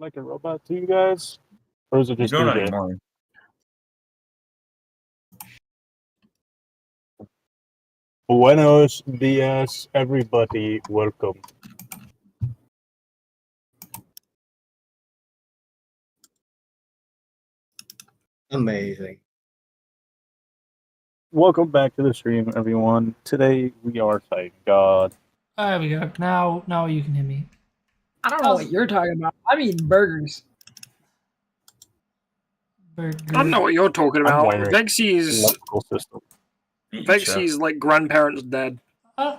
sound like a robot to you guys? Or is it You just don't DJ? anymore. Buenos dias, everybody. Welcome. Amazing. Welcome back to the stream, everyone. Today we are fighting God. There we go. Now you can hear me. I don't know what you're talking about. I'm eating burgers. Burger. I don't know what you're talking about. wiring Vexy's Electrical system. like grandparents dead. I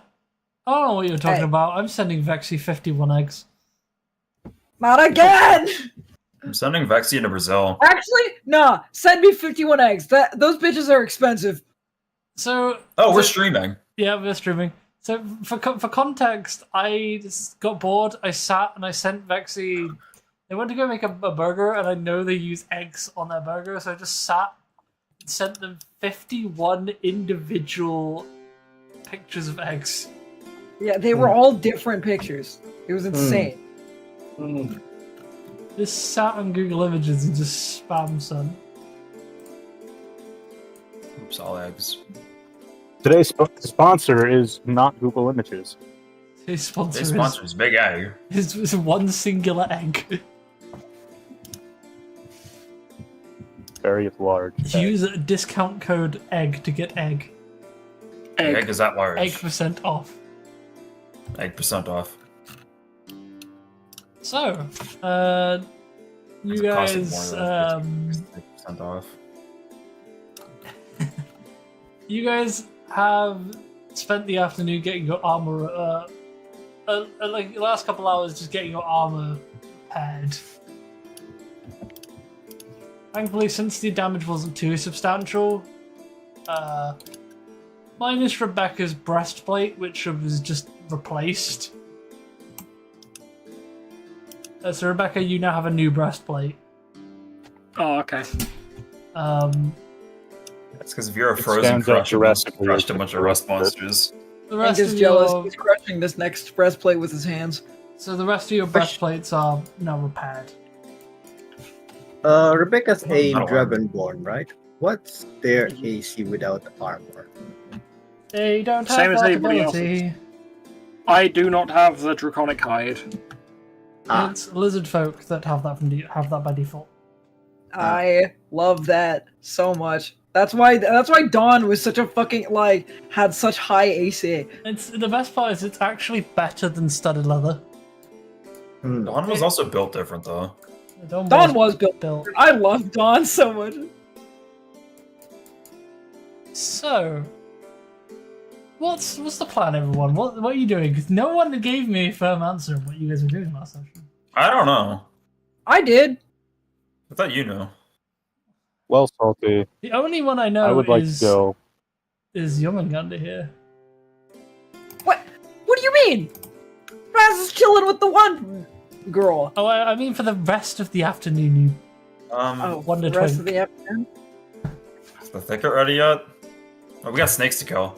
don't know what you're talking Hey. about. I'm sending Vexy 51 eggs. Not again! I'm sending Vexy to Brazil. Actually, nah. Send me 51 eggs. Those bitches are expensive. So We're streaming. yeah, we're streaming. So for context, I just got bored. I sat and I sent Vexy. They went to go make a burger, and I know they use eggs on their burger, so I just sat and sent them 51 individual pictures of eggs. Yeah, they were all different pictures. It was insane. Just sat on Google Images and just spam son. Oops, all eggs. Today's sponsor is not Google Images. His sponsor This sponsors Big Egg. is one singular egg. Very large. Use a discount code EGG to get egg. Egg is that large. Egg % off. Egg % off. So, you It's costing guys, more than 50% off. you guys have spent the afternoon getting your armor, like the last couple hours, just getting your armor repaired. Thankfully, since the damage wasn't too substantial, minus Rebecca's breastplate, which was just replaced. So Rebecca, you now have a new breastplate. Oh, okay. That's because Vera It frozen stands up crushed Jurassically a bunch of rust monsters. The I'm rest just of jealous. your, He's crushing this next breastplate with his hands. so the rest of your breastplates are now repaired. Rebecca's a Not a Dragonborn, right? What's their AC without armor? They don't have Same as that anybody ability. I do not have the draconic hide. It's lizard folk that have that have that by default. I love that so much. That's why Dawn was such a fucking had such high AC. It's the best part is it's actually better than studded leather. Dawn was also built different though. Dawn was built. I love Dawn so much. So, what's the plan, everyone? What are you doing? Because no one gave me a firm answer of what you guys were doing last session. I don't know. I did. I thought you knew. Well, Salty, The only one I know I would like to go. is Younganda here. What do you mean? Raz is chilling with the one girl. Oh, I mean for the rest of the afternoon, you Wonder the rest Twink. of the afternoon. Is the thicket ready yet? Oh, we got snakes to kill.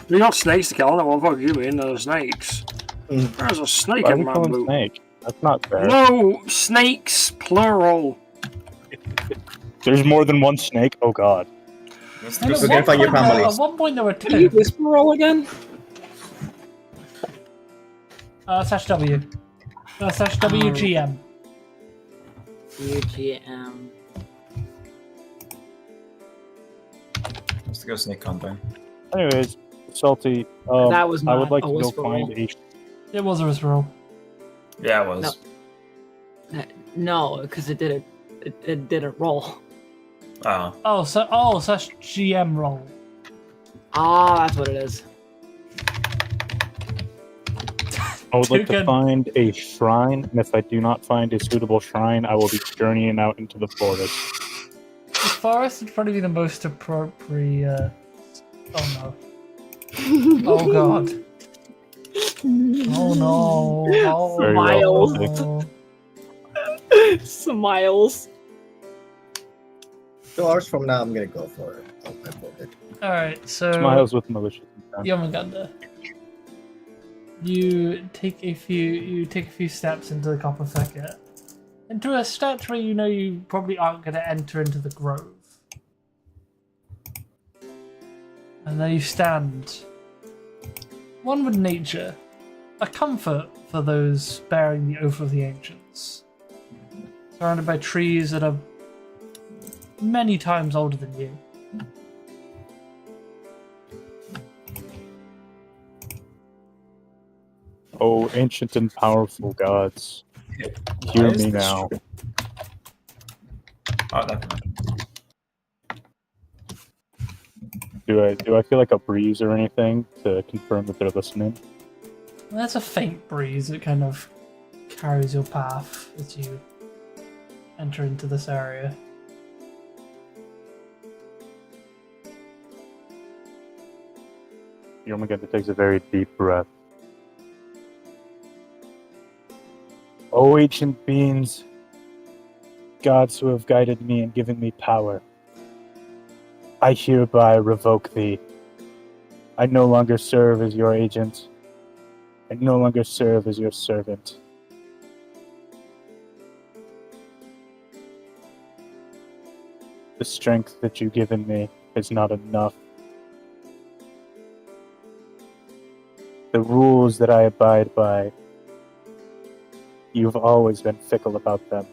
We got snakes to kill. I don't know what the fuck you mean. There's snakes. There's a snake Why are in we my killing boot. snake? That's not fair. No, snakes, plural. There's more than one snake? Oh god. Let's And go at We're one gonna find your point there- families. At one point there were Can you two. whisper roll again? Slash W. Slash WGM. UGM. Let's go snake hunting. Anyways, Salty, That was I would not like a to go whisper find roll. a. It was a whisper roll. Yeah, it was. No, because it didn't roll. Oh. Slash GM roll. Ah, that's what it is. I would like to Toucan. find a shrine, and if I do not find a suitable shrine, I will be journeying out into the forest. The forest would probably be the most appropriate. Oh no. Oh god. Oh no. Oh, Very well, Miles. Salty. Smiles. 2 hours from now, I'm gonna go for it. I'll for it. Alright, so Smiles with malicious intent. Yomaganda. You take a few steps into the copper thicket, into a stretch where you know you probably aren't going to enter into the grove. And there you stand. One with nature, a comfort for those bearing the oath of the ancients. Surrounded by trees that are many times older than you. Oh, ancient and powerful gods, hear me now. Oh, never mind. Do I feel like a breeze or anything to confirm that they're listening? That's a faint breeze. It kind of carries your path as you enter into this area. Jormungandr takes a very deep breath. O ancient beings, gods who have guided me and given me power, I hereby revoke thee. I no longer serve as your agent. I no longer serve as your servant. The strength that you've given me is not enough. The rules that I abide by, you've always been fickle about them.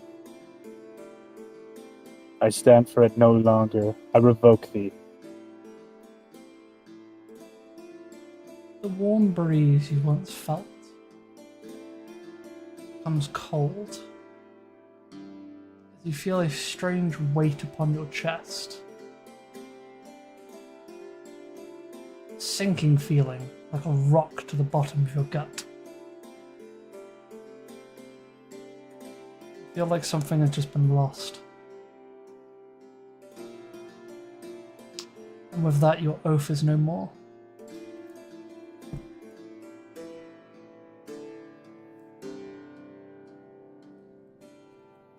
I stand for it no longer. I revoke thee. The warm breeze you once felt becomes cold as you feel a strange weight upon your chest. A sinking feeling, like a rock to the bottom of your gut. You feel like something has just been lost. And with that, your oath is no more.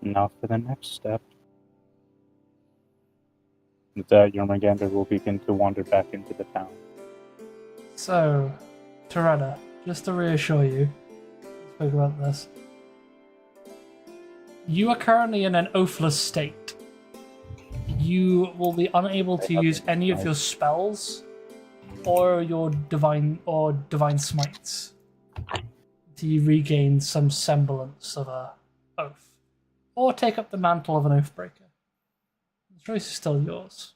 Now for the next step. With that, Jormungandr will begin to wander back into the town. So, Toretta, just to reassure you, I spoke about this. You are currently in an oathless state. You will be unable to use any of your spells or your divine smites to regain some semblance of a oath, or take up the mantle of an oathbreaker. The choice is still yours.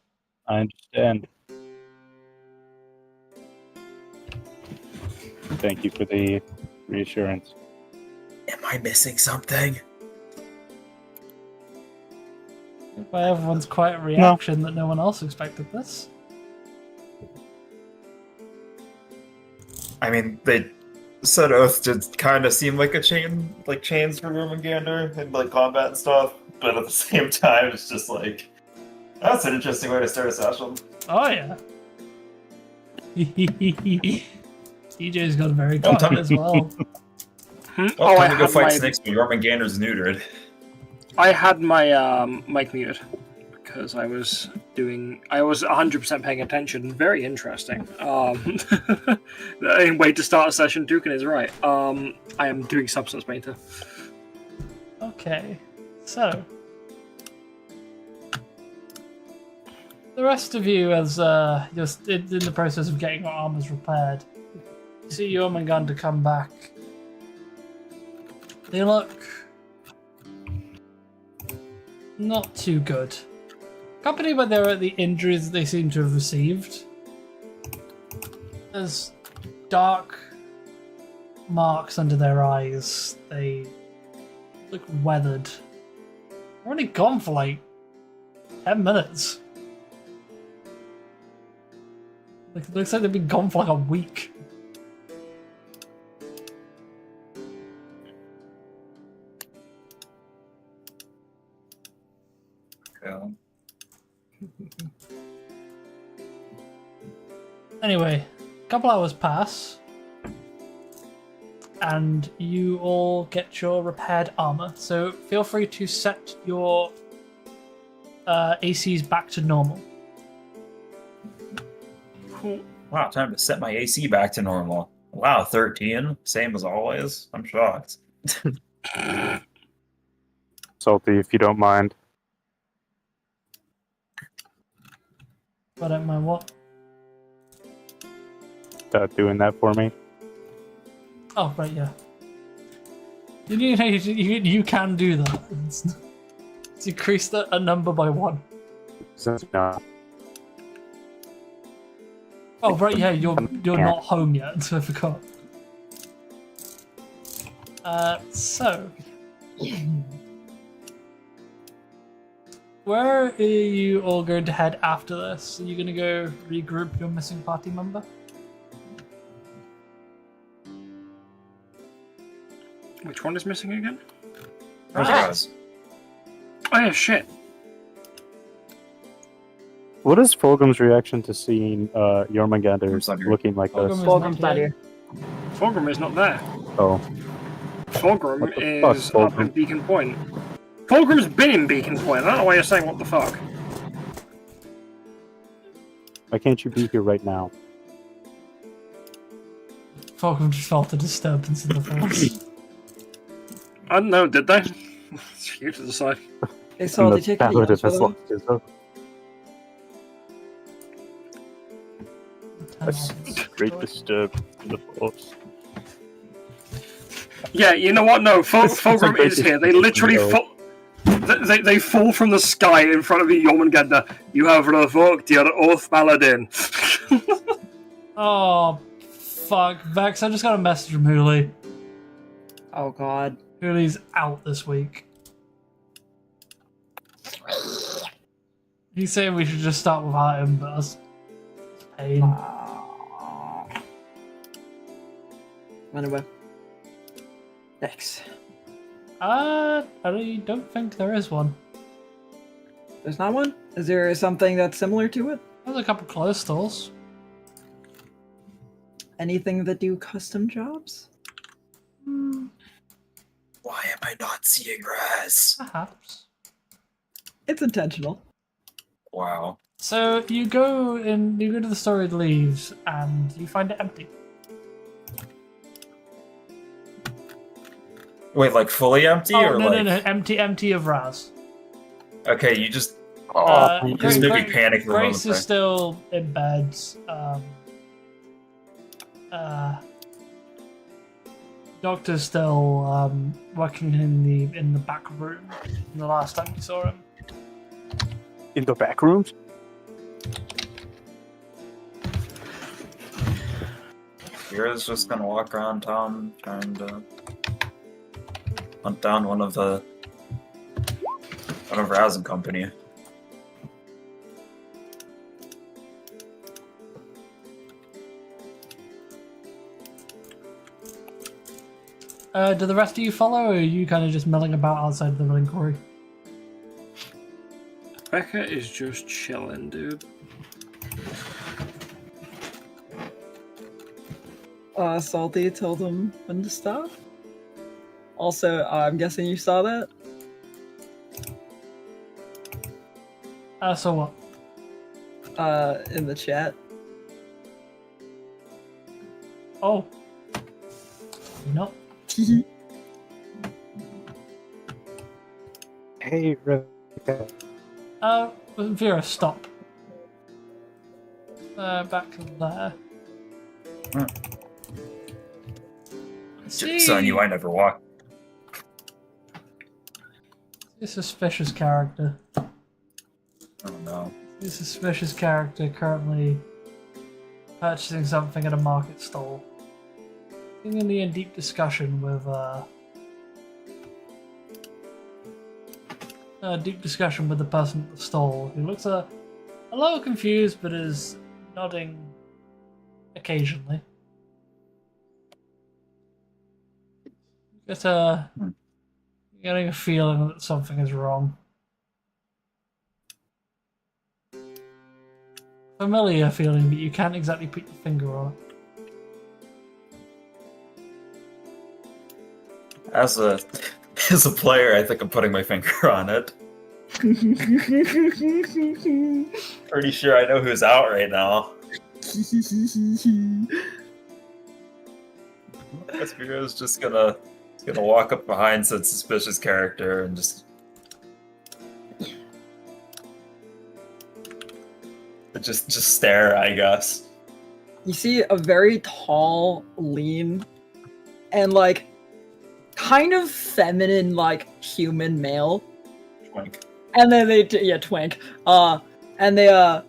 I understand. Thank you for the reassurance. Am I missing something? By everyone's quiet reaction that no one else expected this. I mean, they said oath did kind of seem like a chain, like chains for Jormungandr and like combat and stuff, but at the same time, it's just like that's an interesting way to start a session. Oh yeah. TJ's got very quiet as well. Oh, time to go fight snakes when Jormungandr's neutered. I had my mic muted because I was 100% paying attention. Very interesting. Way to start a session, Dukin is right. I am doing Substance Painter. Okay, so the rest of you, as just in the process of getting your armors repaired, you see Jormungandr come back. They look not too good. Accompanied by the injuries they seem to have received. There's dark marks under their eyes. They look weathered. They're only gone for like 10 minutes. It looks like they've been gone for like a week. Yeah. Anyway, a couple hours pass, and you all get your repaired armor. So feel free to set your ACs back to normal. Wow, time to set my AC back to normal. Wow, 13, same as always. I'm shocked. Salty, if you don't mind. I don't mind what. Doing that for me. Oh, right, yeah. You can do that. It's increased a number by 1. No. Oh, right, yeah, you're not home yet, so I forgot. So... Where are you all going to head after this? Are you going to go regroup your missing party member? Which one is missing again? Raz. Oh yeah, shit. What is Fulgrim's reaction to seeing Jormungandr Who's on here? looking like Fulgrim this? is Fulgrim's not here. Fulgrim is not there. Oh, Fulgrim What the fuck, is up in Fulgrim? Beacon Point. Fulgrim's been in Beacon Point. I don't know why you're saying what the fuck. why can't you be here right now? Fulgrim just felt a disturbance in the force. I don't know, did they? It's you to decide. Hey, In Salty, the check your ballad emails, of by his the way. life, is there? Great disturbed in the force. Yeah, you know what? No, Fulgrim great is here. They literally no. fall. They fall from the sky in front of you, Jormungandr. You have revoked your oath, Paladin. Oh, fuck. Vex, I just got a message from Hooli. Oh god. Hooli's out this week. He's saying we should just start without him, but that's pain. Anyway. Thanks. I don't think there is one. There's not one? Is there something that's similar to it? There's a couple close stalls. Anything that do custom jobs? Why am I not seeing Raz? Perhaps. It's intentional. Wow. So you go to the Storied Leaves and you find it empty. Wait, like fully empty Oh or no, like? no, empty of Raz. Okay, you just. Oh, just made me panic for a Grace moment is there. still in bed. Doctor's still working in the back room. From the last time you saw him. in the back rooms? Vera's just gonna walk around town trying to hunt down one of Raz and company. Do the rest of you follow, or are you kind of just milling about outside of the running quarry? Becca is just chilling, dude. Salty told him when to stop. Also, I'm guessing you saw that? So what? In the chat. Oh. No. Hey, Rebecca. Vera, stop. Back there. Just on you, I never walk. This suspicious character. Oh no. This suspicious character currently purchasing something at a market stall. Seemingly in deep discussion with the person at the stall, who looks a little confused but is nodding occasionally. Getting a feeling that something is wrong. Familiar feeling, but you can't exactly put your finger on it. As a player, I think I'm putting my finger on it. Pretty sure I know who's out right now. Vera's just gonna walk up behind said suspicious character and just just stare, I guess. You see a very tall, lean, and like kind of feminine, like human male. Twink. And then twink. And they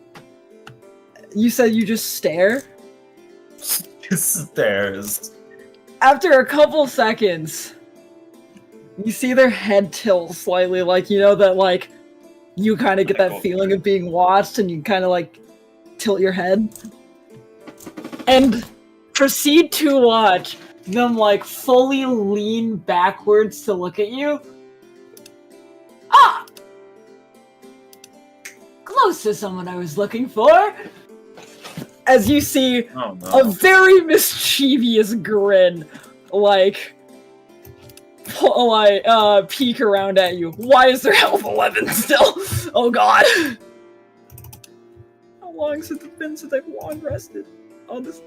you said you just stare? Just stares. After a couple seconds, you see their head tilt slightly, like, you know, that, like, you kind of get that feeling of being watched, and you kind of, like, tilt your head. And proceed to watch them, like, fully lean backwards to look at you. Ah! Close to someone I was looking for. As you see a very mischievous grin, like peek around at you. Why is their health 11 still? Oh god. How long has it been since I've long rested on this?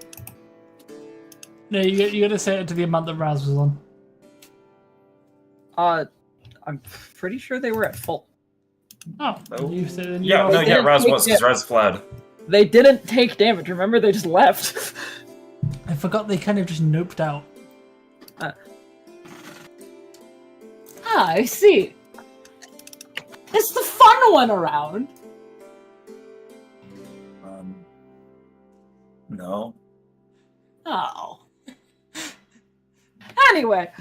No, you gotta say it to the amount that Raz was on. I'm pretty sure they were at full. Oh, you said Raz was, because Raz fled. They didn't take damage, remember? They just left. I forgot they kind of just noped out. I see. It's the fun one around. No. Oh. Anyway,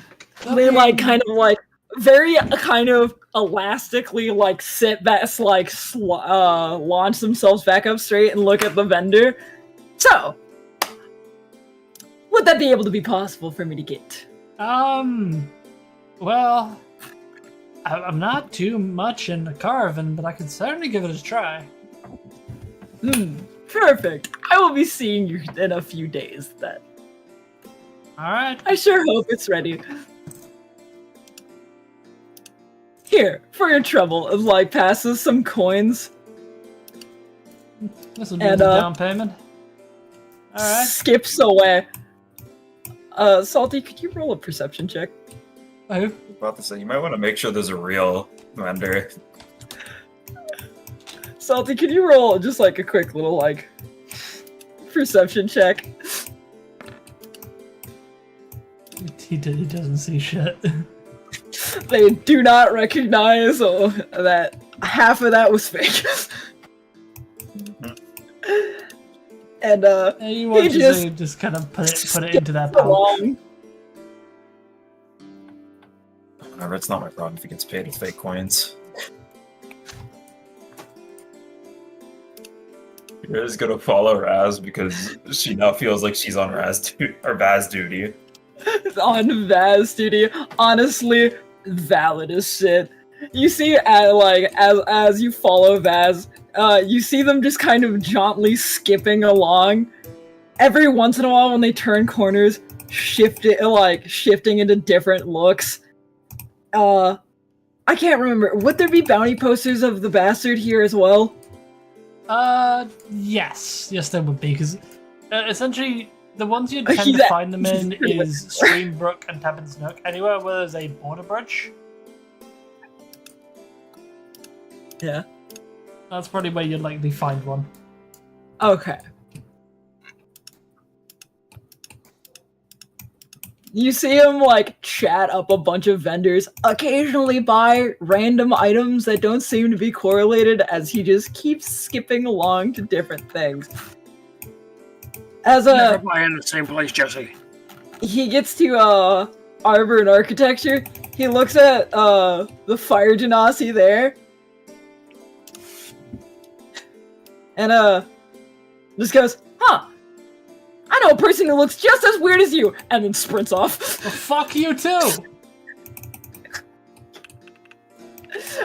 they like kind of like very kind of elastically like sit back, like launch themselves back up straight and look at the vendor. So, would that be able to be possible for me to get? Well, I'm not too much into carving, but I could certainly give it a try. Perfect. I will be seeing you in a few days then. Alright. I sure hope it's ready. Here, for your trouble, like passes some coins. This will be the down payment. Alright. Skips away. Salty, could you roll a perception check? Oh. About to say, you might want to make sure there's a real vendor. Salty, could you roll just like a quick little like perception check? He doesn't see shit. They do not recognize that half of that was fake. And you want to just kind of put it into that pouch. Whatever, it's not my problem if he gets paid with fake coins. You're just gonna follow Raz because she now feels like she's on Vaz duty. On Vaz duty, honestly, valid as shit. You see, as you follow Vaz, you see them just kind of jauntily skipping along. Every once in a while, when they turn corners, shifting into different looks. I can't remember. Would there be bounty posters of the bastard here as well? Yes, there would be, because essentially the ones you'd tend to find them in is Streambrook and Tappin's Nook, anywhere where there's a border bridge. Yeah. That's probably where you'd likely find one. Okay. You see him, like, chat up a bunch of vendors, occasionally buy random items that don't seem to be correlated as he just keeps skipping along to different things. Never buy in the same place, Jesse. He gets to, Arbor and Architecture. He looks at, the Fire Genasi there. And, just goes, huh. I know a person who looks just as weird as you, and then sprints off. Well, fuck you too!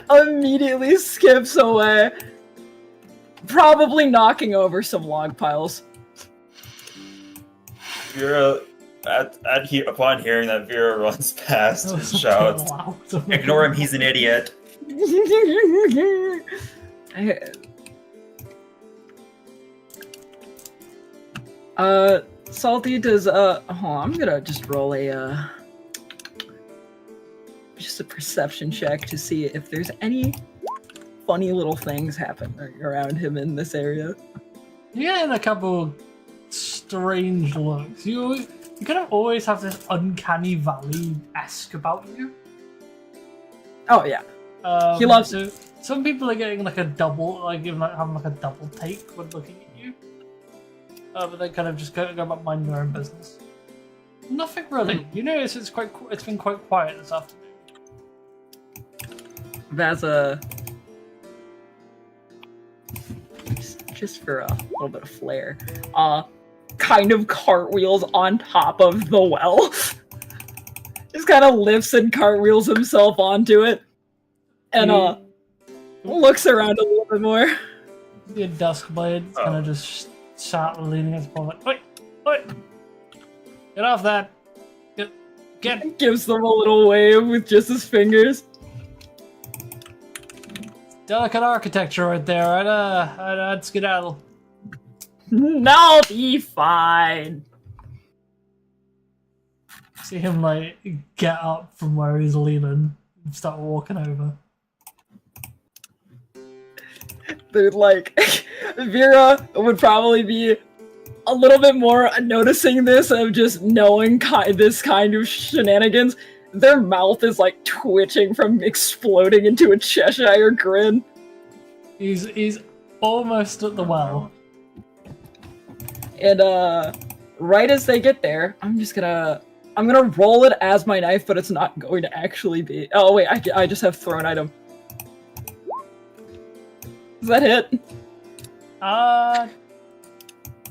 Immediately skips away, probably knocking over some log piles. Vera, upon hearing that, Vera runs past and shouts, "Ignore him, he's an idiot." Salty does, hold on, I'm gonna just roll just a perception check to see if there's any funny little things happen around him in this area. You're getting a couple strange looks. You kind of always have this uncanny valley-esque about you. Oh yeah. He loves so some people are getting like a double, like even like having like a double take when looking at you. But they kind of just go about minding their own business. Nothing really. You notice it's been quite quiet this afternoon. Vaza, just for a little bit of flair, kind of cartwheels on top of the well. Just kind of lifts and cartwheels himself onto it, and looks around a little bit more. Your Duskblade kind of just sat leaning against the wall like, wait, get off that, get. Gives them a little wave with just his fingers. Delicate architecture right there. I'd skedaddle. I'll be fine. See him like get up from where he's leaning and start walking over. Dude, like, Vera would probably be a little bit more noticing this of just knowing this kind of shenanigans. Their mouth is like twitching from exploding into a Cheshire grin. He's almost at the well. And right as they get there, I'm gonna roll it as my knife, but it's not going to actually be. Oh wait, I just have thrown item. Does that hit?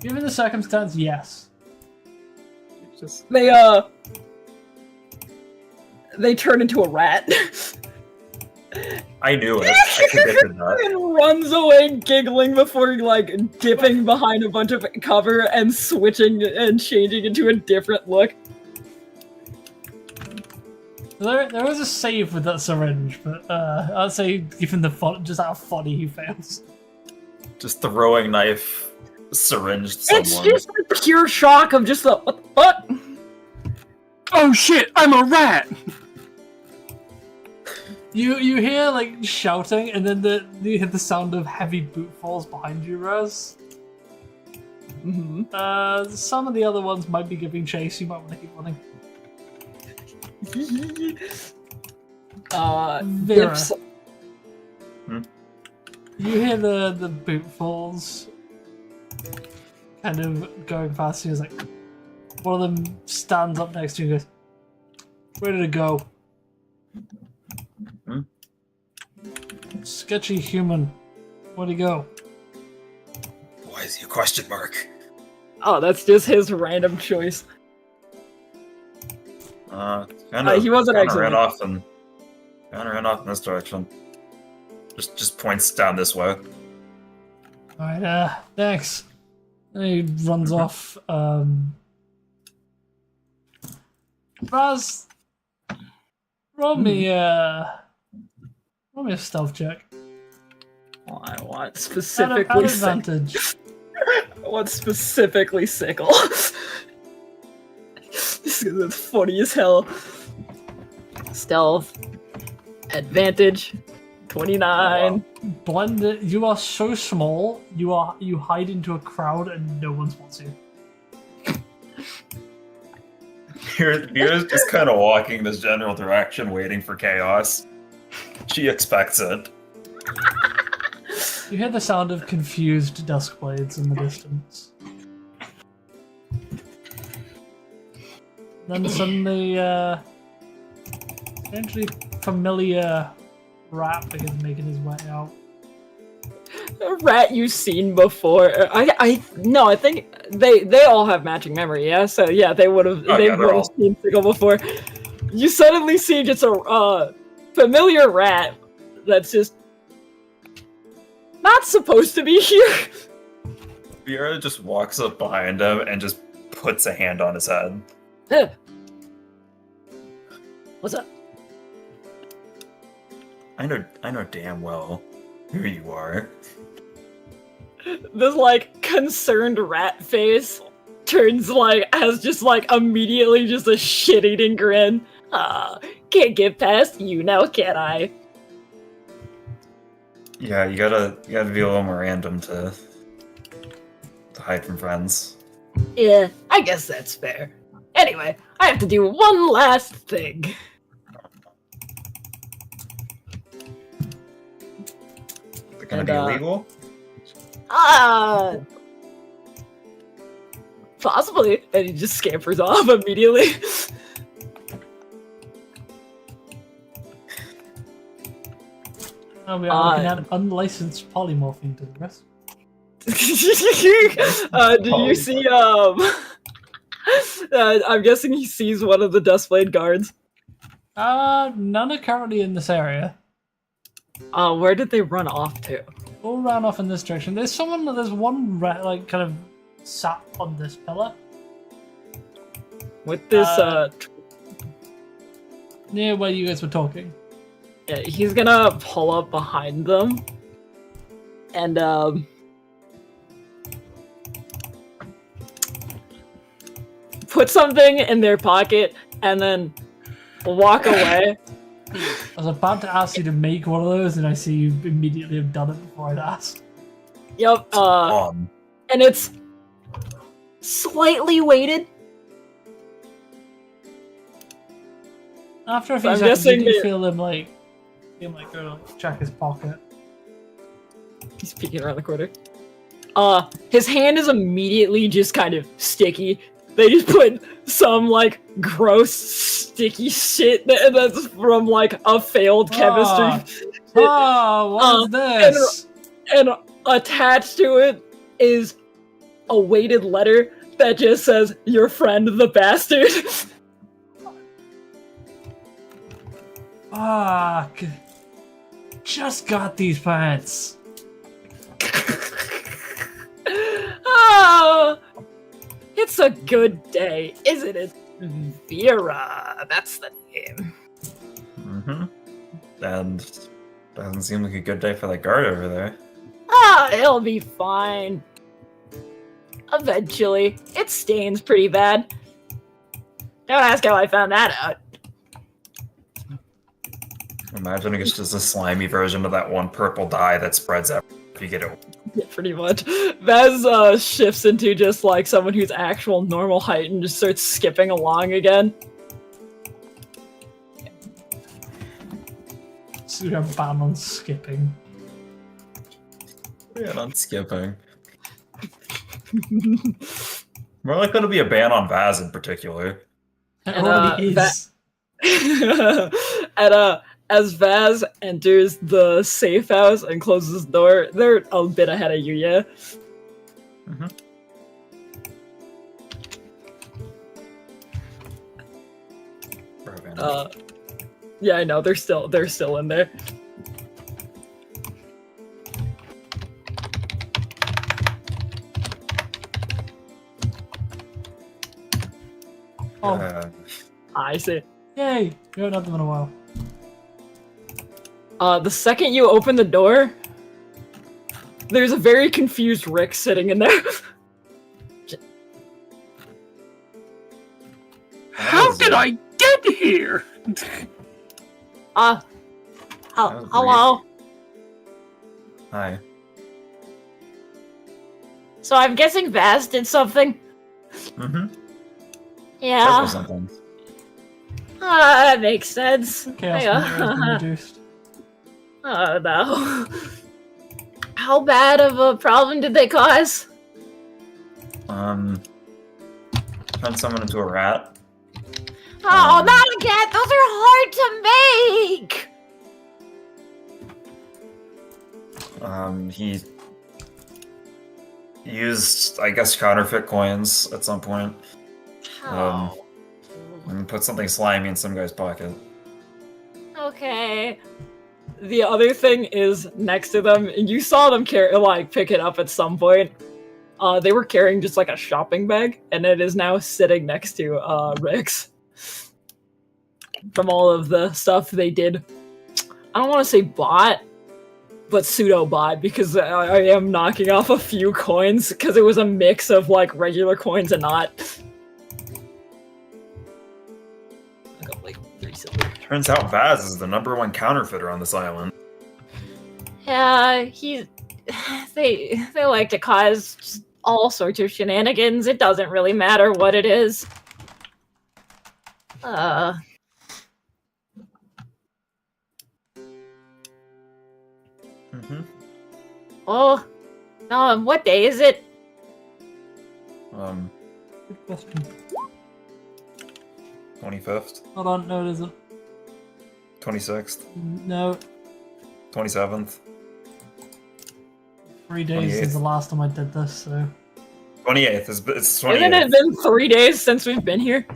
Given the circumstance, yes. They turn into a rat. I knew it. I predicted that. And runs away giggling before like dipping behind a bunch of cover and switching and changing into a different look. There was a save with that syringe, but I'd say given the just how funny he fails. Just throwing knife, syringed someone. It's just the pure shock of just the what? Oh shit! I'm a rat. You hear like shouting, and then you hear the sound of heavy boot falls behind you, Raz. Mm-hmm. Some of the other ones might be giving chase. You might want to keep running. Vera. You hear the boot falls kind of going past you. It's like one of them stands up next to you and goes, "Where did it go?" Sketchy human. Where'd he go? Why is he a question mark? Oh, that's just his random choice. He wasn't actually ran off in this direction. Just points down this way. Alright, thanks. And he runs off. Raz, roll me a stealth check. Oh, I want specifically at advantage. I want specifically sickle. This is funny as hell. Stealth. Advantage. 29. Blended. You are so small. You hide into a crowd and no one spots you. Vera's just kind of walking this general direction, waiting for chaos. She expects it. You hear the sound of confused Duskblades in the distance. Then suddenly, strangely familiar rat begins making his way out. A rat you've seen before. I think they all have matching memory, yeah? So yeah, they would have seen Sickle before. You suddenly see just a familiar rat that's just not supposed to be here. Vera just walks up behind him and just puts a hand on his head. What's up? I know damn well who you are. This like concerned rat face turns has just immediately just a shit-eating grin. Can't get past you now, can I? Yeah, you gotta be a little more random to hide from friends. Yeah, I guess that's fair. Anyway, I have to do one last thing. Is it gonna be illegal? Possibly. And he just scampers off immediately. Oh, we are looking at an unlicensed polymorphing to the rest. Do you see, I'm guessing he sees one of the Dustblade guards. None are currently in this area. Where did they run off to? All ran off in this direction. There's one like kind of sat on this pillar. With this, Near where you guys were talking. yeah, he's gonna pull up behind them. And, put something in their pocket, and then walk away. I was about to ask you to make one of those, and I see you immediately have done it before I'd asked. Yep, and it's slightly weighted. After a few I'm seconds, you guessing do that- feel him go to check his pocket. He's peeking around the corner. His hand is immediately just kind of sticky. They just put some, like, gross, sticky shit that's from, like, a failed chemistry. Oh, what is this? And attached to it is a weighted letter that just says, "Your friend, the bastard." Fuck. Just got these pants. Oh, it's a good day, isn't it? Vera, that's the name. Mm-hmm. And doesn't seem like a good day for the guard over there. It'll be fine. Eventually. It stains pretty bad. Don't ask how I found that out. Imagine it's just a slimy version of that one purple dye that spreads out if you get it. Yeah, pretty much. Vaz shifts into just like someone who's actual normal height and just starts skipping along again. So you have a ban on skipping. Yeah, not skipping. More like that'll be a ban on Vaz in particular. It And, already is. And as Vaz enters the safe house and closes the door, they're a bit ahead of you, yeah? Mm-hmm. Yeah, I know, they're still in there. Oh, I see. yay! We haven't had them in a while. The second you open the door, there's a very confused Rick sitting in there. How did I get here? Hello? Hi. So I'm guessing Vaz did something? Mm-hmm. Yeah. Something. That makes sense. Chaos Yeah. meter has been reduced. Oh no. How bad of a problem did they cause? Turn someone into a rat. Oh, not again! Those are hard to make! He used, I guess, counterfeit coins at some point. And put something slimy in some guy's pocket. Okay. The other thing is next to them, and you saw them pick it up at some point. They were carrying just like a shopping bag, and it is now sitting next to Rick's. From all of the stuff they did. I don't want to say bought, but pseudo bought, because I am knocking off a few coins, because it was a mix of like regular coins and not. I got like 3 silver. Turns out Vaz is the #1 counterfeiter on this island. Yeah, they like to cause all sorts of shenanigans. It doesn't really matter what it is. Mm-hmm. Oh, what day is it? Good question. 25th, Hold on, no, it isn't. 26th, No, 27th, 3 days since 28th. the last time I did this, so. 28th. It's 28th. Hasn't it been 3 days since we've been here?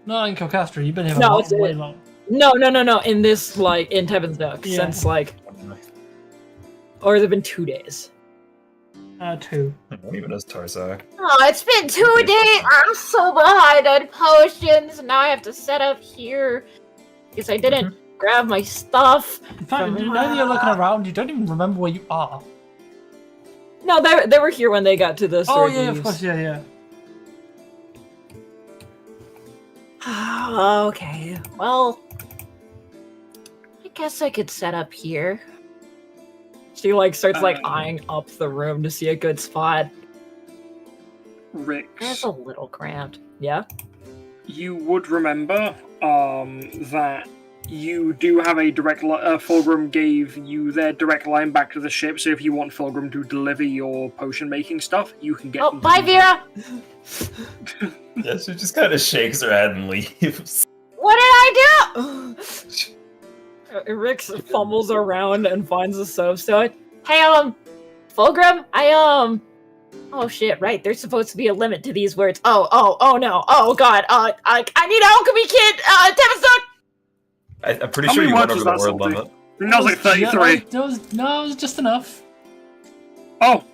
No, in Kestra, you've been here for No, way long. No. In this, in Tevin's Duck, Yeah. since, or has it been 2 days? 2. Not even as Tarzak. Oh, it's been 2 days! I'm so behind on potions, now I have to set up here. Because I didn't grab my stuff. In fact, now that you're looking around, you don't even remember where you are. No, they were here when they got to the Oh, sword yeah, of leaves. course, yeah. Okay, well, I guess I could set up here. She starts eyeing up the room to see a good spot. Rix, It's a little cramped. Yeah. you would remember that you do have a direct Fulgrim gave you their direct line back to the ship, so if you want Fulgrim to deliver your potion making stuff, you can get Oh, them. bye, Vera! Yeah, she just kind of shakes her head and leaves. What did I do? Rix fumbles around and finds the soapstone. Hey, Fulgrim, oh shit, right, there's supposed to be a limit to these words. Oh no, oh god, I need an alchemy kit, Tevin Duck! I'm pretty How sure many you went words over was the that, word Salty? limit. That was like 33. No, it was just enough. Oh,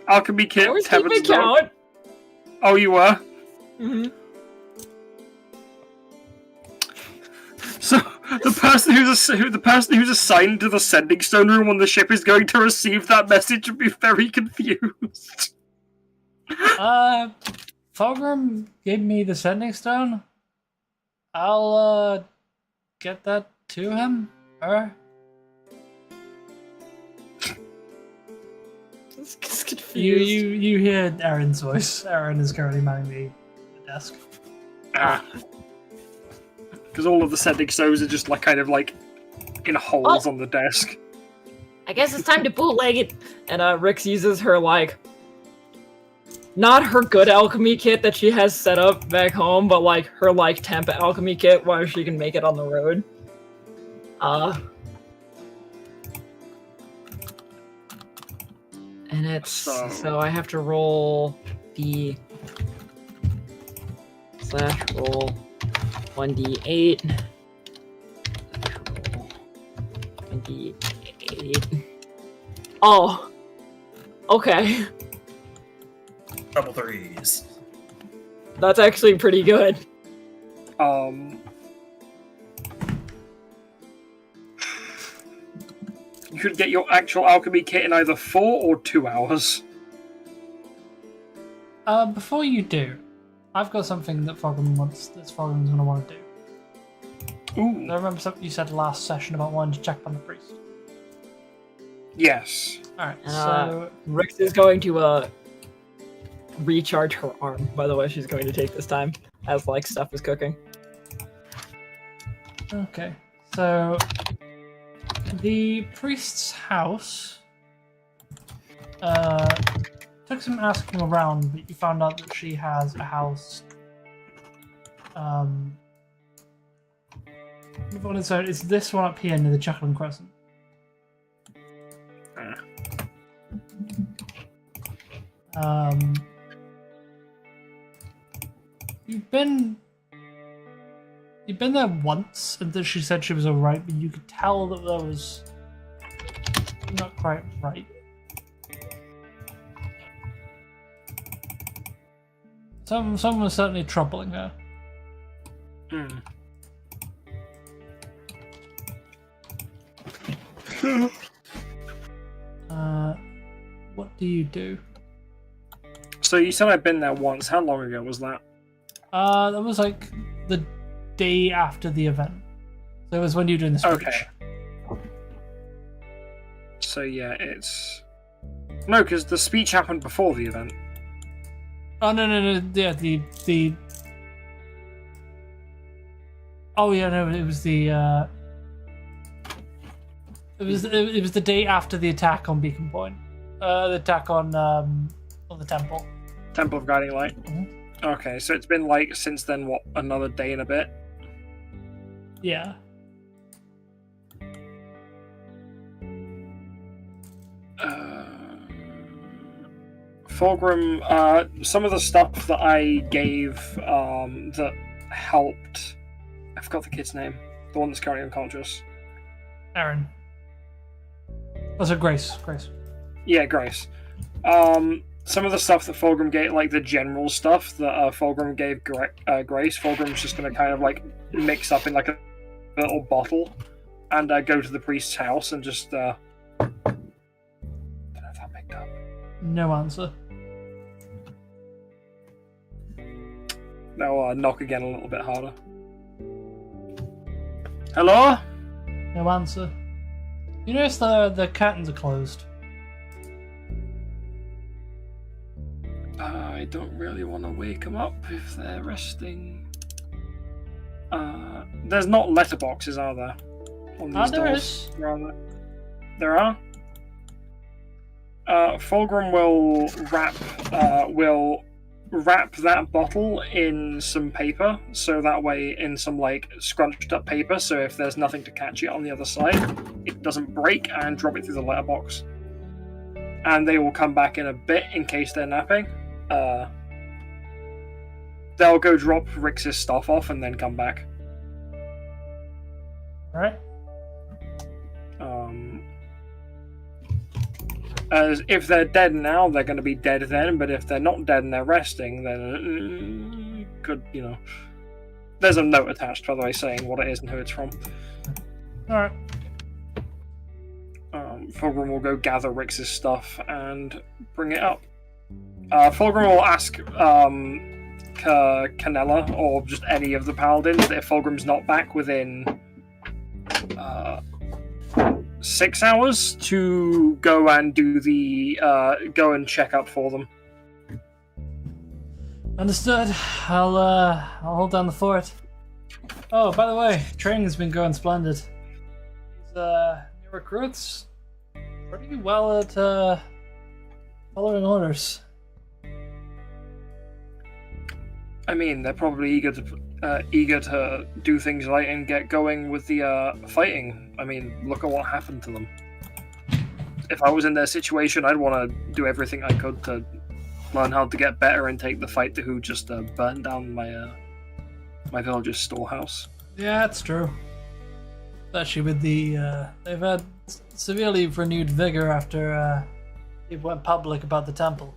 alchemy kit. I was Tevin's keeping Duck. count. Oh, you were. Mm-hmm. So the person who's assigned to the sending stone room on the ship is going to receive that message and be very confused. Fulgrim gave me the sending stone. I'll, get that to him. Her. It's confused. You hear Aaron's voice. Aaron is currently manning the desk. Because all of the sending stones are just in holes on the desk. I guess it's time to bootleg it. And Rix uses her not her good alchemy kit that she has set up back home, but her temp alchemy kit where she can make it on the road. And it's so I have to roll the /roll 1d8. Roll 1d8. Oh. Okay. Double threes. That's actually pretty good. You could get your actual alchemy kit in either 4 or 2 hours. Before you do, I've got something that Fulgrim's going to want to do. Ooh. I remember something you said last session about wanting to check on the priest. Yes. Alright, so... Rix is going to recharge her arm. By the way, she's going to take this time as stuff is cooking. Okay, so... The priest's house... took some asking around, but you found out that she has a house... on its own. It's this one up here near the Chuckling Crescent. You've been there once, and that she said she was alright, but you could tell that there was not quite right. Someone was certainly troubling her. What do you do? So you said I'd been there once. How long ago was that? That was the day after the event. So it was when you were doing the speech. Okay. So yeah, it's No, because the speech happened before the event. Oh no! Yeah, the. Oh yeah, no, it was the. It was the day after the attack on Beacon Point. The attack on the temple. Temple of Guiding Light. Mhm. Okay, so it's been like since then, what, another day and a bit? Yeah. Fulgrim, some of the stuff that I gave that helped. I forgot the kid's name. The one that's currently unconscious. Aaron. Oh, so Grace. Grace. Yeah, Grace. Some of the stuff that Fulgrim gave, like the general stuff that Fulgrim gave Grace, Fulgrim's just going to kind of like mix up in like a little bottle and go to the priest's house and just. Don't know if that picked up. No answer. They'll knock again a little bit harder. Hello? No answer. You notice the curtains are closed. I don't really want to wake them up if they're resting. There's not letterboxes, are there? On these There doors? is. Rather. There are? Fulgrim will wrap that bottle in some paper, so that way in some like scrunched up paper, so if there's nothing to catch it on the other side, it doesn't break, and drop it through the letterbox. And they will come back in a bit in case they're napping. They'll go drop Rix's stuff off and then come back. Alright. As if they're dead now, they're going to be dead then, but if they're not dead and they're resting, then could, you know. There's a note attached, by the way, saying what it is and who it's from. Alright. Fulgrim will go gather Rix's stuff and bring it up. Fulgrim will ask Canella or just any of the paladins that if Fulgrim's not back within 6 hours to go and do the go and check up for them. Understood. I'll hold down the fort. Oh, by the way, training's been going splendid. These new recruits pretty well at following orders. I mean, they're probably eager to do things right and get going with the fighting. I mean, look at what happened to them. If I was in their situation, I'd want to do everything I could to learn how to get better and take the fight to who just burned down my my village's storehouse. Yeah, that's true. Especially with the they've had severely renewed vigor after it went public about the temple.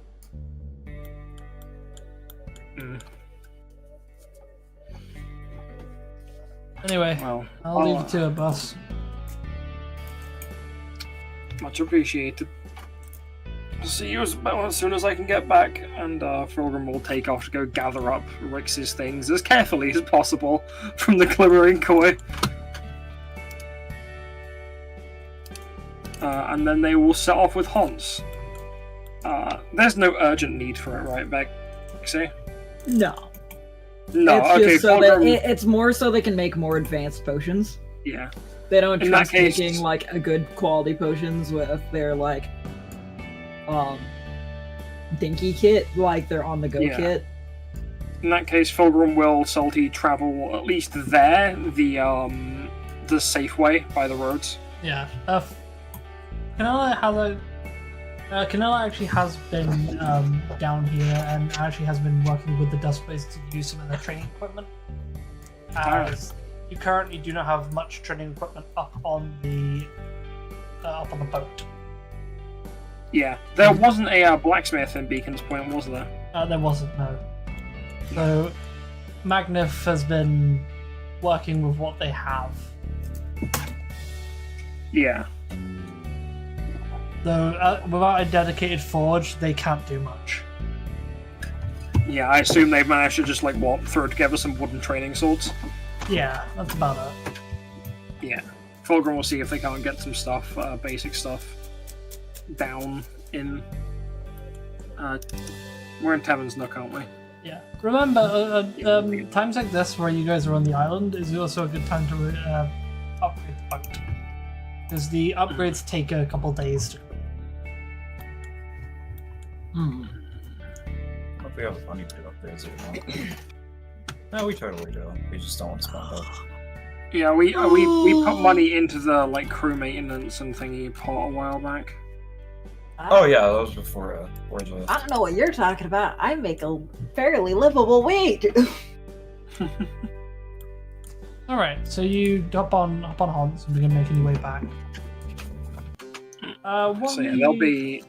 Mm. Anyway, Well, I'll leave it to it, boss. much appreciated. I'll see you as soon as I can get back, and Fulgrim will take off to go gather up Rix's things as carefully as possible from the glimmering koi. And then they will set off with Hans. There's no urgent need for it, right, Bexy? No. No, It's okay, just so that Fulgrim, it's more so they can make more advanced potions. yeah. They don't In that trust case- making like a good quality potions with their like dinky kit, like their on the go Yeah. kit. In that case, Fulgrim will salty travel at least there, the safe way by the roads. Yeah. Canella actually has been down here and actually has been working with the Dustblaze to use some of their training equipment. As you currently do not have much training equipment up on the boat. Yeah, there wasn't a blacksmith in Beacon's Point, was there? There wasn't, no. So Magnif has been working with what they have. Yeah. Though without a dedicated forge, they can't do much. Yeah, I assume they've managed to just, throw together some wooden training swords. Yeah, that's about it. Yeah. Fulgrim will see if they can't get some stuff, basic stuff, down in. We're in Tavern's Nook, aren't we? Yeah. Remember, times like this where you guys are on the island is also a good time to upgrade the boat. Because the upgrades take a couple days to. Hope we have money to upgrades or not. No, we totally do. We just don't want to spend it. Yeah, we put money into the like crew maintenance and thingy pot a while back. Oh yeah, that was before the... I don't know what you're talking about. I make a fairly livable wage. All right, so you hop on Hans and begin making your way back. So yeah, they'll be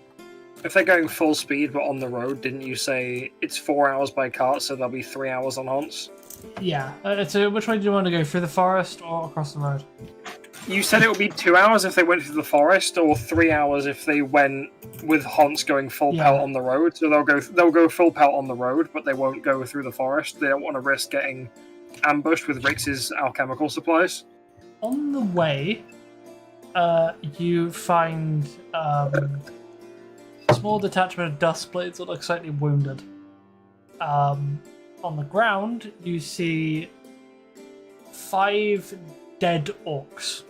if they're going full speed but on the road. Didn't you say it's 4 hours by cart, so there'll be 3 hours on Hans? Yeah. So which way do you want to go? Through the forest or across the road? You said it would be 2 hours if they went through the forest, or 3 hours if they went with Hans going full pelt on the road. So they'll go full pelt on the road, but they won't go through the forest. They don't want to risk getting ambushed with Rix's alchemical supplies. On the way, you find a small detachment of dust blades that look slightly wounded. On the ground, you see 5 dead orcs.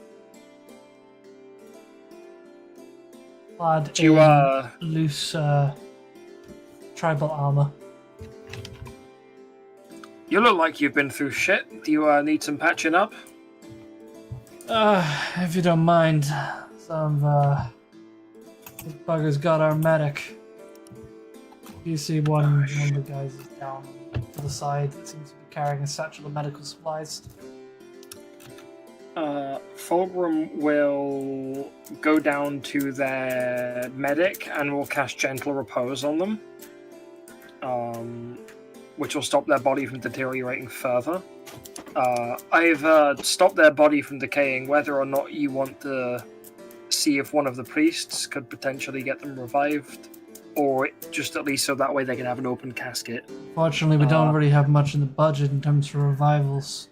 Clad Do you, in loose tribal armor. You look like you've been through shit. Do you need some patching up? If you don't mind, some these buggers got our medic. You see one of the guys is down to the side that seems to be carrying a satchel of medical supplies. Fulgrim will go down to their medic and will cast Gentle Repose on them, which will stop their body from deteriorating further. I've stopped their body from decaying. Whether or not you want to see if one of the priests could potentially get them revived, or just at least so that way they can have an open casket. Fortunately, we don't really have much in the budget in terms of revivals.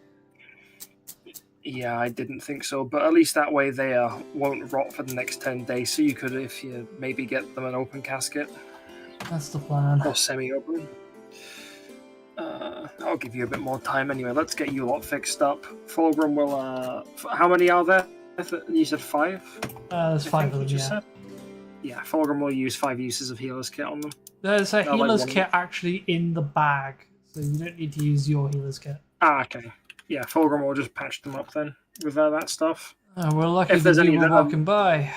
Yeah, I didn't think so, but at least that way they won't rot for the next 10 days, so you could, if you maybe get them an open casket. That's the plan. Or semi-open. I'll give you a bit more time anyway. Let's get you lot fixed up. Fulgrim will, how many are there? You said 5? There's 5 of them, yeah. Said? Yeah, Fulgrim will use 5 uses of healer's kit on them. There's a Like healer's one- kit actually in the bag, so you don't need to use your healer's kit. Okay. Yeah, Fulgrim will just patch them up then with that stuff. We're lucky If that there's you any were that, walking by.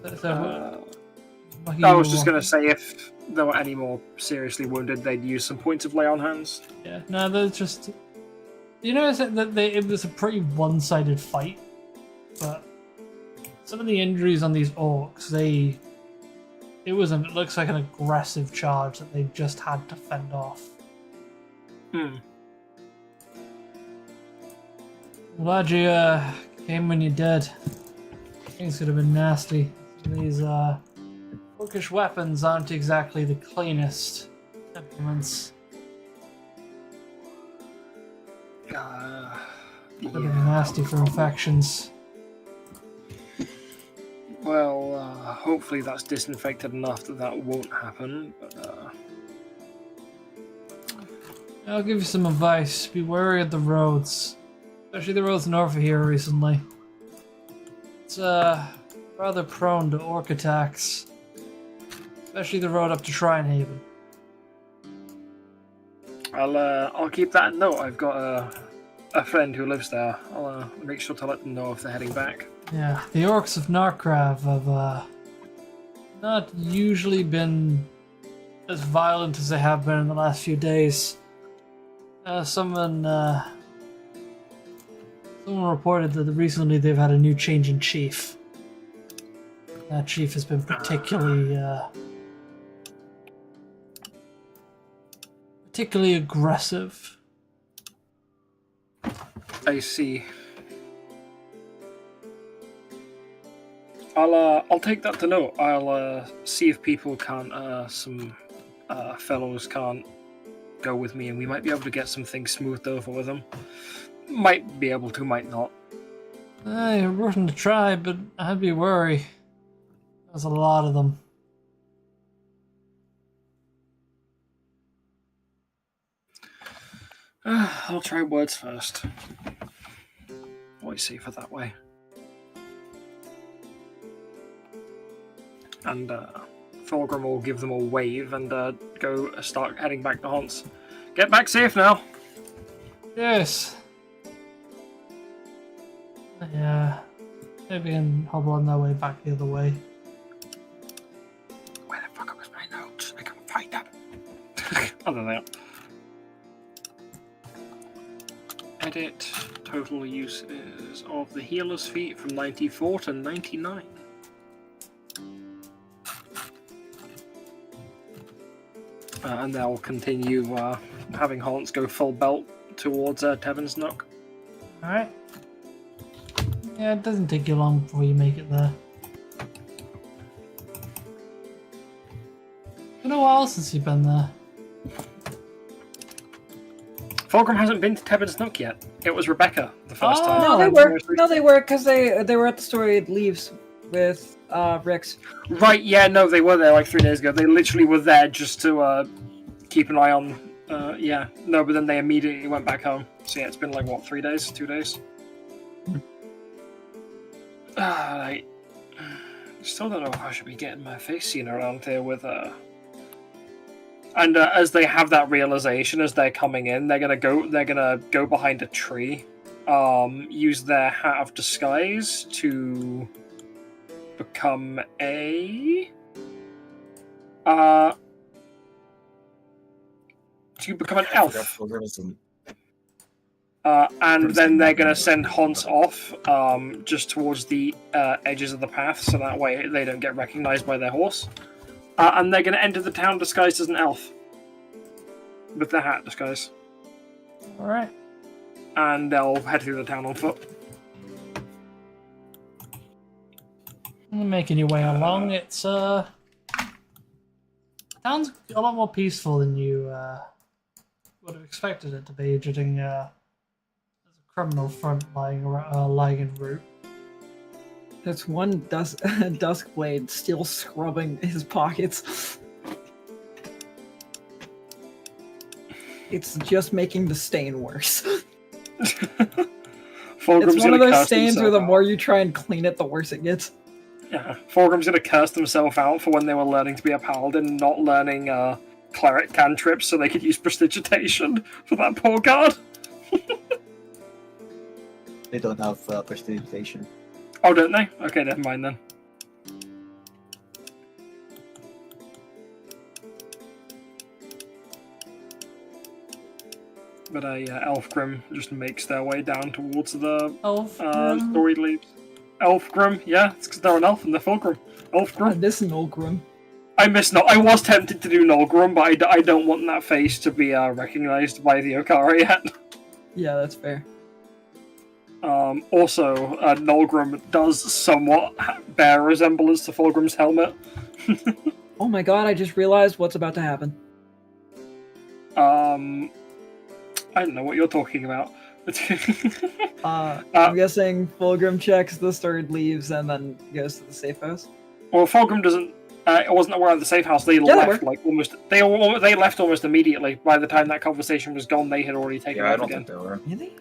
Lucky I you was were just going walking- to say if there were any more seriously wounded, they'd use some points of lay on hands. Yeah, no, they're just... You notice that it was a pretty one-sided fight, but some of the injuries on these orcs, it looks like an aggressive charge that they just had to fend off. Glad you came when you did. Things could have been nasty. These orcish weapons aren't exactly the cleanest implements. Could have been nasty for infections. Well, hopefully that's disinfected enough that won't happen. But, I'll give you some advice. Be wary of the roads. Especially the roads north of here recently. It's rather prone to orc attacks. Especially the road up to Shrine Haven. I'll keep that in note. I've got a friend who lives there. I'll make sure to let them know if they're heading back. Yeah, the orcs of Narkrav have not usually been as violent as they have been in the last few days. Someone reported that recently they've had a new change in chief. That chief has been particularly aggressive. I see. I'll take that to note. I'll see if people can't, some fellows can't go with me, and we might be able to get some things smoothed over with them. Might be able to, might not. You're worth to try, but I'd be worried. There's a lot of them. I'll try words first. Always safer that way. And Fulgrim will give them a wave and start heading back to Hans. Get back safe now. Yes. Yeah. Maybe can hobble on their way back the other way. Where the fuck was my notes? I can't find them. I don't know. Edit total uses of the healer's feat from 94 to 99. And they'll continue having Hans go full belt towards Tevin's Nook. Alright. Yeah, it doesn't take you long before you make it there. It's been a while since you've been there. Fulgrim hasn't been to Tevin's Nook yet. It was Rebecca the first time. No, they were. No, they were because they were at the Storied Leaves with Rix. Right? Yeah, no, they were there like 3 days ago. They literally were there just to keep an eye on. Yeah, no, but then they immediately went back home. So yeah, it's been like what, 3 days, 2 days. I still don't know if I should be getting my face seen around here with And as they have that realization, as they're coming in, they're gonna go behind a tree, use their hat of disguise to become an elf. And then they're gonna send Hans off, just towards the edges of the path, so that way they don't get recognized by their horse. And they're going to enter the town disguised as an elf. With their hat disguise. Alright. And they'll head through the town on foot. Making your way along, it's town's a lot more peaceful than you would have expected it to be, judging there's a criminal front lying en route. That's one Duskblade still scrubbing his pockets. It's just making the stain worse. It's one of those stains where the more you try and clean it, the worse it gets. Yeah, Fulgrim's gonna curse himself out for when they were learning to be a paladin, not learning cleric cantrips so they could use prestidigitation for that poor guard. They don't have prestidigitation. Oh, don't they? Okay, never mind then. But Elfgrim just makes their way down towards the Storied Leaves. Elfgrim, yeah, it's because they're an elf and they're Fulgrim. Elfgrim. I miss Nolgrim. I was tempted to do Nolgrim, but I don't want that face to be recognized by the Okara yet. Yeah, that's fair. Also, Nolgrim does somewhat bear resemblance to Fulgrim's helmet. Oh my god, I just realized what's about to happen. I don't know what you're talking about. I'm guessing Fulgrim checks the Storied Leaves and then goes to the safe house. Well, Fulgrim doesn't. Wasn't aware of the safe house. They left like almost. They left almost immediately. By the time that conversation was gone, they had already taken off I don't again. think they were. Really?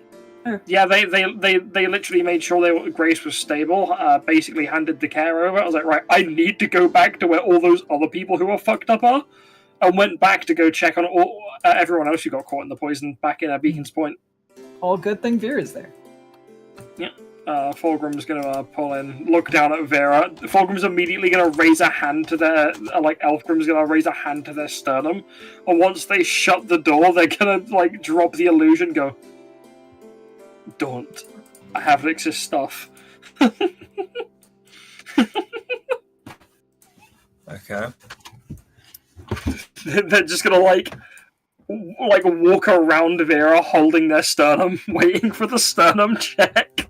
Yeah, they literally made sure Grace was stable. Basically handed the care over. I was like, right, I need to go back to where all those other people who are fucked up are, and went back to go check on all everyone else who got caught in the poison back in Beacon's Point. All good thing Vera's there. Yeah. Fulgrim's gonna pull in, look down at Vera. Fulgrim's immediately gonna raise a hand to their, Elfgrim's gonna raise a hand to their sternum, and once they shut the door, they're gonna drop the illusion, go, "Don't. I have Lix's stuff." Okay. They're just gonna walk around Vera holding their sternum, waiting for the sternum check.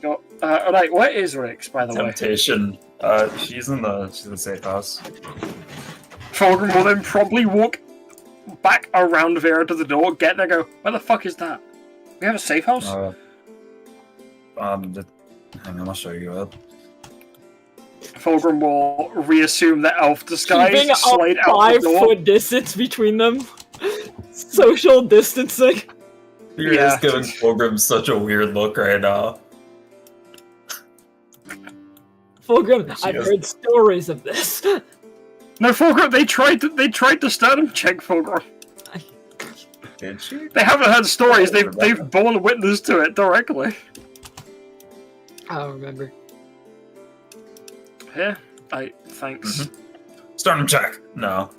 Go, alright, where is Rix, by the way? Temptation. She's in the safe house. Fulgrim will then probably walk back around Vera to the door, get there, go, where the fuck is that? We have a safe house? hang on, I'll show you it. Fulgrim will reassume the elf disguise, Keeping a slide out the door. 5-foot distance between them. Social distancing. You're Yeah. just giving Fulgrim such a weird look right now. Fulgrim, She I've is- heard stories of this. No, Fulgrim, they tried to sternum check Fulgrim. Did she? They haven't heard stories, they've borne witness to it directly. I don't remember. Yeah, thanks. Start him check. No.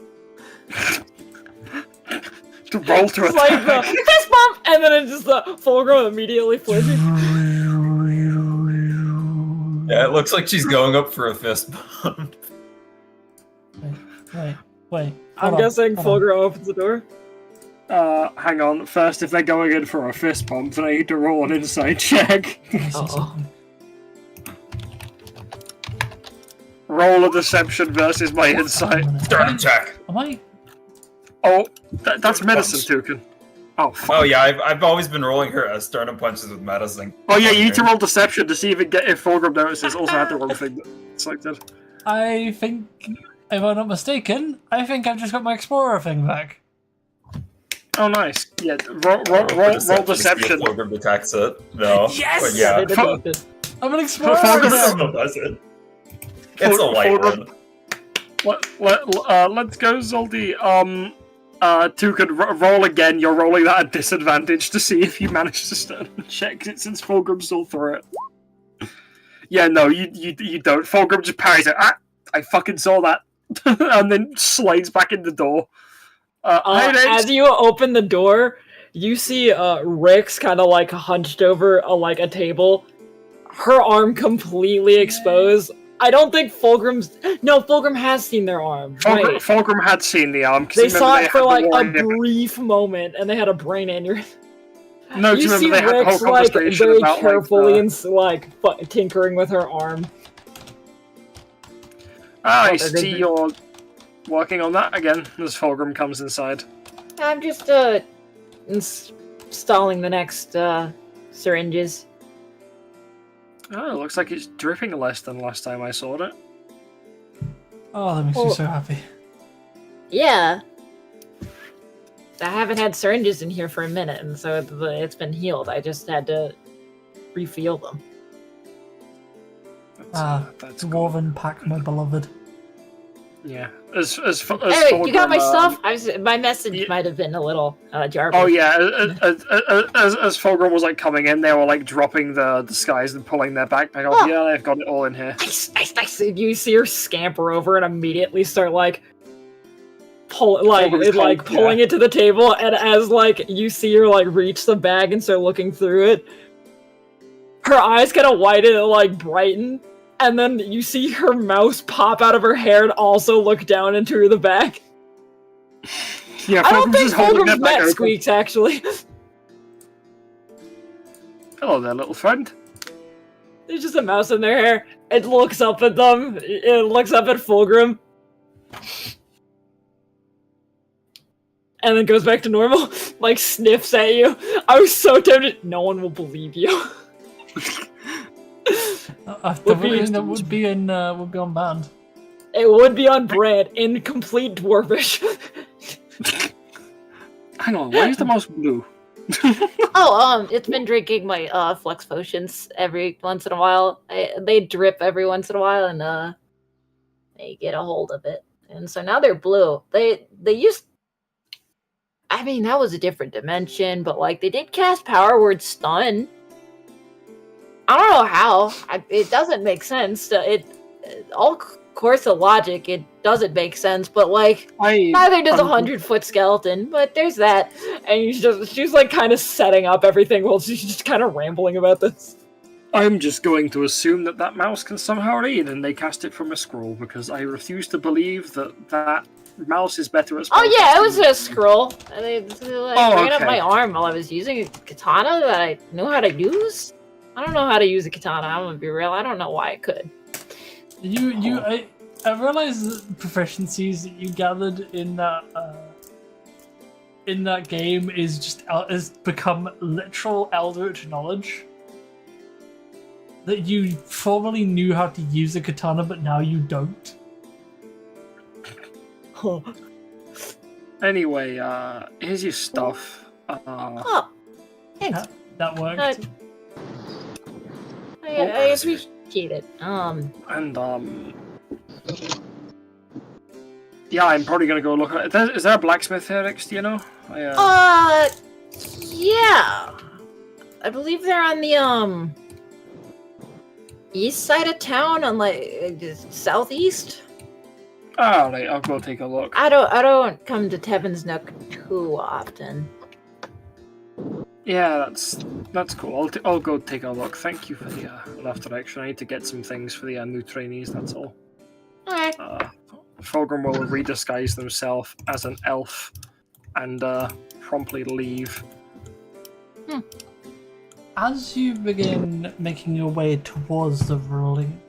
To roll to It's like attack. the fist bump, and then it's just the Fulgrim immediately flinches. Yeah, it looks like she's going up for a fist bump. Wait. I'm guessing Fulgrim opens the door. Hang on. First, if they're going in for a fist bump, then I need to roll an inside check. Uh-oh. Roll a deception versus my insight. Start him check. Am I? Oh, that's medicine token. Oh, fuck. Oh yeah, I've always been rolling her as sternum punches with medicine. Oh yeah, you need to roll deception to see if Fulgrim notices. Also had the wrong thing selected. I think, if I'm not mistaken, I think I've just got my explorer thing back. Oh nice. Yeah, roll deception. See if Fulgrim detects it. No. Yes! But yeah. They detect it. I'm an explorer. Fulgrim- now. Fulgrim does it. It's a light Fulgrim- one. Let's go, Zoldy. Tukan, roll again. You're rolling that at disadvantage to see if you manage to stand and check it since Fulgrim's still through it. Yeah, no, you don't. Fulgrim just parries it. Ah, I fucking saw that, and then slides back in the door. Hey, Nate. As you open the door, you see Rix kind of like hunched over a table, her arm completely exposed. I don't think Fulgrim's. No, Fulgrim has seen their arm. Right. Fulgrim had seen the arm. 'Cause They you remember saw they it for had the like a warning- brief moment, and they had a brain aneurysm. No, do You you see remember they had the whole Rix like conversation very about carefully like, and tinkering with her arm. I What are they see doing? you're working on that again as Fulgrim comes inside. I'm just installing the next syringes. Oh, it looks like it's dripping less than last time I saw it. Oh, that makes me so happy. Yeah. I haven't had syringes in here for a minute, and so it's been healed. I just had to refill them. That's Dwarven pack, my beloved. Yeah. As Hey, you got my Fulgrim, stuff? My message yeah. might have been a little jarbled. Oh yeah, as Fulgrim was like coming in, they were like dropping the disguise and pulling their backpack off. Oh. Yeah, they've got it all in here. Nice. You see her scamper over and immediately start pulling it to the table, and as you see her reach the bag and start looking through it, her eyes kind of widen and brighten, and then you see her mouse pop out of her hair and also look down into the bag. Yeah, I don't Fulgrim's think just holding their Fulgrim's back met open. squeaks actually. Hello there, little friend. There's just a mouse in their hair. It looks up at them. It looks up at Fulgrim. And then goes back to normal. Sniffs at you. I was so tempted. No one will believe you. That would be on band. It would be on brand in complete dwarfish. Hang on, why is the mouse blue? It's been drinking my flex potions every once in a while. They drip every once in a while, and they get a hold of it, and so now they're blue. They used. I mean, that was a different dimension, but they did cast Power Word Stun. I don't know how. It doesn't make sense. All course of logic, it doesn't make sense. But neither does a 100-foot skeleton. But there's that, and she's kind of setting up everything while she's just kind of rambling about this. I'm just going to assume that mouse can somehow read, and they cast it from a scroll because I refuse to believe that mouse is better at. Oh yeah, it was a scroll. They ran up okay. my arm while I was using a katana that I knew how to use. I don't know how to use a katana. I'm gonna be real. I don't know why I could. I realize the proficiencies that you gathered in that game is become literal eldritch knowledge. that you formerly knew how to use a katana, but now you don't. Huh. Anyway, here's your stuff. Oh, thanks. That worked. I appreciate it. And yeah, I'm probably gonna go look at it. Is there a blacksmith here next? Do you know? Yeah. I believe they're on the east side of town, on like southeast. Alright, I'll go take a look. I don't come to Tevin's Nook too often. Yeah, that's cool. I'll go take a look. Thank you for the left direction. I need to get some things for the new trainees. That's all. Alright. Fulgrim will redisguise themselves as an elf and promptly leave. As you begin making your way towards the ruling,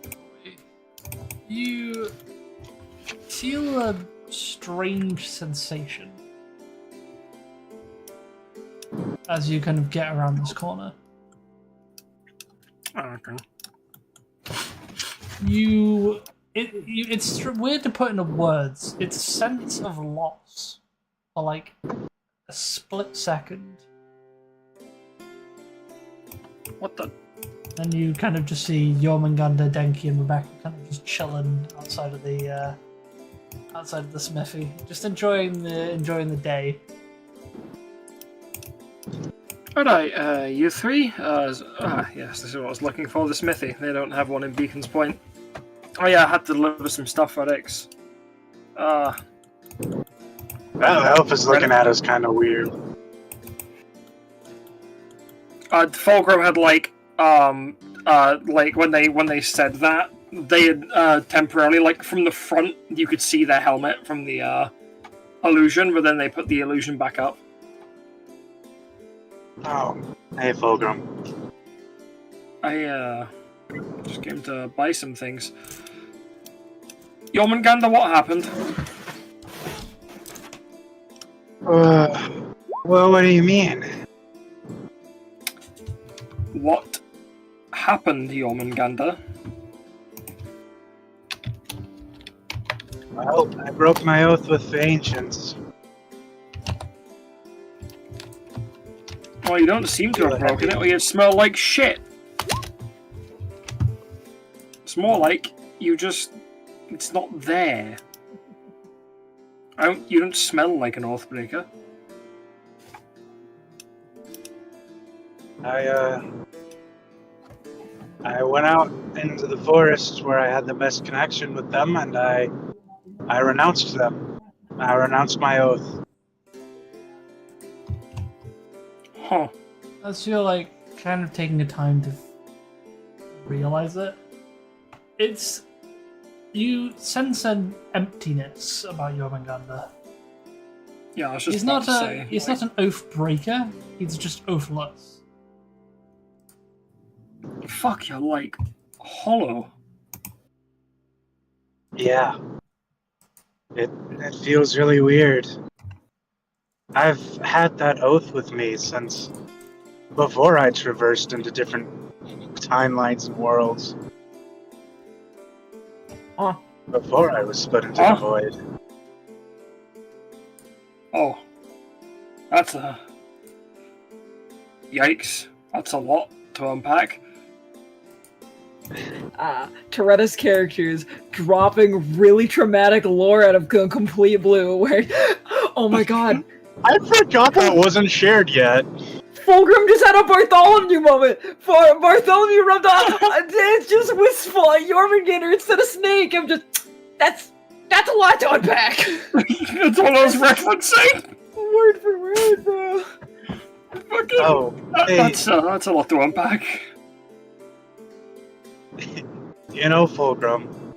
you feel a strange sensation as you kind of get around this corner. Okay. It's weird to put into words. It's a sense of loss for like a split second. What the? Then you kind of just see Jormungandr, Denki, and Rebecca kind of just chilling outside of the smithy, just enjoying the day. Alright, you three? Yes, this is what I was looking for, the smithy. They don't have one in Beacon's Point. Oh yeah, I had to deliver some stuff for X. That elf is looking at us kind of weird. Fulgrim had like when they said that, they had temporarily, like from the front, you could see their helmet from the illusion, but then they put the illusion back up. Oh, hey Fulgrim. I just came to buy some things. Jormungandr, what happened? Well, what do you mean? What happened, Jormungandr? Well, I broke my oath with the ancients. Well, you don't seem to have broken it, or you smell like shit. It's more like you just... it's not there. You don't smell like an Oathbreaker. I went out into the forest where I had the best connection with them, and I renounced them. I renounced my oath. Huh. As you're like kind of taking the time to realize it, you sense an emptiness about Jormungandr. Yeah, I was just He's about not to say. he's not an oath breaker. He's just oathless. Fuck, you're like hollow. Yeah. It feels really weird. I've had that oath with me since before I traversed into different timelines and worlds. Huh. Before I was split into the void. Oh. That's a... yikes. That's a lot to unpack. Toretta's characters dropping really traumatic lore out of complete blue where, oh my god, I forgot that wasn't shared yet. Fulgrim just had a Bartholomew moment. For Bartholomew rubbed off. It's just wistful. Jormungandr instead of Snake. I'm just. That's a lot to unpack. That's what I was referencing. Word for word, bro. Fucking, Oh, hey, that's a lot to unpack. you know, Fulgrim,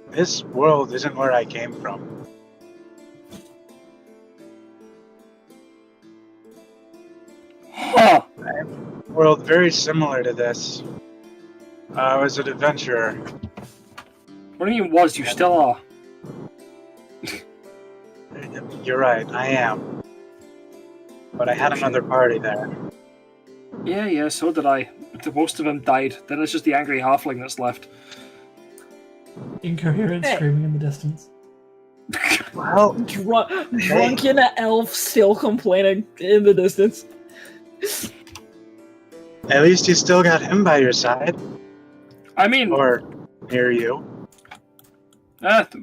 this world isn't where I came from. Huh. I have a world very similar to this. I was an adventurer. What do you mean was? You still are. You're right, I am. But I had another party there. Yeah, so did I. The most of them died. Then it's just the angry halfling that's left. Incoherent screaming in the distance. Well, Drunken elf still complaining in the distance. At least you still got him by your side. I mean, Or near you.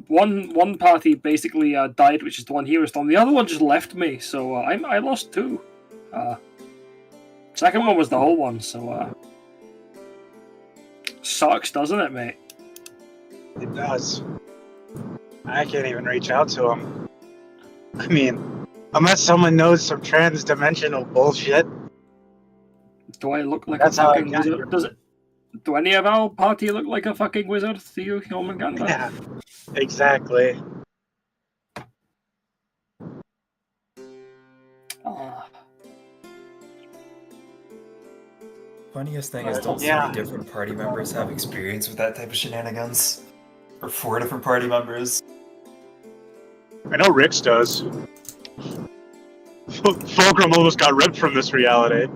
one party basically died, which is the one he was on. The other one just left me, so I lost 2. Second one was the whole one, so sucks, doesn't it, mate? It does. I can't even reach out to him. I mean, unless someone knows some trans-dimensional bullshit. Do I look like That's a how I fucking got wizard? here. Does it? Do any of our party look like a fucking wizard to you, Jormungandr? Yeah, exactly. Funniest thing is, don't Yeah. 3 different party members have experience with that type of shenanigans? Or 4 different party members? I know Rix does. Fulgrim almost got ripped from this reality.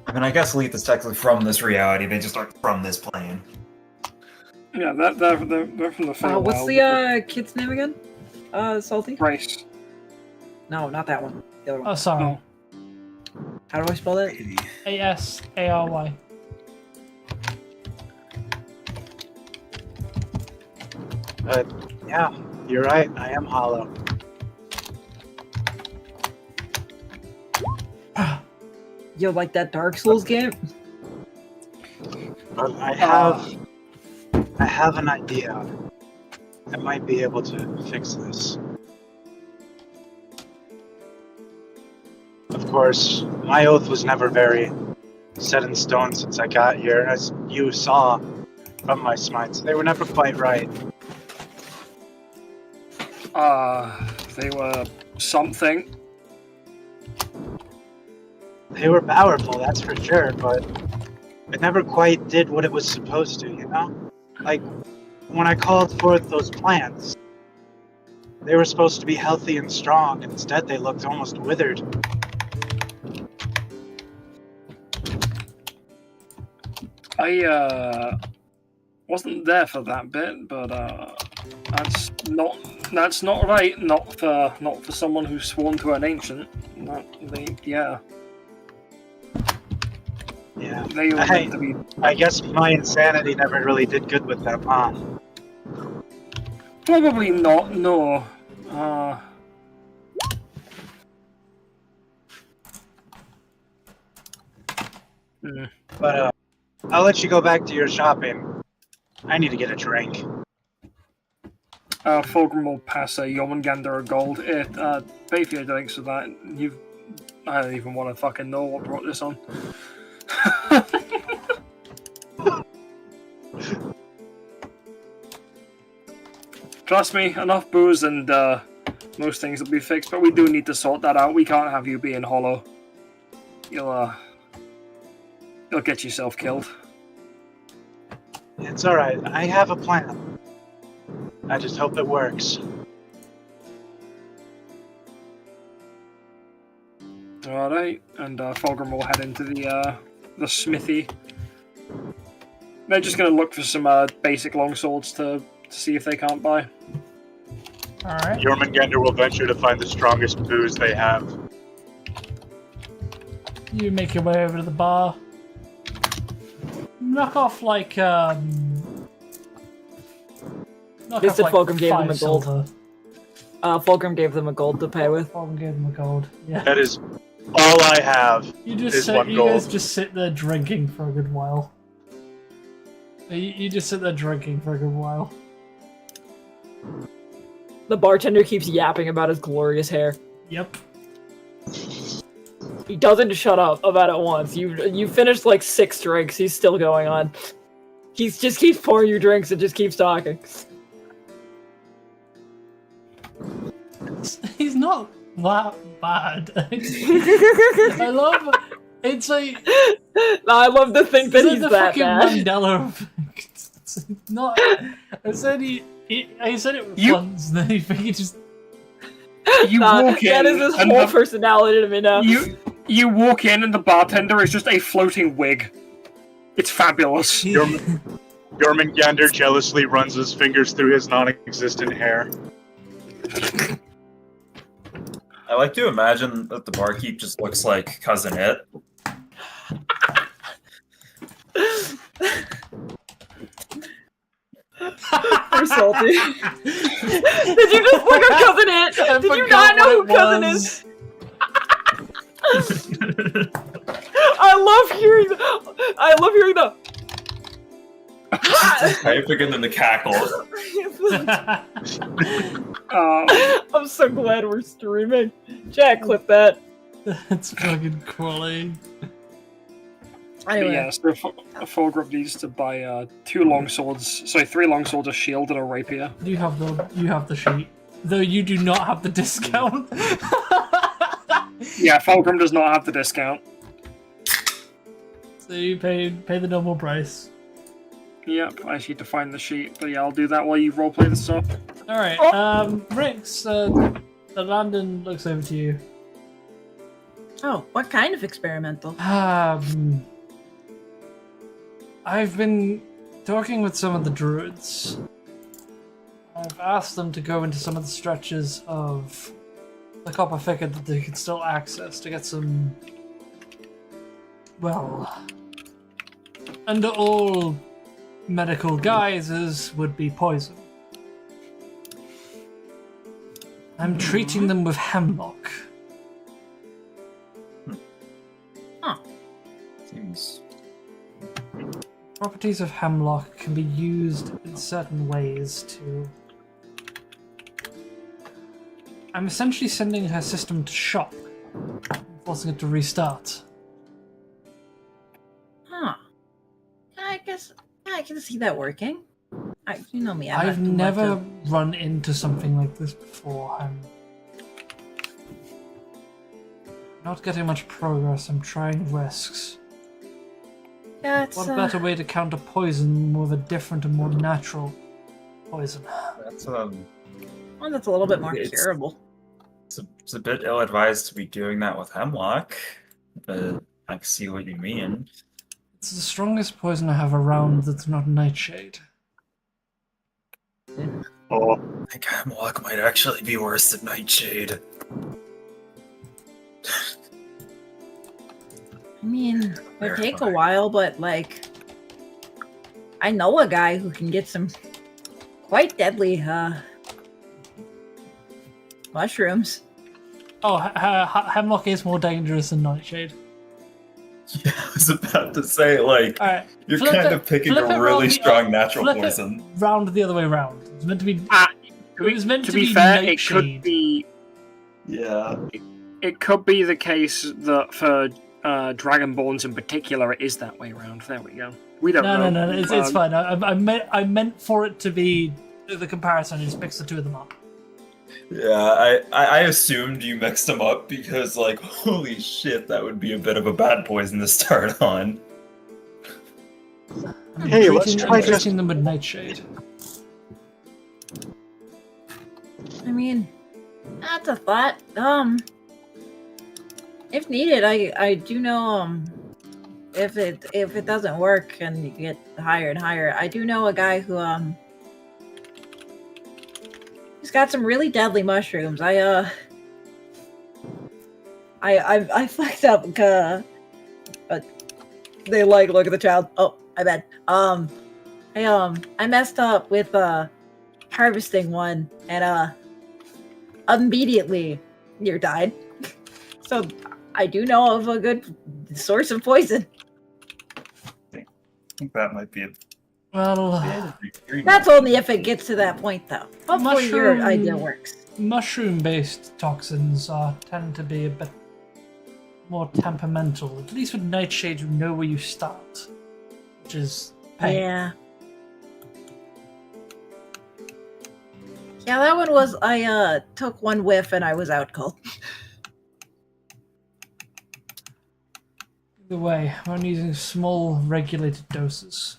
I mean, I guess Leith is technically from this reality, they just aren't from this plane. Yeah, they're from the Feywild. What's the kid's name again? Salty? Bryce? No, not that one. The other one. Oh, sorry. Oh. How do I spell that? ASARY. Yeah, you're right. I am hollow. Yo, like that Dark Souls game? But I have an idea. I might be able to fix this. Of course, my oath was never very set in stone since I got here, as you saw from my smites. They were never quite right. They were something. They were powerful, that's for sure, but it never quite did what it was supposed to, you know? Like, when I called forth those plants, they were supposed to be healthy and strong, and instead they looked almost withered. I wasn't there for that bit, but that's not right. Not for someone who's sworn to an ancient. Yeah. Yeah. They were meant to be. I guess my insanity never really did good with them, huh? Probably not. No. But I'll let you go back to your shopping. I need to get a drink. Fulgrim will pass Jormungandr a gold. Pay for your drinks with that. I don't even want to fucking know what brought this on. Trust me, enough booze and most things will be fixed, but we do need to sort that out. We can't have you being hollow. You'll get yourself killed. It's alright. I have a plan. I just hope it works. Alright, and Fulgrim will head into the smithy. They're just going to look for some basic longswords to see if they can't buy. Alright. Jormungandr will venture to find the strongest booze they have. You make your way over to the bar. Knock off like knock This off is like Fulgrim gave them 5 a gold. silver. Fulgrim gave them a gold to pay with. Fulgrim gave them a gold. Yeah. That is all I have. You just is sit, one you gold. guys just sit there drinking for a good while. You just sit there drinking for a good while. The bartender keeps yapping about his glorious hair. Yep. He doesn't shut up about it once. You finished like 6 drinks. He's still going on. He just keeps pouring you drinks and just keeps talking. He's not that bad. I love. It's like. I love to think that It's like he's the that fucking bad. Mandela effect. It's not. I said I said it You- once, then he just. You Nah, walk in that is his and whole the- personality to me now. You walk in and the bartender is just a floating wig. It's fabulous. Jormungandr jealously runs his fingers through his non-existent hair. I like to imagine that the barkeep just looks like Cousin It. We're salty. Did you just look at Cousin It? I Did you forgot not know who what it Cousin was. is? I love hearing the. Typing and then the cackle. I'm so glad we're streaming. Jack, clip that. It's fucking quality. Anyway, Yeah, so Fulgrim needs to buy 2 longswords. Sorry, 3 longswords, a shield, and a rapier. You have the sheet, though you do not have the discount. Yeah, Fulgrim does not have the discount. So you pay the normal price. Yep, I just need to find the sheet. But yeah, I'll do that while you roleplay the stuff. All right, Rix, the Landon looks over to you. oh, what kind of experimental? I've been talking with some of the druids. I've asked them to go into some of the stretches of the copper thicket that they can still access to get some, well, under all medical guises would be poison. I'm treating them with hemlock. Seems... Properties of hemlock can be used in certain ways to... I'm essentially sending her system to shock, forcing it to restart. Huh. I guess I can see that working. You know me. I'm I've not too never much run into something like this before. I'm not getting much progress. I'm trying risks. Yeah, it's, What better way to counter poison with a different and more natural poison? That's one that's a little bit more It's- curable. it's a bit ill-advised to be doing that with hemlock, but I can see what you mean. It's the strongest poison I have around that's not nightshade. Oh, I think hemlock might actually be worse than nightshade. I mean, it would take a Terrifying. while, but like, I know a guy who can get some quite deadly mushrooms. Oh, hemlock is more dangerous than nightshade. Yeah, I was about to say, like, All right, you're flip kind it- of picking flip it a really round the- strong natural flip it poison. round the other way round. It's meant to be. To It was meant to be be fair, nightshade. Yeah. it could be the case that for Dragonborns in particular, it is that way around. There we go. We don't know. No. It's fine. I meant for it to be the comparison. Is mix the two of them up. Yeah, I assumed you mixed them up because, like, holy shit, that would be a bit of a bad poison to start on. Hey, let's try just- treating them with nightshade. I mean, that's a thought. If needed, I do know if it doesn't work and you get higher and higher, I do know a guy who he's got some really deadly mushrooms. I fucked up, but they like look at the child. Oh, I bet. I messed up with harvesting one, and immediately near died. So I do know of a good source of poison. I think that might be a Well, That's only if it gets to that point, though. Hopefully your Mushroom- idea works. mushroom-based toxins tend to be a bit more temperamental. At least with nightshade, you know where you start, which is pain. Yeah. Yeah, that one was, I took one whiff and I was out cold. Either way, I'm using small, regulated doses.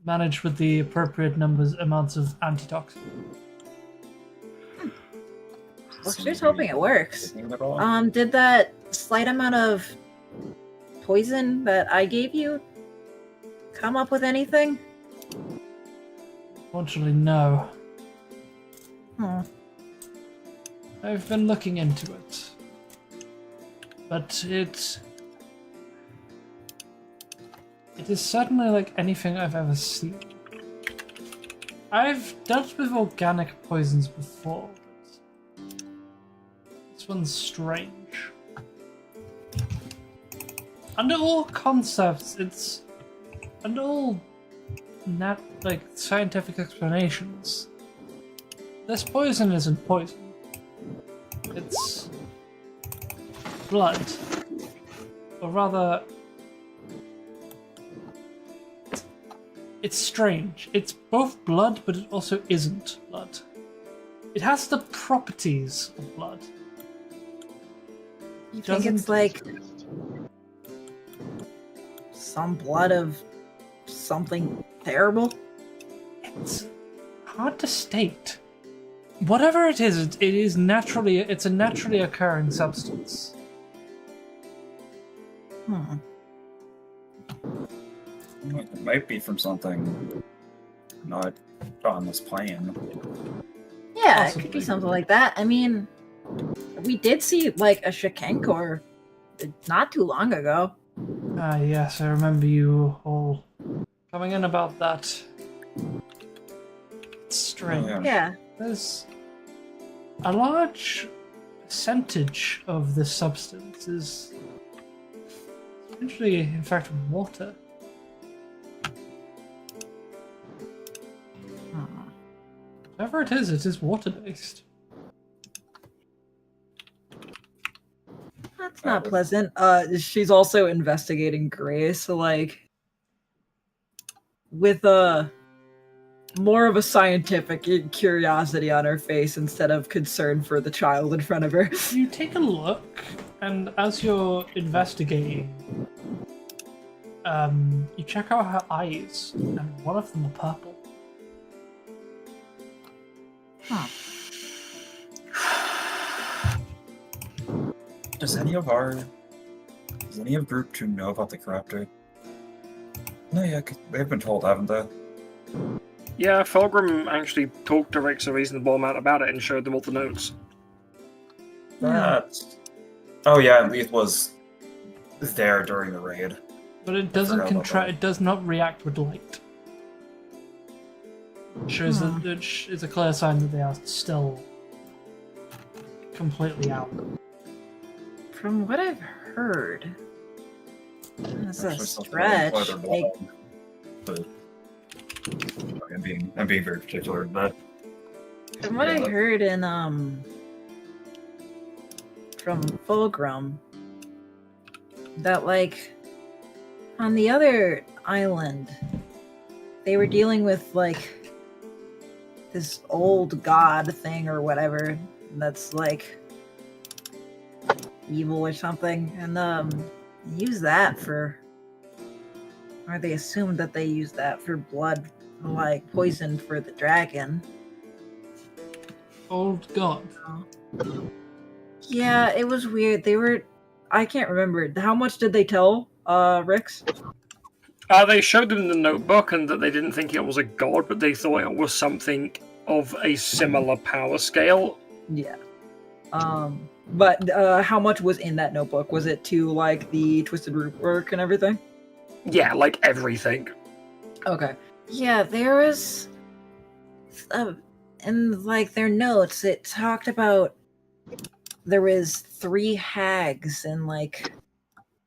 Managed with the appropriate amounts of antitoxin. Well, here's hoping it works. Anything at all? Did that slight amount of poison that I gave you come up with anything? Fortunately, no. Hmm. I've been looking into it. But it is certainly like anything I've ever seen. I've dealt with organic poisons before, but this one's strange. Under all concepts, under all scientific explanations, this poison isn't poison. It's blood. Or rather, it's strange. It's both blood, but it also isn't blood. It has the properties of blood. You think it's like some blood of something terrible? It's hard to state. Whatever it is, it's a naturally occurring substance. It might be from something not on this plane. Yeah, it could be Possibly. something like that. I mean, we did see like a Shikankor not too long ago. Ah, yes, I remember you all coming in about that. It's strange. Yeah. Yeah. There's a large percentage of this substance is essentially, in fact, water. Whatever it is water-based. That's not pleasant. She's also investigating Grace, like with more of a scientific curiosity on her face instead of concern for the child in front of her. You take a look, and as you're investigating, you check out her eyes, and one of them are purple. Does any of Group 2 know about the corruptor? No, yeah, 'cause they've been told, haven't they? Yeah, Fulgrim actually talked to Rix a reasonable amount about it and showed them all the notes. That's... Oh yeah, Leith was there during the raid. But it doesn't forgot about that. it does not react with light. It shows that it's a clear sign that they are still completely out. From what I've heard, it's a Actually, still stretch. whether Like, but I'm being very particular, but from what I heard in from Fulgrim, that like on the other island, they were dealing with like this old god thing or whatever that's like evil or something, and use that for, or they assumed that they used that for blood, like poison for the dragon. Old god. Yeah, it was weird. I can't remember. How much did they tell Rix? They showed them the notebook and that they didn't think it was a god, but they thought it was something of a similar power scale. Yeah. But how much was in that notebook? Was it to like the twisted root work and everything? Yeah, like everything. Okay. Yeah, there was in like their notes it talked about there was 3 hags and like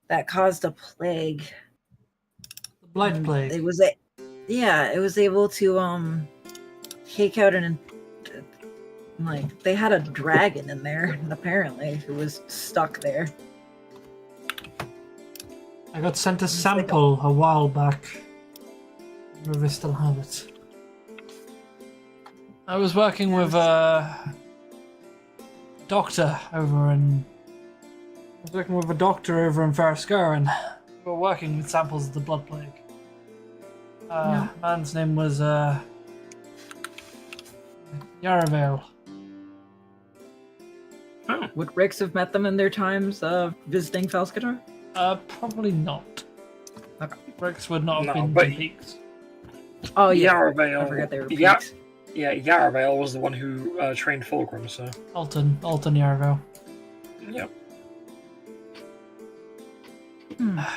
that caused a plague. The blight plague. It was it was able to take out an like they had a dragon in there apparently who was stuck there. I got sent a sample a while back. I wonder if they still have it. I was working with a doctor over in Ferriscar, and we were working with samples of the blood plague. Man's name was Yaravale. Would Rix have met them in their times visiting Felskator? Probably not. Okay. Rex would not have No, been but- to Peaks. Oh yeah, Yaravale. I forgot they were Yeah, peaks. yeah, Yaravale was the one who trained Fulgrim, so. Alton Yarvo. Yeah.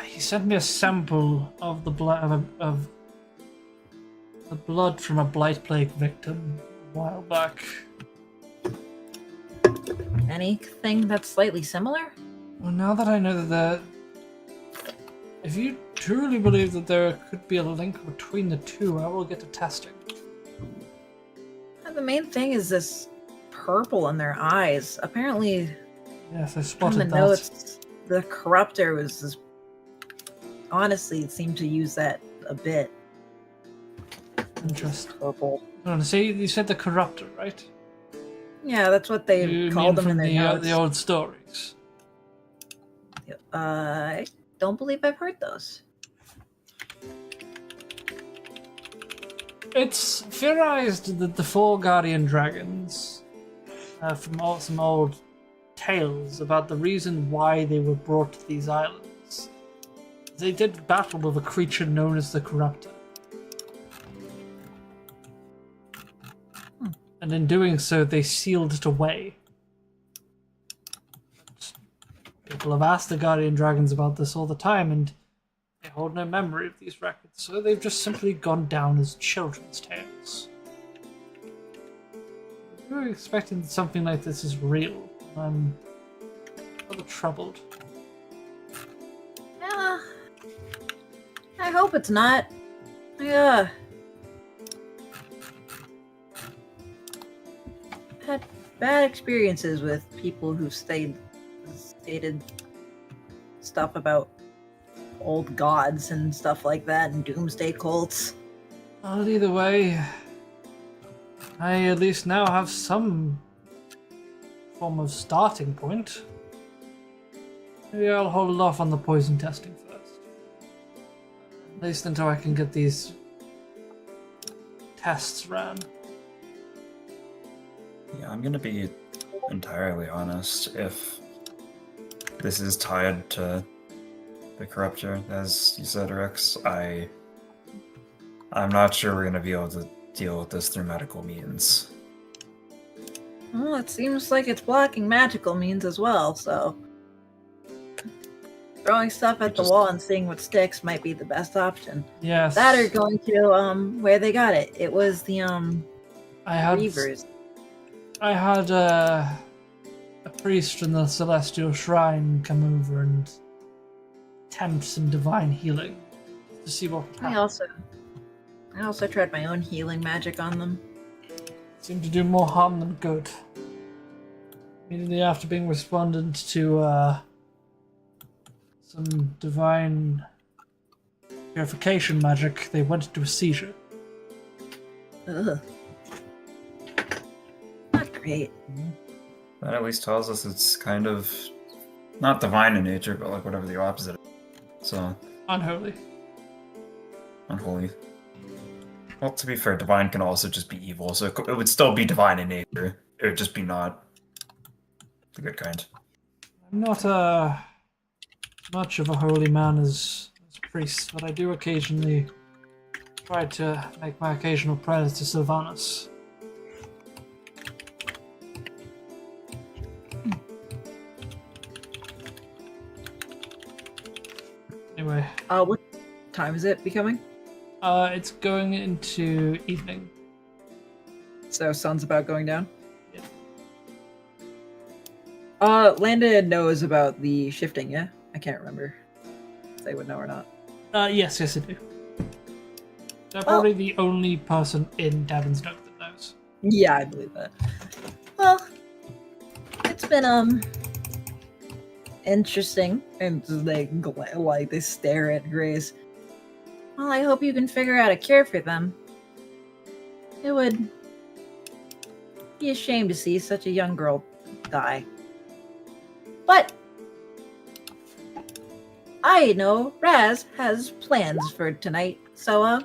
He sent me a sample of the blood of the blood from a blight plague victim a while back. Anything that's slightly similar? Well, now that I know that if you truly believe that there could be a link between the two, I will get to testing. The main thing is this purple in their eyes. Apparently, Yes, I on spotted the that. notes, the corruptor was this. Honestly, it seemed to use that a bit. Interesting. Purple. No, see, you said the corruptor, right? Yeah, that's what they You called mean them in from their notes. the old stories. I don't believe I've heard those. It's theorized that the four guardian dragons, from some old tales about the reason why they were brought to these islands, they did battle with a creature known as the Corruptor. And in doing so, they sealed it away. People have asked the guardian dragons about this all the time, and they hold no memory of these records, so they've just simply gone down as children's tales. We were expecting that something like this is real. I'm rather troubled. Yeah. I hope it's not. Yeah. Had bad experiences with people who stated stuff about old gods and stuff like that and doomsday cults. Well, either way, I at least now have some form of starting point. Maybe I'll hold off on the poison testing first. At least until I can get these tests ran. Yeah, I'm gonna be entirely honest. If this is tied to the corruptor, as you said, Rex, I'm not sure we're gonna be able to deal with this through medical means. Well, it seems like it's blocking magical means as well, so throwing stuff at the wall and seeing what sticks might be the best option. Yes. That or going to where they got it. It was the I had Reavers. I had a priest from the Celestial Shrine come over and attempt some divine healing to see what would I happen. also tried my own healing magic on them. Seemed to do more harm than good. Immediately after being responded to some divine purification magic, they went into a seizure. Ugh. Not great. That at least tells us it's kind of not divine in nature, but like whatever the opposite is. So, Unholy. unholy. Well, to be fair, divine can also just be evil, so it would still be divine in nature. It would just be not the good kind. I'm not much of a holy man as priest, but I do occasionally try to make my occasional prayers to Sylvanas. Anyway, What time is it becoming? it's going into evening. So sun's about going down? Yeah. Landon knows about the shifting, yeah? I can't remember if they would know or not. Yes, I do. They're probably the only person in Davon's Note that knows. Yeah, I believe that. Well, it's been interesting, and they they stare at Grace. Well, I hope you can figure out a cure for them. It would be a shame to see such a young girl die. But I know Raz has plans for tonight, so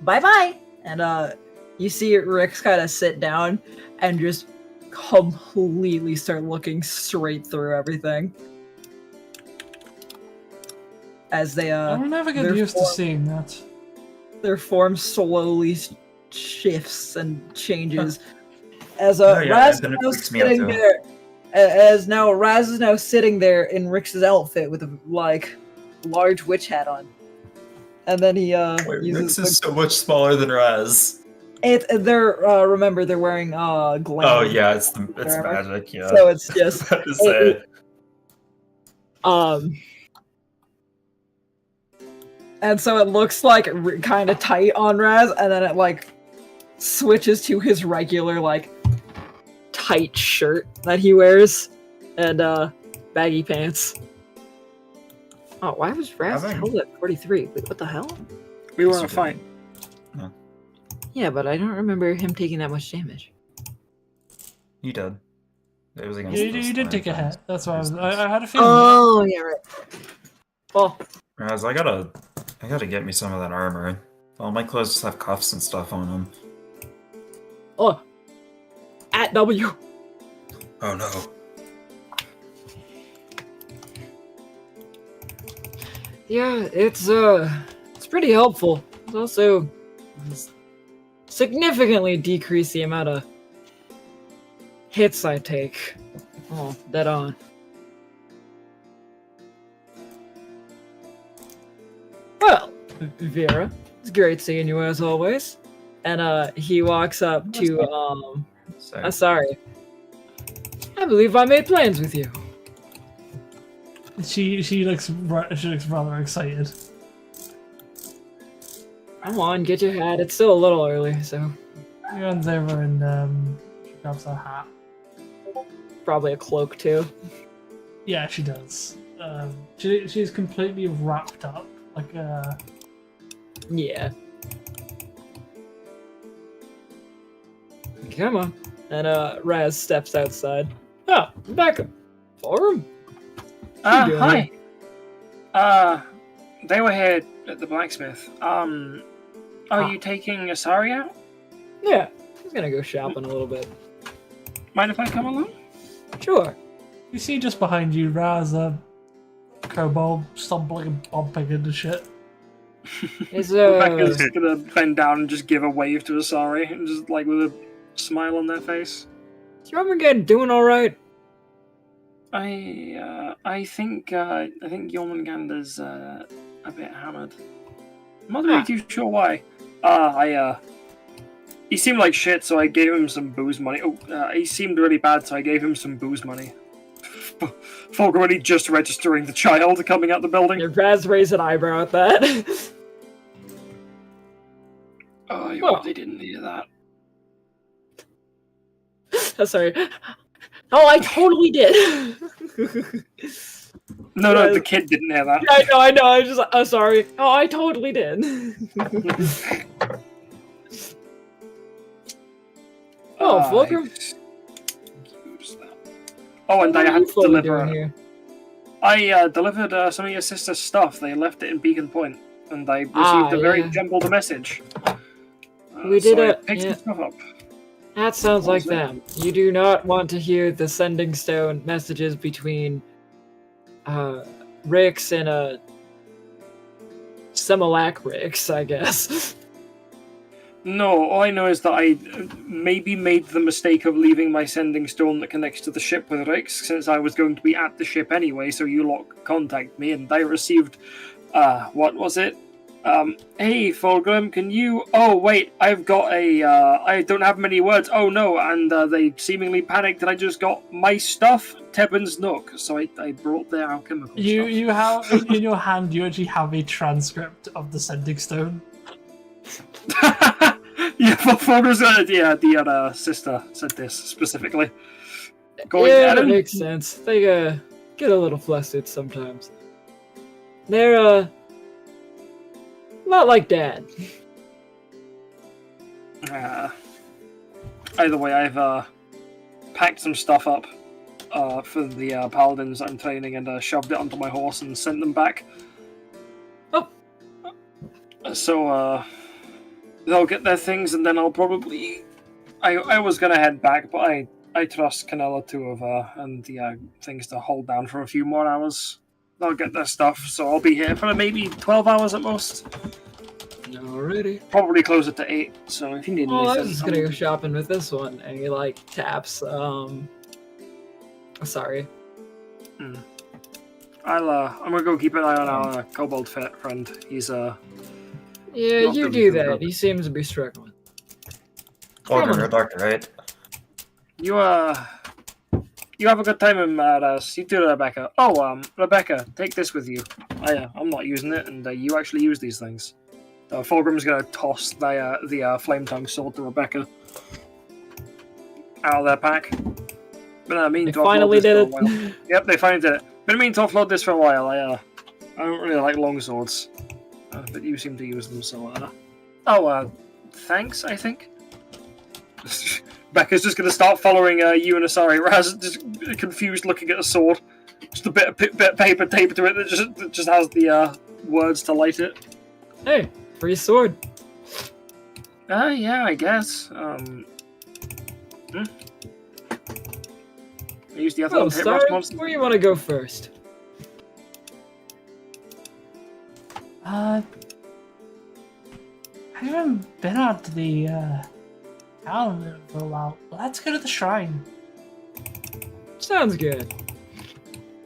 bye bye. And you see Rick's kind of sit down and just completely start looking straight through everything. As they I will never get their used to form- seeing that. their form slowly shifts and changes. As Oh, yeah, Raz is then it now freaks me out, sitting too. there, as now Raz is now sitting there in Rix's outfit with a large witch hat on, and then he Wait, uses Rix is so much smaller than Raz. they're remember they're wearing glam. Oh yeah, it's armor. magic. Yeah. So it's just I was about to say. And so it looks like kind of tight on Raz, and then it like switches to his regular like tight shirt that he wears and baggy pants. Oh, why was Raz held at 43? Wait, what the hell? We were in a fight. Yeah, but I don't remember him taking that much damage. You did. It was against. You did take a hit. That's why I had a feeling. Oh, yeah, right. Well, Raz, I gotta get me some of that armor. All my clothes just have cuffs and stuff on them. Oh, at W. Oh no. yeah, it's pretty helpful. It's also significantly decrease the amount of hits I take. Oh, dead on. Well, Vera, it's great seeing you as always. And he walks up to sorry. I believe I made plans with you. She looks rather excited. Come on, get your hat. It's still a little early, so She runs over and she grabs her hat. probably a cloak too. Yeah, she does. She's completely wrapped up, like Yeah. Come on. And Raz steps outside. Ah, Becca. Forum? Hi. They were here at the blacksmith. Are you taking Asari out? Yeah. He's gonna go shopping a little bit. Mind if I come along? Sure. You see just behind you, Raz, a kobold stumbling and bumping into shit. Is Rebecca's gonna bend down and just give a wave to Asari, and just like with a smile on their face. is Jormungand doing alright? I think Jormungandr's a bit hammered. I'm not really too sure why. He seemed like shit, so I gave him some booze money. He seemed really bad, so I gave him some booze money. Fulgrim only just registering the child coming out the building. Raz raised an eyebrow at that. Oh, you probably didn't hear that. Sorry. Oh, I totally did. No, the kid didn't hear that. Yeah, I know. I was just, sorry. Oh, I totally did. Oh, Fulgrim. Oh, and I had to deliver. Here? I delivered some of your sister's stuff. They left it in Beacon Point, and I received a very jumbled message. We did so I it. picked Yeah. some stuff up. That sounds like them. You do not want to hear the sending stone messages between Rix and Similac Rix, I guess. No, all I know is that I maybe made the mistake of leaving my sending stone that connects to the ship with Rix, since I was going to be at the ship anyway, so you lot contact me, and I received, what was it? Hey, Fulgrim, can you... Oh, wait, I've got I don't have many words. Oh, no, and they seemingly panicked that I just got my stuff, Tebben's Nook, so I brought their alchemical stuff. You have, in your hand, you actually have a transcript of the sending stone. Yeah, Fulgrim's the sister said this specifically. That makes sense. They get a little flustered sometimes. They're not like Dad. Either way, I've packed some stuff up for the paladins I'm training and shoved it onto my horse and sent them back. Oh. So they'll get their things and then I'll probably... I was gonna head back, but I I trust Canella and the things to hold down for a few more hours. They'll get their stuff, so I'll be here for maybe 12 hours at most. Alrighty. Probably closer to 8, so if you need Well, I anything... was just gonna go shopping with this one, and he like taps. Sorry. I'm gonna go keep an eye on our kobold friend. He's Yeah, Not you doing do good. that. He seems to be struggling. Order your doctor, right? you have a good time in Madass. You too, Rebecca. Oh, Rebecca, take this with you. I'm not using it, and you actually use these things. Fulgrim's gonna toss the flame tongue sword to Rebecca out of their pack. But I mean, They to offload finally this did for a while. Yep, they finally did it. Been meaning to offload this for a while. I don't really like long swords, but you seem to use them, so thanks. I think. Becca's just gonna start following you and Asari. Raz just confused, looking at a sword. Just a bit of paper taped to it that just has the words to light it. Hey, free sword. Yeah, I guess. I used the other Oh, one to hit sorry. most monsters. Where do you want to go first? I haven't been out to the town for a while. Let's go to the shrine. Sounds good.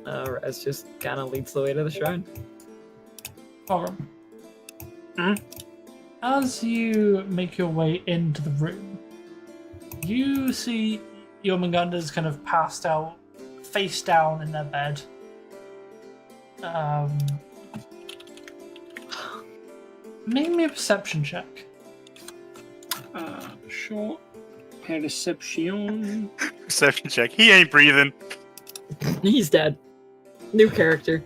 Raz just kind of leads the way to the shrine. Forum. Hmm? As you make your way into the room, you see Jormungandr's kind of passed out, face down in their bed. Make me a perception check. Sure. Perception. Perception check. He ain't breathing. He's dead. New character.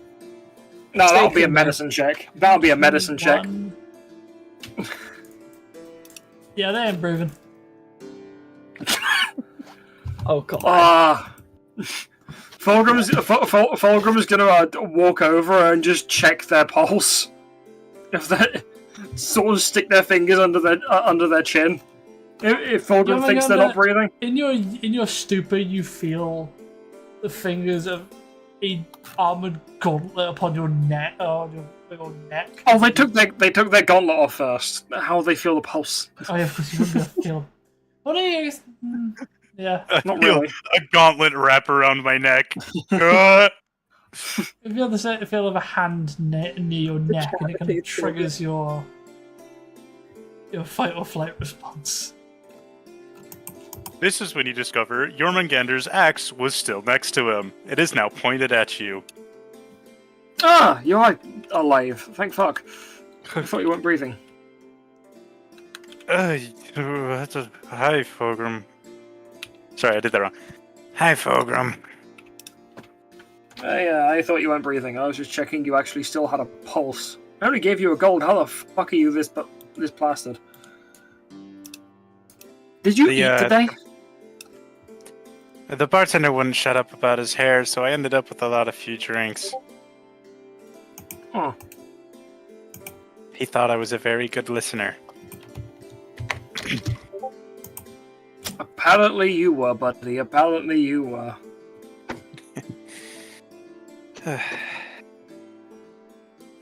No, that'll be a Taken medicine check. That'll be a medicine check. One. Yeah, they ain't breathing. Oh, God. Fulgrim's gonna walk over and just check their pulse. If they sort of stick their fingers under their chin. If Fulgrim thinks they're not breathing. In your stupor, you feel the fingers of a armored gauntlet upon your neck. Oh, your big old neck. Oh, they took their gauntlet off first. How do they feel the pulse? Oh yeah, because you wouldn't be able to feel. What are you? Yeah. I Not feel really. a gauntlet wrap around my neck. If you have the feel of a hand near your neck, and it kind of triggers your fight or flight response. This is when you discover Jormungandr's axe was still next to him. It is now pointed at you. Ah, you are alive. Thank fuck. I thought you weren't breathing. Hi, Fulgrim. Sorry, I did that wrong. Hi, Fulgrim. I thought you weren't breathing. I was just checking you actually still had a pulse. I only gave you a gold. How the fuck are you this plastered? Did you eat today? The bartender wouldn't shut up about his hair, so I ended up with a few drinks. Huh. He thought I was a very good listener. Apparently you were, buddy. Apparently you were.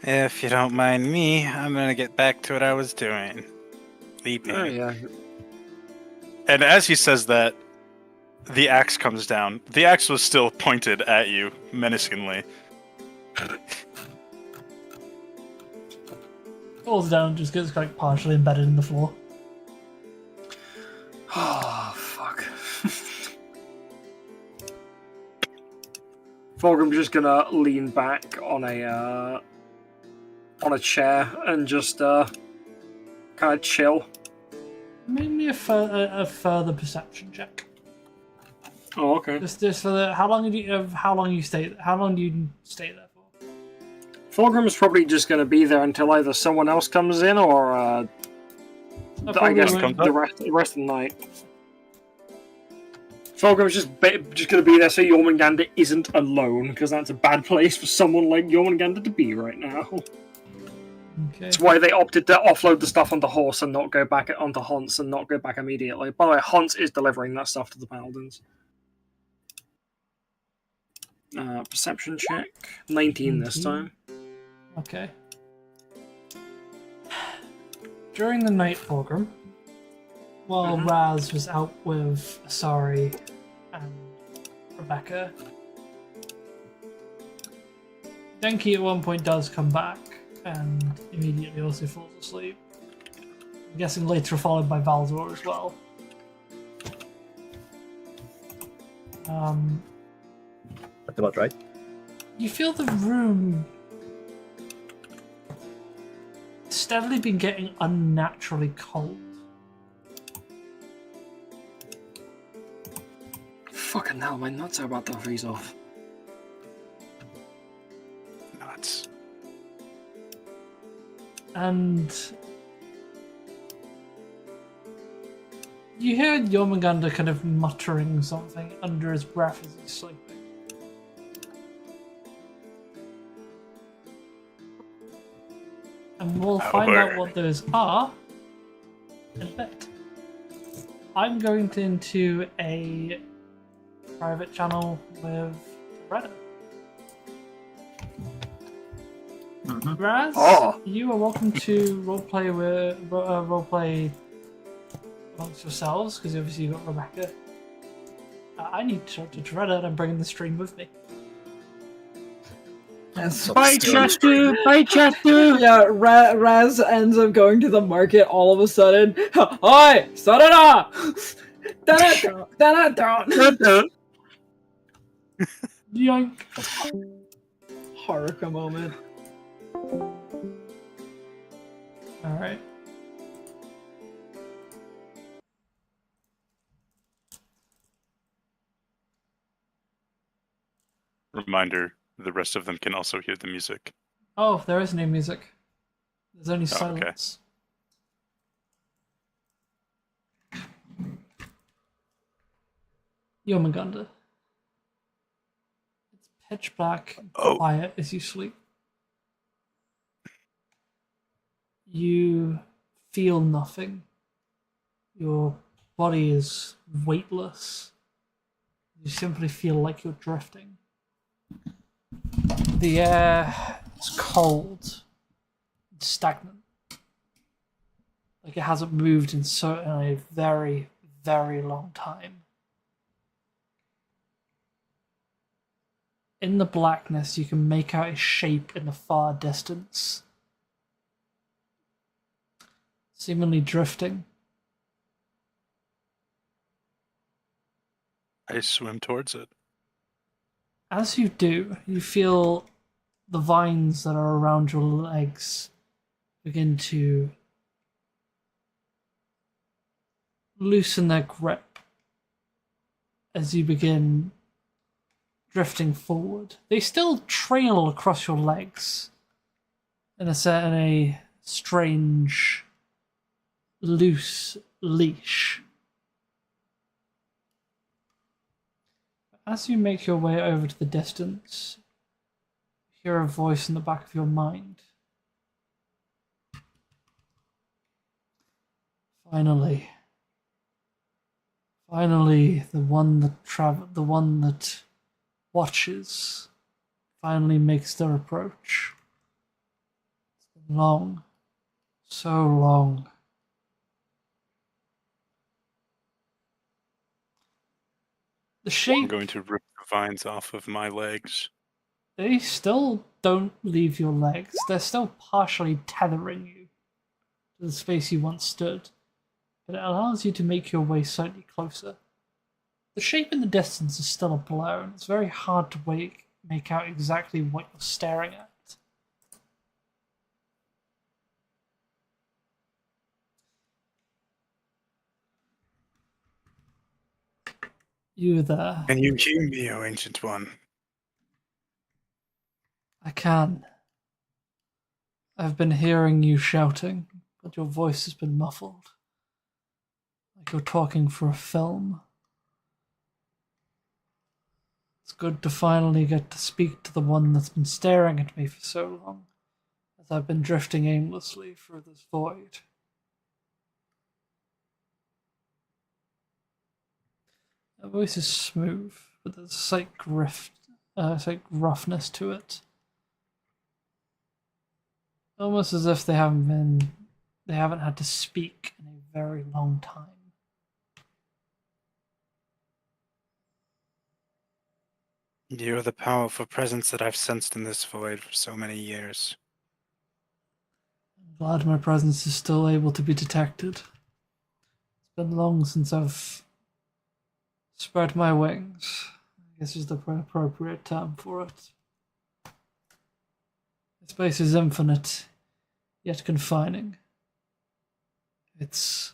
If you don't mind me, I'm gonna get back to what I was doing. Leaping. Oh, yeah. And as he says that, the axe comes down. The axe was still pointed at you, menacingly. Falls down and just gets like partially embedded in the floor. Oh, fuck. Fulgrim's just gonna lean back on a chair and just kind of chill. Make me a further perception check. Oh, okay. Just for the how long do you stay there for? Fulgrim's probably just gonna be there until either someone else comes in or I guess the rest of the night. Fulgrim's just gonna be there so Jormungandr isn't alone, because that's a bad place for someone like Jormungandr to be right now. Okay. That's why they opted to offload the stuff onto Horse and not go back onto Hunts and not go back immediately. By the way, Hunts is delivering that stuff to the Paladins. Perception check. 19 this 19. time. Okay. During the night program, while Raz was out with Asari and Rebecca, Denki at one point does come back and immediately also falls asleep. I'm guessing later followed by Valzor as well. That's about right. You feel the room steadily been getting unnaturally cold. Fucking hell, my nuts are about to freeze off. Nuts. And you hear Yomaganda kind of muttering something under his breath as he's sleeping. And we'll find out what those are in a bit. I'm going into a private channel with Reddit. Raz, you are welcome to roleplay amongst yourselves, because obviously you've got Rebecca. I need to talk to Reddit and I'm bringing the stream with me. Bye, Chester! Bye, Chester! Yeah, Raz ends up going to the market all of a sudden. Hi! Sarada! Da-da-da! Yoink! Haruka moment. Alright. Reminder, the rest of them can also hear the music. Oh, there is no music. There's only Oh, okay. silence. Yomaganda. It's pitch black and quiet as you sleep. You feel nothing. Your body is weightless. You simply feel like you're drifting. The air is cold and stagnant. Like it hasn't moved in a very, very long time. In the blackness, you can make out a shape in the far distance, seemingly drifting. I swim towards it. As you do, you feel the vines that are around your legs begin to loosen their grip as you begin drifting forward. They still trail across your legs in a strange, loose leash. As you make your way over to the distance, you hear a voice in the back of your mind. Finally, the one that watches, finally makes their approach. It's been long, so long. The shape. I'm going to rip the vines off of my legs. They still don't leave your legs. They're still partially tethering you to the space you once stood, but it allows you to make your way slightly closer. The shape in the distance is still a blur, and it's very hard to make out exactly what you're staring at. You there. Can you hear me, O Ancient One? I can. I've been hearing you shouting, but your voice has been muffled. Like you're talking for a film. It's good to finally get to speak to the one that's been staring at me for so long, as I've been drifting aimlessly through this void. Her voice is smooth, but there's a slight it's like roughness to it. Almost as if they haven't had to speak in a very long time. You're the powerful presence that I've sensed in this void for so many years. I'm glad my presence is still able to be detected. It's been long since I've spread my wings. I guess is the appropriate term for it. Space is infinite, yet confining. It's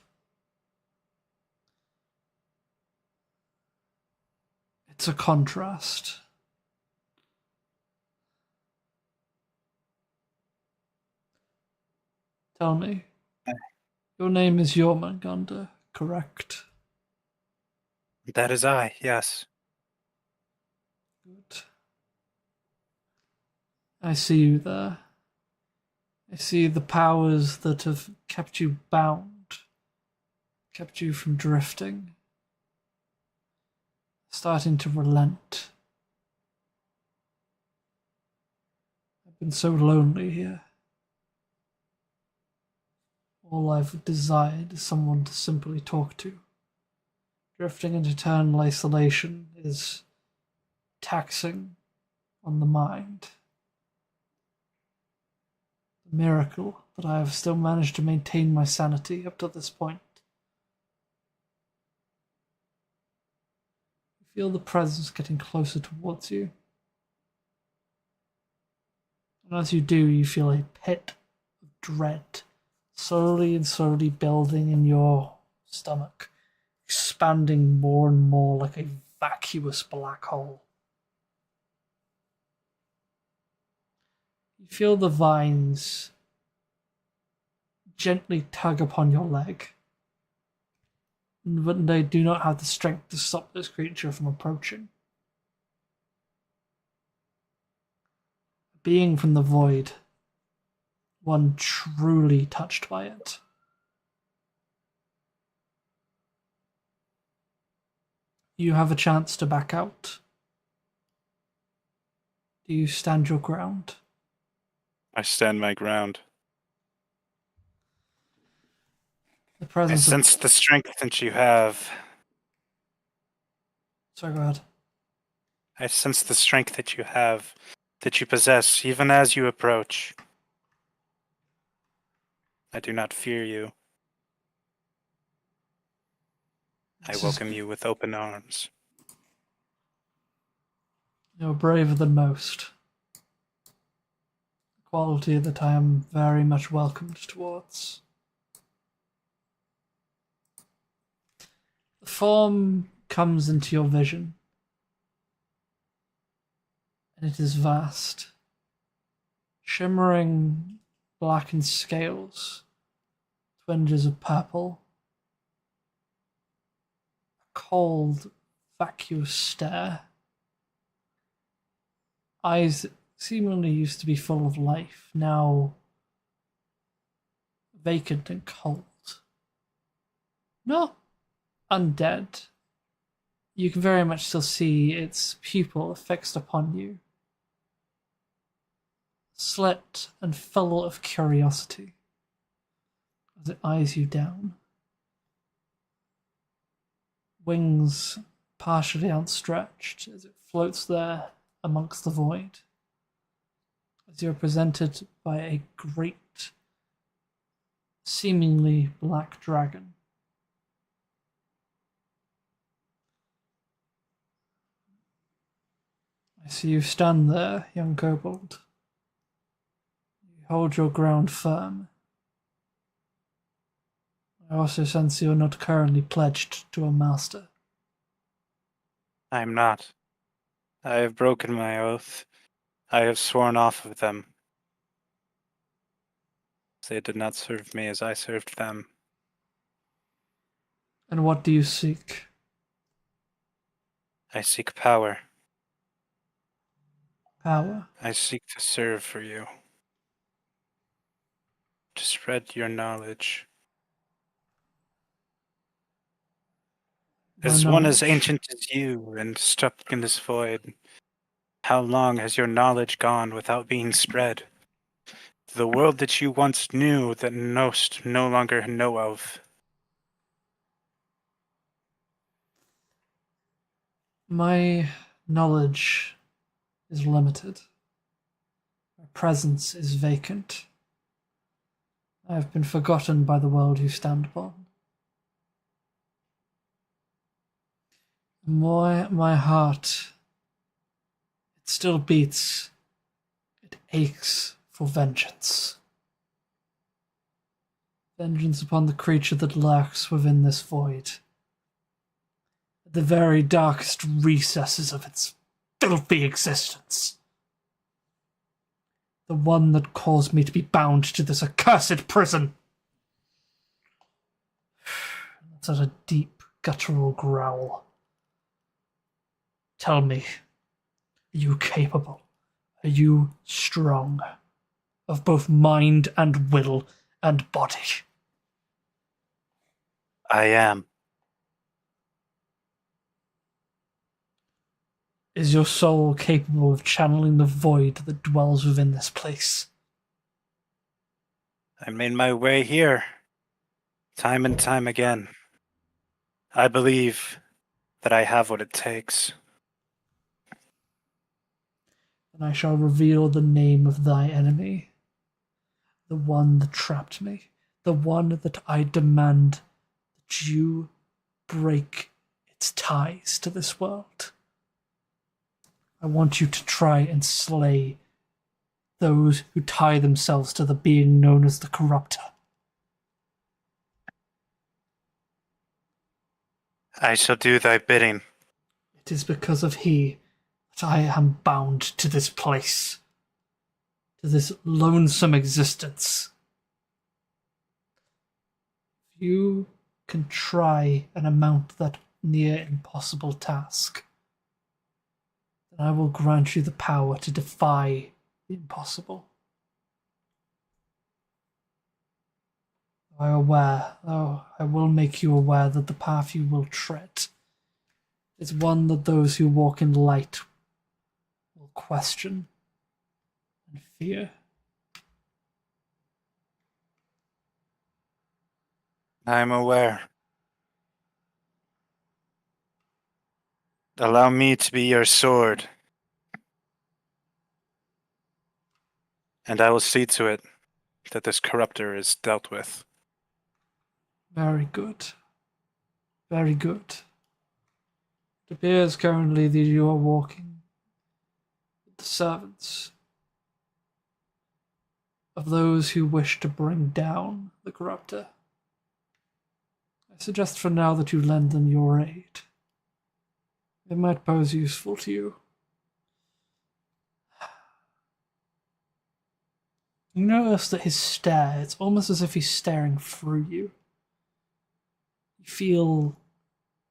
a contrast. Tell me, your name is Jormungandr, correct? That is I, yes. Good. I see you there. I see the powers that have kept you bound, kept you from drifting, starting to relent. I've been so lonely here. All I've desired is someone to simply talk to. Drifting into eternal isolation is taxing on the mind. The miracle that I have still managed to maintain my sanity up to this point. You feel the presence getting closer towards you. And as you do, you feel a pit of dread slowly and slowly building in your stomach, expanding more and more like a vacuous black hole. You feel the vines gently tug upon your leg, but they do not have the strength to stop this creature from approaching. A being from the void, one truly touched by it. You have a chance to back out. Do you stand your ground? I stand my ground. The I presence of... sense the strength that you have. Sorry, go ahead. I sense the strength that you have, that you possess, even as you approach. I do not fear you. I welcome you with open arms. You're braver than most. A quality that I am very much welcomed towards. The form comes into your vision, and it is vast. Shimmering blackened scales, twinges of purple, a cold, vacuous stare. Eyes that seemingly used to be full of life, now vacant and cold. Not undead. You can very much still see its pupil fixed upon you, slit and full of curiosity as it eyes you down. Wings partially outstretched as it floats there amongst the void, as you are presented by a great, seemingly black dragon. I see you stand there, young kobold. You hold your ground firm. I also sense you are not currently pledged to a master. I am not. I have broken my oath. I have sworn off of them. They did not serve me as I served them. And what do you seek? I seek power. Power. I seek to serve for you. To spread your knowledge. My As one as knowledge. ancient as you and stuck in this void, How long has your knowledge gone without being spread? The world that you once knew that most no longer know of. My knowledge is limited. My presence is vacant. I have been forgotten by the world you stand upon. My heart, it still beats. It aches for vengeance. Vengeance upon the creature that lurks within this void. At the very darkest recesses of its filthy existence. The one that caused me to be bound to this accursed prison. It's at a deep, guttural growl. Tell me, are you capable? Are you strong? Of both mind and will and body? I am. Is your soul capable of channeling the void that dwells within this place? I made my way here, time and time again. I believe that I have what it takes. And I shall reveal the name of thy enemy, the one that trapped me, the one that I demand that you break its ties to this world. I want you to try and slay those who tie themselves to the being known as the Corruptor. I shall do thy bidding. It is because of he that I am bound to this place, to this lonesome existence. If you can try and amount that near impossible task, then I will grant you the power to defy the impossible. I will make you aware that the path you will tread is one that those who walk in light will question and fear. I am aware. Allow me to be your sword, and I will see to it that this corruptor is dealt with. Very good. Very good. It appears currently that you are walking with the servants of those who wish to bring down the corruptor. I suggest for now that you lend them your aid. It might pose useful to you. You notice that his stare, it's almost as if he's staring through you. You feel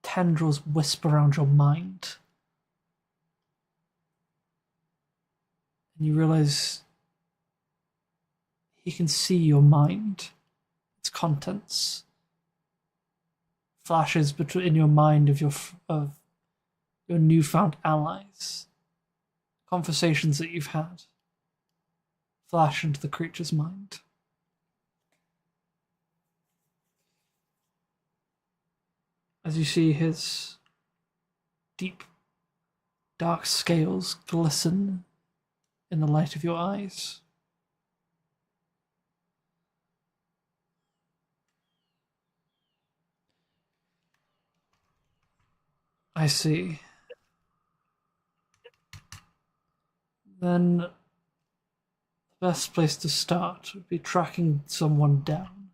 tendrils wisp around your mind. And you realize he can see your mind, its contents. Flashes in your mind of your newfound allies. Conversations that you've had flash into the creature's mind. As you see his deep, dark scales glisten in the light of your eyes. I see. Then the best place to start would be tracking someone down.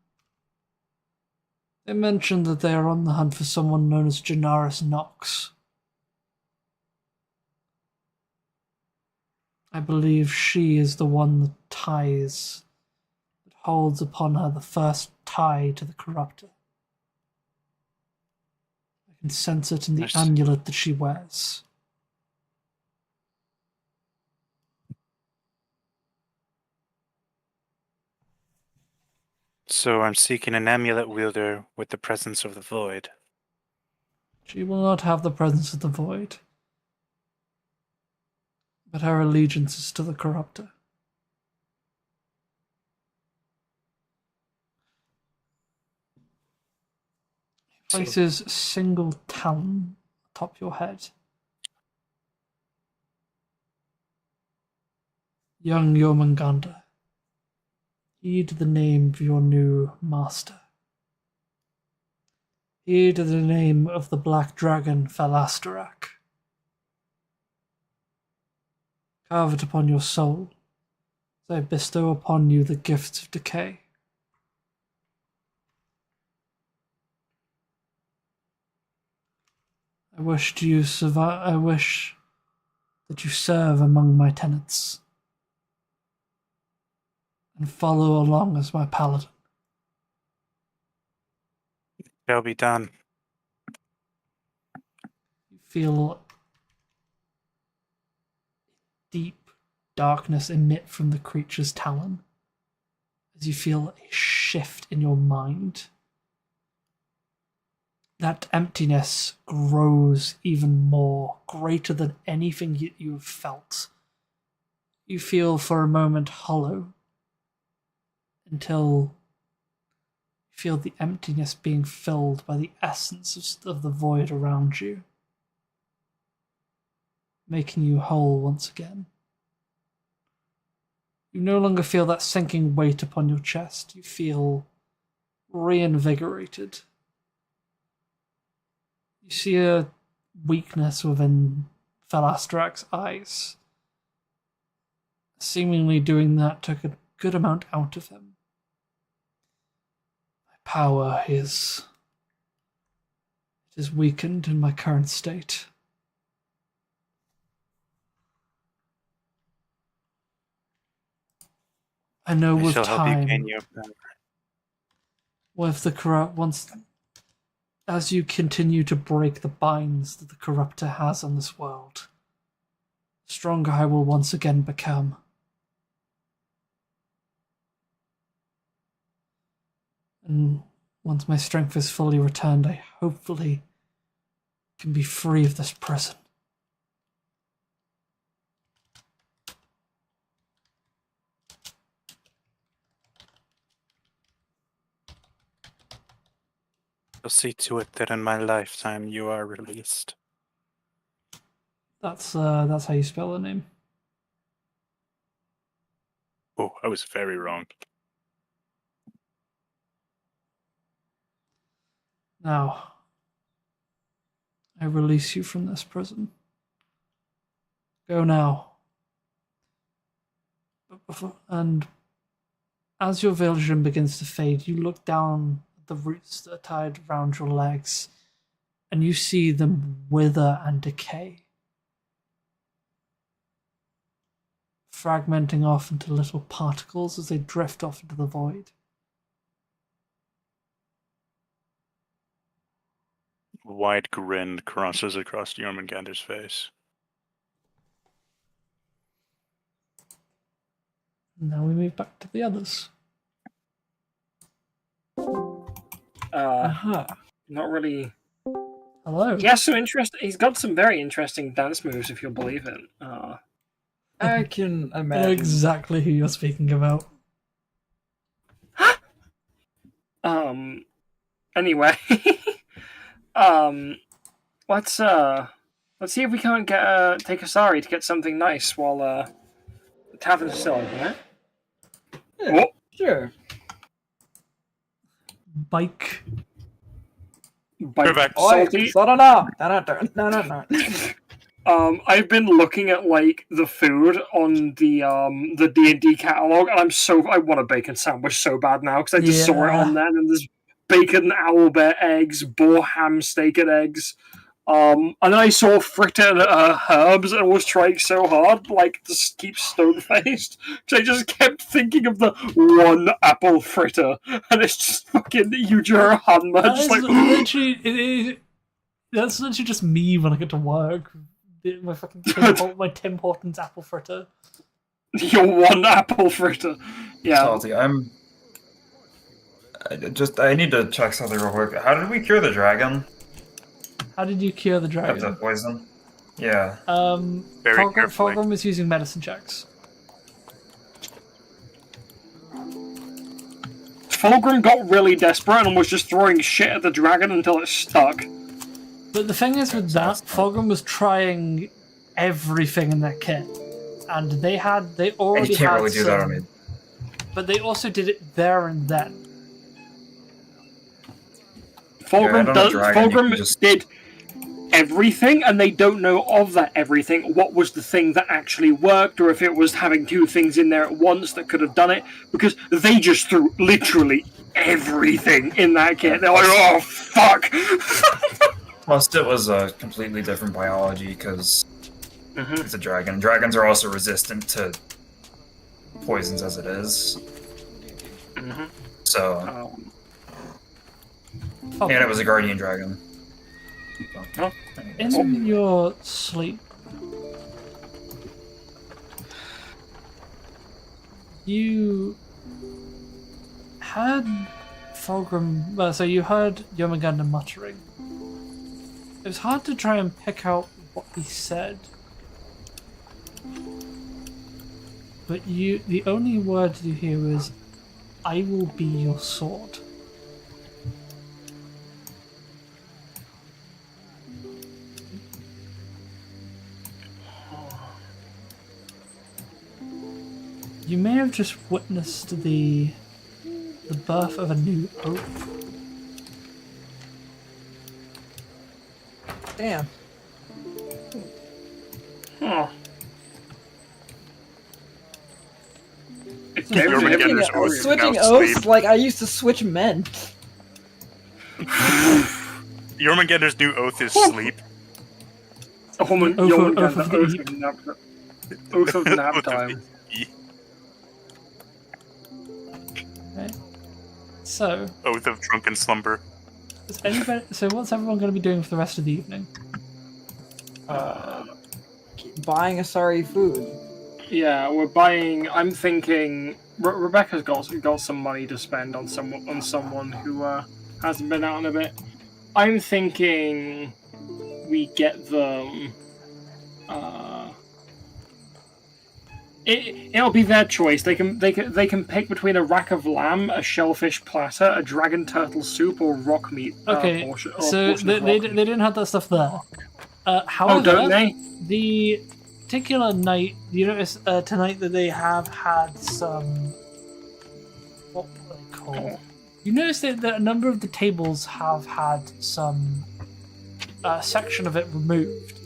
They mentioned that they are on the hunt for someone known as Janaris Nox. I believe she is the one that holds upon her the first tie to the corruptor. I can sense it in the amulet that she wears. So I'm seeking an amulet wielder with the presence of the void. She will not have the presence of the void. But our allegiance is to the corruptor. He places a single talon atop your head. Young Yormungandr, heed the name of your new master. Heed the name of the black dragon Thalasterak. Carve it upon your soul, as I bestow upon you the gifts of decay. I wish that you serve among my tenants and follow along as my paladin. Shall be done. You feel deep darkness emit from the creature's talon as you feel a shift in your mind. That emptiness grows even more, greater than anything you have felt. You feel for a moment hollow, until you feel the emptiness being filled by the essence of the void around you, making you whole once again. You no longer feel that sinking weight upon your chest. You feel reinvigorated. You see a weakness within Thalasterak's eyes. Seemingly doing that took a good amount out of him. My power is weakened in my current state. I know with shall help you time, gain your power. with the corrupt once, as you continue to break the binds that the corruptor has on this world, stronger I will once again become. And once my strength is fully returned, I hopefully can be free of this prison. I'll see to it that in my lifetime you are released. That's how you spell the name. Oh, I was very wrong. Now, I release you from this prison. Go now. And as your vision begins to fade, you look down at the roots that are tied around your legs, and you see them wither and decay, fragmenting off into little particles as they drift off into the void. A wide grin crosses across Jormungandr's face. Now we move back to the others. Not really. Hello. He has some interest. He's got some very interesting dance moves, if you'll believe it. I can I know imagine. exactly who you're speaking about. Anyway, let's see if we can't take a sorry to get something nice while the tavern's still open, eh? Yeah, sure. Bike. Bite Oi, salty. slow down. No. I've been looking at like the food on the D&D catalog, and I want a bacon sandwich so bad now because I just saw it on there, and there's bacon, owlbear eggs, boar ham steak and eggs. And then I saw fritted herbs and was trying so hard, like, to keep stone-faced. So I just kept thinking of the one apple fritter, and it's just fucking Yujiro Hanma, just like... That's literally just me when I get to work. My fucking my Tim Hortons apple fritter. Your one apple fritter. Yeah. Salty, I need to check something real quick. How did we cure the dragon? How did you cure the Have dragon? that poison? Yeah. Very carefully. Fulgrim is using medicine checks. Fulgrim got really desperate and was just throwing shit at the dragon until it stuck. But the thing is with that, Fulgrim was trying everything in their kit. And they And already you can't had really do that on me. But they also did it there and then. Fulgrim, on a dragon, you can just- did everything, and they don't know of that everything. What was the thing that actually worked, or if it was having two things in there at once that could have done it? Because they just threw literally everything in that kit. They're like, oh fuck! Plus, it was a completely different biology because Mhm. it's a dragon. Dragons are also resistant to poisons as it is. Mhm. So, Oh, and it was a guardian dragon. Oh. in your sleep, you heard Fulgrim. Well, so you heard Yomaganda muttering. It was hard to try and pick out what he said, but the only word you hear is, "I will be your sword." You may have just witnessed the birth of a new oath. Damn. Huh. Jormungandr's oath is Switching now oaths sleep. like I used to switch men. Jormungandr's new oath is sleep. A woman, Oath of- Jormungandr, oath of the oath Eep. of nap, oath of nap Oath of time. the- Right? So, Oath of drunken slumber. so what's everyone going to be doing for the rest of the evening? Buying Asari food. Yeah, we're buying. I'm thinking Rebecca's got some money to spend on someone who hasn't been out in a bit. I'm thinking we get them. It'll be their choice. They can pick between a rack of lamb, a shellfish platter, a dragon turtle soup, or rock meat. Okay, Portion, or so portion of they rock meat. didn't have that stuff there. Oh, However, don't they? the particular night, you notice tonight that they have had some. What were they called? You notice that a number of the tables have had some section of it removed,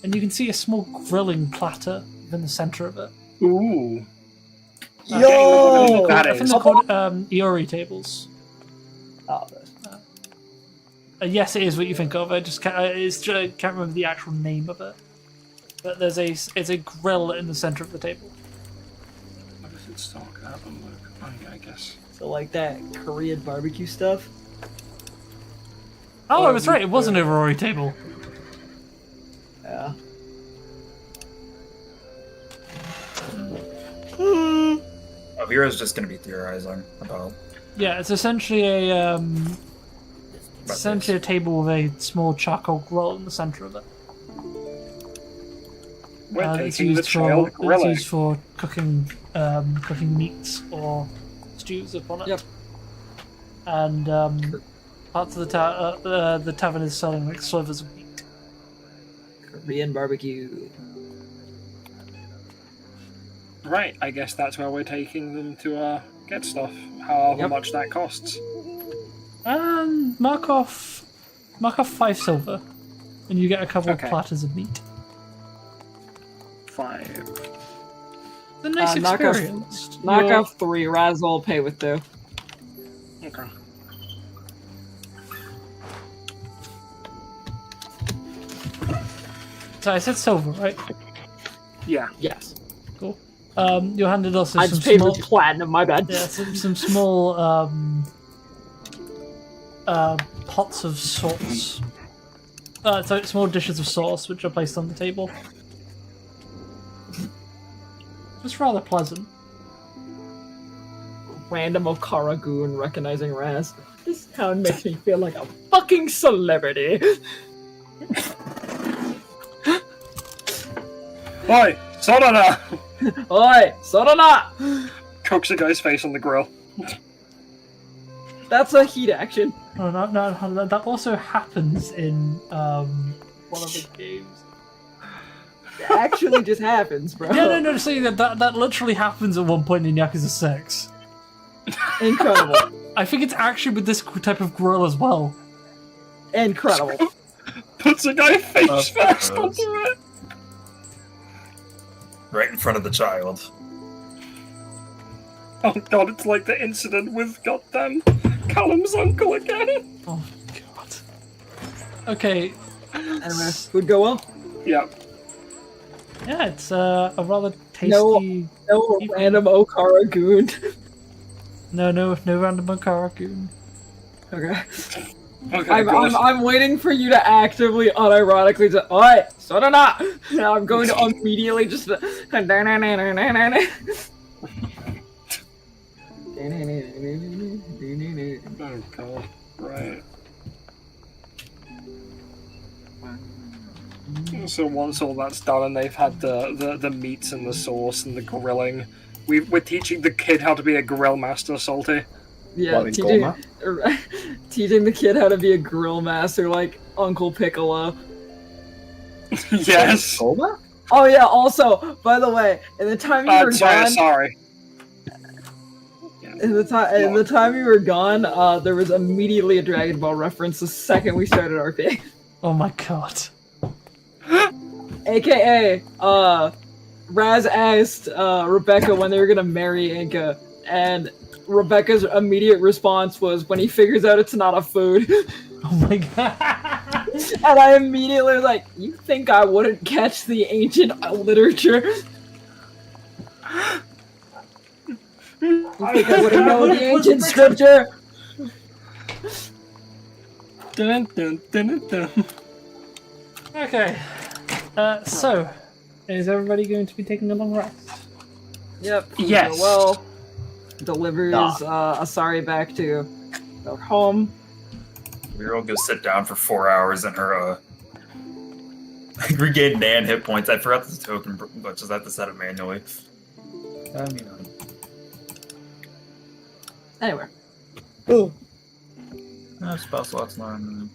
and you can see a small grilling platter in the center of it. Ooh. Yo! That I think is. they're called Iori tables. Oh, Yes, it is what you think of. I can't remember the actual name of it. But it's a grill in the center of the table. What does it stock? Have a look. Oh, yeah, I guess. so like that Korean barbecue stuff. Oh, Or I was right. It was an Iori table. Yeah. Vera's just going to be theorizing about. Yeah, it's essentially a table with a small charcoal grill in the center of it. We're It's taking the used child it's grilling. used for cooking meats or stews upon it. Yep. And parts of the tavern is selling like slivers of meat. Korean barbecue. Right, I guess that's where we're taking them to get stuff. However Yep. much that costs. Mark off 5 silver, and you get a couple Okay. of platters of meat. 5. The nice knock off- experience. Knock You're- off 3. Raz will pay with 2. Okay. So I said silver, right? Yeah. Yes. Cool. You're handed also I some just paid small, with platinum. My bad. yeah, some small pots of sauce. So small dishes of sauce which are placed on the table. It's rather pleasant. Random Okara goon recognizing Raz. This town makes me feel like a fucking celebrity. Oi, Sonana! Oi, Sorana! Cooks a guy's face on the grill. That's a heat action. Oh, no, that also happens in one of the games. It actually just happens, bro. No. See, that literally happens at one point in Yakuza 6. Incredible. I think it's actually with this type of grill as well. Incredible. Puts a guy face first onto it. Right in front of the child. Oh god, it's like the incident with goddamn Callum's uncle again. Oh god. Okay. Anyway, food go well? Yeah. Yeah, it's a rather tasty. No random Okara goon. No random Okara-kun. Okay. Okay, I'm waiting for you to actively, unironically just, oi, Sorana! Now I'm going to immediately just. Oh god, right. So once all that's done and they've had the meats and the sauce and the grilling, we're teaching the kid how to be a grill master, Salty. Yeah, teaching the kid how to be a grill master like Uncle Piccolo. Yes. Coma? Oh yeah, also, by the way, in the time you were gone, sorry. in the time you were gone, there was immediately a Dragon Ball reference the second we started RP. Oh my god. AKA, Raz asked Rebecca when they were gonna marry Inka, and Rebecca's immediate response was, when he figures out it's not a food. Oh my god. And I immediately was like, you think I wouldn't catch the ancient literature? You think I wouldn't know the ancient scripture? Dun, dun, dun, dun. Okay. So, is everybody going to be taking a long rest? Yep. Yes. Well, delivers Asari back to her home. We're all gonna sit down for 4 hours and her regain Nan hit points. I forgot the token, but just have to set it manually. Anyway. Spell slots normal.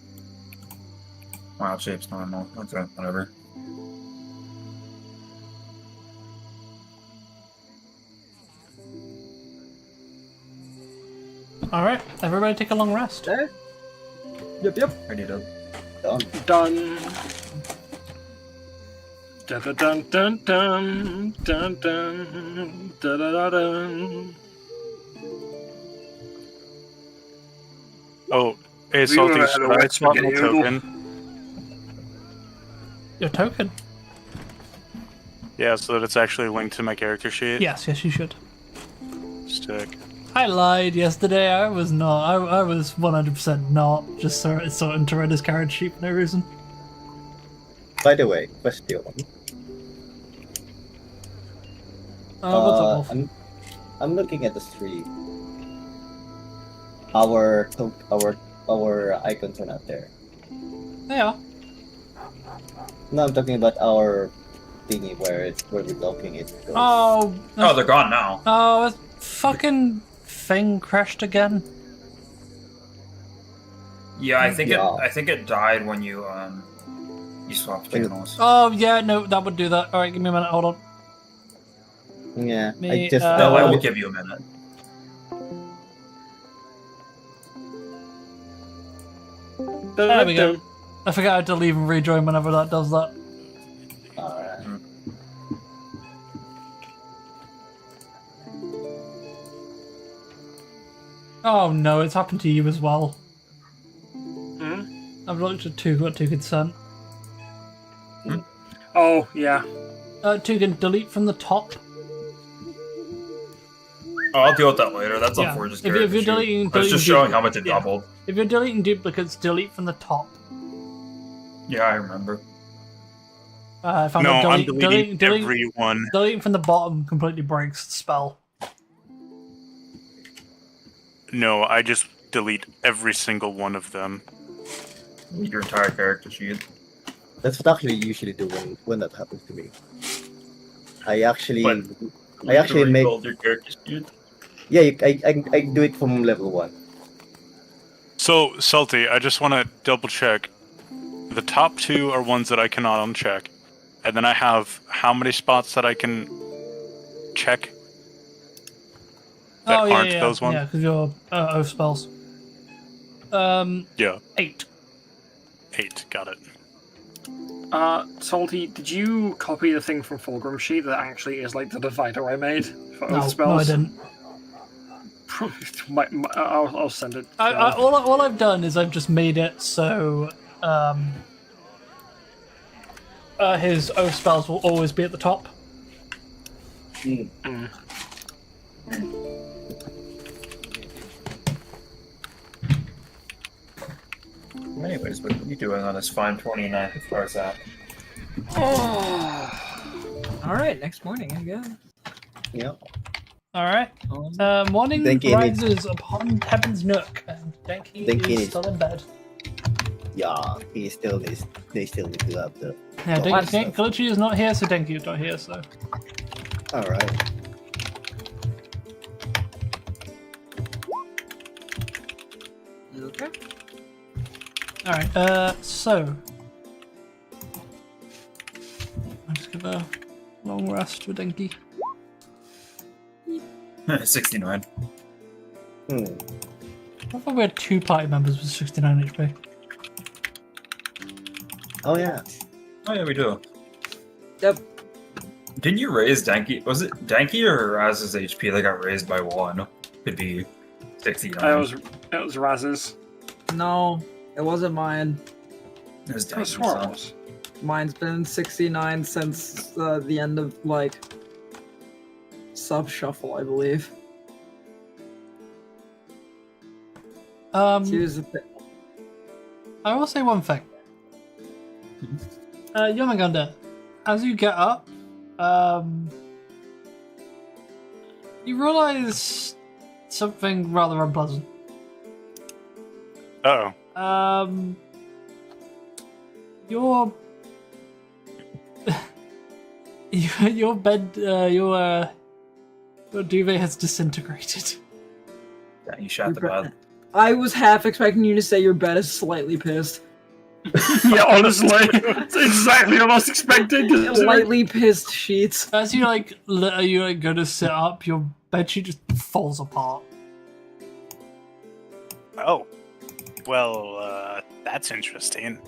Wild shapes normal. Okay, whatever. Alright, everybody take a long rest. Okay. Yep. Ready to. Done. Done. Dun dun dun dun dun dun dun dun dun dun. Oh, hey, We Salty, were should at a I West swap my Spaghetti token? Your token? Yeah, so that it's actually linked to my character sheet. Yes, you should. Stick. I lied yesterday. I was not. I was 100% not. Just starting to read his character sheet for no reason. By the way, question. What's up, Wolf? I'm looking at the stream. Our icons are not there. They are. No, I'm talking about our thingy where we're looking it. Goes. Oh, they're gone now. oh, it's fucking thing crashed again. Yeah, I think Yeah. it died when you swapped channels. Oh yeah, no, that would do that. All right, give me a minute. Hold on. Yeah, Me, I just No, I will give you a minute. There we go. I forgot I had to leave and rejoin whenever that does that. Alright. Oh no, it's happened to you as well. Hmm? I've looked at Tugan sent. Oh yeah. Tugan, delete from the top. Oh, I'll deal with that later. That's Yeah. unfortunate. If you're deleting, I was just showing how much it yeah. doubled. If you're deleting duplicates, delete from the top. Yeah, I remember. If I'm No, not I'm deleting everyone. Deleting from the bottom completely breaks the spell. No, I just delete every single one of them. Your entire character sheet. That's what I actually usually do when that happens to me. I actually But make. build your character sheet. Yeah, I do it from level 1. So, Salty, I just want to double check. The top 2 are ones that I cannot uncheck. And then I have how many spots that I can check that aren't those ones? Yeah, because you're oath spells. Yeah. 8. 8, got it. Salty, did you copy the thing from Fulgrim's sheet that actually is like the divider I made for oath No, I spells? didn't. I'll send it. All I've done is I've just made it so his oath spells will always be at the top. Anyways, what are you doing on this fine 29th as far as that? Alright, next morning, I guess. Yep. Alright. Morning Denki rises upon Heaven's Nook, and Denki Denki is still in bed. Yeah, they still need to do up the. Yeah, What? Glitchy is not here, so Denki is not here, so. Alright. Okay. Alright, so. I'll just give a long rest for Denki. 69. Hmm. I thought we had 2 party members with 69 HP. Oh yeah. Oh yeah, we do. Yep. Didn't you raise Danky? Was it Danky or Raz's HP that got raised by 1? Could be 69. It was Raz's. No, it wasn't mine. It was I Danky's. swore it was. Mine's been 69 since the end of, like, sub-shuffle, I believe. Here's the thing. I will say one thing. Yomaganda, as you get up, you realize something rather unpleasant. Uh-oh. Your your bed, your duvet has disintegrated. Yeah, you shot the bed. I was half expecting you to say your bed is slightly pissed. Yeah, honestly, it's exactly what I was expecting. Slightly pissed sheets. As you go to sit up, your bedsheet just falls apart. Oh. Well, that's interesting.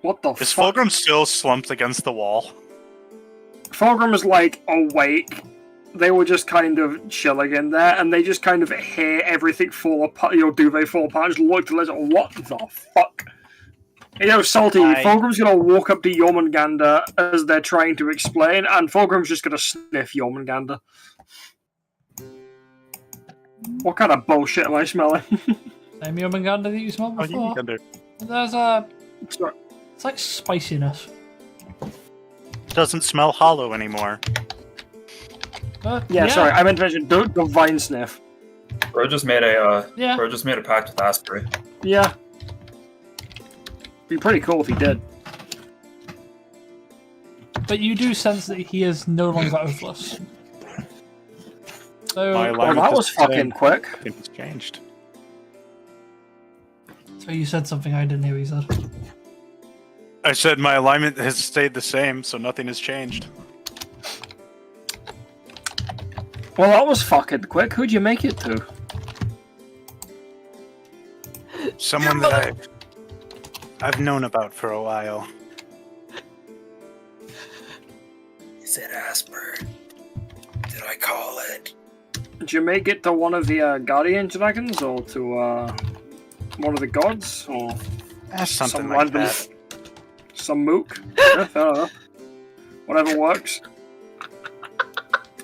What the Is fuck? Fulgrim still slumped against the wall? Fulgrim was like awake. They were just kind of chilling in there, and they just kind of hear everything fall apart. Your duvet fall apart. Just looked and like, what the fuck? You know, Salty. Fulgrim's gonna walk up to Jormungandr as they're trying to explain, and Fulgrim's just gonna sniff Jormungandr. What kind of bullshit am I smelling? Same Yomaganda that you smelled before. There's it's like spiciness. Doesn't smell hollow anymore. Yeah, sorry, I meant to mention divine sniff. Bro just made a Yeah. Bro just made a pact with Asprey. Yeah. Be pretty cool if he did. But you do sense that he is no longer oathless. So, My Well, alignment that is was the same. fucking quick. It's changed. so you said something I didn't hear what you said. I said my alignment has stayed the same, so nothing has changed. Well, that was fucking quick. Who'd you make it to? Someone that I've known about for a while. Is it Asper? Did I call it? Did you make it to one of the Guardian Dragons, or to one of the gods, or Something some like random, that. some mook? Yeah, fair enough. Whatever works.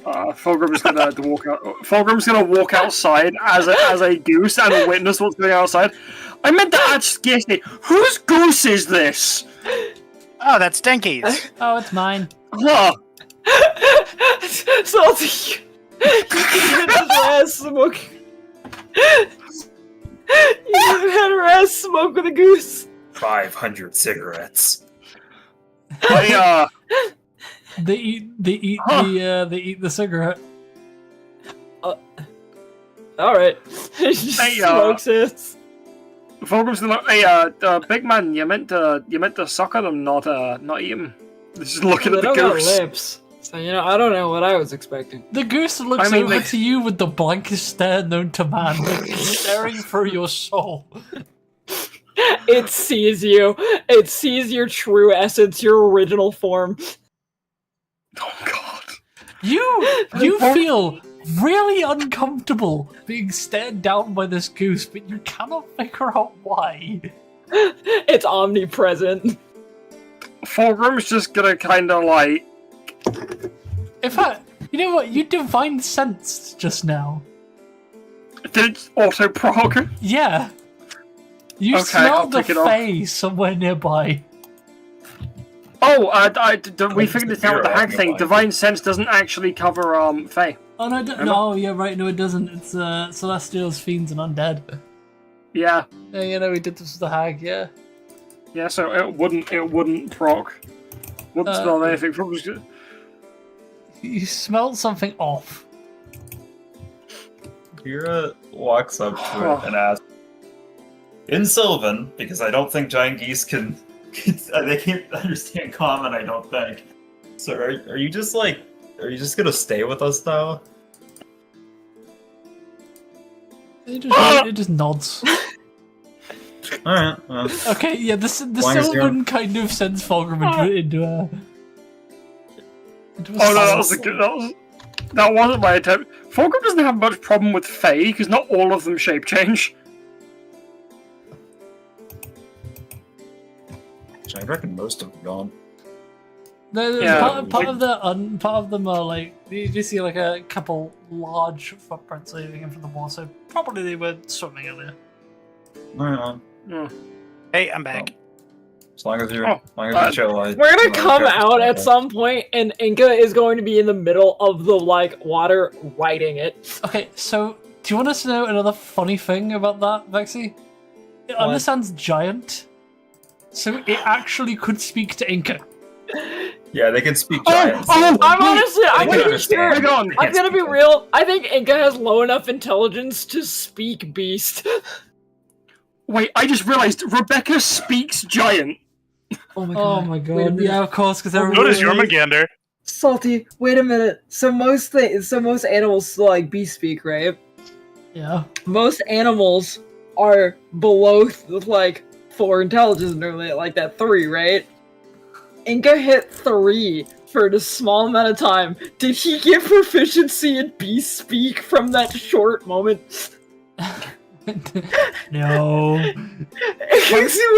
Fulgrim's gonna walk out. Fulgrim's gonna walk outside as a goose and witness what's going on outside. I meant to ask Gesty, whose goose is this? Oh, that's Denki's. Oh, it's mine. Huh. Salty! You had his ass smoke. You had her ass smoke with a goose. 500 cigarettes. They eat the cigarette. Alright. He just Hey, smokes it. Fulgrim's gonna look. Hey, big man, you meant to sucker them, not eat them. Just looking They at the don't got goose. lips. So, I don't know what I was expecting. The goose looks over to you with the blankest stare known to man, like staring through your soul. It sees you. It sees your true essence, your original form. Oh god. You feel really uncomfortable being stared down by this goose, but you cannot figure out why. It's omnipresent. Fulgrim's just gonna kind of like. In fact, you know what? You divine sensed just now. Did it auto prog? Yeah. You Okay, I'll smelled the take it off. Fae somewhere nearby. Oh, we figured this out with the hag thing. Divine sense doesn't actually cover Fae. Oh no, no, yeah, right. No, it doesn't. It's Celestials, fiends, and undead. Yeah. Yeah, we did this with the hag. Yeah. Yeah, so it wouldn't proc. Wouldn't smell anything from. You smelled something off. Kira walks up to it and asks, in Sylvan, because I don't think giant geese can they can't understand common, I don't think. So are you just gonna stay with us now? It just nods. Alright, well. Okay, yeah, the Long as Sylvan kind of sends Fulgrim into a Oh no, that wasn't my attempt. Fulgrim doesn't have much problem with Fae, because not all of them shape change. I reckon most of them gone. No, Yeah. part of them are like you see like a couple large footprints leaving in from the wall, so probably they were swimming earlier. Alright, Hey, I'm back. as long as you're chill. We're gonna come out at some point, and Inca is going to be in the middle of the water, riding it. Okay, so do you want us to know another funny thing about that, Vexy? It understands giant, so it actually could speak to Inca. Yeah, they can speak giant. I'm gonna be sure. Hang on. I'm gonna be real. I think Inca has low enough intelligence to speak beast. Wait, I just realized Rebecca speaks giant. Oh my Oh god. my Wait a god! minute. Yeah, of course, because they're Notice Jormungandr. Salty, wait a minute. So most animals like beast speak, right? yeah. Most animals are below 4 intelligence normally at like that 3, right? Inca hit 3 for a small amount of time. Did he get proficiency in beast speak from that short moment? No. It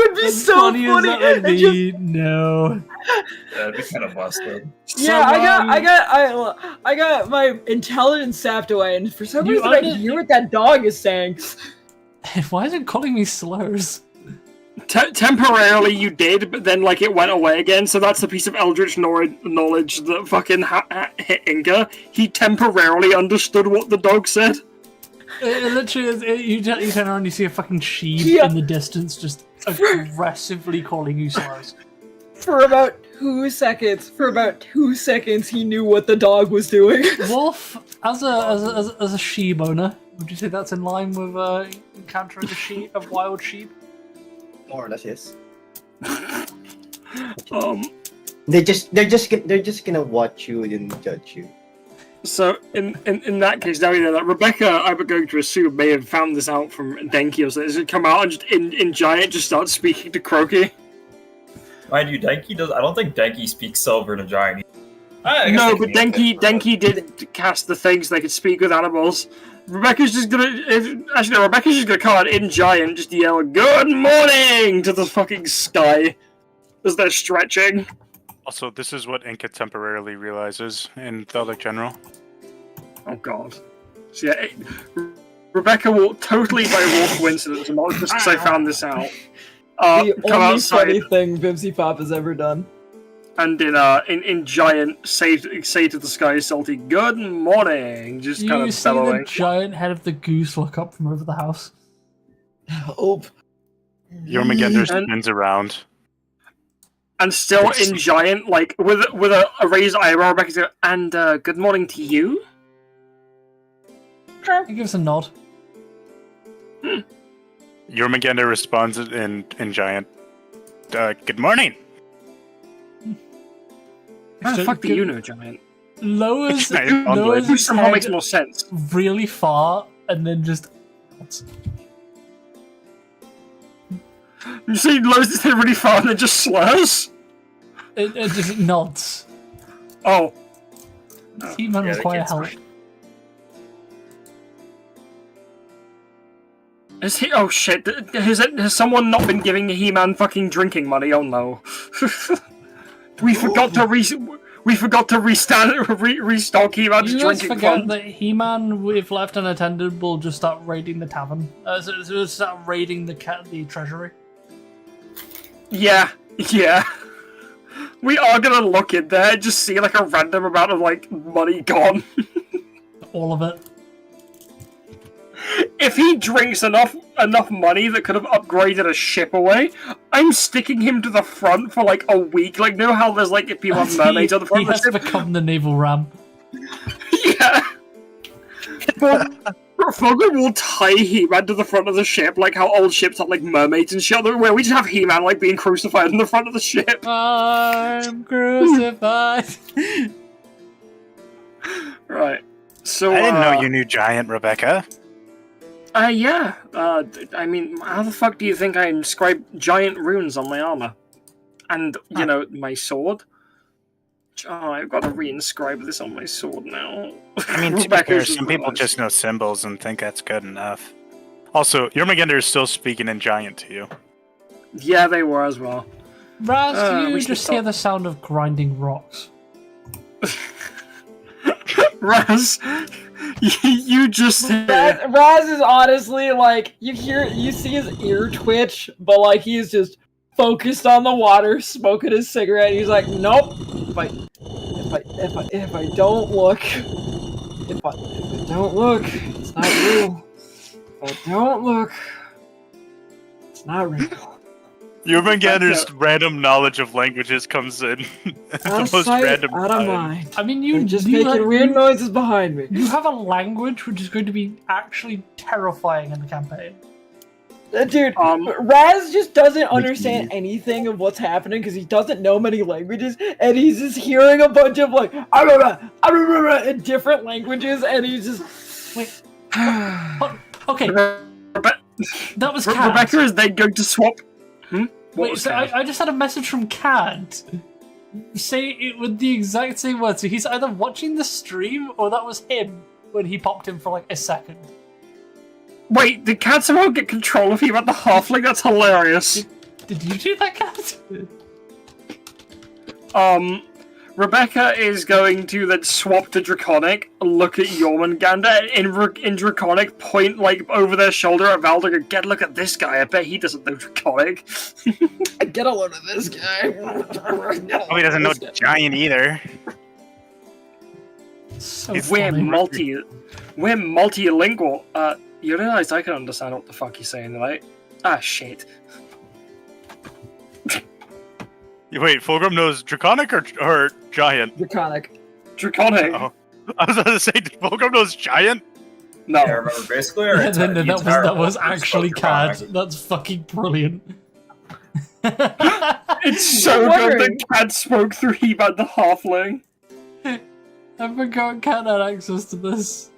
would be As so funny as funny. that would It just- be, no. That'd be kind of busted. Yeah, I got my intelligence sapped away, and for some You reason I under- can hear what that dog is saying. Why is it calling me slurs? Temporarily you did, but then it went away again. So that's the piece of eldritch knowledge that fucking hit Inga. He temporarily understood what the dog said. It literally is. You turn around, you see a fucking sheep Yeah. in the distance, just aggressively calling you slurs. For about 2 seconds, he knew what the dog was doing. Wolf, as a sheep owner, would you say that's in line with encountering a wild sheep? More or less, yes. They're They're just gonna watch you and judge you. So in that case, now you know that Rebecca, I'm going to assume, may have found this out from Denki or something. Does it come out and just in giant just start speaking to Croaky? Mind you, Denki does. I don't think Denki speaks Silver to giant. I guess No, they but can use it, Denki did cast the things they could speak with animals. Rebecca's just gonna come out in giant, just yell "Good morning" to the fucking sky as they're stretching. Also, this is what Inca temporarily realizes in Theldak General. Oh god. So yeah, Rebecca will totally by raw coincidence, and not just because I found this out. The Come only outside funny thing Bibsy Pop has ever done. and in giant say to the sky, salty "Good morning," just You kind of see the bellowing. giant head of the goose look up from over the house. Oh. Jormungandr And- spins around. And still in giant, like, with a raised eyebrow, Rebecca's like, and good morning to you? He gives a nod. Jormungandr responds in giant. Good morning. How the fuck do you know, giant? Lowers Which his somehow head makes more sense. really far, and then just nods. You see, he lowers his head really far and then just slurs? It just nods. Oh. He-Man require kid's help. fine. Is he? Oh shit! Has someone not been giving He-Man fucking drinking money? Oh no! We forgot to restock He-Man's You guys drinking forget fund. that He-Man, if left unattended, will just start raiding the tavern. So start raiding the treasury. Yeah. We are gonna look in there and just see like a random amount of like money gone. All of it. If he drinks enough money that could have upgraded a ship away, I'm sticking him to the front for like a week. Like, know how there's like if people have mermaids on the front He of has the ship? become the naval ram. Yeah. Fulgrim will tie He-Man to the front of the ship, like how old ships have like mermaids and shit, where we just have He-Man like being crucified in the front of the ship. I'm crucified. Right. So I didn't know you knew giant, Rebecca. Yeah. I mean, how the fuck do you think I inscribe giant runes on my armor? And, you know, my sword? Oh, I've got to re-inscribe this on my sword now. I mean, to be fair, some people just know symbols and think that's good enough. Also, Jormungandr is still speaking in giant to you. Yeah, they were as well. Raz, do we you should just hear stop. the sound of grinding rocks? Raz, you just Raz is honestly like you see his ear twitch, but like he's just focused on the water, smoking his cigarette. He's like, nope. If I don't look, it's not real. If I don't look, it's not real. Jormungandr's random knowledge of languages comes in at Out of the most sight, random out of time. mind. I mean, They're just making weird noises behind me. You have a language which is going to be actually terrifying in the campaign. Dude, Raz just doesn't understand anything of what's happening because he doesn't know many languages, and he's just hearing a bunch of like in different languages, and he's just wait. Okay, that was Cat. Rebecca is then going to swap. Wait, so I just had a message from Cat. Say it with the exact same words. So he's either watching the stream or that was him when he popped in for like a second. Wait, did Cat somehow get control of you at the halfling? That's hilarious. Did you do that, Cat? Rebecca is going to then swap to Draconic, look at Jormungandr, in Draconic, point like over their shoulder at Valdor, and get a look at this guy. I bet he doesn't know Draconic. get a load of this guy. Oh, he doesn't know giant either. So We're funny. multilingual. You realize I can understand what the fuck you're saying, right? Ah, shit. Wait, Fulgrim knows Draconic or Giant? Draconic. Draconic? Oh. I was about to say, Fulgrim knows Giant? No. Yeah, remember, basically, our No, the entire that was world actually spoke Cad. Draconic. That's fucking brilliant. It's so good that Cad spoke through He-Man the Halfling. I forgot Cat had access to this.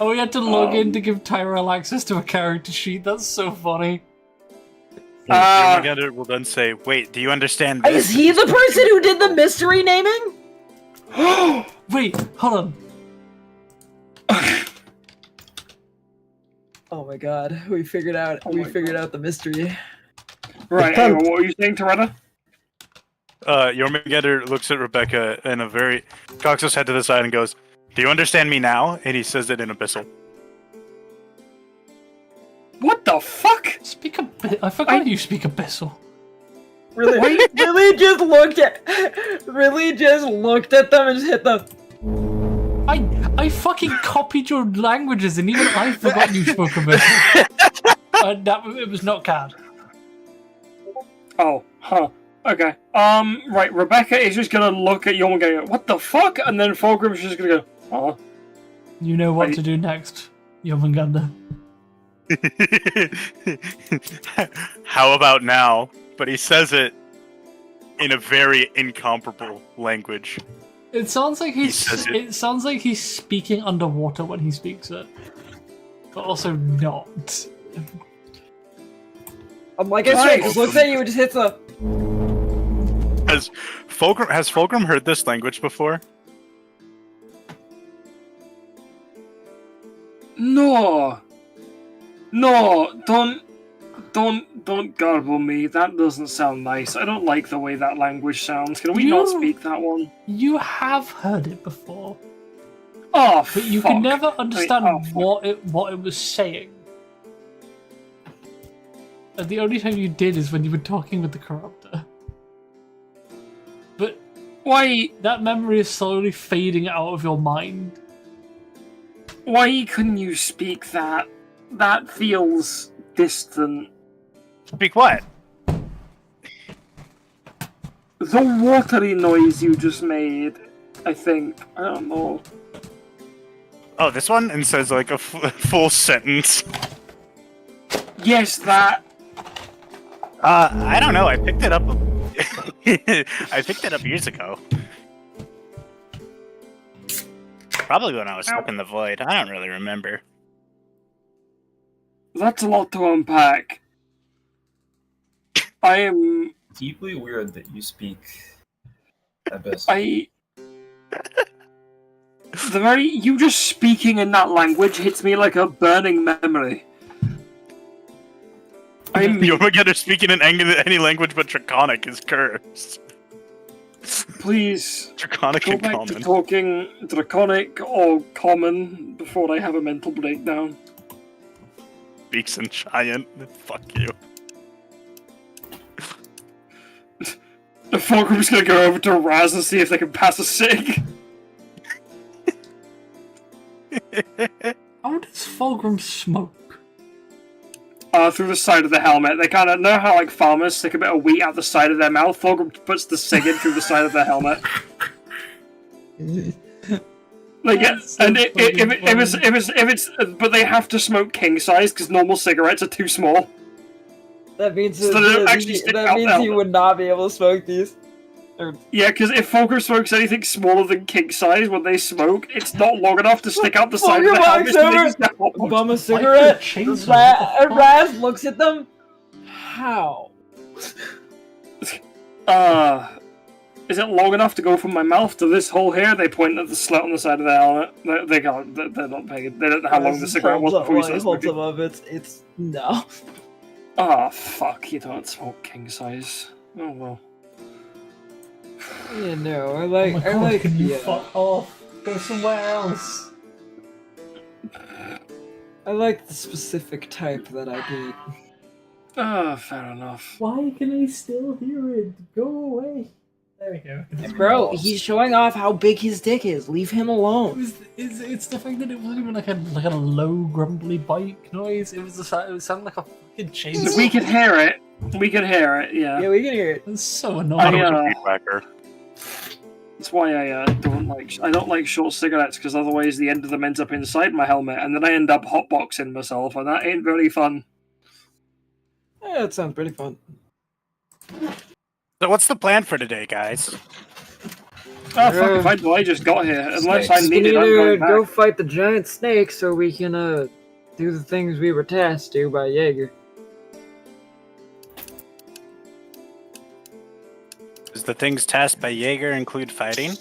Oh, we had to log in to give Tyrell access to a character sheet. That's so funny. Jormungandr will then say, wait, do you understand this? Is he the person who did the mystery naming? Wait, hold on. Oh my god, we figured out the mystery. Right, anyway, what were you saying, Toretta? Jormungandr looks at Rebecca in a very... cocks his head to the side and goes, do you understand me now? And he says it in Abyssal. What the fuck? I forgot you speak Abyssal. Really just looked at them and just hit the. I fucking copied your languages and even I forgot you spoke Abyssal. It was not Cad. Oh, huh. Okay. Right. Rebecca is just gonna look at Jormungandr and go, "What the fuck?" And then Fulgrim's just gonna go, "Oh." You know what to do next, Jormungandr. How about now? But he says it in a very incomparable language. It sounds like says it. It sounds like he's speaking underwater when he speaks it, but also not. I'm like, it's right, just looks at you and just hits a. Has Fulgrim heard this language before? No, don't garble me. That doesn't sound nice. I don't like the way that language sounds. Can we not speak that one? You have heard it before, Oh, but you fuck. can never understand fuck. what it was saying. And the only time you did is when you were talking with the corruptor. But Why that memory is slowly fading out of your mind. Why couldn't you speak that? That feels distant. Speak what? The watery noise you just made, I think. I don't know. Oh, this one? And says like a full sentence. Yes, that. I don't know. I picked it up. I picked it up years ago. Probably when I was stuck in the void. I don't really remember. That's a lot to unpack. I am Deeply weird that you speak Abyss. you just speaking in that language hits me like a burning memory. Jormungandr speaking in any language but Draconic is cursed. Please Draconic go and back common. to talking Draconic or Common before I have a mental breakdown. Speaks in Giant. Fuck you. The Fulgrim's gonna go over to Raz and see if they can pass a sig. How does Fulgrim smoke? Through the side of the helmet. They kind of know how like farmers stick a bit of wheat out the side of their mouth. Fulgrim puts the cig in through the side of their helmet. Like, That's and so if it's, but they have to smoke king size because normal cigarettes are too small. That means So they don't actually stick out the he helmet. would not be able to smoke these. Yeah, because if Fulgrim smokes anything smaller than king size when they smoke, it's not long enough to stick out the side of the helmet. Fulgrim walks over, bum a cigarette, and Raz looks at them. How? Is it long enough to go from my mouth to this hole here? They point at the slit on the side of the helmet. They're not paying. They don't know how long the cigarette was before you started holds smoking. them up. It's no. Ah, fuck! You don't smoke king size. Oh well. Yeah, no. I Oh like. my I God, like. can you Yeah. fuck off? Go somewhere else. I like the specific type that I get. Ah, fair enough. Why can I still hear it? Go away. There we go. Bro, he's showing off how big his dick is. Leave him alone. It's the fact that it wasn't even like a low grumbly bike noise. It sounded like a fucking chainsaw. We could hear it. We could hear it. Yeah. Yeah, we can hear it. It's so annoying. That's why I don't like short cigarettes because otherwise the end of them ends up inside my helmet and then I end up hotboxing myself and that ain't very fun. Yeah, that sounds pretty fun. So what's the plan for today, guys? Oh fuck! If I do, I just got here. Unless I We need can it, I'm either going back. go fight the giant snake, so we can do the things we were tasked to by Jaeger. Does the things tasked by Jaeger include fighting?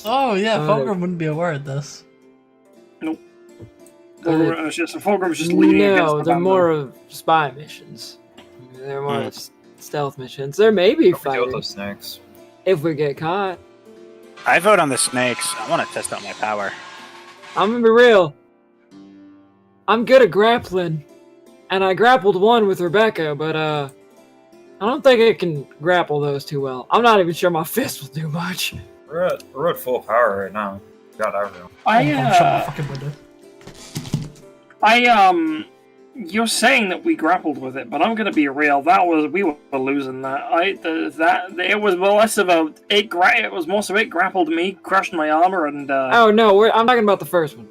Oh yeah, Fulgrim wouldn't be aware of this. Nope. Fulgrim's just leaning against No, the they're bamboo. more of spy missions. They're more of stealth missions. There may be What do we do with fighting those snakes? if we get caught. I vote on the snakes. I want to test out my power. I'm gonna be real. I'm good at grappling, and I grappled one with Rebecca, but I don't think I can grapple those too well. I'm not even sure my fist will do much. We're at full power right now. Got everyone. Shut my fucking window. You're saying that we grappled with it, but I'm gonna be real. We were losing that. It was less of a it was more so it grappled me, crushed my armor, and Oh no, I'm talking about the first one.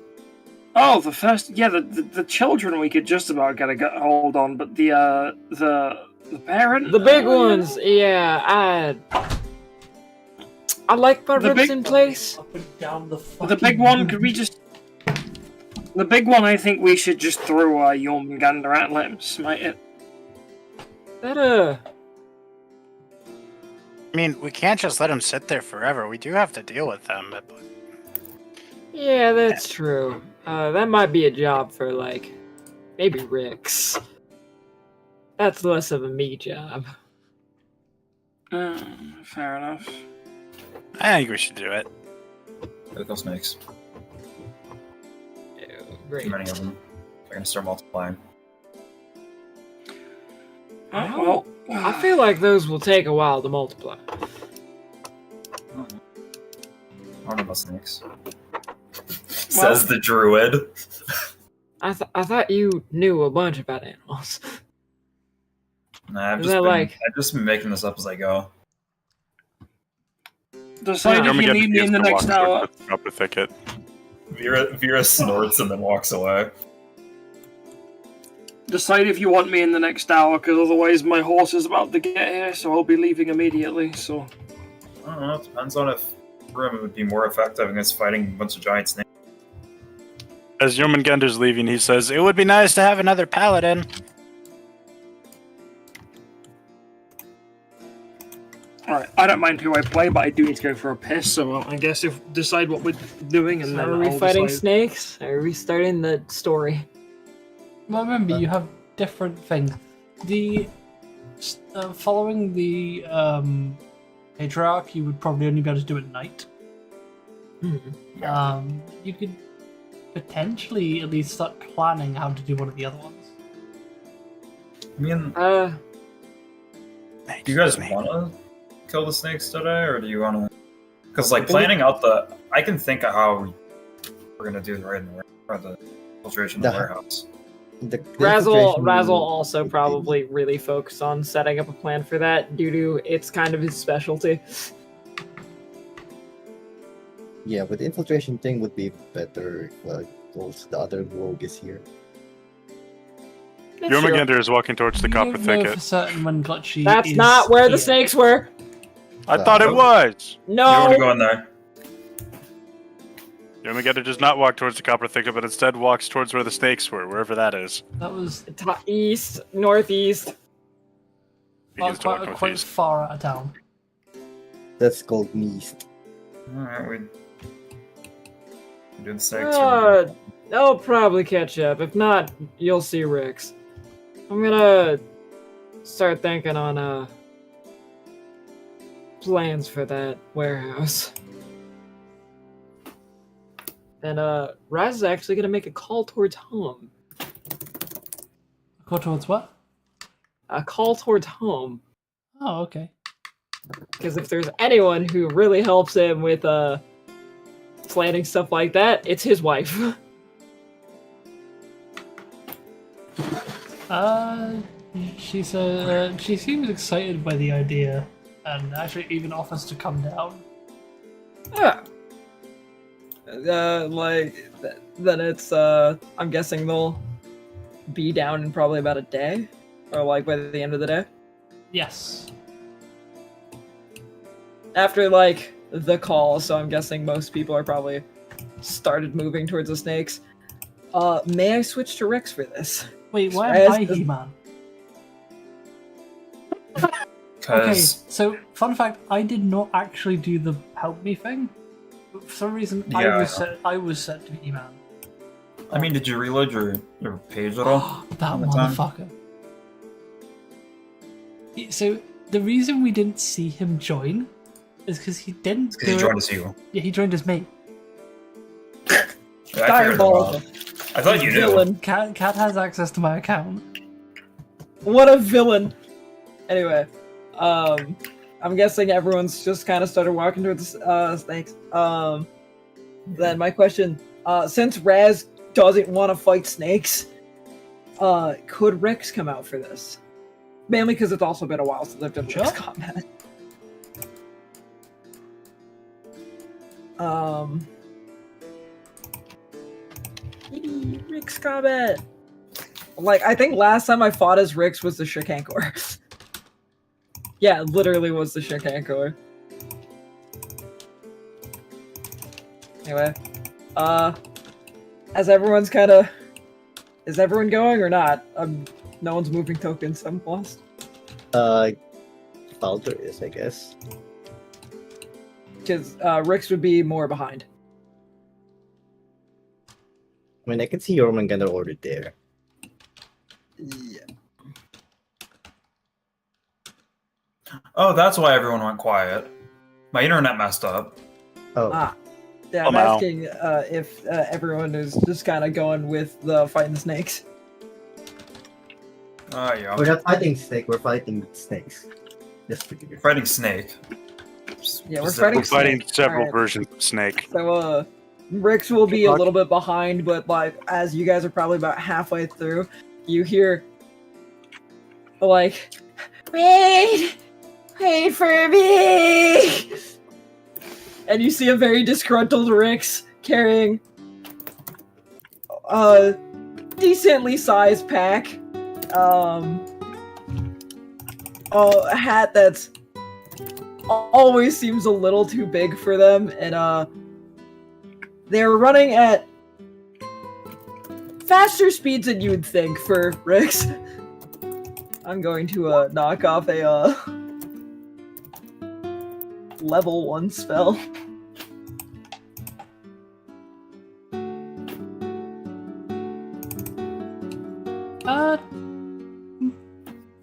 Oh, the first, yeah, the children we could just about get a hold on, but the parent, The big ones, yeah. I like my ribs in place. Up and down the The big one, could we just? The big one, I think we should just throw Jormungandr at, let him smite it. That I mean, we can't just let them sit there forever. We do have to deal with them. Yeah, that's true. That might be a job for, like, maybe Rick's. That's less of a me job. Fair enough. I think we should do it. Go kill snakes. Great. Too many of them. They're gonna start multiplying. Well, I feel like those will take a while to multiply. I don't know about snakes. Says the druid. I thought you knew a bunch about animals. Nah, I've Is just that been, like- I've just been making this up as I go. decide if you need me in the next hour. Up the thicket. Vera snorts and then walks away. Decide if you want me in the next hour, because otherwise my horse is about to get here, so I'll be leaving immediately. So I don't know. It depends on if Grim would be more effective against fighting a bunch of giant snakes. As Jormungandr's leaving, he says, "It would be nice to have another paladin." Alright, I don't mind who I play, but I do need to go for a piss, so I guess if decide what we're doing and So then are we I'll fighting decide. snakes? Are we starting the story? Well, remember, you have different things. The following the patriarch, you would probably only be able to do at night. You could potentially at least start planning how to do one of the other ones. I mean, do you guys want to kill the snakes today, or do you want to? Because like planning out I can think of how we're gonna do the raid in the filtration in the warehouse. Razzle also probably really focused on setting up a plan for that due to it's kind of his specialty. Yeah, but the infiltration thing would be better if the other rogue is here. Jormungandr is walking towards the You copper don't know for thicket. certain when Glutchy That's is not where the here. snakes were. I thought it was. You want to go No. in there? Jormungandr does not walk towards the copper thicket, but instead walks towards where the snakes were, wherever that is. That was East, northeast. He is to walk quite northeast. far out of town. That's called Neast. Alright, we do the snakes. They'll probably catch up. If not, you'll see Rick's. I'm gonna start thinking on plans for that warehouse. And Raz is actually gonna make a call towards home. Go towards what? A call towards home. Oh, okay. Because if there's anyone who really helps him with planning stuff like that, it's his wife. She seems excited by the idea, and actually even offers to come down. Yeah. Then it's I'm guessing they'll be down in probably about a day, or like by the end of the day. Yes. After like the call, so I'm guessing most people are probably started moving towards the snakes. May I switch to Rex for this? Wait, why Raz am I does- He-Man? Okay, Because so fun fact, I did not actually do the help me thing. For some reason, Yeah. I was set to be He-Man. I mean, did you reload your page at all? That on the time? motherfucker. So the reason we didn't see him join is because he didn't. Because he joined as you. Yeah, he joined as me. Yeah, I figured that Diabolical. out. I thought you knew. Villain. Cat has access to my account. What a villain. Anyway, I'm guessing everyone's just kind of started walking towards the snakes. Then my question, since Raz doesn't want to fight snakes, could Rix come out for this? Mainly because it's also been a while since I've done Rix combat. Rix combat. Like, I think last time I fought as Rix was the Shikankor. Yeah, it literally was the Shikankor. Anyway, as everyone's kind of, is everyone going or not? No one's moving tokens. I'm lost. Baldur is, I guess. Because Rix would be more behind. I mean, I can see Jormungandr ordered there. Yeah. Oh, that's why everyone went quiet. My internet messed up. Oh. Yeah, I'm asking if everyone is just kind of going with the fighting snakes. Oh, yeah. We're not fighting snake, we're fighting snakes. Just to give you. Fighting snake. Yeah, we're We're fighting Snake. several Alright. versions of Snake. So, Rix will be a little bit behind, but like, as you guys are probably about halfway through, you hear, like, wait for me! And you see a very disgruntled Rix carrying a decently sized pack, a hat that's always seems a little too big for them, and they're running at faster speeds than you'd think for Rix. I'm going to knock off a level 1 spell.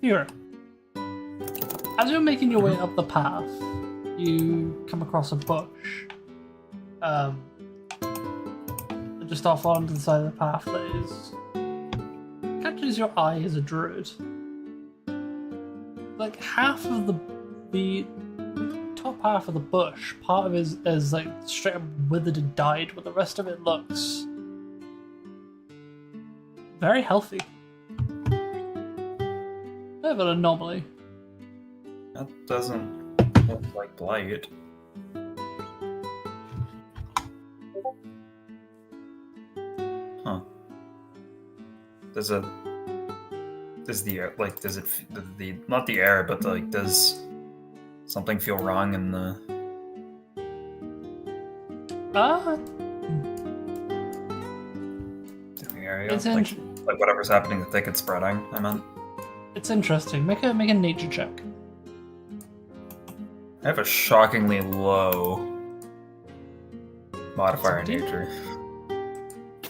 Here. As you're making your way up the path, you come across a bush. Just off onto the side of the path that is catches your eye as a druid. Like half of the top half of the bush, part of it is like straight up withered and died, but the rest of it looks very healthy. Bit of an anomaly. That doesn't look like blight. Huh. Does the air, like, does it, the not the air, but like, does something feel wrong in the area? It's Like whatever's happening, the thicket spreading, I meant. It's interesting. Make a nature check. I have a shockingly low modifier in It's a nature.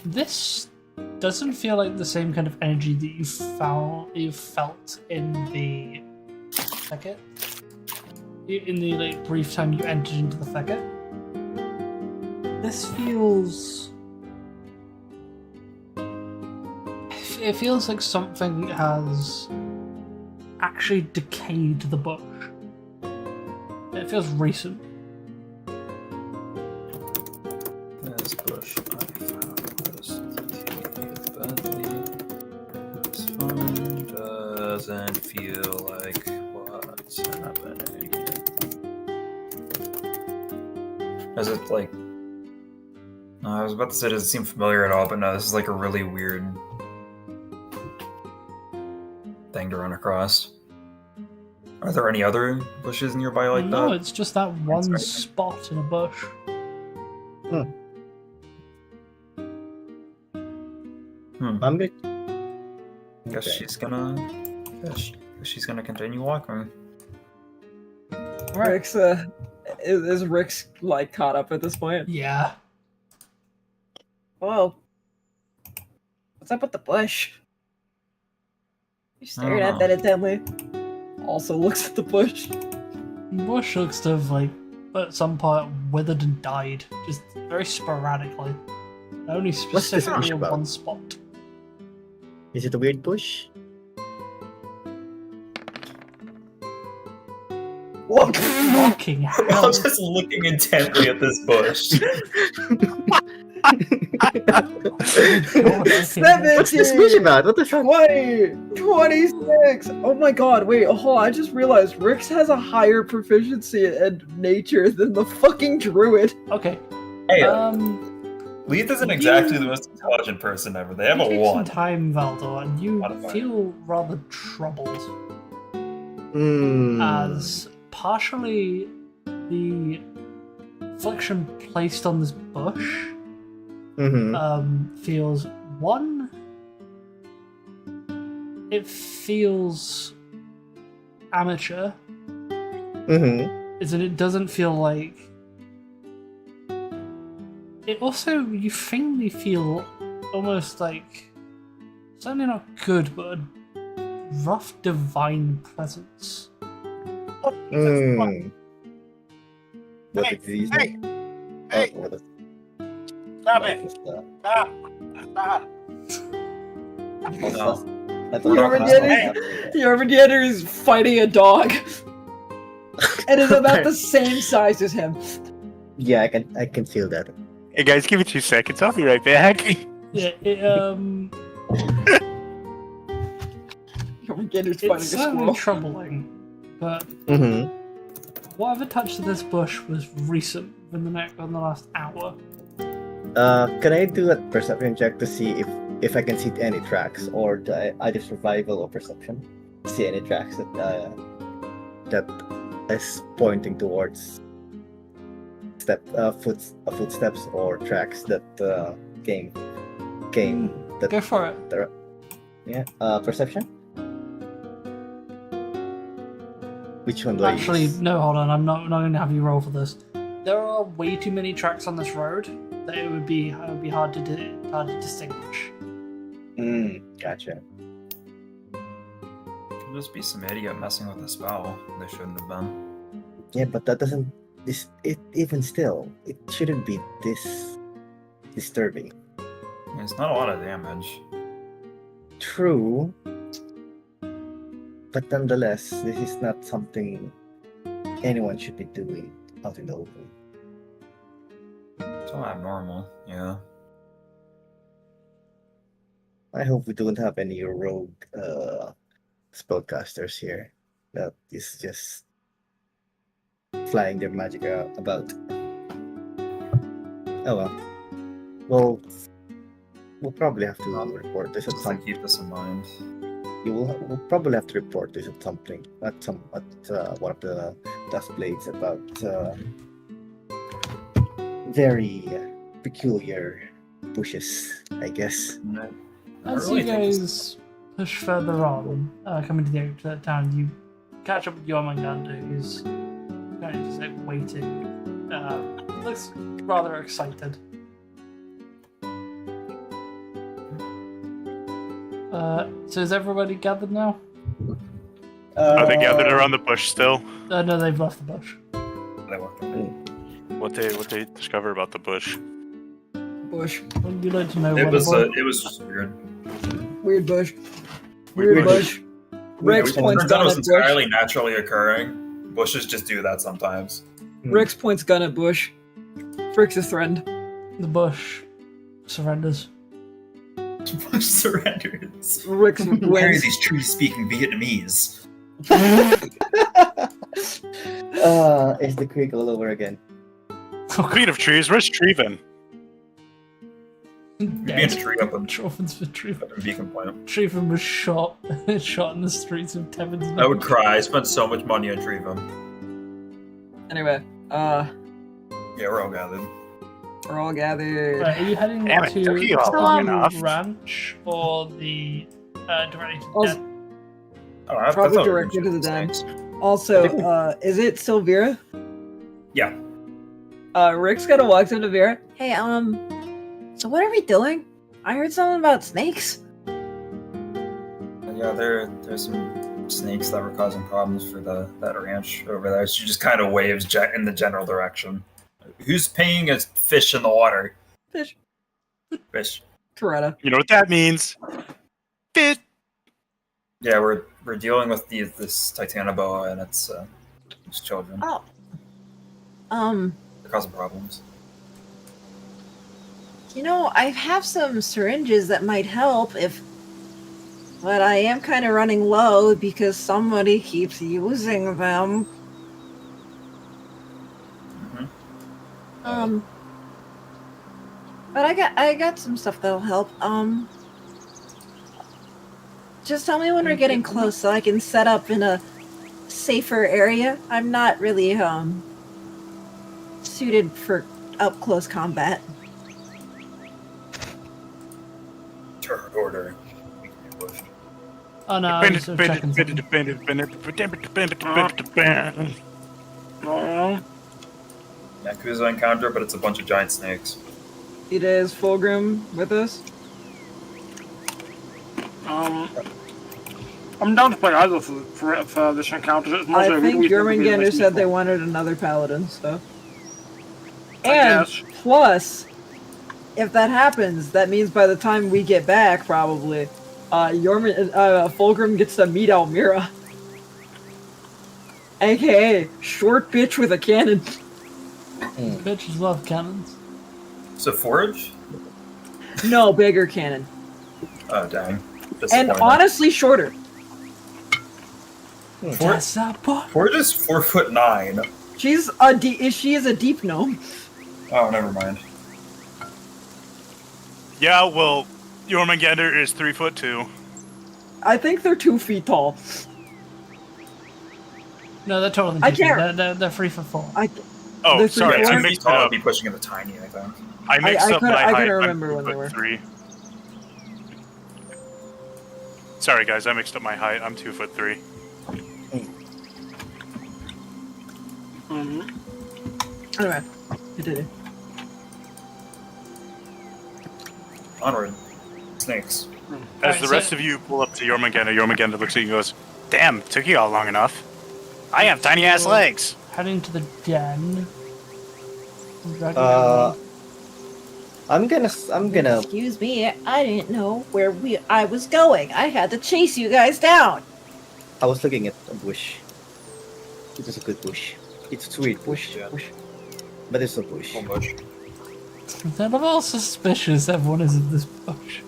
This doesn't feel like the same kind of energy that you felt in the thicket. In the like brief time you entered into the thicket. This feels. It feels like something has actually decayed the bush. It feels recent. This bush I found was decayed badly. This one doesn't feel like what's happening. Is it like? No, I was about to say, does it seem familiar at all? But no, this is like a really weird thing to run across. Are there any other bushes nearby like that? No, it's just that one spot in a bush. I'm good. Guess she's gonna. She's gonna continue walking. Rix, is Rix like caught up at this point? Yeah. Whoa. What's up with the bush? You staring I at don't that intently. Also looks at the bush. Bush looks to have like at some point withered and died, just very sporadically. Only What's this bush specifically in about? one spot. Is it a weird bush? Fucking hell. I'm just looking intently at this bush. What's What's the speech about? What the fuck? 20! 26! Oh my god, wait, hold on, I just realized Rix has a higher proficiency in nature than the fucking druid. Okay. Hey, Um, Leith isn't exactly the most intelligent person ever. They have you a take some 1. time, Valdor, and you Modifier. feel rather troubled. Hmm. As partially the affliction placed on this bush feels one. It feels amateur. Is that it doesn't feel like. It also, you faintly feel almost like, certainly not good, but a rough divine presence. Hmm. What Hey, disease? hey, hey. Oh, what is- Stop it! Stop! Stop! No. Yarmadianer is fighting a dog. And is about the same size as him. Yeah, I can feel that. Hey guys, give me 2 seconds. I'll be right back. Yeah, Yarmadianer's fighting a it's certainly squirrel. troubling, but whatever touched this bush was recent in the last hour. Can I do a perception check to see if I can see any tracks, or either survival or perception? See any tracks that is pointing towards footsteps or tracks that came that Go for it. perception. Which one do I Actually, use? no, hold on. I'm not going to have you roll for this. There are way too many tracks on this road that it would be hard to distinguish. Gotcha. Could just be some idiot messing with a spell. They shouldn't have been. Yeah, but that doesn't. Even still, it shouldn't be this disturbing. It's not a lot of damage. True, but nonetheless, this is not something anyone should be doing out in the open. It's not abnormal, yeah. I hope we don't have any rogue spellcasters here that is just flying their magic about. Oh well. We'll probably have to report this at Just some. to keep this in mind. We'll probably have to report this at something at one of the dust blades about very peculiar bushes, I guess. As you guys push further on, coming to the edge of that town, you catch up with Jormungandr, who's kind of just like waiting. Looks rather excited. So is everybody gathered now? Are they gathered around the bush still? No, they've left the bush. What they discover about the bush? Bush. Would you like to know It what was about? it was just weird. Weird bush. Weird Weird bush. Rex It points turns out gun it at was bush. entirely naturally occurring. Bushes just do that sometimes. Rex points gun at bush. Frick's is threatened. The bush surrenders. Bush surrenders. Rex Why are wins. these trees speaking Vietnamese? It's the creek all over again. Queen of trees, where's Treven? Maybe in a tree up in Trophin's for Treven. Beacon Point. Treven was shot in the streets of Tevens. I would cry. I spent so much money on Treven. Anyway, Yeah, we're all gathered. we're all gathered. Right, are you heading Damn it, to took you all long enough. the ranch or the directly to the Also, den? Oh, I Probably thought we were directly to the shooting den. snakes. Also, is it Silvira? Yeah. Rick's gonna walk to Vera. Hey, so what are we doing? I heard something about snakes. Yeah, there's some snakes that were causing problems for that ranch over there. She just kind of waves in the general direction. Who's paying a fish in the water? Fish. Fish. Coretta. You know what that means? Fit. Yeah, we're dealing with this Titanoboa and its children. Oh. They're causing problems. You know, I have some syringes that might help but I am kind of running low because somebody keeps using them. Mhm. But I got some stuff that'll help. Just tell me when we're getting close so I can set up in a safer area. I'm not really suited for up close combat. Turn order. Oh no, I'm just checking something. Yakuza encounter, but it's a bunch of giant snakes. It is Fulgrim with us. I'm down to play either for this encounter. It's I mostly think we can be Jormungandr nice said they people. wanted another paladin, so. I And guess. plus, if that happens, that means by the time we get back, probably, Fulgrim gets to meet Almira. AKA, short bitch with a cannon. Bitches love cannons. So Forge? No, bigger cannon. Oh dang. And Disappointing. honestly, shorter. Forge is 4'9". She is a deep gnome. Oh, never mind. Yeah, well, Jormungandr is 3'2". I think they're 2 feet tall. No, they're taller than I 2 feet. can't- They're 3 for 4. Oh, They're sorry, three- I Two feet mixed it tall would up. be pushing into tiny, I think. I mixed up my I height. couldn't I'm remember when they 2'3". Sorry, guys, I mixed up my height. I'm 2'3". Anyway, continue. Onward. Snakes. As the rest of you pull up to Jormungandr, Jormungandr looks at you and goes, "Damn, took you all long enough. I have tiny ass legs." Heading to the den. I'm gonna. Excuse me, I didn't know where I was going. I had to chase you guys down. I was looking at a bush. It is a good bush. It's a sweet bush, but it's a bush. Bush. They're all suspicious everyone is in this bush.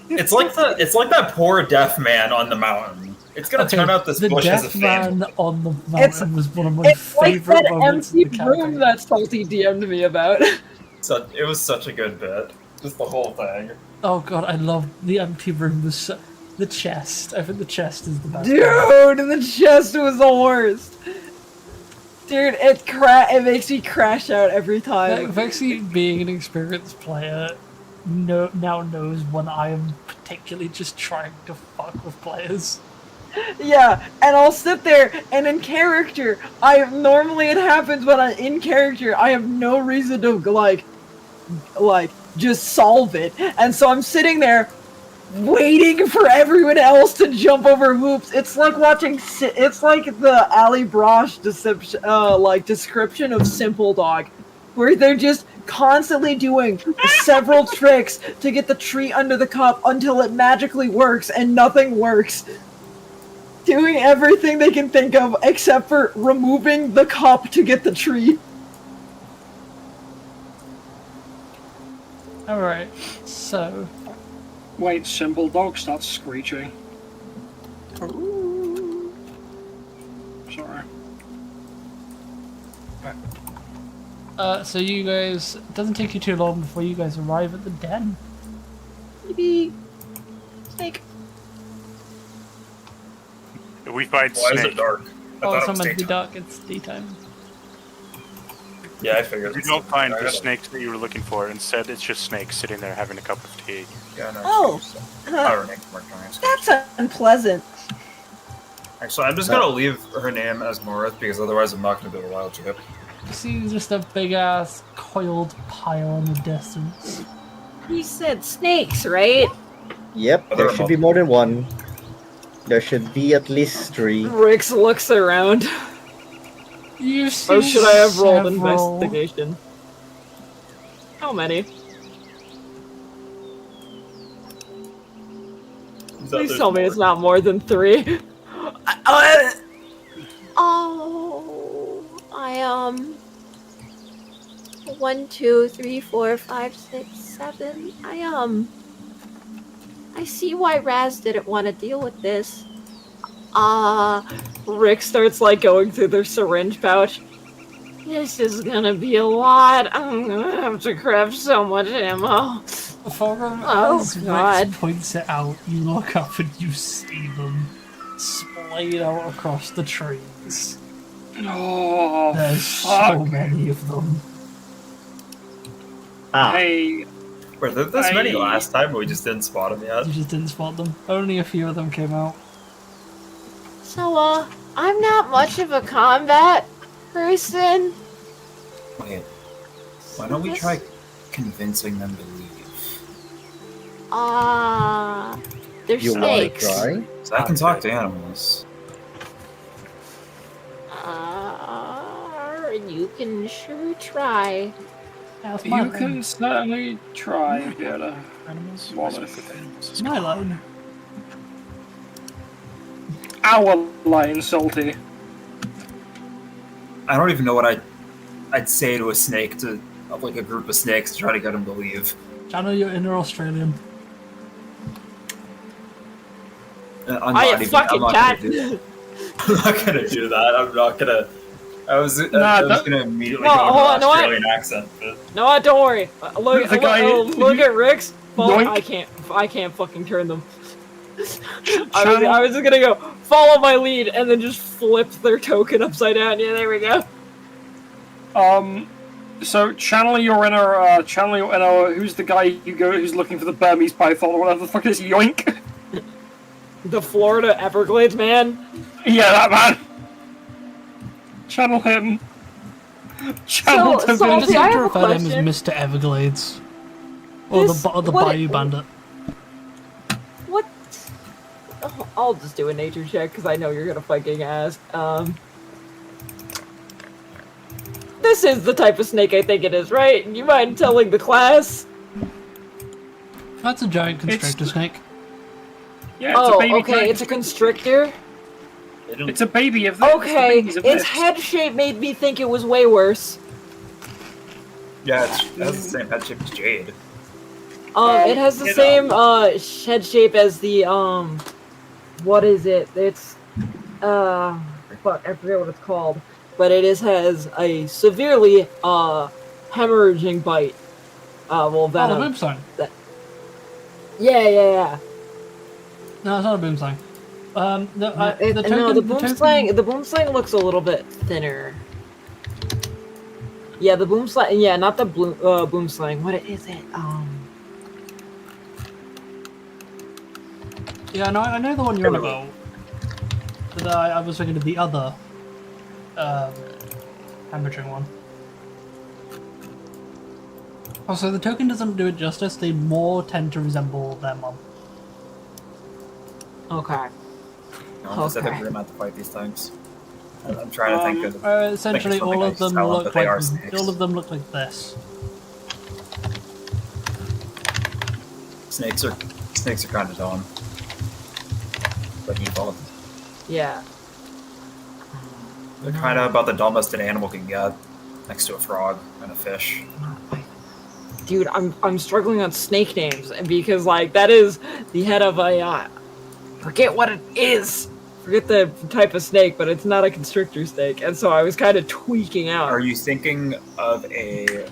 It's like that poor deaf man on the mountain. It's gonna turn out this the bush has a deaf fan. man on the mountain was one of my It's like favorite that moments empty in the room campaign. that Salty DM'd me about. So it was such a good bit. Just the whole thing. Oh god, I love the empty room. The chest. I think the chest is the best. Dude, the chest was the worst. Dude, it makes me crash out every time. Vexy, being an experienced player, now knows when I am particularly just trying to fuck with players. Yeah, and I'll sit there, and in character, normally it happens when I'm in character, I have no reason to, like, just solve it. And so I'm sitting there, waiting for everyone else to jump over hoops. It's like it's like the Ali Brosh description of Simple Dog, where they're just constantly doing several tricks to get the tree under the cup until it magically works, and nothing works. Doing everything they can think of except for removing the cup to get the tree. Alright, so... Wait, Simple Dog starts screeching. Sorry. So you guys... It doesn't take you too long before you guys arrive at the den. Maybe... Snake. We fight Why is Snake. it dark? I Oh, thought it's it was not meant to be daytime. dark, it's daytime. Yeah, I figured. You don't find the snakes that you were looking for. Instead, it's just Snake sitting there having a cup of tea. Yeah, no. Oh, Her name's more nice. that's unpleasant. Actually, I'm just gonna leave her name as Morith because otherwise I'm not gonna be able to wild chip. You see just a big ass coiled pile in the distance. You said snakes, right? Yep, there should be more than one. There should be at least 3. Rix looks around. You see Or should I have rolled several- investigation? How many? Please tell me it's not more than 3. Oh, 1, 2, 3, 4, 5, 6, 7. I see why Raz didn't want to deal with this. Rick starts like going through their syringe pouch. This is gonna be a lot. I'm gonna have to craft so much ammo. Fulgrim, Oh, as God. Rex points it out, you look up and you see them splayed out across the trees. Oh, There's fuck. so many of them. Hey, Were there this many I- last time, but we just didn't spot them yet? You just didn't spot them. Only a few of them came out. So, I'm not much of a combat person. Wait, why don't we This- try convincing them to leave? They're You want to snakes. try? So I can talk to animals. You can sure try. That's you can certainly try, Bella. Animals? Wallace. With animals. My line. Our line, Salty. I don't even know what I'd say to a snake like a group of snakes to try to get them to leave. Channel your inner Australian. I'm I not am even- fucking I'm cat. not gonna do that. I'm not gonna. I was gonna immediately No, go into hold an on, no, Australian accent. But No, don't worry. Look, The guy- look at Rick's. Follow, Yoink. I can't fucking turn them. I was just gonna go follow my lead and then just flip their token upside down. Yeah, there we go. So channel your inner, who's the guy who's looking for the Burmese python or whatever the fuck it is, Yoink? The Florida Everglades man. Yeah, that man. Channel him. Channel So- him. so- I just I like to have a refer to him question. as Mr. Everglades. Or This- the what- Bayou Bandit. What? Oh, I'll just do a nature check because I know you're gonna fucking ask. This is the type of snake I think it is, right? You mind telling the class? That's a giant constrictor snake. Yeah, it's a baby okay, giant it's a constrictor. It's a baby of this. Okay, it's the babies of its this. head shape made me think it was way worse. yeah, it has the same head shape as Jade. It has the same head shape as the what is it? It's fuck, I forget what it's called, but has a severely hemorrhaging bite. Well, Oh, the venom. boomslang. Yeah. No, it's not a boomslang. No, the token, No, the the boomslang looks a little bit thinner. Yeah, the boomslang. Yeah, not the boomslang. What is it? Yeah, no, I know the one you're on about. But I was thinking of the other hemorrhaging one. Also, the token doesn't do it justice. They more tend to resemble their mom. Okay. No, I said that Okay. we're gonna have to fight these things. I'm trying to think of. Essentially, something all I of them just tell them look that they like are snakes. all of them look like this. Snakes are kind of dumb, but evil. Yeah. They're kind of about the dumbest an animal can get, next to a frog and a fish. Dude, I'm struggling on snake names because like that is the head of a forget what it is. Forget the type of snake, but it's not a constrictor snake, and so I was kind of tweaking out. Are you thinking of a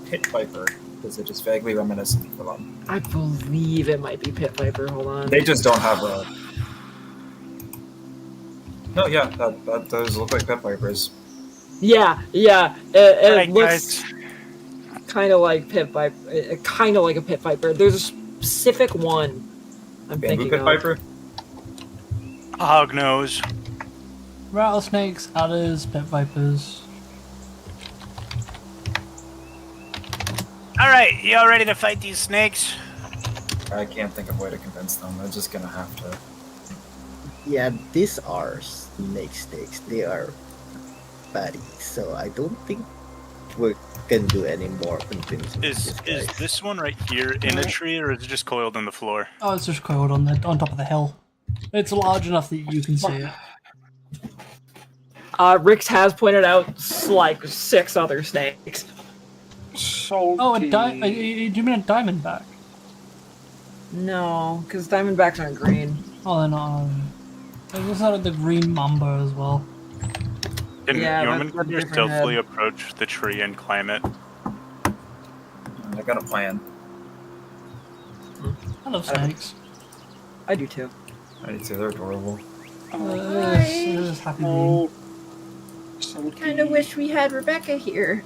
pit viper? Is it just vaguely reminiscent of them? I believe it might be pit viper. Hold on. They just don't have a. No, yeah, that those look like pit vipers. Yeah. It Alright, looks kind of like pit viper. Kind of like a pit viper. There's a specific one I'm Bamboo thinking pit of. viper. Hog nose. Rattlesnakes, adders, pit vipers. Alright, y'all ready to fight these snakes? I can't think of a way to convince them. They're just gonna have to. Yeah, these are snake sticks. They are fatty, so I don't think we can do any more convincing. Is this one right here in a tree, or is it just coiled on the floor? Oh, it's just coiled on top of the hill. It's large enough that you can see it. Rix has pointed out like 6 other snakes. Salty. Oh, do you mean a diamondback? No, because diamondbacks aren't green. Oh, they're not. There's not the green mamba as well. Can Yeah, that's a Jormungandr different stealthily head. approach the tree and climb it? I got a plan. I love snakes. I do too. I need to. They're adorable. This is happy Oh, bean. Kind of wish we had Rebecca here.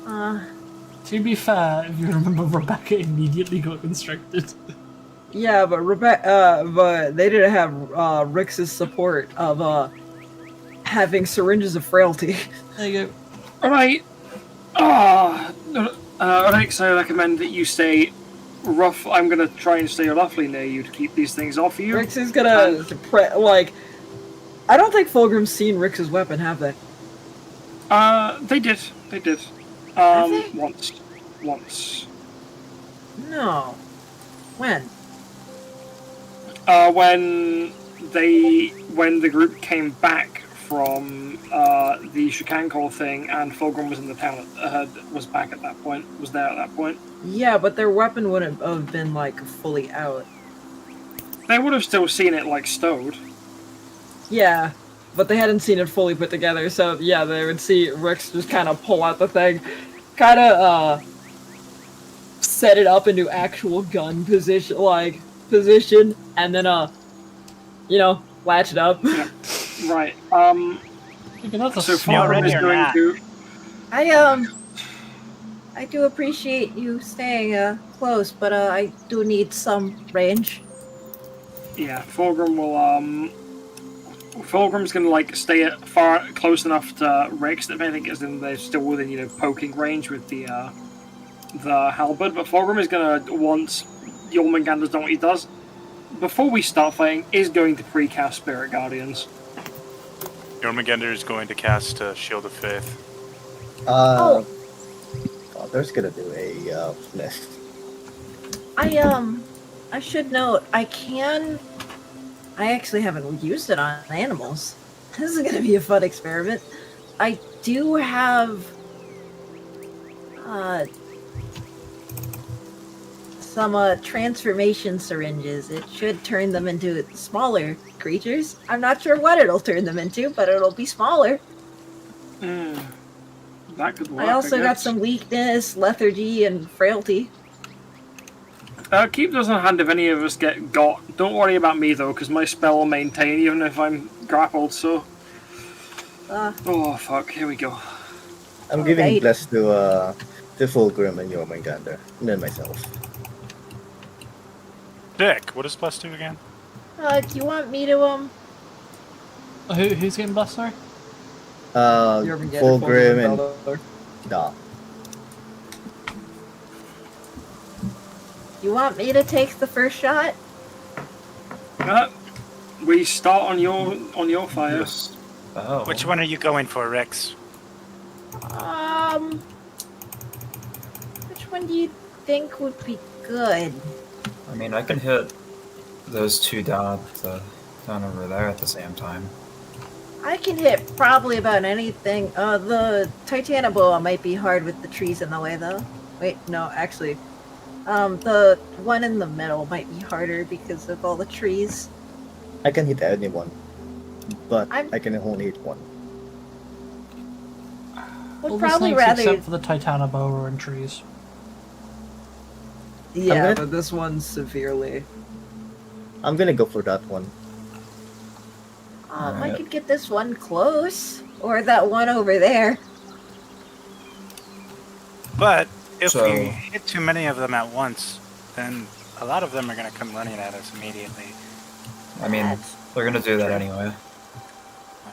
To be fair, if you remember, Rebecca immediately got constricted. Yeah, but but they didn't have Rix's support of having syringes of frailty. There you go. Alright. Rex, I recommend that you stay rough. I'm gonna try and stay roughly near you to keep these things off you. Rix is gonna like. I don't think Fulgrim's seen Rix's weapon, have they? They did. They did. Have they? Once. No. When? When the group came back from the Shikankor thing, and Fulgrim was in the town, was back at that point, was there at that point. Yeah, but their weapon wouldn't have been like fully out. They would have still seen it like stowed. Yeah, but they hadn't seen it fully put together, so yeah, they would see Rix just kind of pull out the thing, kind of set it up into actual gun position, and then latch it up. Yeah. Right. That's a So smart Fulgrim is or going not? to. I do appreciate you staying close, but I do need some range. Yeah, Fulgrim will. Fulgrim's gonna stay close enough to Rex that if anything is in they're still within poking range with the halberd. But Fulgrim is gonna, once Jormungandr's done what he does, before we start fighting, is going to pre-cast Spirit Guardians. Jormungandr is going to cast Shield of Faith. There's gonna do a list. I should note, I actually haven't used it on animals. This is gonna be a fun experiment. I do have some transformation syringes. It should turn them into smaller creatures. I'm not sure what it'll turn them into, but it'll be smaller. That could work. I also got guess. some weakness, lethargy, and frailty. Keep those in hand if any of us get got. Don't worry about me though, because my spell will maintain even if I'm grappled. So. Oh fuck! Here we go. I'm giving Alright. bless to Fulgrim and Jormungandr, and then myself. Dick, what does plus do again? Do you want me to Who's getting blessed, sorry? Fulgrim and Da. You want me to take the first shot? We start on your fire. Yes. Oh. Which one are you going for, Rex? Which one do you think would be good? I mean, I can hit those two down over there at the same time. I can hit probably about anything. The Titanoboa might be hard with the trees in the way, though. Wait, no, actually. The one in the middle might be harder because of all the trees. I can hit anyone, but I'm- I can only hit one. Would All the probably snakes rather. except for the Titanoboa and trees. Yeah, gonna- but this one's severely. I'm gonna go for that one. I Alright. could get this one close, or that one over there. But if So- we hit too many of them at once, then a lot of them are going to come running at us immediately. I mean, That's- they're gonna do that anyway.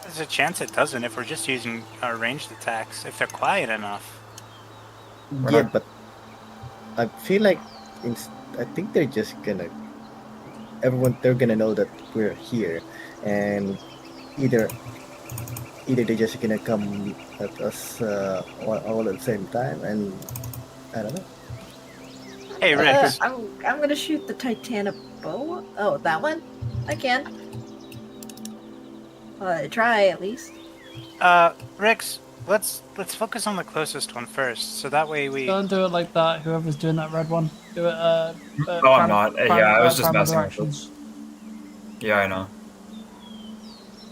There's a chance it doesn't if we're just using our ranged attacks, if they're quiet enough. We're Yeah, not- but I feel like I think they're just gonna they're gonna know that we're here, and either they're just gonna come at us all at the same time, and I don't know. Hey, Rex. I'm gonna shoot the Titanoboa. Oh, that one? I can. Try at least. Rex, let's focus on the closest one first, so that way we. Don't do it like that. Whoever's doing that red one, do it. No, I'm not. Yeah, I was just messing with it. directions. Yeah, I know.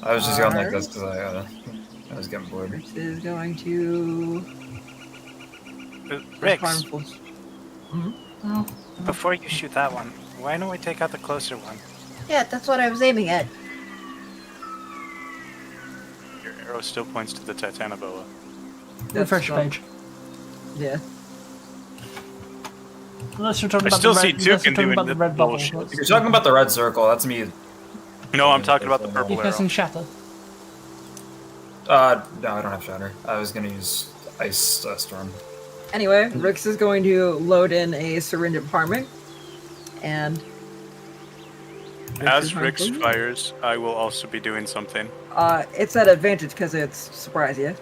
I was just going like this because I was getting bored. This is going to Rix, harmful. Oh, before you shoot that one, why don't we take out the closer one? Yeah, that's what I was aiming at. Your arrow still points to the Titanoboa. refresh your page. Yeah. Unless you're talking I about still the see red, unless you're Tukin talking doing about the the red bubble. bullshit. If you're talking about the red circle, that's me. No, I'm talking about the You're purple arrow. pressing shatter. No, I don't have shatter. I was gonna use ice storm. Anyway, Rix is going to load in a syringe of harming, and As Rix fires, I will also be doing something. it's at advantage because it's surprise, yeah.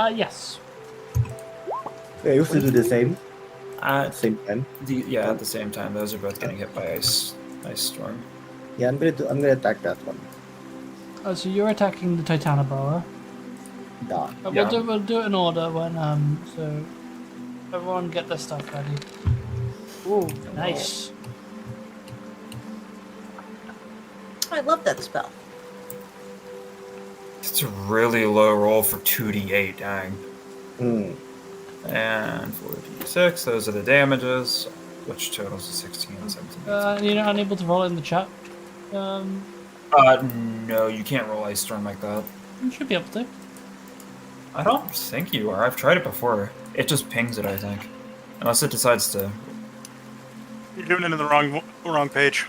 Yes. Yeah, you have to do the same. Same time. Yeah, at the same time, those are both getting hit by ice storm. Yeah, I'm gonna attack that one. Oh, so you're attacking the Titanoboa. Nah. Yeah. We'll do it in order when so everyone get their stuff ready. Ooh, nice. I love that spell. It's a really low roll for 2d8, dang. Hmm. And 4d6, those are the damages, which totals to 16 and 17. You're not unable to roll it in the chat. No, you can't roll ice storm like that. You should be able to. I don't think you are. I've tried it before. It just pings it, I think. Unless it decides to... You're doing it in the wrong page.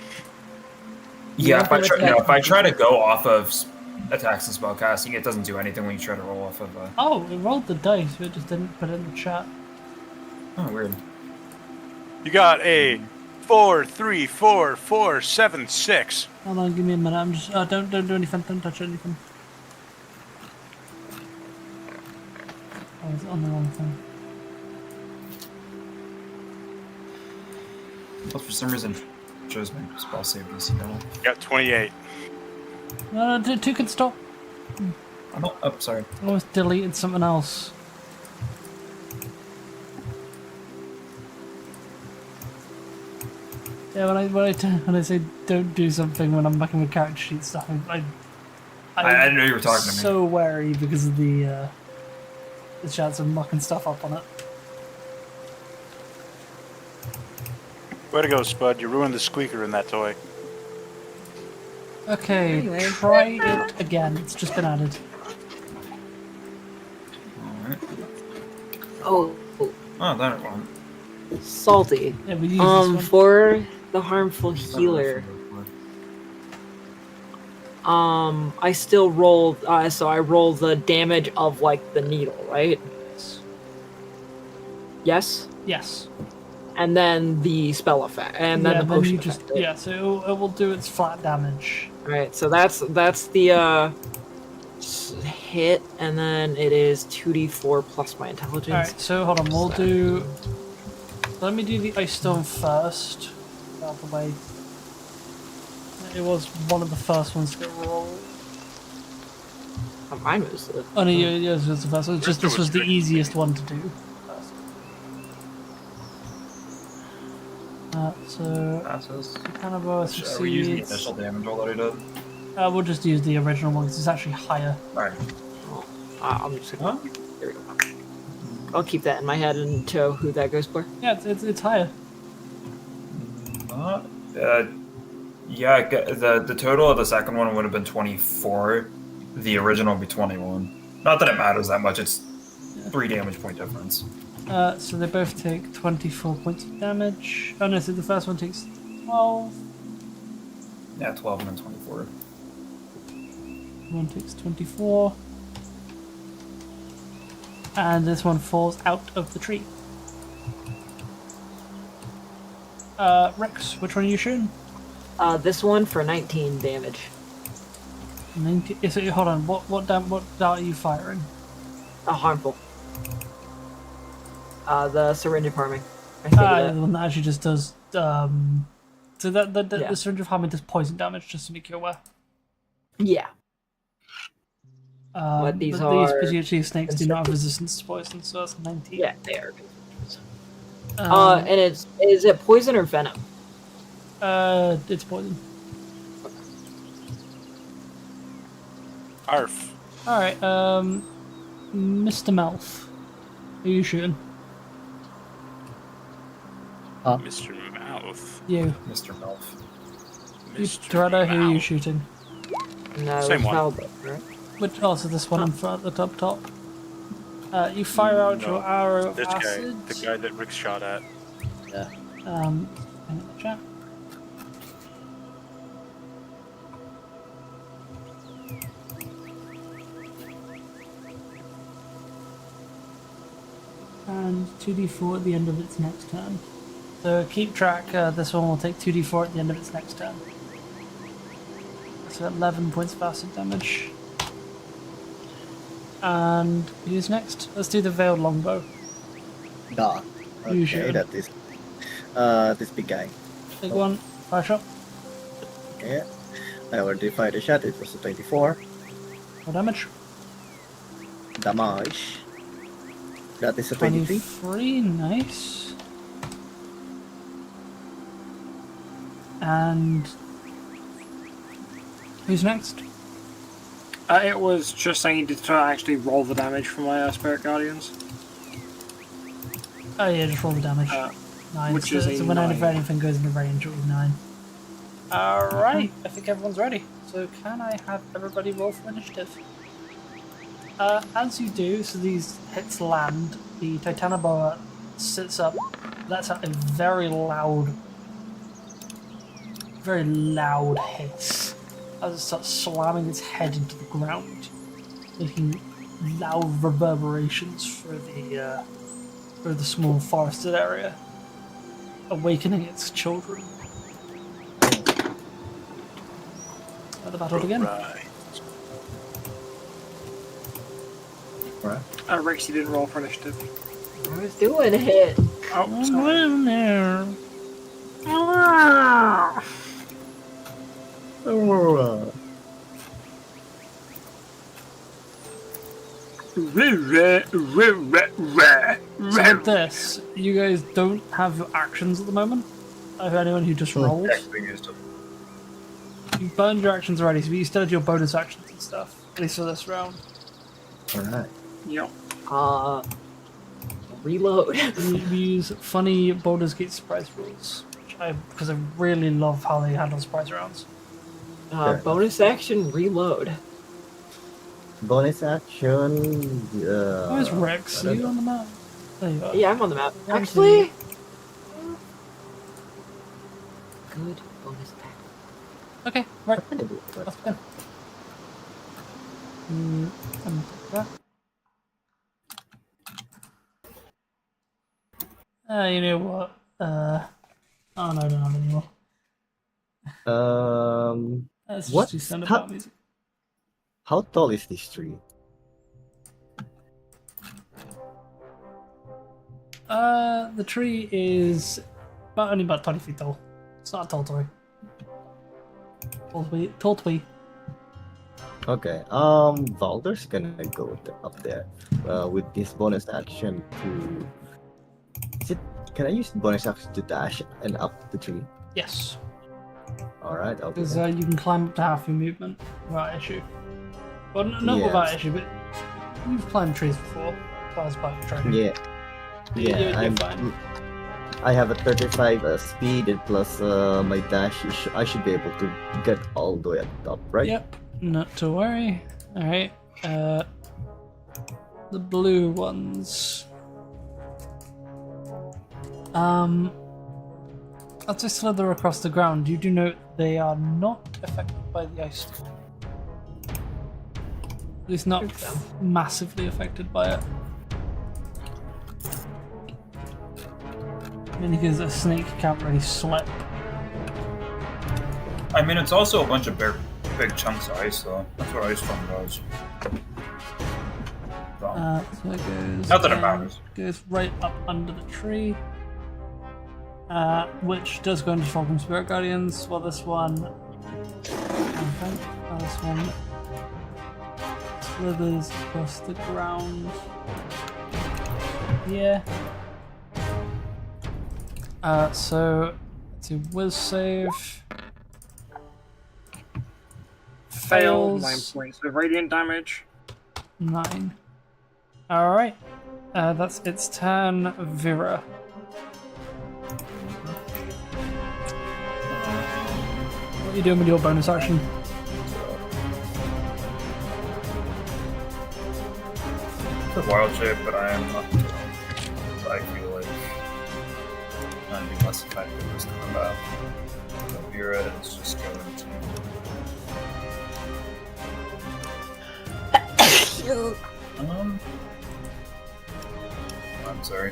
Yeah, have to if I try to go off of attacks and spellcasting, it doesn't do anything when you try to roll off of... Oh, it rolled the dice, but it just didn't put it in the chat. Oh, weird. You got a 4, 3, 4, 4, 7, 6. Hold on, give me a minute. I'm just don't do anything. Don't touch anything. Oh, it's on the wrong thing. But for some reason, it shows my spell save DC now. You got 28. No, two can stop. I'm not... Oh, sorry. I almost deleted something else. Yeah, when I say don't do something when I'm making my character sheet stuff, I didn't know you were talking to me. So wary because of the chance of mucking stuff up on it. Way to go, Spud. You ruined the squeaker in that toy. Okay, Anyway. try it again. It's just been added. Alright. Oh, Oh, that one. salty. Yeah, we use this one. For the harmful healer, I still rolled. So I rolled the damage of like the needle, right? Yes. Yes. And then the spell effect, and then Yeah, the potion you just effect. so it will do its flat damage. Right. So that's the hit, and then it is 2d4 plus my intelligence. Alright, so hold on, we'll do... Let me do the Ice Storm first. Out of the way. It was one of the first ones to get rolled. Oh, mine was the... Oh no, yeah, it was the first one. It's just this was the easiest one to do. So... Passes. Cannibal Are we using the succeeds. initial damage roll that I did? We'll just use the original one because it's actually higher. Alright. I'm just gonna... There we go. I'll keep that in my head and show who that goes for. Yeah, it's higher. Yeah, the total of the second one would have been 24. The original would be 21. Not that it matters that much, it's 3 damage point difference. So they both take 24 points of damage. Oh no, so the first one takes 12. Yeah, 12 and then 24. One takes 24. And this one falls out of the tree. Rex, which one are you shooting? This one for 19 damage. 19. So, hold on, what dart are you firing? Harmful. The syringe of harming. I figured The that. one that actually just does. So the Yeah. syringe of harming does poison damage, just to make you aware. Yeah. What these but are these PGHD snakes do not have resistance to poison, so that's 19. Yeah, they are. And is it poison or venom? It's poison. Arf. Alright, Mr. Mouth. Who are you shooting? Mr. Mouth. You. Mr. Melf. Doretta, who are you shooting? No, Same one. Theldak, right? Which, also this one in front at the top. You fire out your arrow of This guy, acid. the guy that Rick shot at. In the chat. And 2d4 at the end of its next turn. So keep track, this one will take 2d4 at the end of its next turn. So 11 points of acid damage. And who's next? Let's do the Veiled Longbow. Nah. You Okay, should. that is this big guy. Big one, fire shot. Okay. I already fired a shot, it was a 24. No damage. Damage. That is a 23. 23, nice. And who's next? It was just I needed to actually roll the damage for my Spirit Guardians. Oh yeah, just roll the damage. 9. which So, is a so whenever 9. anything goes into range, it was 9. Alright, I think everyone's ready. So can I have everybody roll for initiative? As you do, so these hits land, the Titanoboa sits up, lets out a very loud hiss as it starts slamming its head into the ground, making loud reverberations through the small forested area, awakening its children. At the battle again. Right. Rexy didn't roll for initiative. I was doing it. Oh, sorry. there. So this, you guys don't have your actions at the moment. I have anyone who just rolls. You've burned your actions already, so you still have your bonus actions and stuff, at least for this round. Alright. Yep. Reload. We use funny Baldur's Gate surprise rules, because I really love how they handle surprise rounds. Bonus action, reload. Bonus action. Where's Rex? Are you on the map? There you are. Yeah, I'm on the map. Rex, Actually, good bonus action. Okay, right. That's good. You know what? Oh no, I don't have any more. Let's What? just do sound about music. How tall is this tree? The tree is only about 20 feet tall. It's not a tall tree. Tall tree. Okay. Valder's gonna go up there. With this bonus action to. Can I use bonus action to dash and up the tree? Yes. Alright, I'll do Because that. you can climb up to half your movement without issue. Well, not Yes. without issue, but you've climbed trees before. That was part of your training. Yeah. Yeah, You're fine. I have a 35 speed and plus my dash. I should be able to get all the way at the top, right? Yep, not to worry. Alright, the blue ones. As they slither across the ground, you do note they are not affected by the ice storm. At least not massively affected by it. Mainly because a snake can't really slip. I mean, it's also a bunch of big chunks of ice, though. That's what ice storm does. So, So it goes. not that it matters. Goes right up under the tree. Which does go into Fulcrum Spirit Guardians. Well, this one. This one slithers across the ground. Yeah. So it's a whiz save. Failed. 9 Fails. points of radiant damage. 9. Alright. That's its turn, Vera. What are you doing with your bonus action? The wild shape, but I am not. So I feel like I'm be less effective this combat. So Vera is just going to. I'm sorry.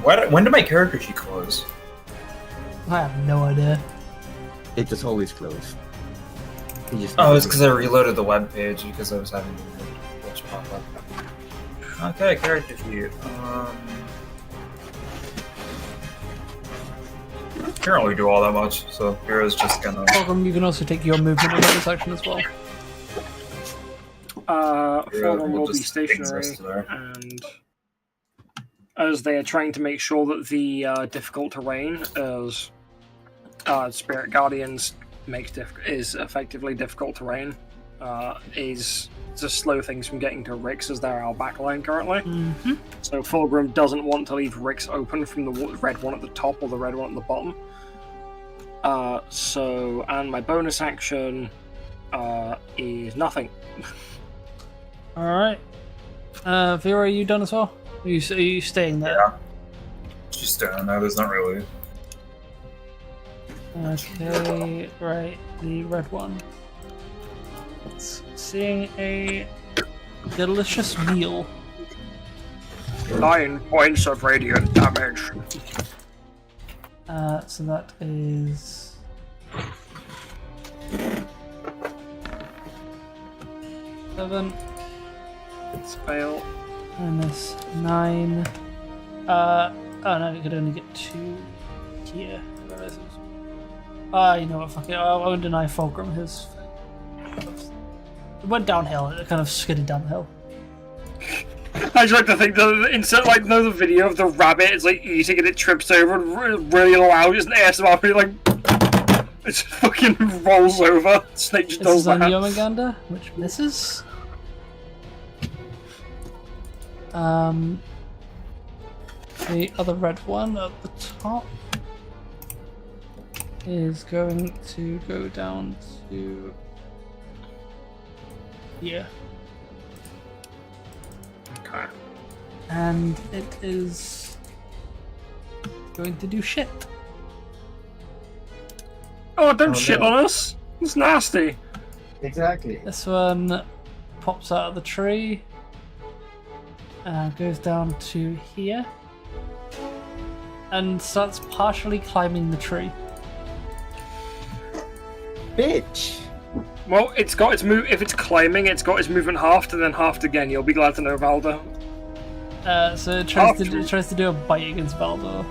When did my character sheet close? I have no idea. It just always closed. You just Oh, it's because I reloaded the web page because I was having the glitch pop up. Okay, character sheet. Can't really do all that much, so Vera's just gonna. Fulgrim, you can also take your movement and bonus action as well. Fulgrim will be just stationary, exist there. and as they are trying to make sure that the difficult terrain, as Spirit Guardians is effectively difficult terrain, is to slow things from getting to Rix as they're our backline currently. Mm-hmm. So Fulgrim doesn't want to leave Rix open from the red one at the top or the red one at the bottom. And my bonus action is nothing. Alright. Vera, are you done as well? Are you staying there? Yeah. She's doing there, there's not really. Okay, right, the red one. It's seeing a delicious meal. 9 points of radiant damage. So that is 7 It's fail. minus 9. Oh no, you could only get 2 here. You know what, fuck it, I won't deny Fulgrim his... It went downhill, it kind of skidded downhill. I just like to think that insert like the video of the rabbit is like eating and it trips over and really loud, just an ASMR, but like it just fucking rolls over. Snake just This does is on that. Yomaganda, which misses. The other red one at the top is going to go down to here. Okay. And it is going to do shit. Oh, don't Oh, shit no. on us. It's nasty. Exactly. This one pops out of the tree and goes down to here and starts partially climbing the tree. Bitch. Well, it's got its move. If it's climbing, it's got its movement halved and then halved again. You'll be glad to know, Valda. So it tries to do a bite against Valdor.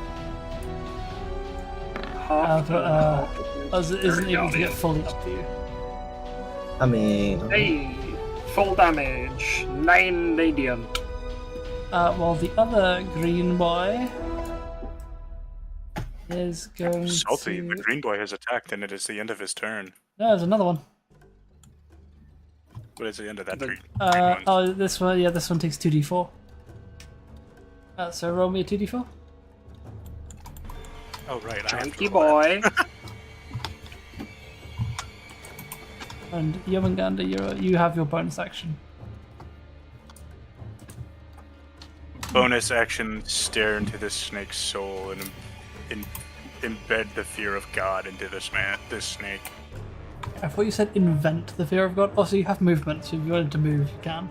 Halved. Isn't able to get fully up to you. I mean, Hey, full damage. 9 radiant. While the other green boy is going Salty, to... the green boy has attacked and it is the end of his turn. No, there's another one. What is the end of that green? Oh, this one, yeah, this one takes 2d4. So roll me a 2d4. Oh, right. I have to Chunky roll that. boy. And Yomaganda, you have your bonus action. Bonus action, stare into the snake's soul and embed the fear of God into this snake. I thought you said invent the fear of God. Also, you have movement, so if you wanted to move, you can.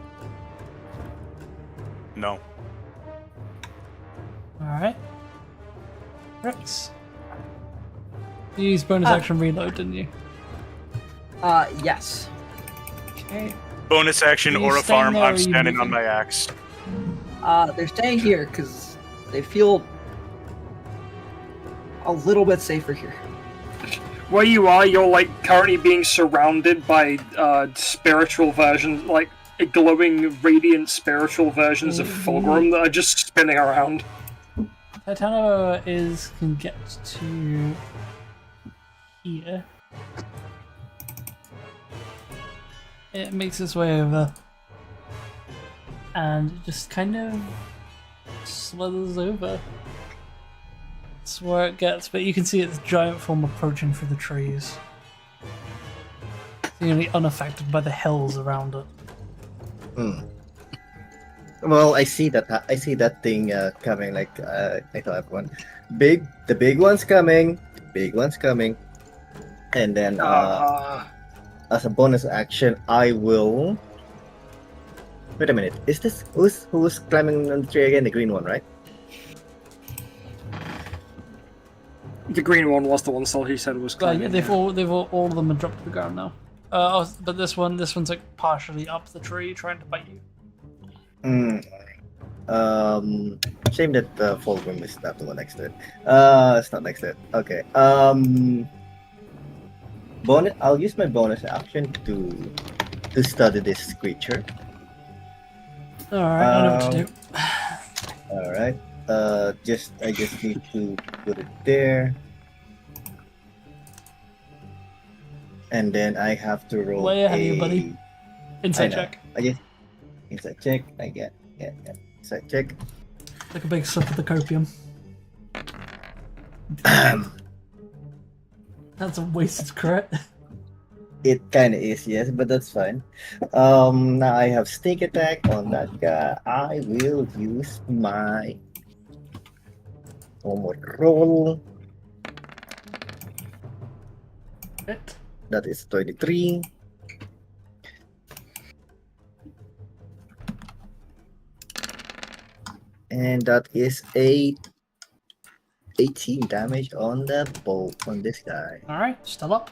No. Alright. Rex. You used bonus action reload, didn't you? Yes. Okay. Bonus action Are you or a staying farm, there or are I'm you standing on moving? my axe. They're staying here because they feel a little bit safer here. Where you are, you're like currently being surrounded by spiritual versions, like glowing, radiant spiritual versions of Fulgrim that are just spinning around. Titanoboa can get to here. It makes its way over and it just kind of slithers over. That's where it gets, but you can see its giant form approaching through the trees. Seemingly unaffected by the hills around it. Well, I see that thing coming. Like I tell everyone, the big one's coming, and then as a bonus action, I will. Wait a minute. Is this who's climbing on the tree again? The green one, right? The green one was the one Salty said was climbing. Yeah, all of them have dropped to the ground now. But this one's like partially up the tree, trying to bite you. Shame that Fulgrim is not the one next to it. It's not next to it. Okay. I'll use my bonus action to study this creature. All right, I know what to do. All right. I just need to put it there, and then I have to roll. Way ahead of you, buddy. Insight check. Insight check. I get. Insight check. Like a big sip of the copium. That's a wasted crit. It kind of is, yes, but that's fine. Now I have sneak attack on that guy. I will use my homework roll. Hit. That is 23. And that is a 18 damage on the bow on this guy. Alright, still up.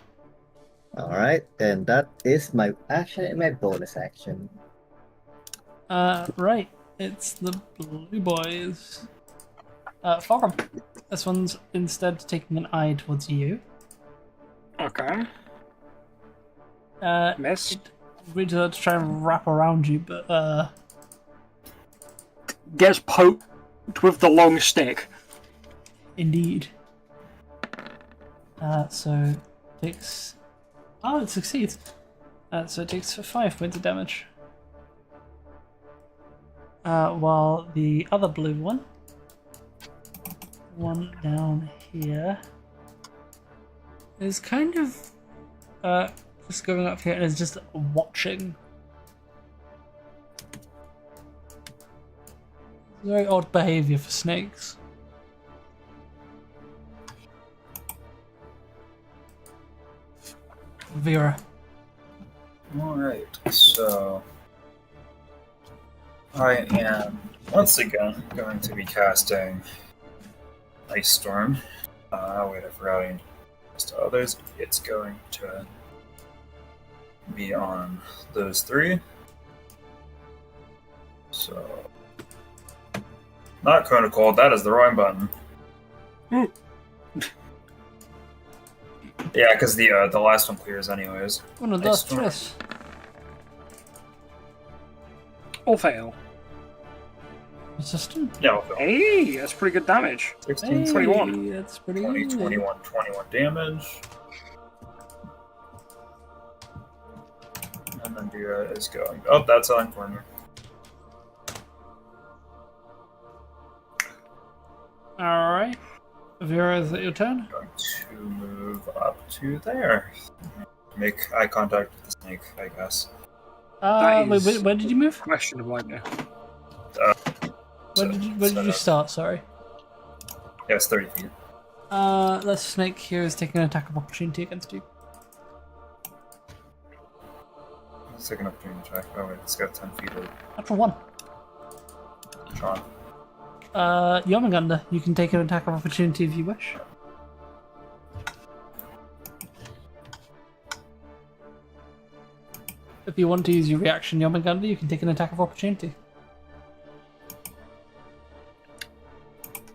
Alright, and that is my action and my bonus action. Right. It's the blue boys. Fulgrim. This one's instead taking an eye towards you. Okay. Miss. It reaches out to try and wrap around you, but gets poked with the long stick. Indeed. So takes. Oh, it succeeds. So it takes 5 points of damage. While the other blue one down here, is kind of just going up here and is just watching. Very odd behavior for snakes. Vera. Alright, so I am once again going to be casting Ice Storm. Wait, I forgot any to others. It's going to be on those three. So, not Cone of Cold, that is the wrong button. Yeah, because the last one clears anyways. Uno, dos, tres. Or fail. Resistant? Yeah, I'll fail. Hey, that's pretty good damage. 16, Hey, 21. That's pretty 20, good. 21 damage. And then Vera is going. Oh, that's on corner. Alright. Vera, is it your turn? Going to move up to there. Make eye contact with the snake, I guess. Wait, where did you move? Questionable idea. Where did you start? Sorry. Yeah, it's 30 feet. The snake here is taking an attack of opportunity against you. Let's take an opportunity check. Oh wait, it's got 10 feet of Natural 1. Sean. Yomaganda, you can take an attack of opportunity if you wish. If you want to use your reaction, Yomaganda, you can take an attack of opportunity.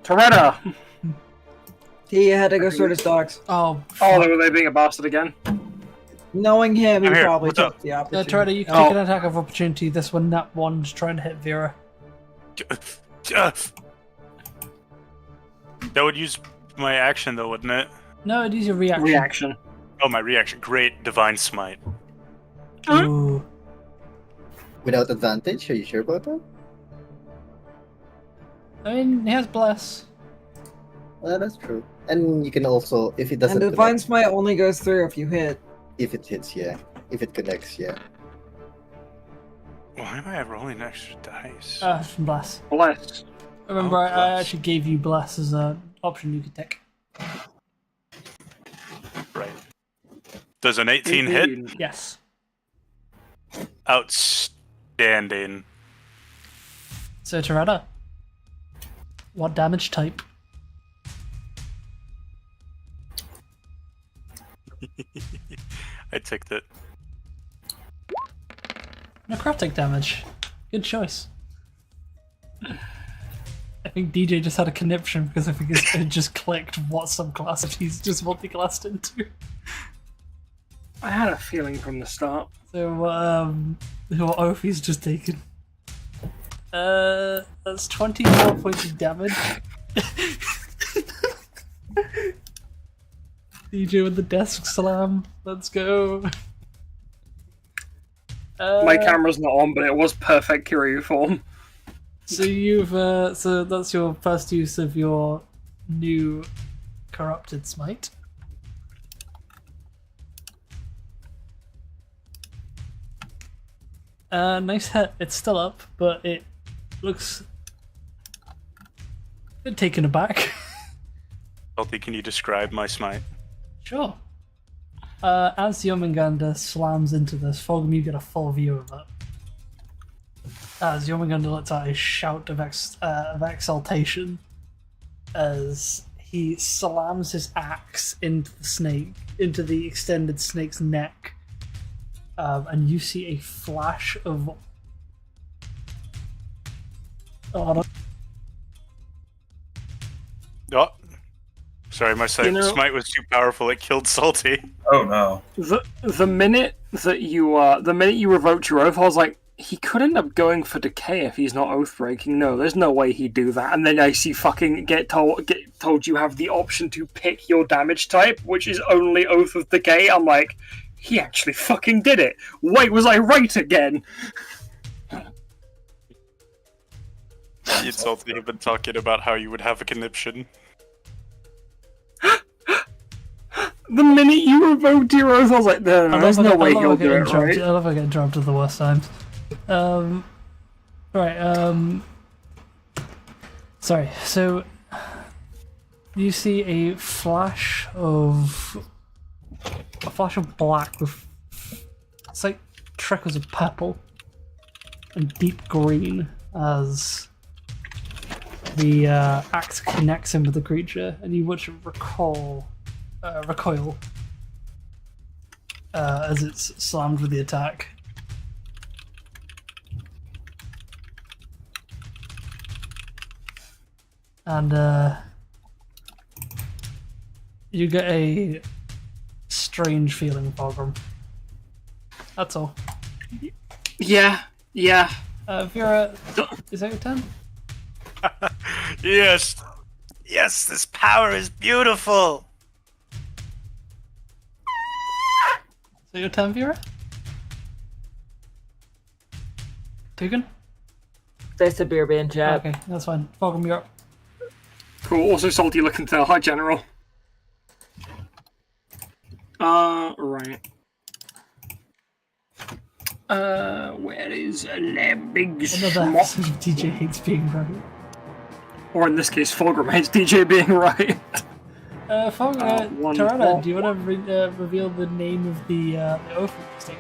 Toretta! He had to go sort his dogs. Oh, Oh, they were being a bastard again. Knowing him, he I'm here. probably What's took up? the opportunity. Toretta, you can take an attack of opportunity. This one, nat one, to try and hit Vera. That would use my action, though, wouldn't it? No, it is your reaction. Reaction. Oh, my reaction. Great. Divine Smite. Ooh. Without advantage? Are you sure about that? I mean, he has bless. That's true. And you can also, if it doesn't And Divine connect, Smite only goes through if you hit. if it hits, yeah. If it connects, yeah. Why am I rolling extra dice? From bless. Bless. Remember, Oh, I bless. actually gave you bless as an option you could take. Right. Does an 18 hit? Yes. Outstanding. So, Toretta, what damage type? I take that. Necrotic damage. Good choice. I think DJ just had a conniption because I think it just clicked what subclass he's just multi-classed into. I had a feeling from the start. So, what oath he's just taken? That's 24 points of damage. DJ with the desk slam. Let's go. My camera's not on, but it was perfect Kiryu form. So you've so that's your first use of your new corrupted smite. Nice hit. It's still up, but it looks a bit taken aback. Salty, can you describe my smite? Sure. As Yomanganda slams into this, Fogum, you get a full view of it. As Yomanganda lets out a shout of exultation as he slams his axe into the snake, into the extended snake's neck, and you see a flash of. Oh, sorry, my smite was too powerful. It killed Salty. Oh no! The minute you revoked your oath, I was like, he could end up going for decay if he's not oath breaking. No, there's no way he'd do that. And then I see fucking get told you have the option to pick your damage type, which is only oath of decay. I'm like, he actually fucking did it. Wait, was I right again? You Salty have been talking about how you would have a conniption. The minute you revoked your oath, I was like, there's no way he'll do it, right? I love I get interrupted the worst times. Right, sorry, so you see a flash of black with, it's like trickles of purple and deep green as the axe connects him with the creature, and you watch it recoil as it's slammed with the attack. And you get a strange feeling, Fulgrim. That's all. Yeah. Vera, is that your turn? Yes. Yes, this power is beautiful. Is that your turn, Vera? Tugan? There's a beer bin chat. Okay, that's fine. Fulgrim, you're up. Cool. Also, Salty looking to hi, General. Right. Where is that big Another schmuck? episode of DJ hates being right. Or in this case, Fulgrim hates DJ being right. Fulgrim, one Tarana, more. do you want to reveal the name of the oath thing?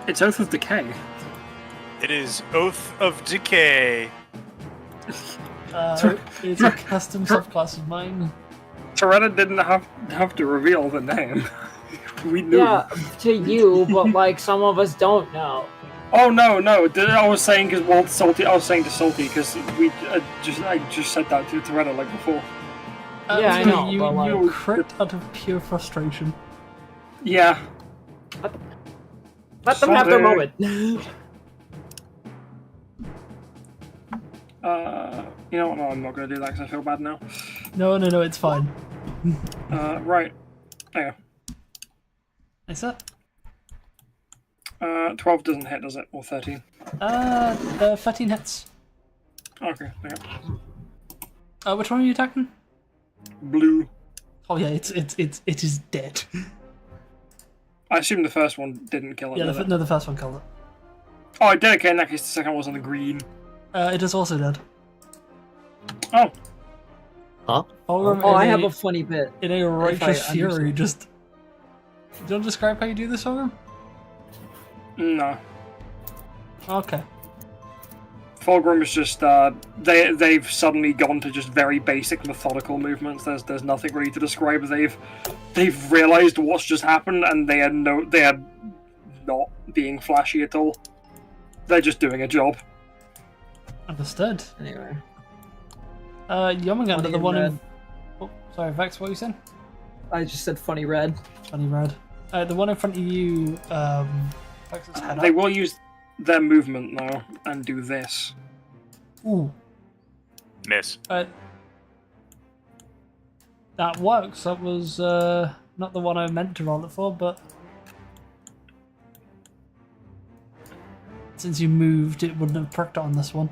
It's Oath of Decay. It is Oath of Decay. It's a custom subclass of mine. Toretta didn't have to reveal the name. We knew. Yeah, to you, but like some of us don't know. Oh no! I was saying Salty. I was saying to Salty because I just said that to Toretta like before. Yeah, I know, You, but, like- you crit out of pure frustration. Yeah. Let them have their Someday. moment. You know what? No, I'm not going to do that because I feel bad now. No, it's fine. Right. There Is that? you go. 12 doesn't hit, does it? Or 13? 13 hits. Okay, there you go. Which one are you attacking? Blue. Oh yeah, it is dead. I assume the first one didn't kill it. Yeah, did it? the first one killed it. Oh, it did. Okay, in that case, the second one was on the green. It is also dead. Oh. Huh? Oh, I have a funny bit. In a if I righteous fury, understand. just... Do you want to describe how you do this, Fulgrim? No. Okay. Fulgrim is just they've suddenly gone to just very basic methodical movements. There's nothing really to describe. They've realized what's just happened and they are not being flashy at all. They're just doing a job. Understood. Anyway. Yomingander, Funny the one in... red. Oh, sorry, Vex, what were you saying? I just said funny red. Funny red. The one in front of you, Vex's head They up. will use their movement now and do this. Ooh. Miss. That works. That was not the one I meant to roll it for, but since you moved, it wouldn't have pricked on this one.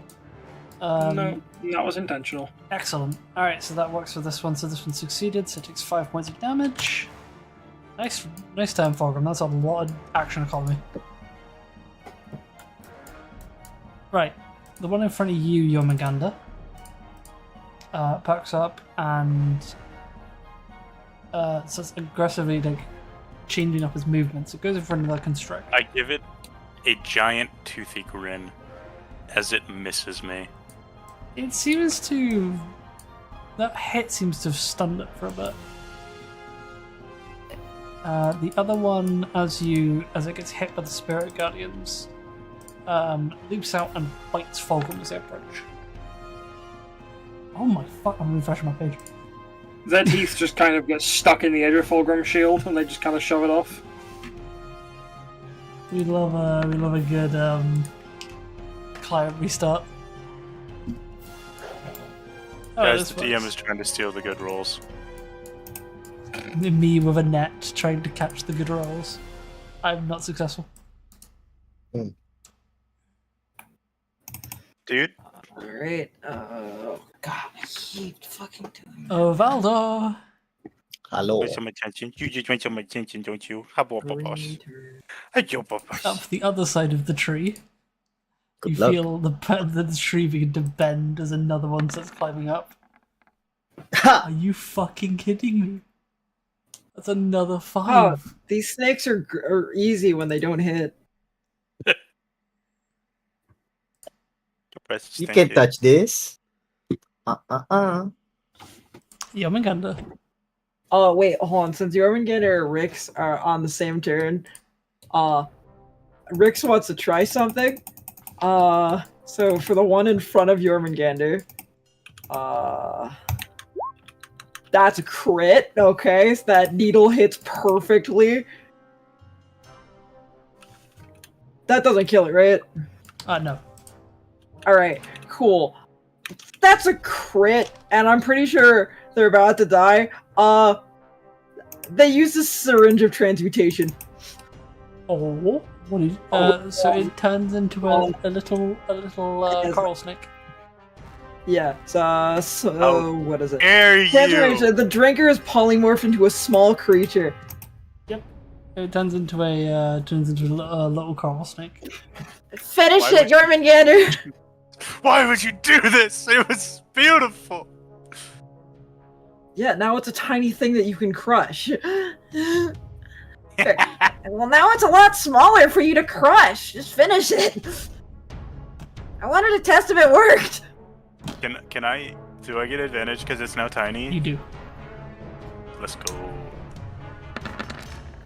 No, that was intentional. Excellent. Alright, so that works for this one. So this one succeeded, so it takes 5 points of damage. Nice turn, Fulgrim. That's a lot of action economy. Right. The one in front of you, Yomingander, perks up and starts aggressively changing up his movements. It goes in front of the constrict. I give it a giant toothy grin as it misses me. It seems to... That hit seems to have stunned it for a bit. The other one, as it gets hit by the Spirit Guardians, leaps out and bites Fulgrim as they approach. Oh my fuck, I'm refreshing my page. Their teeth just kind of get stuck in the edge of Fulgrim's shield and they just kind of shove it off. We love a good client restart. Oh, Guys, this the DM works. is trying to steal the good rolls. Me with a net trying to catch the good rolls. I'm not successful. Dude? Alright. God, I keep fucking doing Oh, Valdo! Hello. Want some attention? You just want some attention, don't you? How about Papas? Hey, yo, Papas. Up the other side of the tree. Good You luck. feel the tree begin to bend as another one starts climbing up. Are you fucking kidding me? That's another 5. Oh, these snakes are easy when they don't hit. You can't touch this. Yomingander. Oh, wait, hold on. Since Jormungandr and Rix are on the same turn, Rix wants to try something. So for the one in front of Jormungandr, that's a crit. Okay, so that needle hits perfectly. That doesn't kill it, right? No. Alright, cool. That's a crit, and I'm pretty sure they're about to die. They use a syringe of transmutation. Oh, what is? So it turns into a little coral snake. Yeah, so what is it? Dare you? Transformation. The drinker is polymorphed into a small creature. Yep. It turns into a little coral snake. Finish Why it, Jormungandr! Why would you do this? It was beautiful. Yeah, now it's a tiny thing that you can crush. Well, now it's a lot smaller for you to crush. Just finish it. I wanted to test if it worked. Can I? Do I get advantage because it's now tiny? You do. Let's go.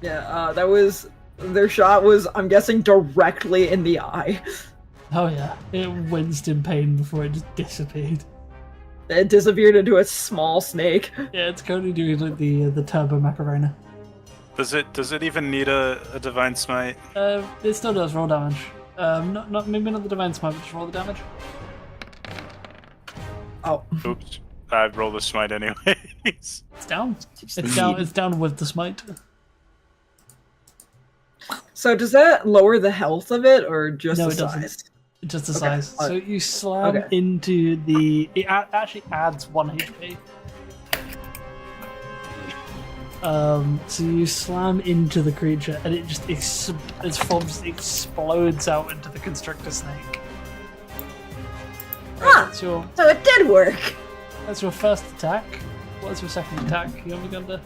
Yeah, that was their shot was, I'm guessing, directly in the eye. Oh yeah. It winced in pain before it just disappeared. It disappeared into a small snake. Yeah, it's currently doing like the turbo Macarena. Does it even need a divine smite? It still does roll damage. Maybe not the divine smite, but just roll the damage. Oh. Oops. I rolled a smite anyways. It's down. It's down with the smite. So does that lower the health of it, or just No, the it doesn't. size? Just the Okay. size. So you slam into the. It actually adds 1 HP. So you slam into the creature, and it just its form just explodes out into the constrictor snake. Huh. That's your So it did work. that's your first attack. What's your second attack, Yomaganda?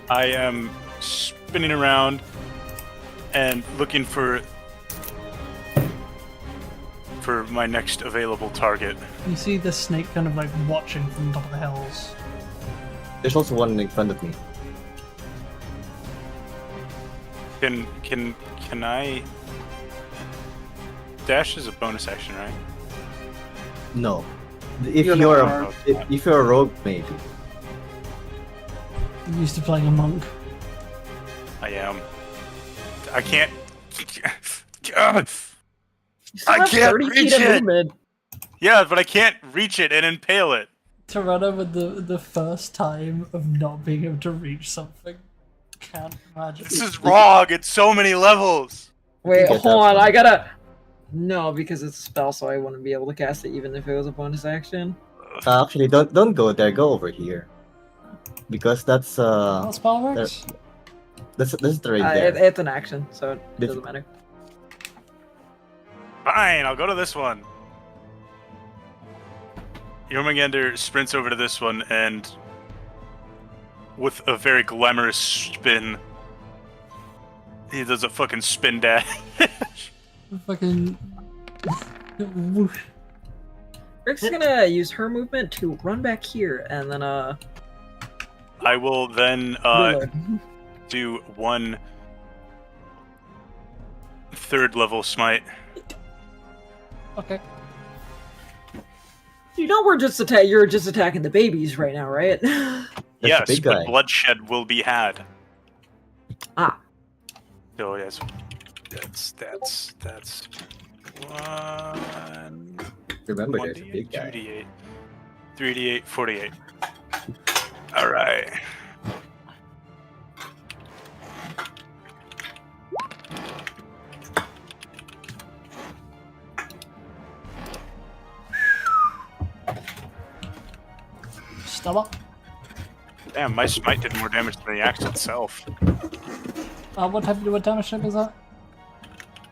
I am spinning around and looking for my next available target. You see the snake kind of like watching from the top of the hills. There's also one in front of me. Can I dash is a bonus action, right? No. If You're you're not if you're a rogue, maybe. I'm used to playing a monk. I am. I can't. God. You still I have can't 30 reach feet of it. movement. Yeah, but I can't reach it and impale it. Tirana with the first time of not being able to reach something. Can't imagine. This is wrong. It's so many levels. Wait, get hold that on. one. I gotta. No, because it's a spell, so I wouldn't be able to cast it even if it was a bonus action. Actually, don't go there. Go over here, because that's What spell works? that's right there. It's an action, so it Did- doesn't matter. Fine, I'll go to this one. Jormungandr sprints over to this one and, with a very glamorous spin, he does a fucking spin dash. Fucking. Whoosh. Rick's gonna use her movement to run back here, and then I will then reload. do one third level smite. Okay. You know you're just attacking the babies right now, right? That's Yes, the big but guy. bloodshed will be had. Ah. So yes, that's one. Remember, 1d8, there's a big guy. 2d8, 3d8, 48. All right. Stella. Damn, my smite did more damage than the axe itself. What damage type is that?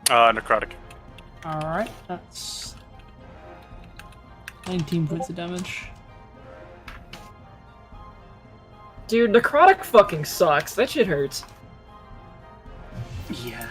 Necrotic. Alright, that's 19 points of damage. Dude, necrotic fucking sucks. That shit hurts. Yeah.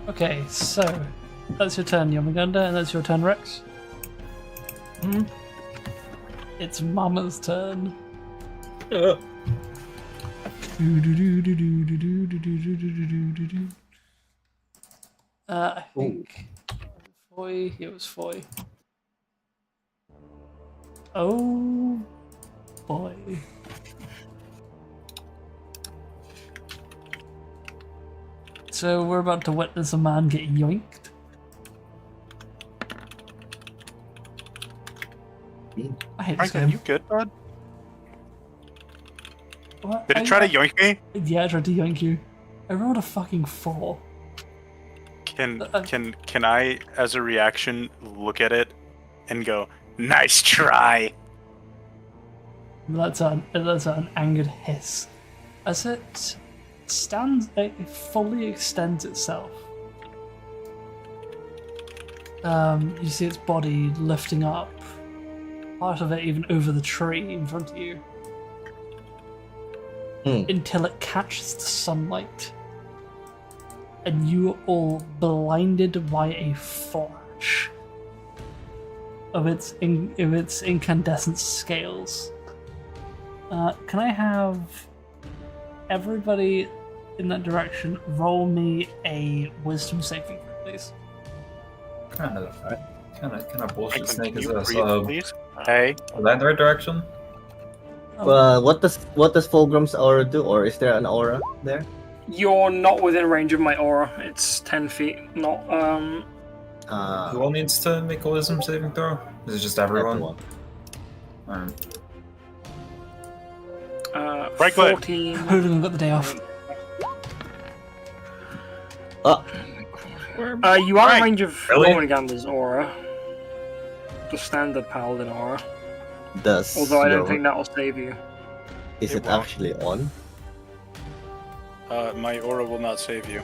Okay, so that's your turn, Yomaganda, and that's your turn, Rex. Hmm? It's Mama's turn. I think Foy. It was Foy. Oh boy. So we're about to witness a man get yoinked. I hate this Franklin, you game. good, bud? What? Did it try to yoink me? Yeah, I tried to yoink you. I rolled a fucking 4. Can I, as a reaction, look at it and go, "Nice try"? That's an angered hiss. As it stands, it fully extends itself. You see its body lifting up, part of it even over the tree in front of you. until it catches the sunlight. And you are all blinded by a flash of its incandescent scales. Can I have everybody in that direction roll me a wisdom saving throw, please? Kind of bullshit snake is Can you this? breathe, please? Hey. Are they in the right direction? What does Fulgrim's aura do, or is there an aura there? You're not within range of my aura. It's 10 feet, not Who all needs to make a wisdom saving throw? Is it just everyone? Alright. Right click. 14. Hooligan got the day off. You are in range of Really? Jormungandr's aura. The standard paladin aura. Does Although I don't your- think that'll save you. Is it won't. actually on? My aura will not save you.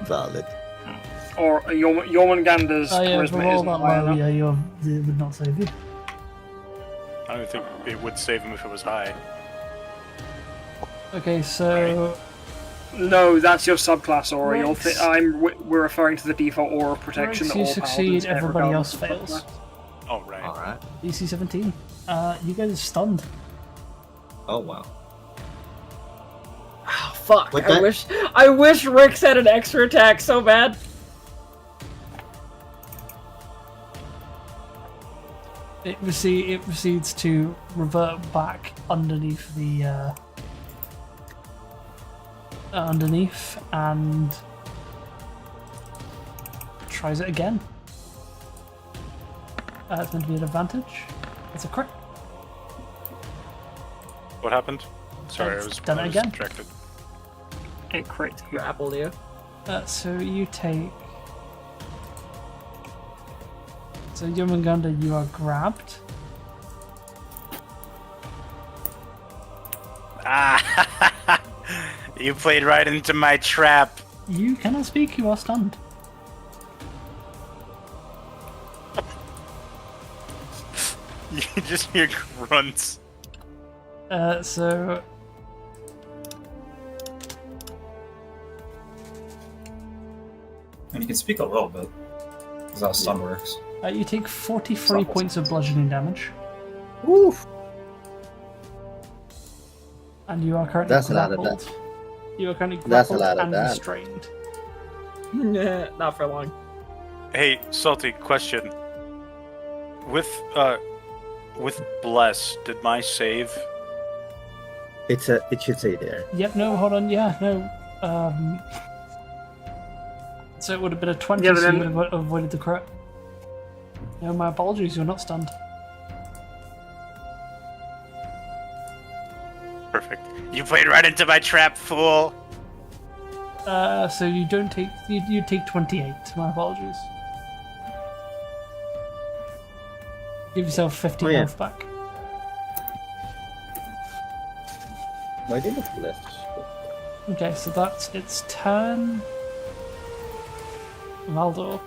Valid. Or Jormungandr's Oh yeah, for charisma roll isn't that high low, enough. yeah, it would not save you. I don't think it would save him if it was high. Okay, so No, that's your subclass aura. Rex. We're referring to the default aura of protection. Rex, that you all succeed, paladins get everybody else regardless of fails. subclass. Oh, right. Alright. DC 17. You guys are stunned. Oh wow. Oh, fuck. What I that- wish Rix had an extra attack so bad. It proceeds to revert back underneath the underneath and tries it again. It's meant to be an advantage. It's a crit. What happened? Sorry, It's done I was again. distracted. It crit. Grappled you. So you take. So Jormungandr, you are grabbed. Ah, you played right into my trap. You cannot speak. You are stunned. You just hear grunts. So And you can speak a little bit. Because how stun works. you take 43 points of bludgeoning damage, Woof. and you are currently That's a lot of grappled. You are currently That's a grappled lot of and that. restrained. Not for long. Hey, Salty, question. With Bless, did my save? It should say there. Yep. No. Hold on. Yeah. No. So it would have been a 20, Yeah, but so you then- would have avoided the crit. No, my apologies. You're not stunned. Perfect. You played right into my trap, fool. So you don't take. You take 28. My apologies. Give yourself 50 Oh, yeah. health back. Why did it left? Okay, so that's its turn. Valdo,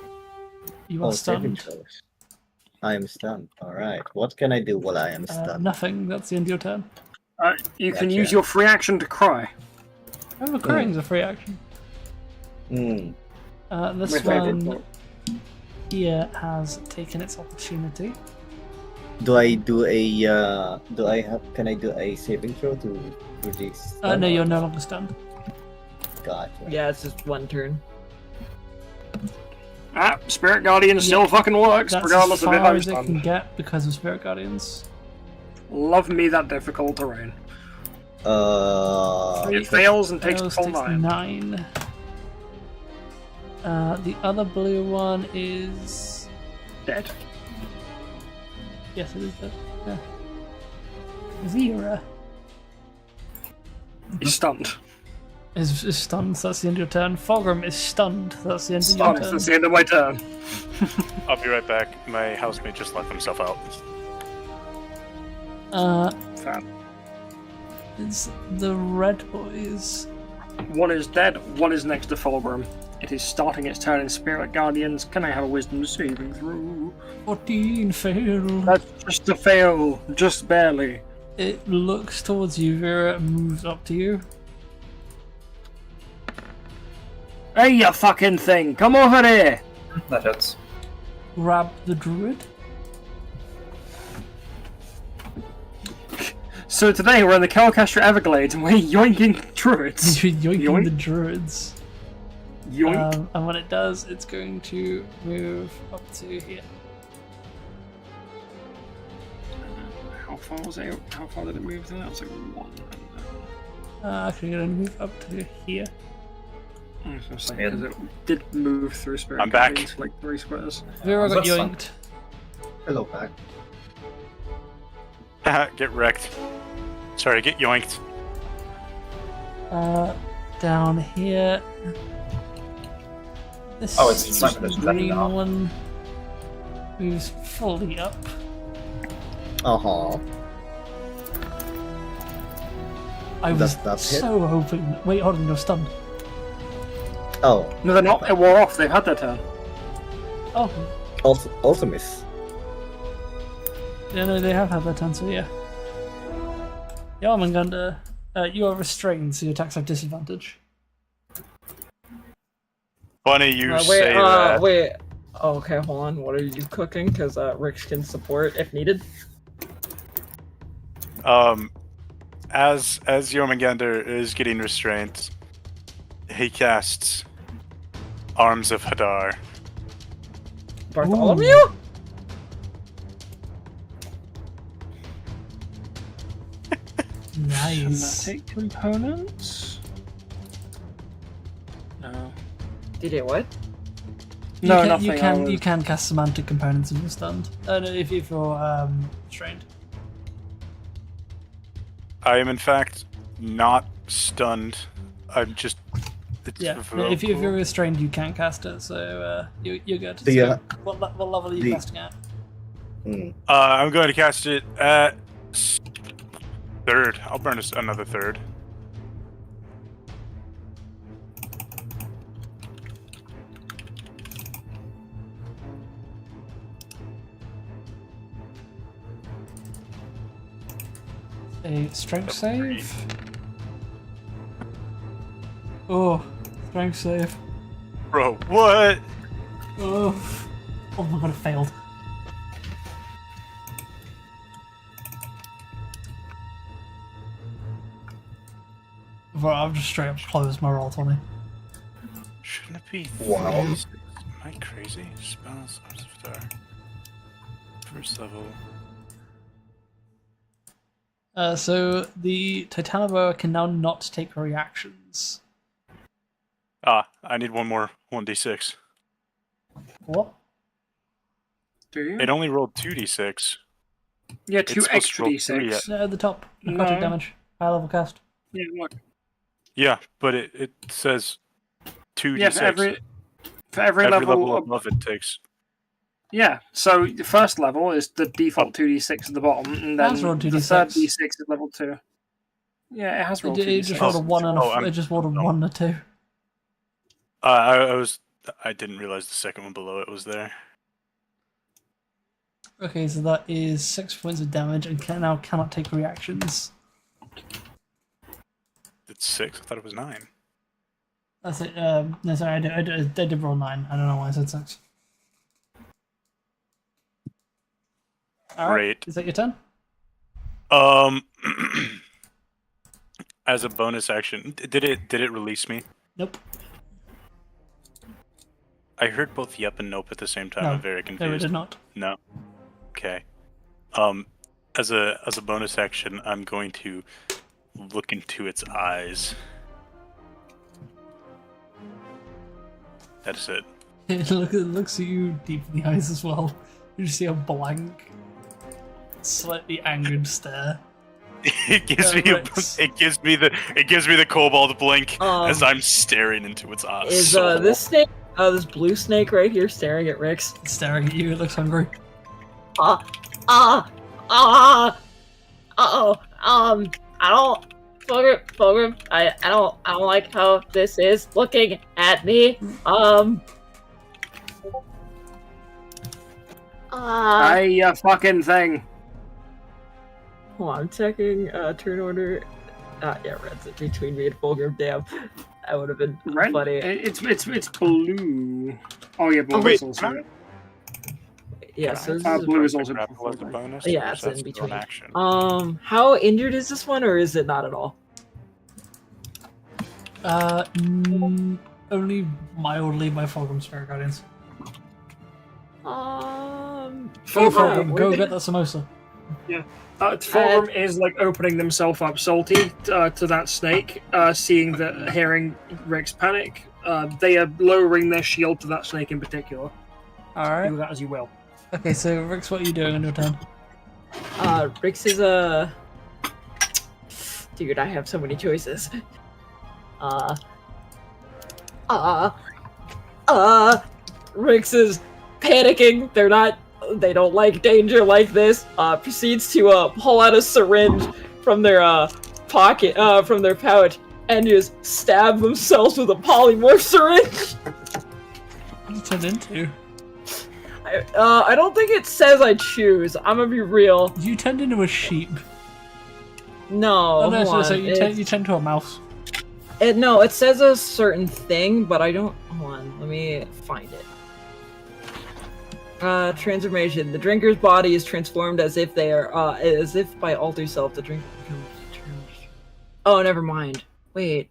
you are saving stunned. throws. I am stunned. Alright. What can I do while I am stunned? Nothing. That's the end of your turn. You can Gotcha. use your free action to cry. Oh, crying is a free action. Hmm. This My favorite one here has taken its opportunity. Do I do a can I do a saving throw to release? No, you're no longer stunned. Gotcha. Yeah, it's just one turn. Spirit Guardian still fucking works, That's regardless as of if far I'm as it can stunned. get because of Spirit Guardians. Love me that difficult terrain. Three It fails and takes fails, full takes 9. 9. The other blue one is... Dead. Yes, it is dead. Yeah. Vera He's stunned. is stunned, so that's the end of your turn. Fulgrim is stunned, that's the end of your Stunned. turn. That's the end of my turn. I'll be right back. My housemate just let himself out. Fab. It's the red boys. One is dead, one is next to Fulgrim. It is starting its turn in Spirit Guardians. Can I have a wisdom saving through? 14 fail. That's just a fail, just barely. It looks towards you, Vera, and moves up to you. Hey, you fucking thing! Come over here! That hits. Grab the druid. So today we're in the Kestra Everglades and we're yoinking druids. You're yoinking Yoink. the druids. Yoink. And when it does, it's going to move up to here. How far was it? How far did it move? That was like 1. Actually, going to move up to here. I was gonna say, 'cause it did move through Spirit I'm back. Guardians for like 3 squares. Vera got That's fun. yoinked. Hello, back. Get wrecked. Sorry, get yoinked. Down here. This Oh, it's not gonna green now. one moves fully up. Uh-huh. I was Does that hit? so hoping. Wait, hold on, you're stunned. Oh, No, they're not. It wore off. They've had their turn. Oh, also miss. yeah, no, they have had their turn, so yeah. Yarmungandr, you are restrained, so your attacks have disadvantage. Funny you Wait, say that. wait. Oh, okay, hold on. What are you cooking? Because Rix can support if needed. As Jormungandr is getting restrained, he casts Arms of Hadar. Bartholomew? Nice. Thematic components? No. DJ what? No, you nothing. I was- you can cast semantic components if you're stunned. No, if you're restrained. I am in fact not stunned. I'm just. It's Yeah, no, if you're restrained, you can't cast it, so you're good. Do you So ha- what level are you the- casting at? I'm going to cast it at 3rd. I'll burn another 3rd. A strength save. Oh, strength save. Bro, what? Oh, oh my god, it failed. Bro, I've just straight up closed my roll 20. Shouldn't it be? Wow. 36? Am I crazy? Spells, Arms of Hadar. 1st level. So the Titanoboa can now not take reactions. I need one more 1d6. What? Do you? It only rolled 2d6. Yeah, It's 2 supposed to extra roll d6. 3, No, at the top. No. Necrotic damage. High level cast. Yeah, look. Yeah, but it says 2d6. Yeah, for every level above it takes. Yeah, so the first level is the default 2d6 at the bottom, and then That's rolled the 2d6. third d6 is level 2. Yeah, it has rolled It just 2d6. rolled a 1 and Oh, it just rolled a 1 and a 2. I didn't realize the second one below it was there. Okay, so that is 6 points of damage and now cannot take reactions. It's 6. I thought it was 9. That's it. No, sorry, I did roll 9. I don't know why I said 6. All right. Great. Is that your turn? As a bonus action, did it release me? Nope. I heard both yep and nope at the same time. No, I'm very No, it confused. did not. No. Okay. As a bonus action, I'm going to look into its eyes. That is it. It looks at you deep in the eyes as well. You just see a blank, slightly angered stare. It gives me Rex. it gives me the kobold blink as Um, I'm staring into its eyes. Is this snake, this blue snake right here staring at Rix? It's staring at you. It looks hungry. I don't, Fulgrim, I don't like how this is looking at me. Hey, you fucking thing. Hold on, I'm checking turn order. Yeah, red's it between me and Fulgrim. Damn, that would have been Red? funny. It's blue. Oh yeah, blue Oh, wait, is also. Yeah, so this is blue is also grapple as a bonus. Yeah, or it's is that in still an between. action? How injured is this one, or is it not at all? Only mildly by Fulgrim Spirit Guardians. Fulgrim, Go get that samosa. Yeah. Fulgrim is like opening themselves up salty to that snake, hearing Rick's panic. They are lowering their shield to that snake in particular. Alright. Do that as you will. Okay, so Rix, what are you doing on your turn? Rix is dude, I have so many choices. Rix is panicking. They don't like danger like this. Proceeds to pull out a syringe from their pocket, from their pouch, and just stab themselves with a polymorph syringe. What did it turn into? I don't think it says I choose. I'm gonna be real. You turned into a sheep. No. Oh no, hold so on. you turn into a mouse. No, it says a certain thing, but I don't. Hold on, let me find it. Transformation. The drinker's body is transformed as if by alter self. The drinker becomes. Oh, never mind. Wait.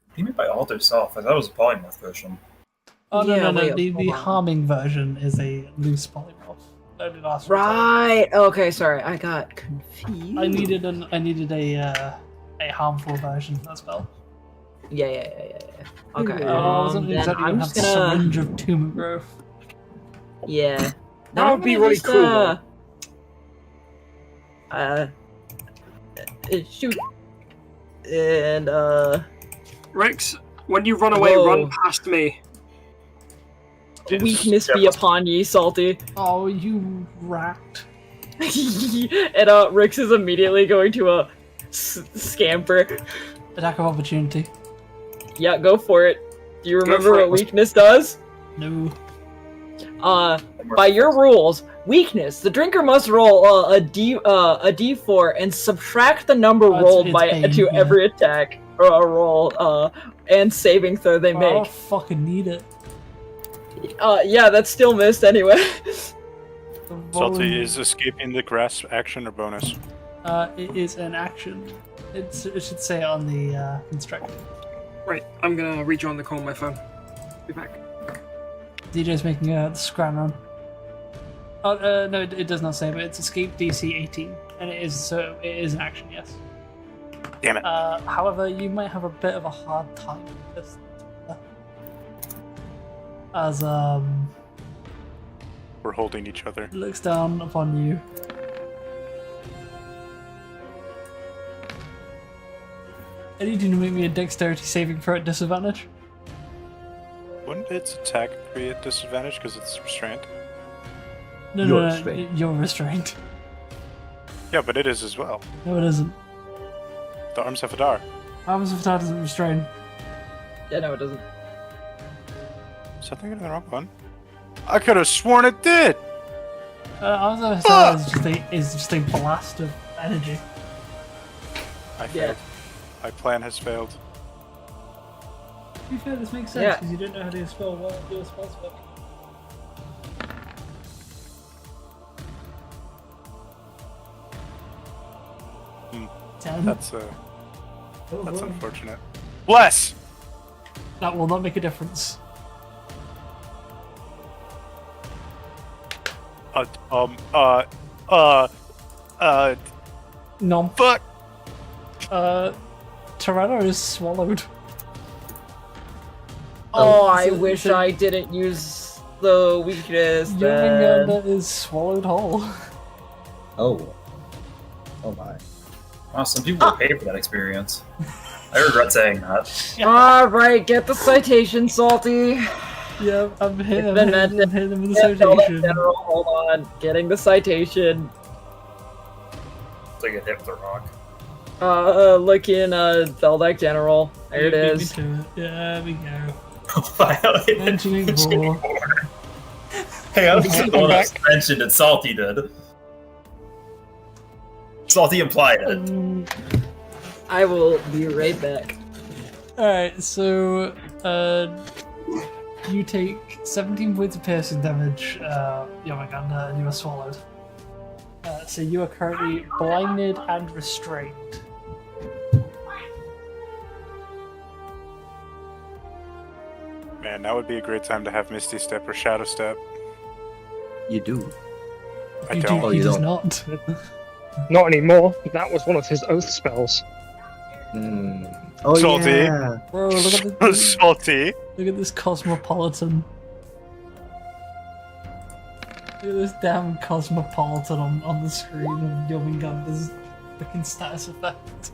What do you mean by alter self? I thought it was a polymorph version. Oh no, Yeah, no. wait, The hold on. harming version is a loose polymorph. No, did ask for Right. Okay. Sorry, I got confused. I needed a harmful version as well. Yeah. Okay. I wasn't then exactly I'm gonna have just the gonna. syringe of tumor growth. Yeah. That would be really cool. Shoot. And Rex, when you run away, Whoa. run past me. weakness be upon ye, Salty. Oh, you rat. And Rix is immediately going to scamper. Attack of opportunity. Yeah, go for it. Do you remember for it. what weakness does? No. By your rules, weakness, the drinker must roll a d4 and subtract the number rolled it's by pain, to yeah. every attack or roll and saving throw they I don't make. fucking need it. Yeah, that's still missed anyway. Salty, is escaping the grass action or bonus? It is an action. It should say on the instruction. Right, I'm gonna rejoin the call on my phone. Be back. DJ's making a scram run. Oh, no, it does not say, but it's escape DC 18, and it is an action, yes. Damn it. However, you might have a bit of a hard time with this. As We're holding each other. looks down upon you. I need you to make me a dexterity saving throw at disadvantage. Wouldn't its attack be at disadvantage because it's restrained? No, You're no, no, restrained. you're restrained. Yeah, but it is as well. No, it isn't. The arms have a dar. Arms of Tatters isn't restrained. Yeah, no, it doesn't. Is that thinking of the wrong one? I could have sworn it did! Arms of Tatters is just a blast of energy. I Yeah. failed. My plan has failed. To be fair, this makes sense Yeah. because you don't know how to do a spell work. Hmm. 10. That's Oh, boy. unfortunate. Bless! That will not make a difference. Nom. Fuck! Tirana is swallowed. Oh, I so- wish so- I didn't use the weakness. then. Jormungandr is swallowed whole. Oh. Oh my. Wow, some people will pay for that experience. I regret saying that. Alright, get the citation, Salty. Yeah, I'm hitting It's been mentioned. him with the Yeah, Theldak citation. General, hold on. Getting the citation. So I get hit with a rock. Look in Theldak General. There it Beat me is. to it. Yeah, we go. Violated Mentioning mentioning war. war. Hey, I was the one that was mentioned and Salty did. Salty implied it. I will be right back. Alright, so you take 17 points of piercing damage, Yomaganda, and you are swallowed. So you are currently blinded and restrained. Man, that would be a great time to have Misty Step or Shadow Step. You do. I You don't. do, Oh, he you does don't. not. Not anymore. That was one of his oath spells. Oh Salty. yeah. Bro, look at this, Salty. look at this cosmopolitan. Look at this damn cosmopolitan on the screen of Yominganda's fucking status effect.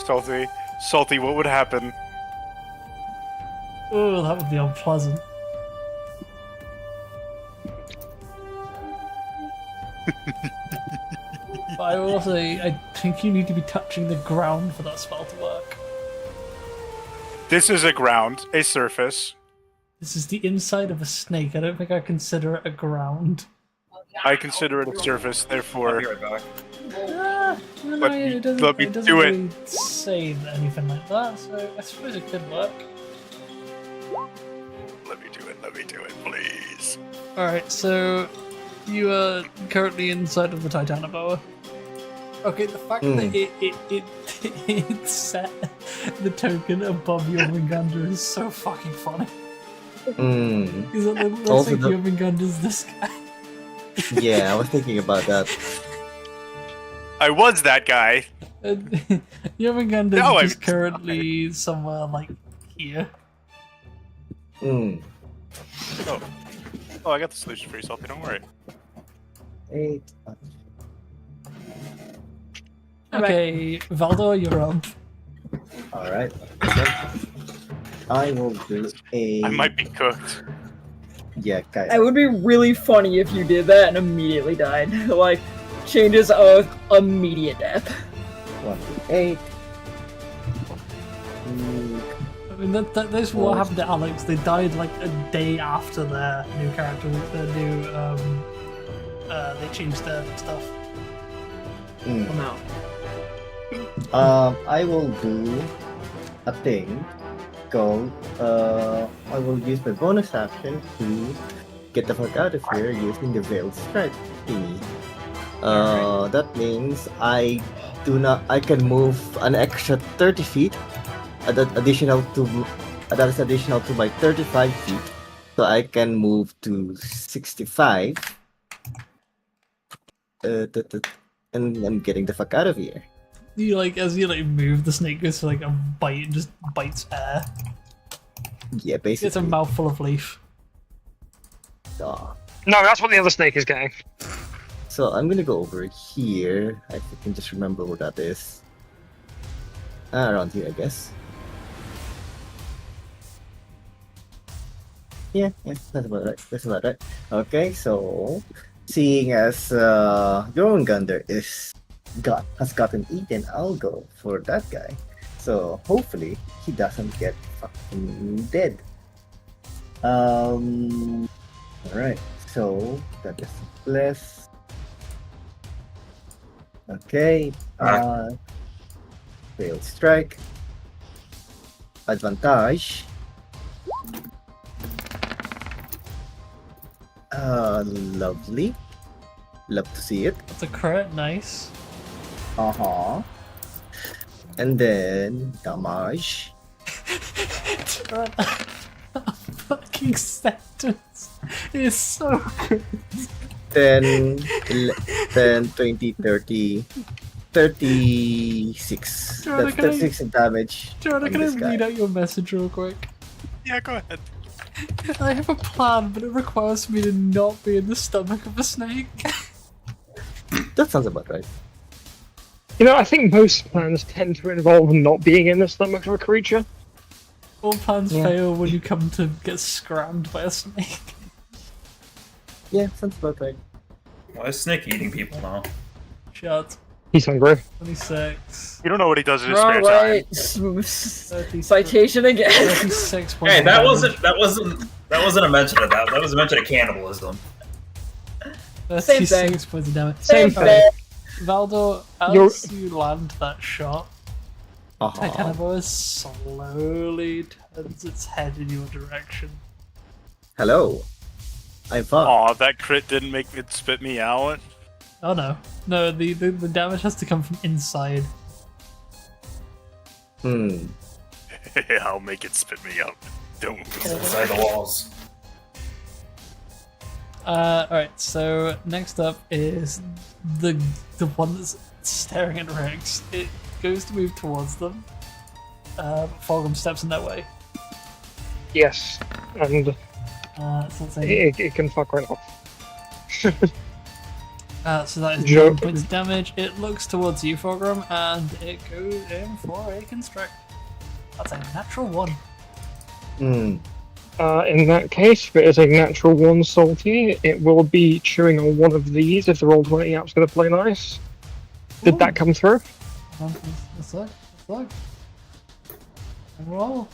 Salty. Salty, what would happen? Oh, that would be unpleasant. But I will say, I think you need to be touching the ground for that spell to work. This is a ground, a surface. This is the inside of a snake. I don't think I consider it a ground. I consider it a surface, I'll therefore. be right back. No, Let me- it doesn't, let me it doesn't do it. really say anything like that, so I suppose it could work. Let me do it, please. Alright, so you are currently inside of the Titanoboa. Okay, the fact that it set the token above Yomingander is so fucking funny. Because it looks Also like the- Yomingander's this guy. Yeah, I was thinking about that. I was that guy. Yomingander's No, I'm just currently somewhere like here. Mm. Oh, I got the solution for you, Salty, don't worry. 8. Okay, Valdo, you're up. Alright. I will do a. I might be cooked. Yeah, guys. It would be really funny if you did that and immediately died. Like, changes of immediate death. 1 to 8. I mean, that's what happened to Alex. They died like a day after their new character, their new, they changed their stuff. Mm. No. I will do a thing called, I will use my bonus action to get the fuck out of here using the Veiled Strike thingy. That means I can move an extra 30 feet, that is additional to my 35 feet, so I can move to 65. And I'm getting the fuck out of here. You like, as you like move, the snake goes for like a bite and just bites air. Yeah, basically. It's a mouthful of leaf. Ah. No, that's what the other snake is getting. So I'm gonna go over here. I can just remember where that is. Around here, I guess. Yeah, that's about right. That's about right. Okay, so seeing as Jormungandr has gotten eaten, I'll go for that guy. So hopefully he doesn't get fucking dead. Alright, so that is less. Okay, failed strike. Advantage. Lovely. Love to see it. It's a crit, nice. Uh-huh. And then damage. Fucking sentence is so good. Then 20, 30, 36. Jordan, That's can I- 36 in damage. Jordan, on can I this guy. read out your message real quick? Yeah, go ahead. I have a plan, but it requires me to not be in the stomach of a snake. That sounds about right. You know, I think most plans tend to involve not being in the stomach of a creature. All plans Yeah. fail when you come to get scrammed by a snake. Yeah, sounds about right. Why is Snake eating people now? Shut. He's hungry. 26. You don't know what he does in his spare Wrong time. way. 30, Citation again. 36 points Hey, of that damage. wasn't a mention of that. That was a mention of cannibalism. Same thing. 36 points of damage. Same Alright, thing. Valdo, You're- as you land that shot, Titanoboa slowly turns its head in your direction. Hello. I'm fine. Aw, that crit didn't make it spit me out. Oh no. No, the damage has to come from inside. I'll make it spit me out. Don't. Inside the walls. Alright, so next up is the one that's staring at Rex. It goes to move towards them. Fulgrim steps in their way. Yes, and So, let's say, it can fuck right off. so that is Joe- 9 points of damage. It looks towards you, Fulgrim, and it goes in for a construct. That's a natural 1. Hmm. In that case, if it is a natural 1 salty, it will be chewing on one of these if the roll 20 app's going to play nice. Did that come through? Hold on, let's look. And roll.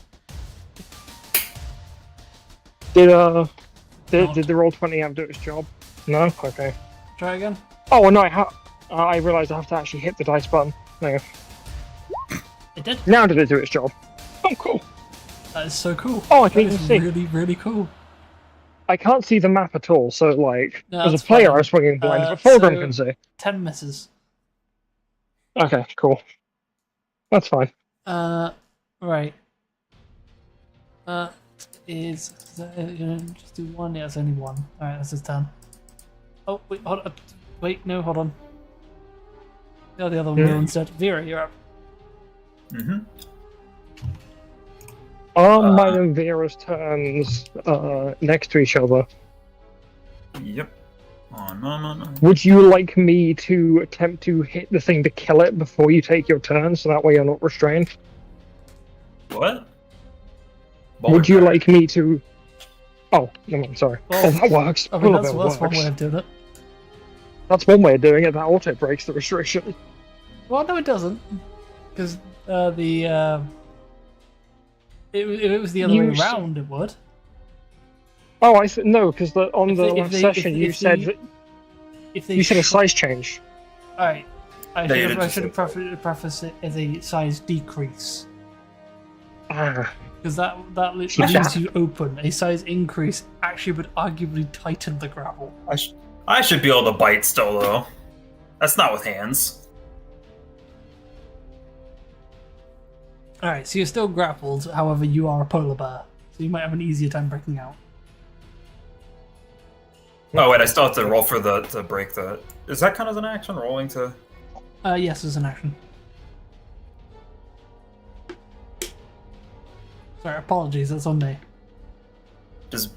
Did the roll 20 app do its job? No? Okay. Try again. Oh no, I realised I have to actually hit the dice button. Hang on. It did. Now did it do its job? Oh, cool. That is so cool. Oh, I That can is even see. really, really cool. I can't see the map at all, so like, No, as a that's player, fine. I'm swinging blind, but So- Fulgrim can see. 10 misses. Okay, cool. That's fine. Right. Just do 1? Yeah, it's only 1. Alright, that's his turn. Oh, wait, hold on. Wait, no, hold on. The other one will instead. Vera, you're up. Mm-hmm. Are mine and Vera's turns next to each other? Yep. Oh, no. Would you like me to attempt to hit the thing to kill it before you take your turn, so that way you're not restrained? What? Would you like me to... Oh, no, I'm sorry. Well, Oh, that works. I mean, All of that's it one works. way of doing it. That's one way of doing it. That auto breaks the restriction. Well, no, it doesn't. Because if it was the other way You s- around, it would. Oh, no, because on If the they- if last they- session if- you if said they- that If they you said a shot- size change. Alright. I Yeah, you should did have just say prefaced it as a size decrease. Ah, Because that leaves Yeah. you open. A size increase actually would arguably tighten the grapple. I should be able to bite still, though. That's not with hands. Alright, so you're still grappled, however, you are a polar bear. So you might have an easier time breaking out. Oh, wait, I still have to roll for to break the... Is that kind of an action, rolling to... Yes, as an action. Sorry, apologies, that's on me. Just...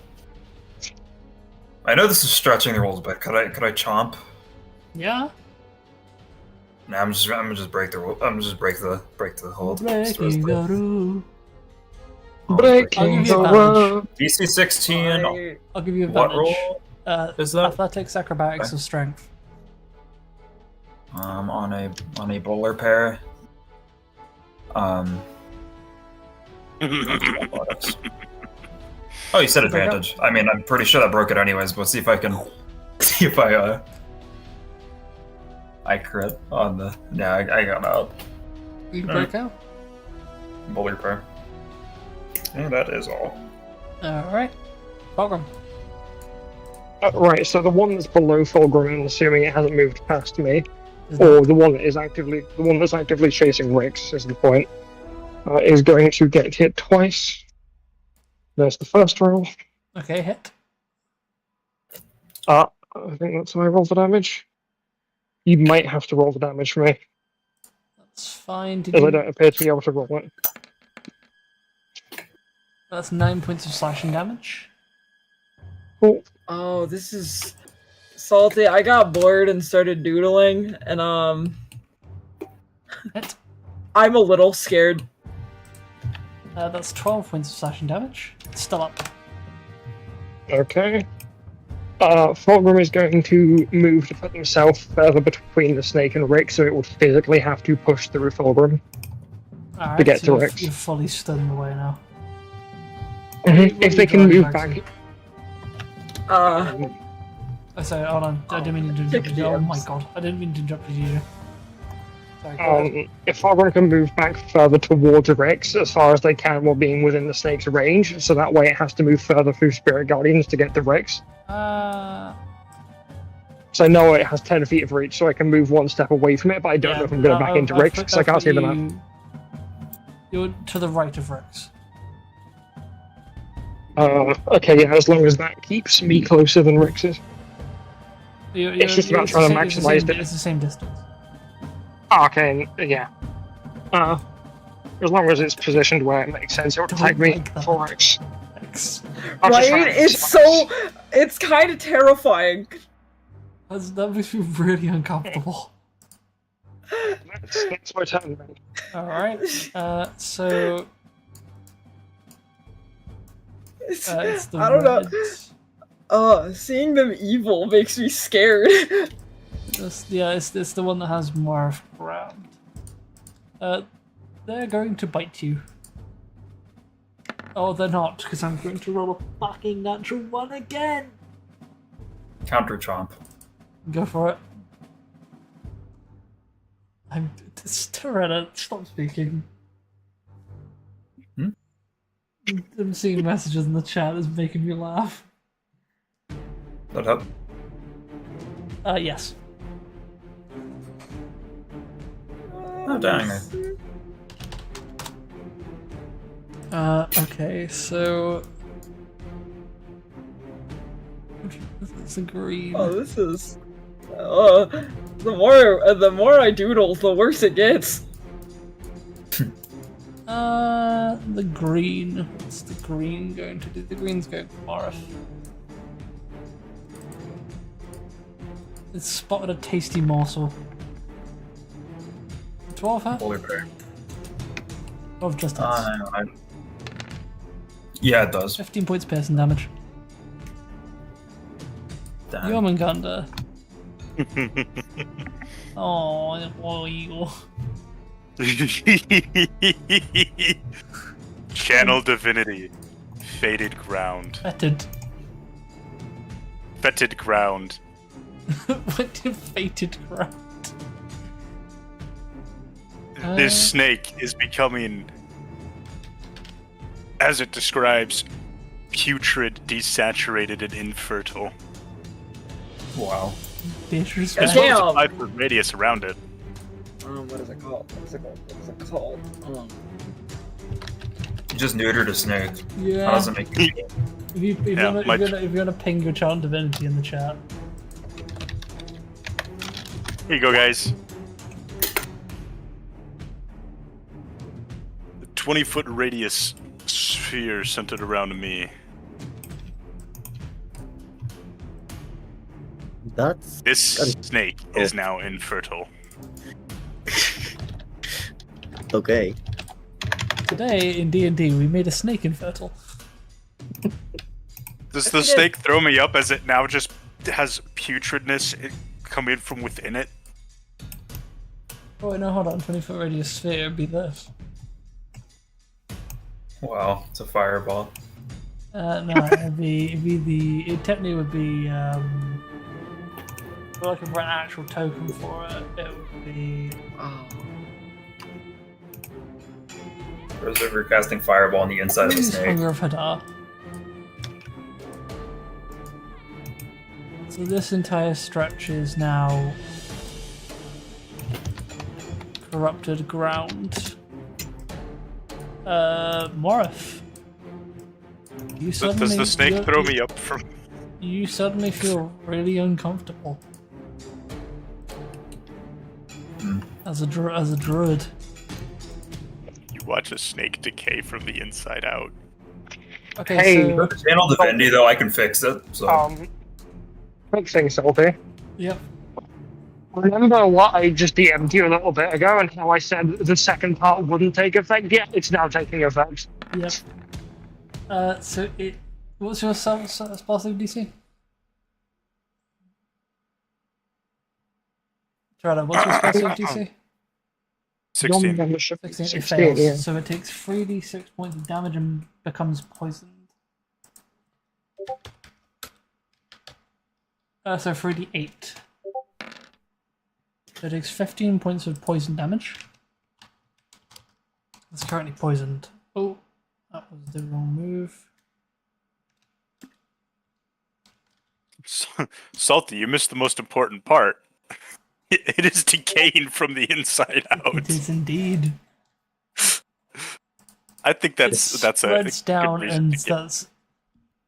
I know this is stretching the rolls, but could I chomp? Yeah? Nah, I'm gonna just break the roll. I'm just break the hold. Breaking the rule. breaking I'll give the you world. DC 16. I'll give you What advantage. roll is that? Athletics, acrobatics, Okay. or strength. On a bowler pair. Athletics. Oh, you said advantage. I mean, I'm pretty sure that broke it anyways, but see if I can... See if I crit on the... Yeah, I got out. You can Alright. break out. Bowler pair. And that is all. Alright. Fulgrim. Right, so the one that's below Fulgrim, I'm assuming it hasn't moved past me, Is or the one that's actively chasing Rix is the point, is going to get hit twice. There's the first roll. Okay, hit. I think that's how I roll the damage. You might have to roll the damage for me, That's fine. Did as I you... don't appear to be able to roll it. That's 9 points of slashing damage. Cool. Oh, this is salty. I got bored and started doodling, and Hit. I'm a little scared. That's 12 points of slashing damage. It's still up. Okay. Fulgrim is going to move to put himself further between the snake and Rick, so it will physically have to push through Fulgrim. Alright, get so to you're, Rex. you're fully stunned away now. Mhm. What If are they you can drawing, move Maxie? back, Oh, sorry, hold on. I didn't mean to interrupt you. Oh my god, I didn't mean to interrupt you. Sorry, go ahead. If Fogrum can move back further towards Rex as far as they can while being within the snake's range, so that way it has to move further through Spirit Guardians to get to Rex. So I know it has 10 feet of reach, so I can move one step away from it, but I don't know if I'm going back into Rex, because I can't see the map. You're to the right of Rex. Okay, yeah, as long as that keeps me closer than Rex is. It's just about trying to maximize it. It's the same distance. Okay, yeah. As long as it's positioned where it makes sense, it will take me for Rex. Right? It's kind of terrifying. That makes me really uncomfortable. That's my turn, man. Alright, so... it's the I don't know. Seeing them evil makes me scared. It's the one that has more ground. They're going to bite you. Oh, they're not, because I'm going to roll a fucking natural one again! Counter chomp. Go for it. Toretta, stop speaking. I'm seeing messages in the chat that's making me laugh. That up? Yes. Oh, dang. Okay, so... It's a green. Oh, this is... the more I doodle, the worse it gets. The green. What's the green going to do? The green's going for Morris. It's spotted a tasty morsel. 12, huh? Polar bear. 12 just hits. Yeah, it does. 15 points piercing damage. Damn. Jormungandr. Oh, poor eagle. Channel divinity. Faded ground. Fetid. Fetid ground. What did fated ground? This snake is becoming, as it describes, putrid, desaturated, and infertile. Wow. Dangerous. As well as a 5-foot radius around it. What is it called? You just neutered a snake. Yeah. How does it make you feel? If you wanna ping your chant divinity in the chat. Here you go, guys. The 20-foot radius sphere centered around me. This snake is now infertile. Okay. Today in D&D we made a snake infertile. Does the snake throw me up as it now just has putridness coming from within it? Oh wait, no, hold on. 20-foot radius sphere would be this. Wow, it's a fireball. No, it technically would be, if we're looking for an actual token for it, it would be... Berserker casting fireball on the inside of the snake. Hunger of Hadar. So this entire stretch is now corrupted ground. Morif. Does the snake throw me up from... You suddenly feel really uncomfortable. As a druid. You watch a snake decay from the inside out. Okay, Hey, so... Channel divinity, though, I can fix it. So. Quick thing, Salty. Yep. Remember what I just DM'd you a little bit ago and how I said the second part wouldn't take effect? Yeah, it's now taking effect. Yep. So it... What's your spell save DC? Toretta, what's your spell save DC? 16. 16, it fails. Yeah. So it takes 3d6 points of damage and becomes poisoned. So 3d8. So it takes 15 points of poison damage. It's currently poisoned. Oh, that was the wrong move. Salty, you missed the most important part. It is decaying from the inside out. It is indeed. I think that's spreads a down good reason and to get. starts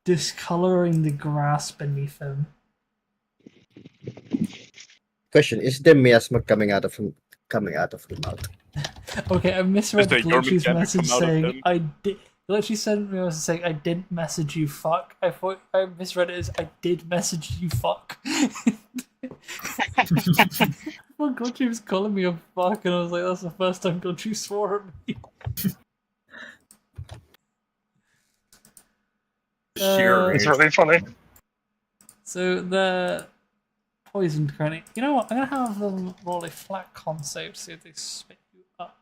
discoloring the grass beneath him. Question: is there miasma coming out of the mouth? Okay, I misread Does the Glitchy's Yormungandr message come out of saying them? I did. Glitchy sent me a message saying I did message you. Fuck. I thought I misread it as I did message you. Fuck. Well, Glitchy was calling me a fuck, and I was like, that's the first time Glitchy swore at me. Sheer It's rage. really funny. So the poisoned currently. You know what? I'm gonna have them roll a flat con save to see if they spit you up.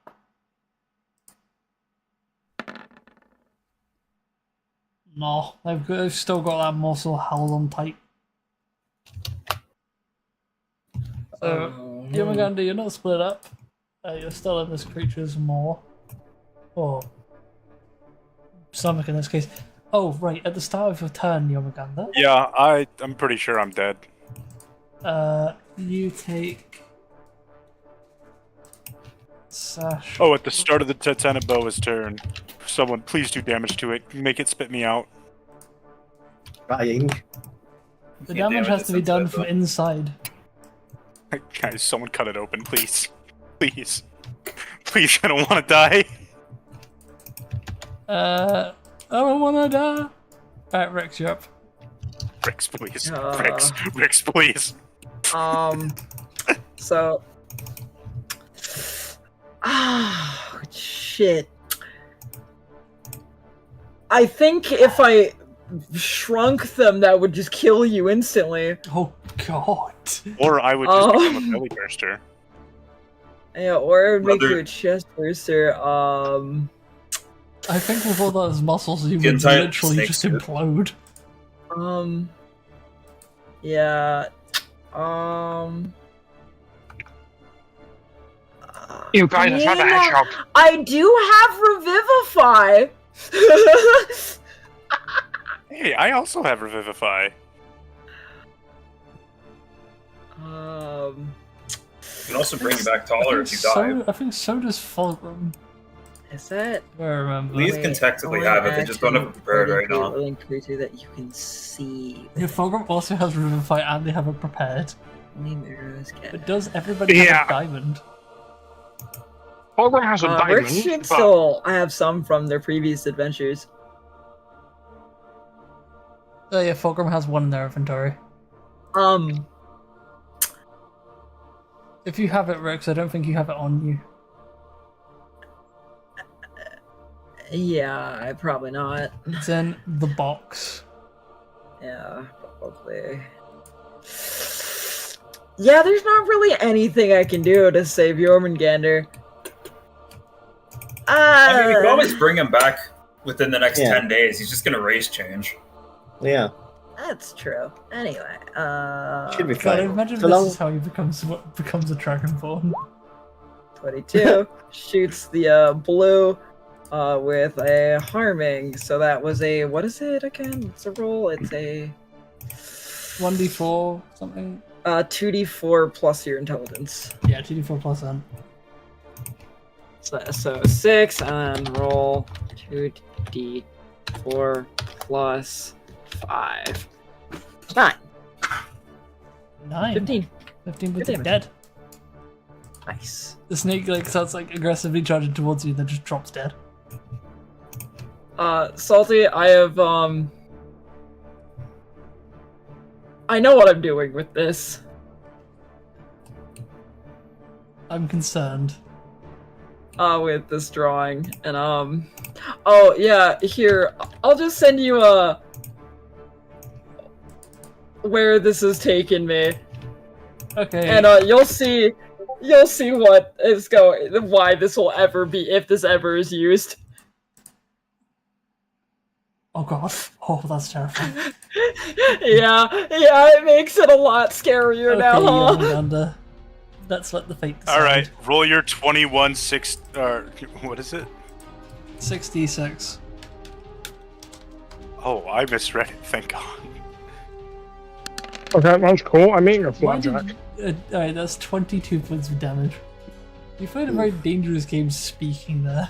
No, they've still got that muscle held on tight. So, Yomaganda, you're not split up. You're still in this creature's maw. Or stomach in this case. Oh, right, at the start of your turn, Yomaganda, Yeah, I'm pretty sure I'm dead. you take... Sash. Oh, at the start of the Titanoboa's turn, someone please do damage to it. Make it spit me out. Crying. The Can't damage damage has to it be done inside, from though. inside. Guys, someone cut it open, please. Please. Please, I don't want to die. I don't wanna die. Alright, Rex, you're up. Rex, please. Uh. Rex, please. So. Shit. I think if I shrunk them, that would just kill you instantly. Oh, God. Or I would just become a belly burster. Yeah, or it would make Brother- you a chest burster. I think with all those muscles, you Get would inside literally snake just suit. implode. Yeah. You guys have found the Yeah. hedgehog. I do have Revivify. Hey, I also have Revivify. You can also bring you back taller if you die. I think so does Fulgrim. Is that? I remember. These can technically have it, they just don't have it prepared right now. Living creature that you can see. Yeah, Fulgrim also has Revivify and they have it prepared. Name arrows, get But does everybody Yeah. have a diamond? Fulgrim has a diamond, Rich should but still have some from their previous adventures. Oh yeah, Fulgrim has one in their inventory. If you have it, Rex, I don't think you have it on you. Yeah, probably not. It's in the box. Yeah, probably. Yeah, there's not really anything I can do to save Jormungandr. I mean, we could always bring him back within the next Yeah. 10 days. He's just gonna race change. Yeah, That's true. Anyway, should be God, fine. imagine So this long- is how he becomes a Dragonborn. 22 shoots the blue with a harming. So that was a, what is it again? What's the roll? It's a 1d4 something. 2d4 plus your intelligence. Yeah, 2d4 plus N. So 6 and then roll 2d4 plus 5. 9. 9. 15. 15 puts Good it dead. Nice. The snake starts aggressively charging towards you, then just drops dead. Salty, I have I know what I'm doing with this. I'm concerned. With this drawing. And oh yeah, here, I'll just send you where this has taken me. Okay. And you'll see what is going, why this will ever be, if this ever is used. Oh god. Oh, that's terrifying. Yeah, it makes it a lot scarier now, huh? Jormungandr. Let's let the fate decide. All right, roll your 21 6. What is it? 6d6. Oh, I misread it. Thank God. Okay, that's cool. I'm eating a Why flapjack. Alright, that's 22 points of damage. You find a very dangerous game speaking there.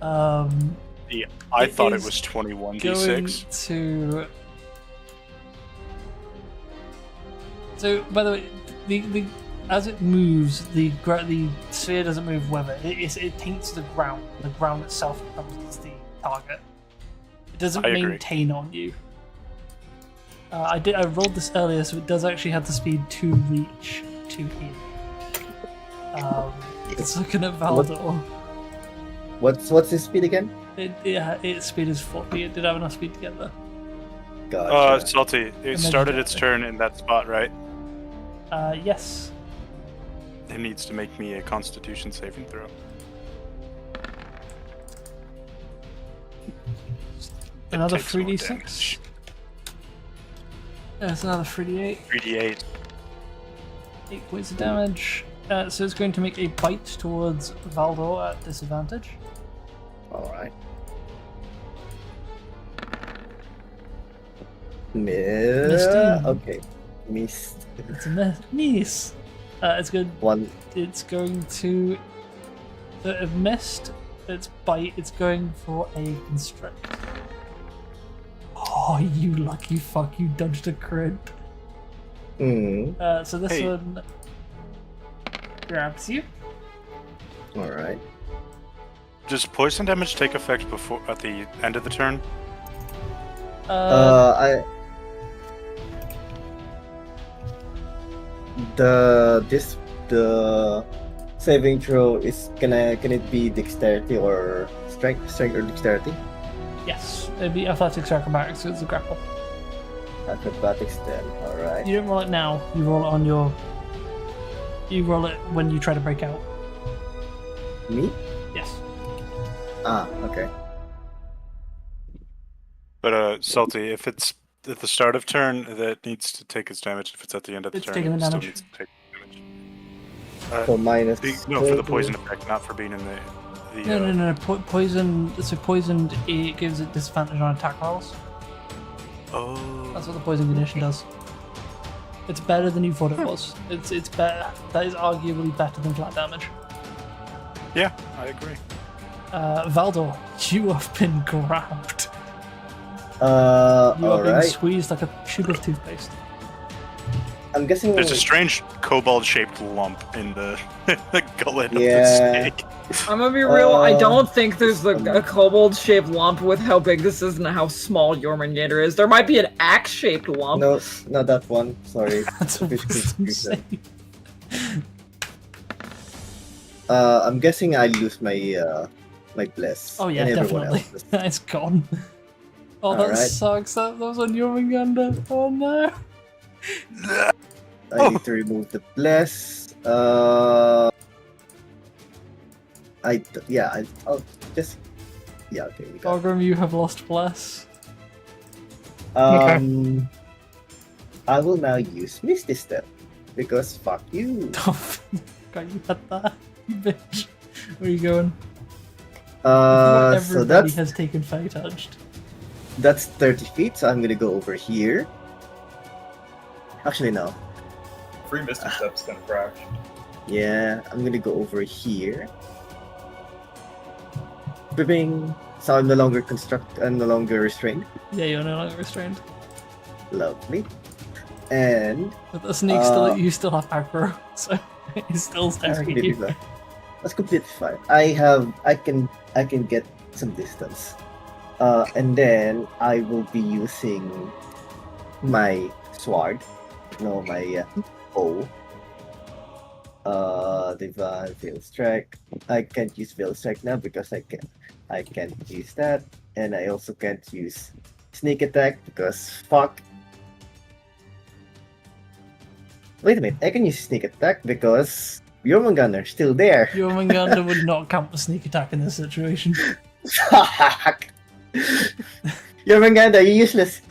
Yeah, I It thought it is was 21d6. Going to. So, by the way, the as it moves, the sphere doesn't move with it. It taints the ground. The ground itself becomes the target. It doesn't I agree. maintain on you. I rolled this earlier, so it does actually have the speed to reach to here. It's looking at Valdor. What's his speed again? Its speed is 40. It did have enough speed to get there. Gotcha. Salty, it then started you its get turn in that spot, right? Yes. It needs to make me a Constitution saving throw. Another takes more 3d6. damage. That's another 3d8. 3d8. 8 points of damage. So it's going to make a bite towards Valdor at disadvantage. Alright. Misty. Okay. Missed. It's a miss. It's good. One. It's going to. It missed its bite. It's going for a constrict. Oh, you lucky fuck! You dodged a crit. So this Hey. one grabs you. Alright. Does poison damage take effect before at the end of the turn? The saving throw is can it be dexterity or strength or dexterity? Yes, it'd be athletics or acrobatics. So it's a grapple. Acrobatics then. Alright. You don't roll it now. You roll it on your. You roll it when you try to break out. Me? Yes. Okay. But Salty, if it's at the start of turn, that needs to take its damage. If it's at the end of the It's turn, taking the it still damage. needs to take damage. So minus. No, for the 30. poison effect, not for being in the. No. Poison. So poisoned. It gives it disadvantage on attack rolls. Oh. That's what the poison condition does. It's better than you thought it was. It's better. That is arguably better than flat damage. Yeah, I agree. Valdor, you have been grabbed. You are being Alright. squeezed like a tube of toothpaste. I'm guessing. There's a strange kobold-shaped lump in the, the gullet Yeah. of the snake. I'm gonna be real, I don't think there's a kobold-shaped lump with how big this is and how small Jormungandr is. There might be an axe-shaped lump. No, not that one. Sorry. That's a Fish wisdom confusion. save. I'm guessing I lose my my bless. Oh yeah, and everyone definitely. else's. It's gone. Oh, that Alright. sucks. That was on Jormungandr. Oh no. I need to remove the bless. I'll just. Yeah, okay. We got it. Orgrim, you have lost bless. I will now use Misty Step because fuck you. God, you had that, you bitch. Where are you going? So Everybody has taken Fey Touched. that's 30 feet. So I'm gonna go over here. Actually, no. Free Misty Step's gonna crash. Yeah, I'm gonna go over here. Bing. So I'm no longer restrained. Yeah, you're no longer restrained. Lovely. And But the snake you still have aggro, so he's still that's staring at completely you. fine. That's completely fine. I can get some distance. And then I will be using my sword. No, my bow. Divine Veil Strike. I can't use Veil Strike now because I can't use that, and I also can't use Sneak Attack because fuck. Wait a minute, I can use Sneak Attack because Jormungandr is still there. Jormungandr would not count for sneak attack in this situation. Fuck! Jormungandr, you're useless.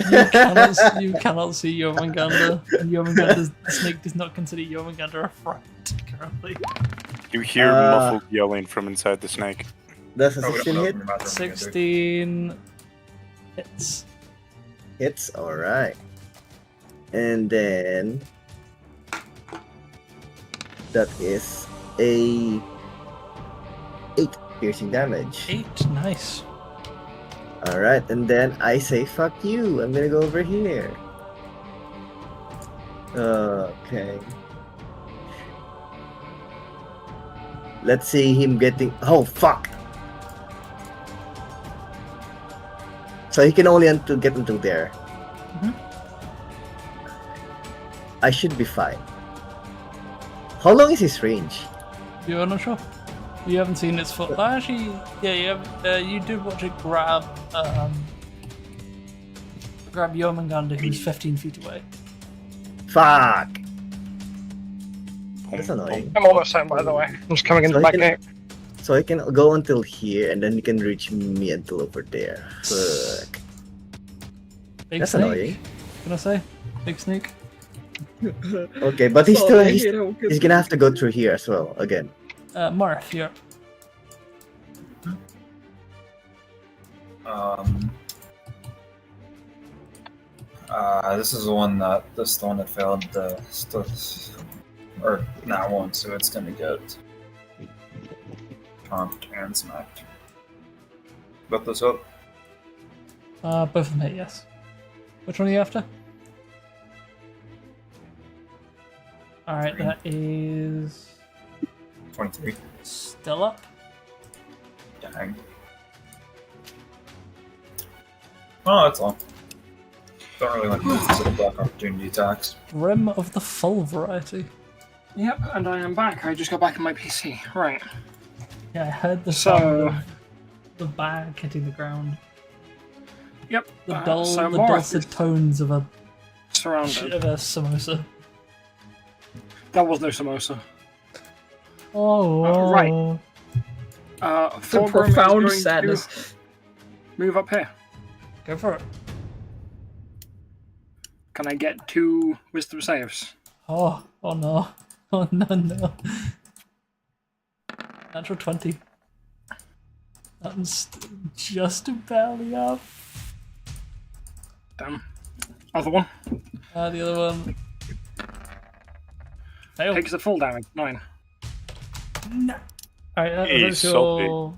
You cannot see Jormungandr. The snake does not consider Jormungandr a friend currently. You hear muffled yelling from inside the snake. Does a Oh, we don't 16 know hit? if we're not 16 hits. Hits, alright. And then that is a 8 piercing damage. 8, nice. Alright, and then I say fuck you. I'm gonna go over here. Okay. Let's see him getting. Oh fuck! So he can only get until there. Mhm. I should be fine. How long is his range? You're not sure? You haven't seen its foot. Actually, yeah, you have, you did watch it grab Jormungandr, who's 15 feet away. Fuck! That's annoying. I'm almost home, by the way. I'm just coming in the back gate. So I can go until here, and then he can reach me until over there. Fuck. Big That's snake. annoying. Can I say? Big snake. Okay, but he's gonna have to go through here as well again. Marth, you're This is the one that failed the or not one, so it's gonna get pumped and smacked. But this up. both of them hit, yes. Which one are you after? Alright, that is 23. still up. Dang. Oh, that's all. Don't really want to use these little block opportunity attacks. Rim of the full variety. Yep, and I am back. I just got back on my PC. Right. Yeah, I heard the So- sound of the bag hitting the ground. Yep. The so the Morris dulcet is tones of a surrounded. samosa. That was no samosa. Oh, right. The Fulgrim is profound going sadness. to move up here. Go for it. Can I get 2 wisdom saves? Oh no. Oh no. Natural 20. That's just barely up. Damn. Other one. The other one. Failed. Takes the full damage. 9. No. Alright, Hey, that's your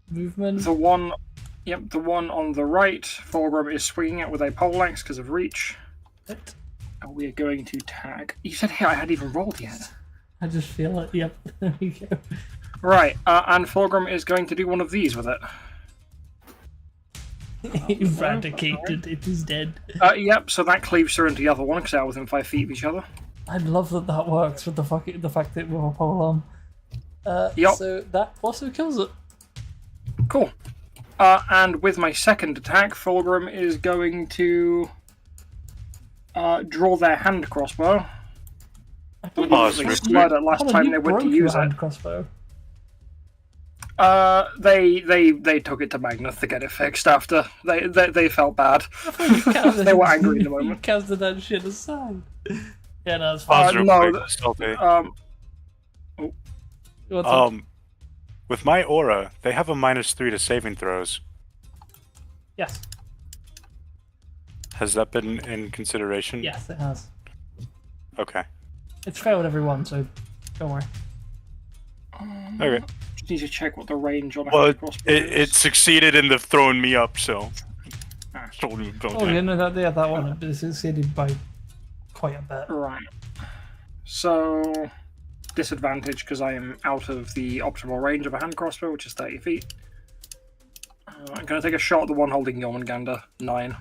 movement. The one. Yep, the one on the right, Fulgrim is swinging it with a poleaxe because of reach. Hit. And we are going to tag. You said hey, I hadn't even rolled yet. I just feel it. Yep, there we go. Right, and Fulgrim is going to do one of these with it. Eradicated. It is dead. Yep, so that cleaves through into the other one because they're within 5 feet of each other. I love that works with the fact that we're a pole arm. Yep. So that also kills it. Cool. And with my second attack, Fulgrim is going to draw their hand crossbow. They slid it last time they went to use it. Crossbow. They took it to Magnus to get it fixed after. They felt bad. They were angry in the moment. You casted that shit aside. Yeah, no, it's Pause fine. real no, quick, Salty. What's up? With my aura, they have a -3 to saving throws. Yes. Has that been in consideration? Yes, it has. Okay. It's failed everyone, so don't worry. Okay. Just need to check what the range on a Well, hand crossbow it is. succeeded in the throwing me up, so. Oh, yeah, no, that one is succeeded by quite a bit. Right. So, disadvantage because I am out of the optimal range of a hand crossbow, which is 30 feet. I'm going to take a shot at the one holding Jormungandr. 9.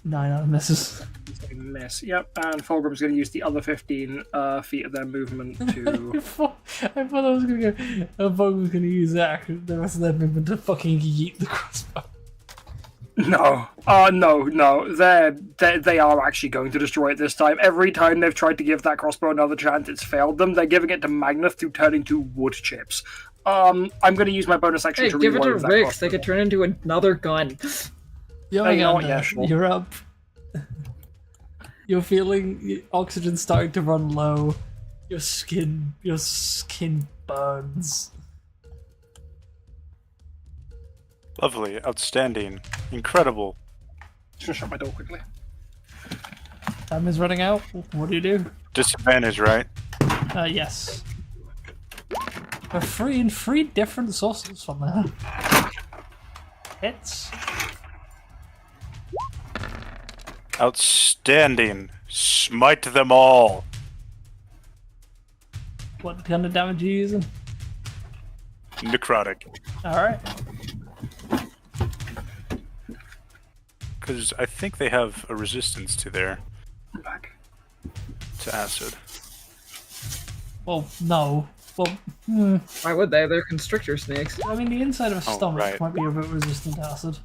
9 out of misses. A miss. Yep, and Fulgrim's going to use the other 15 feet of their movement to... I thought I was gonna go. I thought I was gonna use the rest of their movement to fucking yeet the crossbow. No. No. They are actually going to destroy it this time. Every time they've tried to give that crossbow another chance, it's failed them. They're giving it to Magnus to turn into wood chips. I'm going to use my bonus action Hey, to give it to reload that Rix. They crossbow. could turn into another gun. You're, Hey, you know what? Yeah, sure. You're up. You're feeling oxygen starting to run low. Your skin burns. Lovely, outstanding, incredible. Just gonna shut my door quickly. Time is running out. What do you do? Disadvantage, right? Yes. We're free in 3 different sources from there. Hits. Outstanding. Smite them all. What kind of damage are you using? Necrotic. Alright. Because I think they have a resistance to their... to acid. Well, no. Well, Why would they? They're constrictor snakes. I mean, the inside of a Oh, stomach right. might be a bit resistant to acid.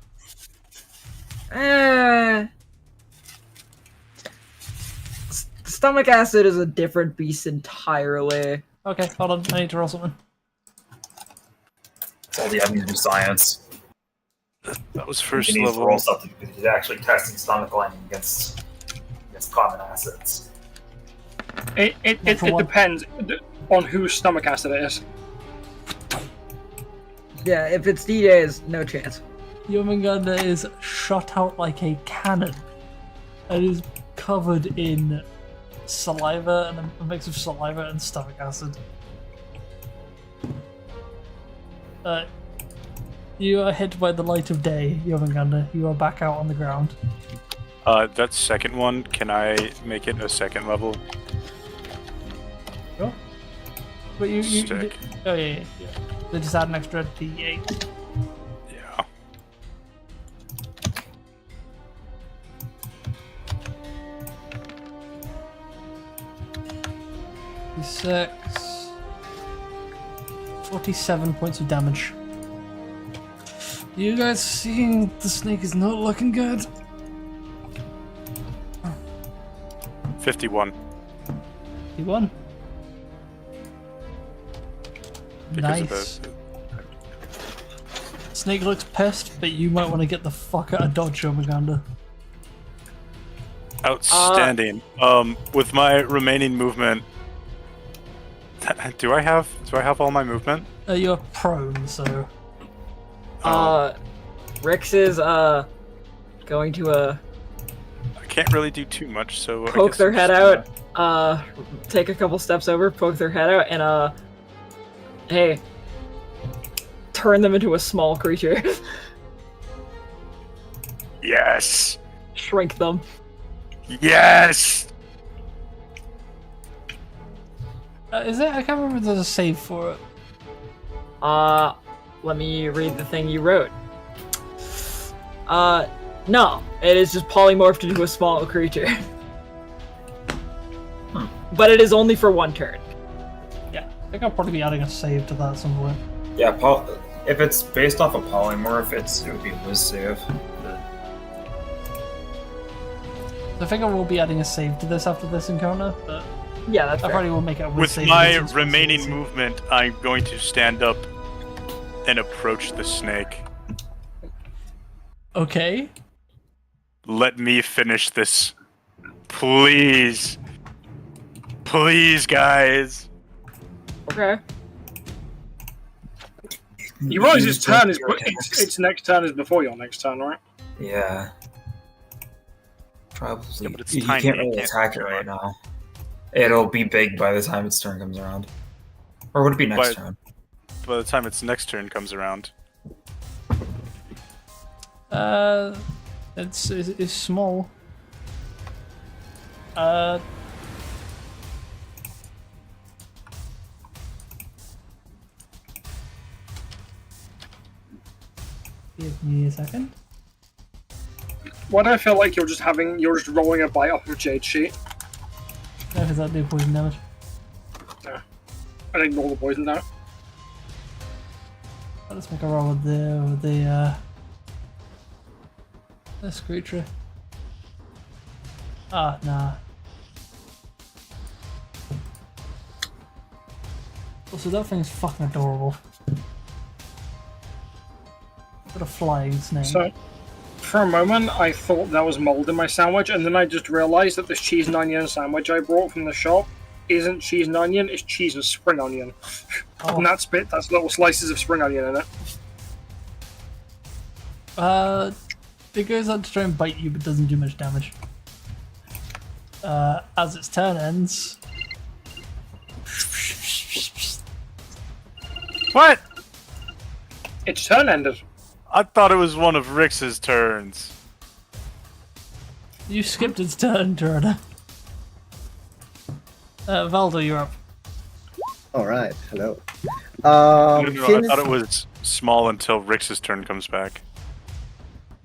Stomach acid is a different beast entirely. Okay, hold on. I need to roll something. That's all the evidence do science. That was first You need to level. roll something because he's actually testing stomach lining against common acids. It For one. depends on whose stomach acid it is. Yeah, if it's DJ's, no chance. Yomingander is shot out like a cannon. It is covered in saliva and a mix of saliva and stomach acid. You are hit by the light of day, Yomingander. You are back out on the ground. That second one, can I make it a second level? Sure. But you Stick. oh yeah. They just add an extra D8. Yeah. D6. 47 points of damage. You guys seeing the snake is not looking good? 51. He won. Because of Nice. the... Snake looks pissed, but you might want to get the fuck out of dodge, Yomingander. Outstanding. With my remaining movement... Do I have all my movement? You're prone, so... Rix is, going to, I can't really do too much, so I poke guess their I'm head just out, take a couple steps over, poke their head out, and, hey, turn them into a small creature. Yes! Shrink them. Yes! Is it? I can't remember if there's a save for it. Let me read the thing you wrote. No. It is just polymorphed into a small creature. But it is only for 1 turn. Yeah, I think I'll probably be adding a save to that at some point. Yeah, if it's based off a polymorph, it would be a whiz save. So I think I will be adding a save to this after this encounter, but Yeah, that's I fair. probably will make it a With save my against this remaining specific movement, I'm going to stand up and approach the snake. save. Okay. Let me finish this. Please. Please, guys. Okay. You realize its turn is its next turn is before your next turn, right? Yeah. Probably. Yeah, but it's you tiny, can't it really can't attack it do right it. now. It'll be big by the time its turn comes around. Or would it be next But- turn? By the time its next turn comes around. It's small. Give me a second. Why do I feel like you're just rolling a bite off of Jade's sheet? How does that do poison damage? And ignore the poison now. Let's make a roll with this creature. Nah. Also, that thing's fucking adorable. Got a flying snake. So, for a moment, I thought there was mold in my sandwich, and then I just realized that this cheese and onion sandwich I brought from the shop isn't cheese and onion, it's cheese and spring onion. Oh. And that's little slices of spring onion in it. It goes out to try and bite you, but doesn't do much damage. As its turn ends. What? Its turn ended. I thought it was one of Rix's turns. You skipped its turn, Jordan. Valdo, you're up. Alright, hello. No, I Since- thought it was small until Rix's turn comes back.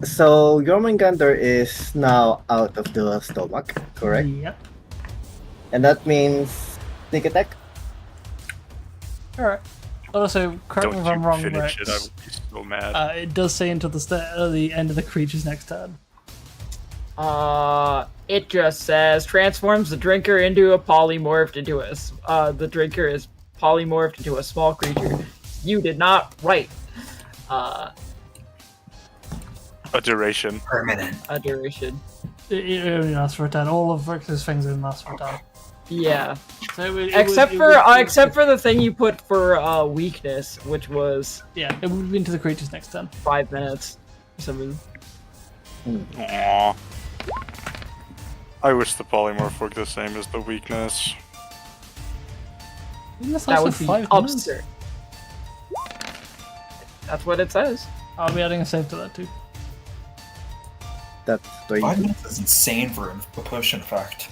So Jormungandr is now out of the stomach, correct? Yep. And that means sneak attack? Alright. Also, correct me if I'm wrong, finish it, I Rex. would be so mad. It does say until the end of the creature's next turn. It just says transforms the drinker into a polymorphed into the drinker is polymorphed into a small creature. You did not write A duration. Permanent. a duration. It only lasts for a turn. All of Rex's things only last for a turn. Yeah. So Except for the thing you put for weakness, which was yeah, it would be into the creature's next turn. 5 minutes. Or something. Aww. I wish the polymorph worked the same as the weakness. That would be absurd. That's what it says. I'll be adding a save to that too. That's 5 minutes is insane for a potion effect.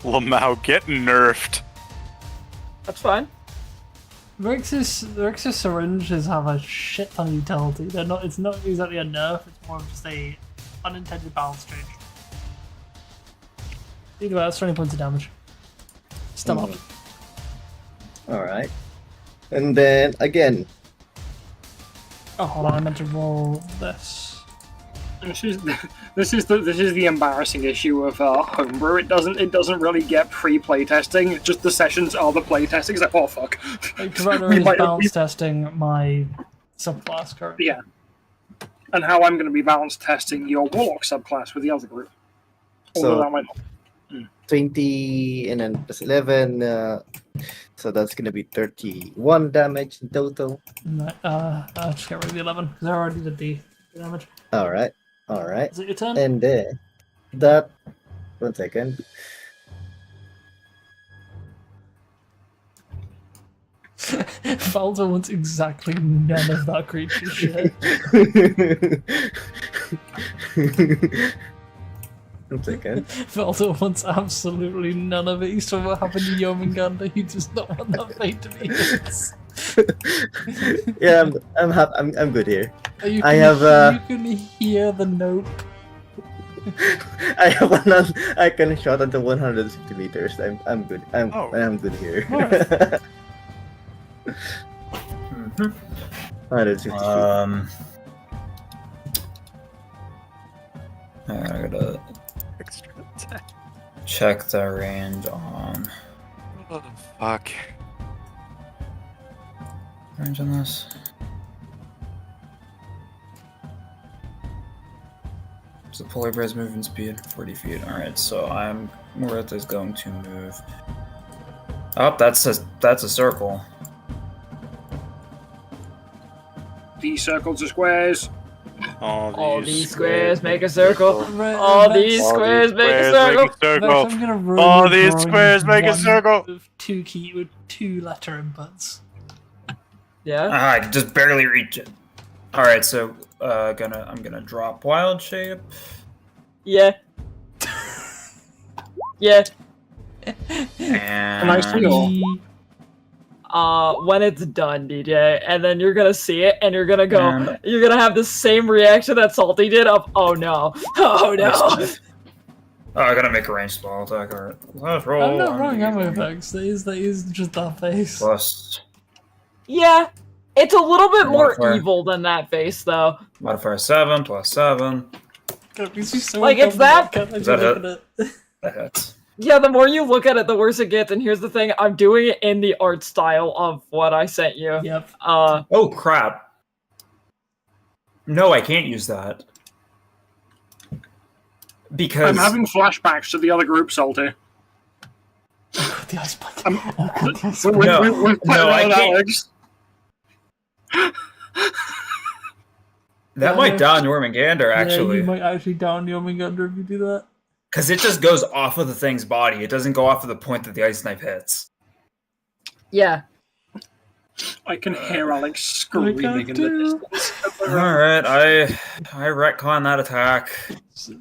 Lamau, get nerfed. That's fine. Rex's syringes have a shit ton of utility. It's not exactly a nerf, it's more of just a unintended balance change. Either way, that's 20 points of damage. Still up. Alright. And then again. Oh, hold on, I meant to roll this. This is the embarrassing issue of homebrew. It doesn't really get pre-playtesting. Just the sessions are the playtesting. It's like, oh fuck. Like, Corona is balance testing my subclass currently. Yeah. And how I'm going to be balance testing your warlock subclass with the other group. Although that might not. 20 and then plus 11, so that's gonna be 31 damage in total. Right, I'll just get rid of the 11 because I already did the damage. Alright. Is it your turn? And then that 1 second. Falter wants exactly none of that creature shit. 1 second. Falter wants absolutely none of it. He saw what happened to Jormungandr. He does not want that fate to be his. Yeah, I'm good here. You can hear the nope. I have I can shot until 150 meters. I'm good. I'm good here. Alright. 150 feet. I gotta check the range on. Oh, fuck. Range on this. So Polybra's movement speed 40 feet. Alright, so Moretha is going to move. Oh, that's a circle. These circles are squares. All these squares make a circle. Right, All Vex- these squares make a circle. Vex, I'm gonna ruin All your these drawing squares make a one circle. With two letter inputs. Yeah. I can just barely reach it. Alright, so I'm gonna drop wild shape. Yeah. Yeah. And Nice deal. When it's done, DJ, and then you're gonna see it, and you're gonna go, And- you're gonna have the same reaction that Salty did of, oh no, oh no. Oh, I gotta make a ranged spell attack. Alright. Let's roll. I'm not wrong, am I, Vex? That is just that face. Plus Yeah, it's a little bit more Modifier. evil than that face, though. modifier 7 plus 7. God, makes me so Like, it's uncomfortable. that- I Is that can't look at it. That hits. Yeah, the more you look at it, the worse it gets, and here's the thing, I'm doing it in the art style of what I sent you. Yep. Oh crap. No, I can't use that. Because I'm having flashbacks to the other group, Salty. The ice spike. I'm- Oh, God, the ice We're, spike. No, we're no, I can't. Alex. that might down Jormungandr, Yeah, actually. you might actually down Jormungandr if you do that. Because it just goes off of the thing's body. It doesn't go off of the point that the ice knife hits. Yeah. I can hear Alex screaming in the distance. Alright, I retcon that attack. So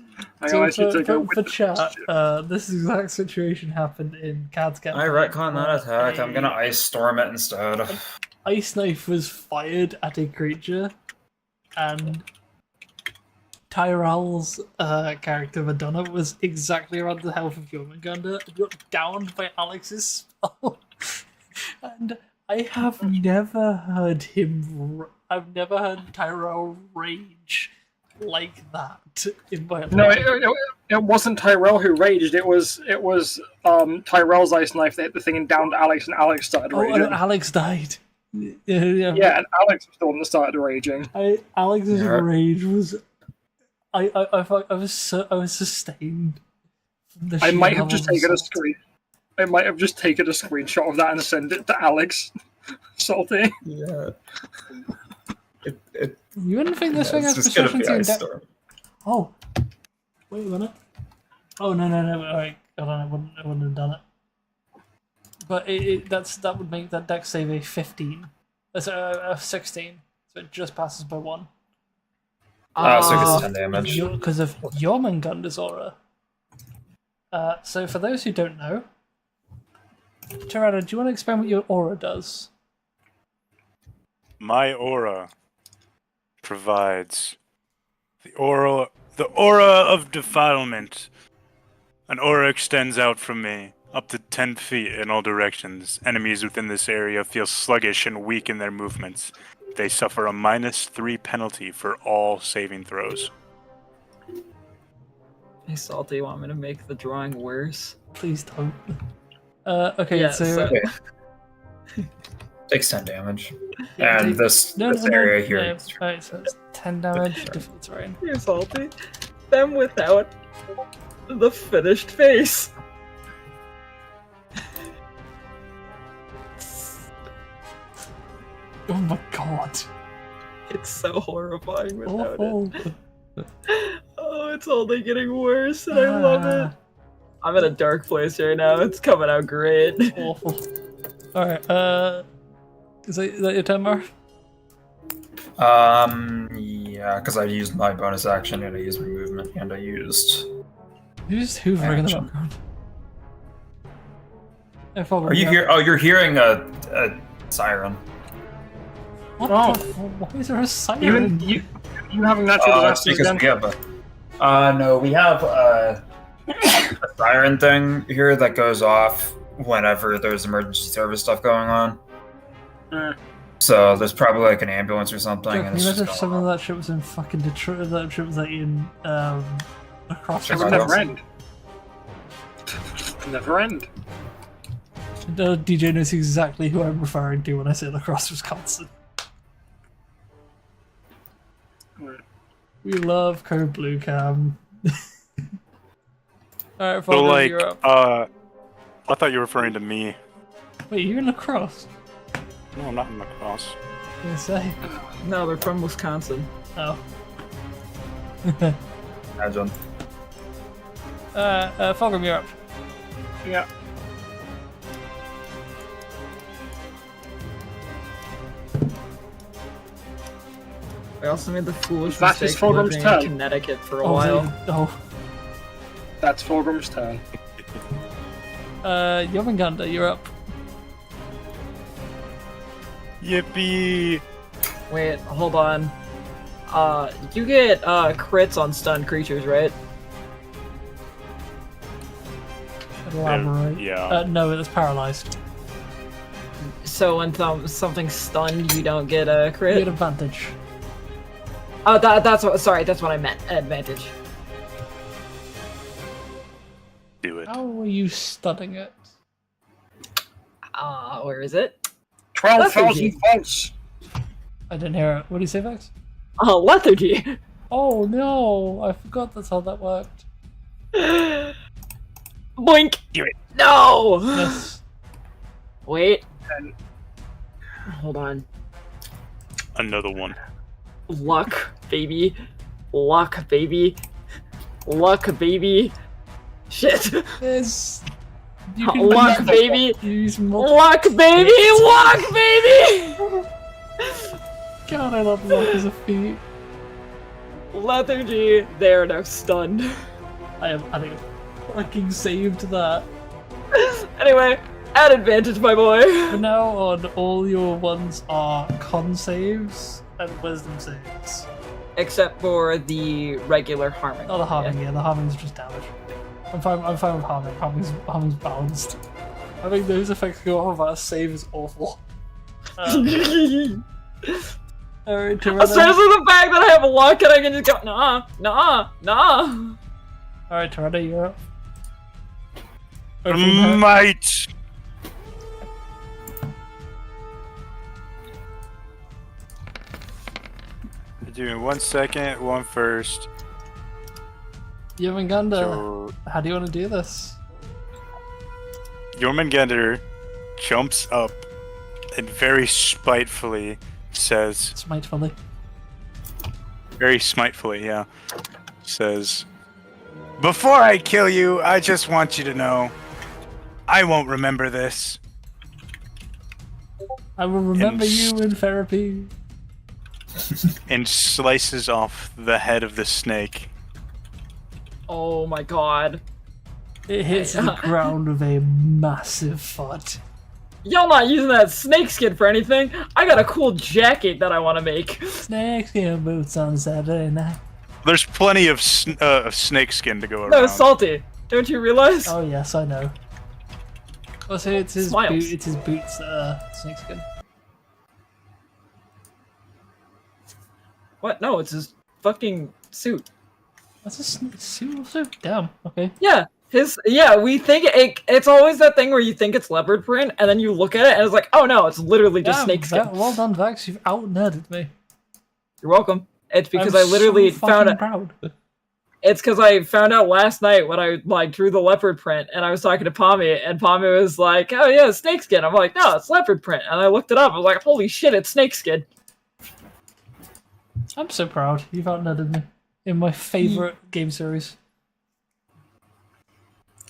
for chat, this exact situation happened in Cad's campaign. I retcon that attack. I'm gonna ice storm it instead. Ice knife was fired at a creature, and Tyrell's character Madonna was exactly around the health of Jormungandr and got downed by Alex's spell. And I have never heard him. I've never heard Tyrell rage like that in my life. No, it wasn't Tyrell who raged. It was Tyrell's ice knife that hit the thing and downed Alex, and Alex started raging. And Alex died. Yeah, Yeah, and Alex was the one that started raging. Alex's rage was. I was sustained. From the I sheer might have just level of taken a assault. screen. I might have just taken a screenshot of that and sent it to Alex. Salty. Yeah. You wouldn't think this thing has It's just gonna be proficiency in ice dex? storm. Oh, wait a minute. Oh no! Alright, hold on. I wouldn't have done it. But that would make that dex save a 15. That's a 16. So it just passes by 1. So it gets 10 damage. Because of Jormungandr's aura. So for those who don't know, Tirada, do you want to explain what your aura does? My aura provides the aura of defilement. An aura extends out from me, up to 10 feet in all directions. Enemies within this area feel sluggish and weak in their movements. They suffer a -3 penalty for all saving throws. Hey, Salty, you want me to make the drawing worse? Please don't. Okay, Yeah, so Takes 10 damage. Yeah, And this area here. Yeah, right, so it's 10 damage. Defeats rain. You're Salty. Them without the finished face. Oh my god. It's so horrifying without Oh, it. Oh, it's only getting worse, and I love it. I'm in a dark place right now. It's coming out great. Awful. Alright, is that your turn, Marv? Yeah, because I used my bonus action and I used my movement and I used. You're just hoovering in the Action. background. Are you here? Oh, you're hearing a siren. What Oh. why is there a siren? You having natural It's disasters because again? we have a. No, we have a siren thing here that goes off whenever there's emergency service stuff going on. So there's probably like an ambulance or something. Can And you it's imagine just if some going of off. that shit was in fucking Detroit, that shit was like in, across Sure, the why Never not? end. Never end. DJ knows exactly who I'm referring to when I say lacrosse, Wisconsin. We love Code Blue Cam. Alright, So, Fogger, like, you're up. I thought you were referring to me. Wait, you're in lacrosse? No, I'm not in lacrosse. I was gonna say. No, they're from Wisconsin. Oh. Imagine. Fogger, you're up. Yeah. I also made the foolish That is mistake of Fulgrim's living in turn. Connecticut for a Oh, while. oh. That's Fulgrim's turn. Jormungandr, you're up. Yippee! Wait, hold on. You get crits on stunned creatures, right? Elaborate. Yeah. No, it's paralyzed. So when something's stunned, you don't get a You crit. get advantage. Oh, that's what. Sorry, that's what I meant. Advantage. Do it. How are you studying it? Where is it? 12,000 volts. I didn't hear it. What do you say, Vex? Lethargy. Oh no! I forgot that's how that worked. Boink. Do it. No. Yes. Wait. Hold on. Another one. Luck, baby. Luck, baby. Luck, baby. Shit. There's... Luck, baby. Use multiple... Luck, baby. Luck, baby. God, I love luck as a feat. Lethargy. They are now stunned. I think I fucking saved that. Anyway, at advantage, my boy. But now on all your ones are con saves and wisdom saves. Except for the regular harming. Oh, the harming, yeah, the harming's just damage. I'm fine with harming. Harming's balanced. I think those effects go off of our save is awful. Alright, Especially the fact that I have luck and I can just go, nah. Alright, Toretta, you're up. Might. Doing 1 second, 1 first. Jormungandr, So how do you want to do this? Jormungandr jumps up and very spitefully says, Smitefully. very smitefully, yeah, says, "Before I kill you, I just want you to know, I won't remember this." I will remember you in therapy. And slices off the head of the snake. Oh my god. It hits the ground with a massive thud. Y'all not using that snake skin for anything? I got a cool jacket that I want to make. Snakeskin boots on Saturday night. There's plenty of snake skin to go around. No, Salty. Don't you realize? Oh yes, I know. Also, it's his Smiles. it's his boots that are snakeskin. What? No, it's his fucking suit. That's a suit also? Damn, okay. Yeah, we think it's always that thing where you think it's leopard print, and then you look at it and it's like, oh no, it's literally just Damn, snake skin. well done, Vax, you've out-nerded me. You're welcome. It's because I'm I literally so found fucking it. proud. It's because I found out last night when I drew the leopard print, and I was talking to Pommy, and Pommy was like, oh yeah, snakeskin. I'm like, no, it's leopard print. And I looked it up, I was like, holy shit, it's snakeskin. I'm so proud. You've out-nerded me. In my favorite game series.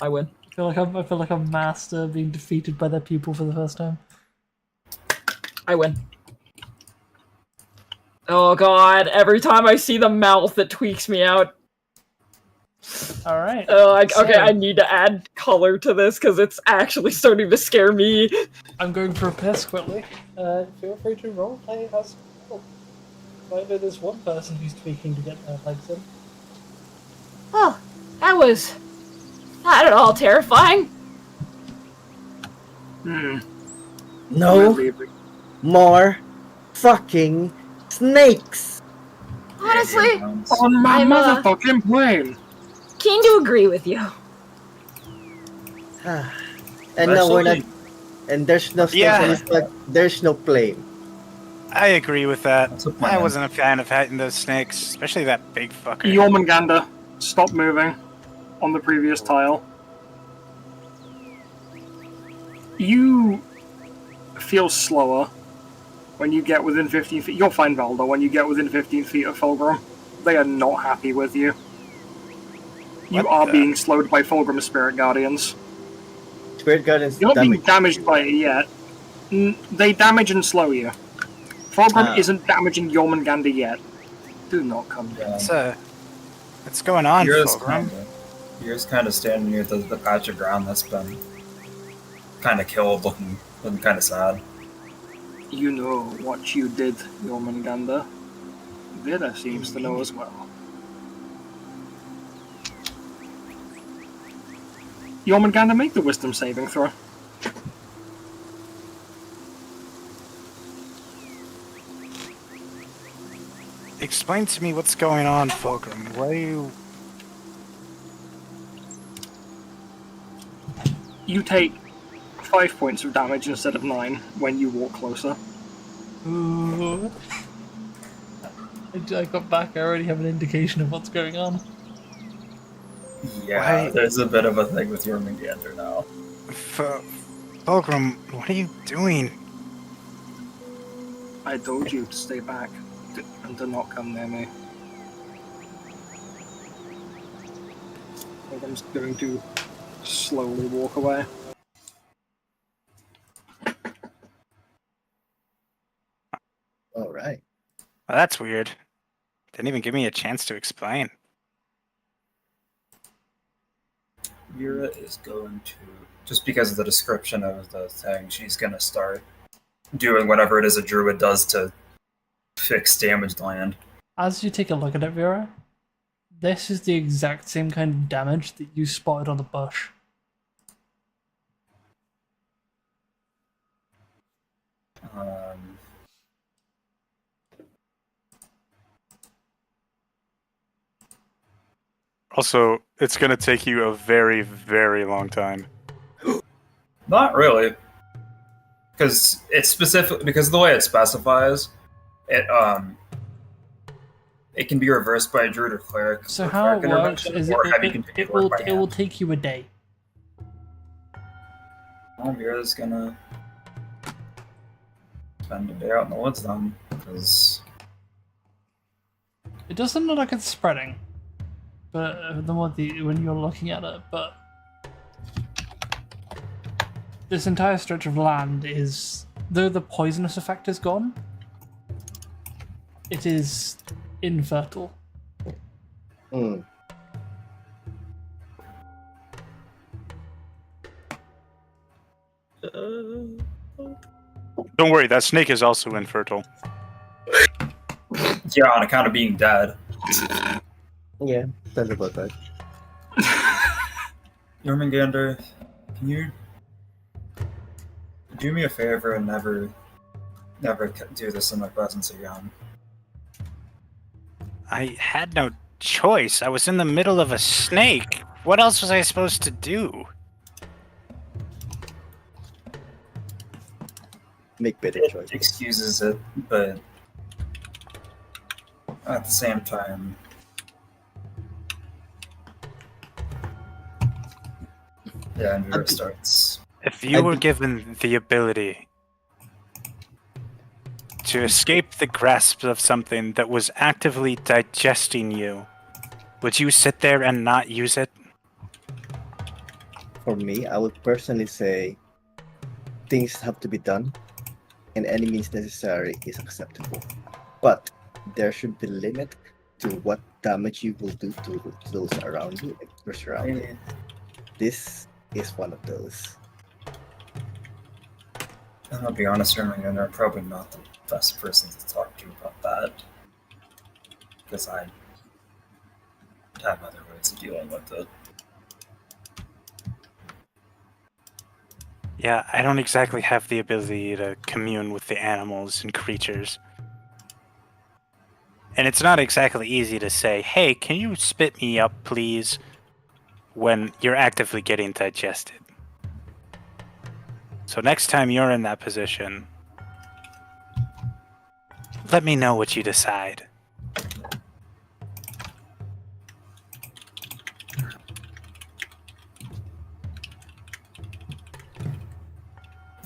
I win. I feel like I'm master being defeated by their pupil for the first time. I win. Oh god, every time I see the mouth, it tweaks me out. Alright. Okay, I need to add color to this because it's actually starting to scare me. I'm going for a piss quickly. Feel free to roleplay as well. I know there's one person who's tweaking to get their legs in. Oh, that was not at all terrifying. No more fucking snakes. Honestly, On my I'm, motherfucking plane! keen to agree with you. And no, we're not. And there's no snakes. Yeah. And it's like there's no plane. I agree with that. That's a plan. I wasn't a fan of fighting those snakes, especially that big fucker. Jormungandr, stop moving on the previous tile. You feel slower when you get within 15 feet. You'll find Valda when you get within 15 feet of Fulgrim. They are not happy with you. You What are the- being slowed by Fulgrim's Spirit Guardians. Spirit Guardians You're not being damage. damaged by it yet. They damage and slow you. Fulgrim isn't damaging Jormungandr yet. Do not come down. What's going on, You're just Fulgrim? kind of standing near the patch of ground that's been kind of killed, looking kind of sad. You know what you did, Jormungandr. Vida seems to know as well. Jormungandr, make the wisdom saving throw. Explain to me what's going on, Fulgrim. Why are you... You take 5 points of damage instead of 9 when you walk closer. Ooh. I got back. I already have an indication of what's going on. Yeah, Why- there's a bit of a thing with Jormungandr now. Fulgrim, what are you doing? I told you to stay back and to not come near me. I'm just going to slowly walk away. All right. Well, that's weird. Didn't even give me a chance to explain. Vera is going to, just because of the description of the thing, she's going to start doing whatever it is a druid does to fix damaged land. As you take a look at it, Vera, this is the exact same kind of damage that you spotted on the bush. Also, it's going to take you a very, very long time. Not really. Because it's specific, because of the way it specifies, it can be reversed by a druid or cleric. So with how it cleric works intervention, is or heavy it continued will work by hand. take you a day. Well, Vera's gonna spend a day out in the woods then, because It doesn't look like it's spreading, but when you're looking at it, but this entire stretch of land is, though the poisonous effect is gone, it is infertile. Mm. Don't worry, that snake is also infertile. yeah, on account of being dead. Yeah, sounds about that. Jormungandr, can you do me a favor and never do this in my presence again? I had no choice. I was in the middle of a snake. What else was I supposed to do? Make better It choices. excuses it, but at the same time, yeah, and Vera starts. If you were given the ability to escape the grasp of something that was actively digesting you, would you sit there and not use it? For me, I would personally say things have to be done, and any means necessary is acceptable. But there should be limit to what damage you will do to those around you and your surroundings. This is one of those. And I'll be honest, Jormungandr, I'm probably not the best person to talk to about that, because I have other ways of dealing with it. Yeah, I don't exactly have the ability to commune with the animals and creatures. And it's not exactly easy to say, hey, can you spit me up, please, when you're actively getting digested. So next time you're in that position, let me know what you decide.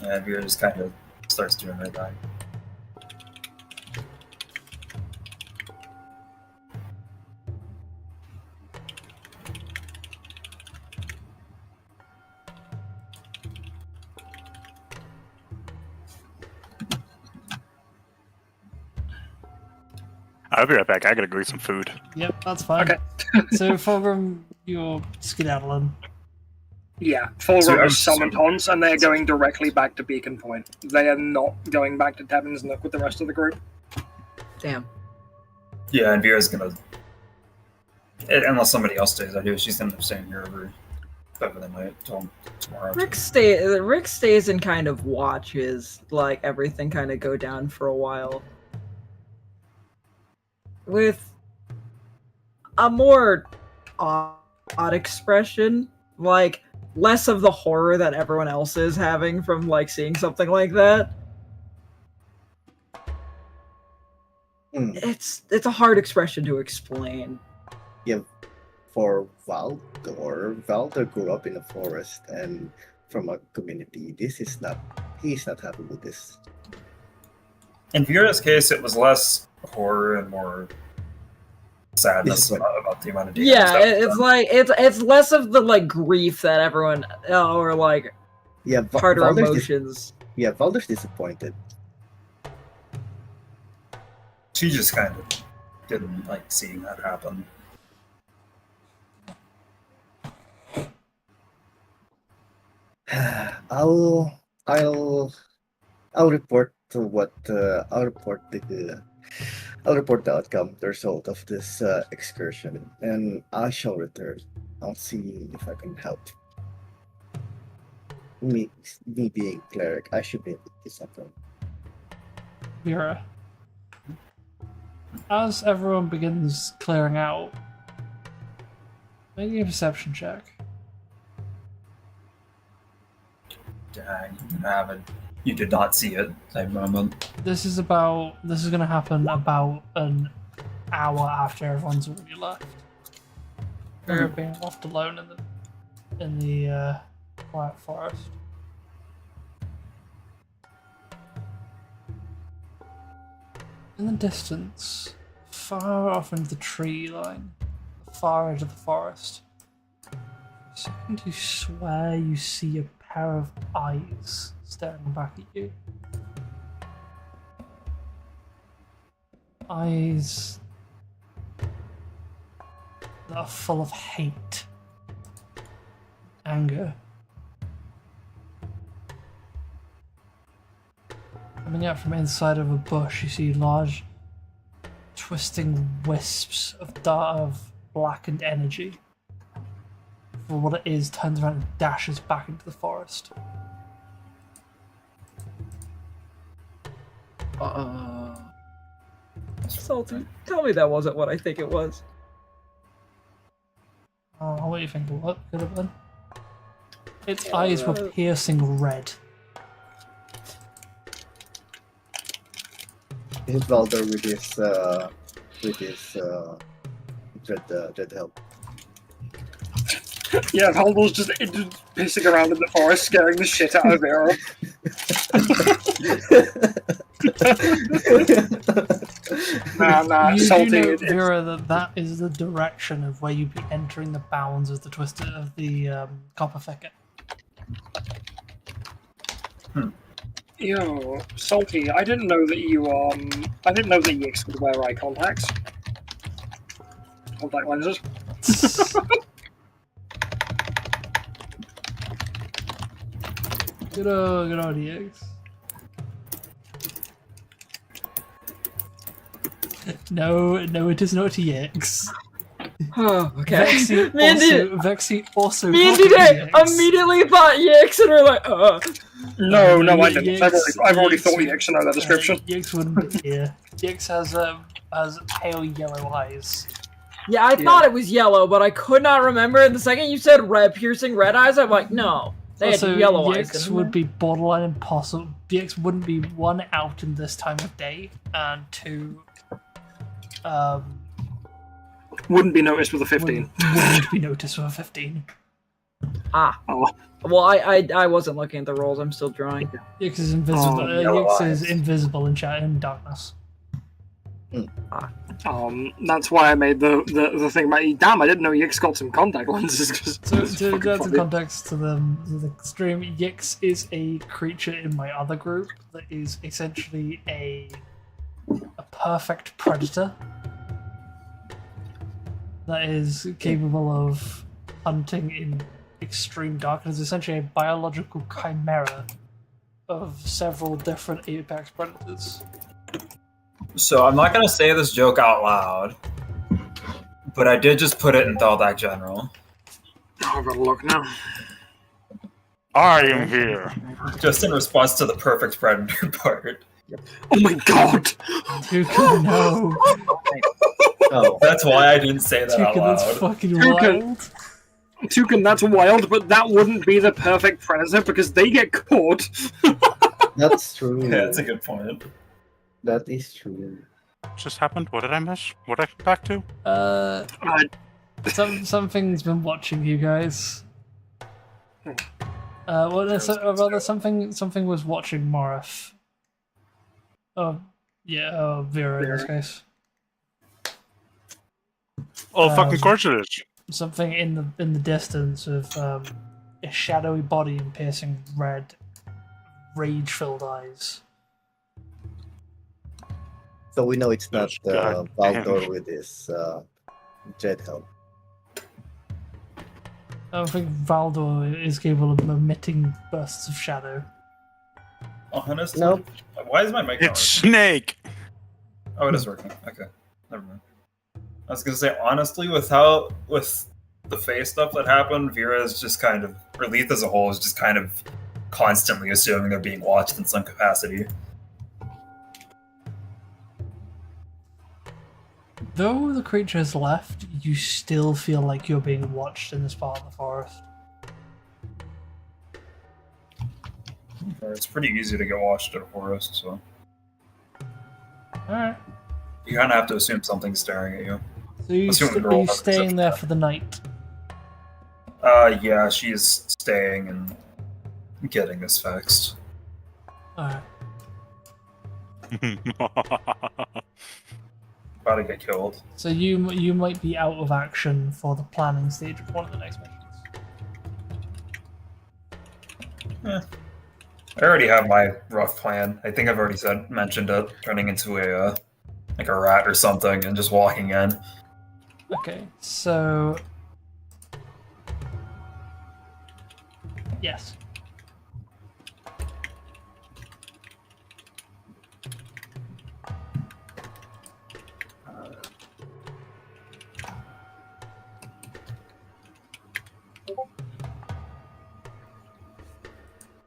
And Vera just kind of starts doing her thing. I'll be right back. I gotta go get some food. Yep, that's fine. Okay. So Fulgrim, you're skedaddling. Yeah, Fulgrim So, has summoned Hans, and they're going directly back to Beacon Point. They are not going back to Tevin's Nook with the rest of the group. Damn. Yeah, and Vera's gonna, unless somebody else stays out here, she's gonna end up staying here over the night till tomorrow. Rick stays and kind of watches like everything kind of go down for a while. With a more odd expression, like less of the horror that everyone else is having from like seeing something like that. It's a hard expression to explain. Yeah, for Valder grew up in a forest and from a community. He's not happy with this. In Vera's case, it was less horror and more sadness about the amount of damage. Yeah, it's like it's less of the like grief that everyone or like harder emotions. Valder's disappointed. She just kind of didn't like seeing that happen. I'll report the outcome, the result of this excursion, and I shall return. I'll see if I can help. Me being cleric, I should be able to do something. Vera, as everyone begins clearing out, make a perception check. Dang, you did not see it same moment. This is going to happen about an hour after everyone's already left. Vera being left alone in the quiet forest. In the distance, far off into the tree line, the far edge of the forest, for a second you swear you see a pair of eyes staring back at you. Eyes that are full of hate, anger. Coming out from inside of a bush, you see large, twisting wisps of blackened energy. For what it is, turns around and dashes back into the forest. Salty, tell me that wasn't what I think it was. What do you think? What could have been? Its eyes were piercing red. Hit Valder with his dread help. Yeah, Valder's just pissing around in the forest, scaring the shit out of Vera. You Salty. do know, Vera, that is the direction of where you'd be entering the bounds of the copper thicket. Yo, Salty, I didn't know that Yix could wear eye contacts. Contact lenses. Good old EX. No, it is not EX. Oh, okay. Vexy also. Me and DJ immediately thought Yix, and we're like, No, I didn't. I've already thought Yix know that description. Yix wouldn't be here. Yix has pale yellow eyes. Yeah, I thought it was yellow, but I could not remember. And the second you said piercing red eyes, I'm like, no. They had yellow eyes. Yix would be borderline impossible. Yix wouldn't be one out in this time of day, and two, wouldn't be noticed with a 15. Wouldn't be noticed with a 15. Oh. Well, I wasn't looking at the rolls. I'm still drawing. Yix is invisible. Yix is invisible in darkness. That's why I made the thing about damn, I didn't know Yix got some contact lenses. So to add some context to the stream, Yix is a creature in my other group that is essentially a perfect predator that is capable of hunting in extreme darkness, essentially a biological chimera of several different apex predators. So I'm not going to say this joke out loud, but I did just put it in Theldak General. I've got to look now. I am here. Just in response to the perfect predator part. Oh my god! Tuka, no. Oh, that's why I didn't say that out loud. That's fucking wild. Tukan, that's wild, but that wouldn't be the perfect predator because they get caught. That's true. Yeah, that's a good point. That is true. just happened? What did I miss? What did I come back to? Something's been watching you guys. Rather something was watching Morif. Oh, yeah, Vera in this case. Oh, fucking course it is. Something in the distance with a shadowy body and piercing red, rage-filled eyes. So we know it's not God Valdor damn. with his dread helm. I don't think Valdor is capable of emitting bursts of shadow. Honestly, Nope. why is my mic not It's working? Snake! Oh, it is working. Okay, never mind. I was gonna say, honestly, with the face stuff that happened, Vera is just kind of, or Leith as a whole is just kind of constantly assuming they're being watched in some capacity. Though the creature has left, you still feel like you're being watched in this part of the forest. It's pretty easy to get watched in a forest, so Alright. you kind of have to assume something's staring at you. So you Assuming the are roll you has staying perception there check. for the night? Yeah, she's staying and getting this fixed. Alright. About to get killed. So you might be out of action for the planning stage of one of the next missions. I already have my rough plan. I think I've already mentioned it. Turning into a like a rat or something and just walking in. Okay, so yes.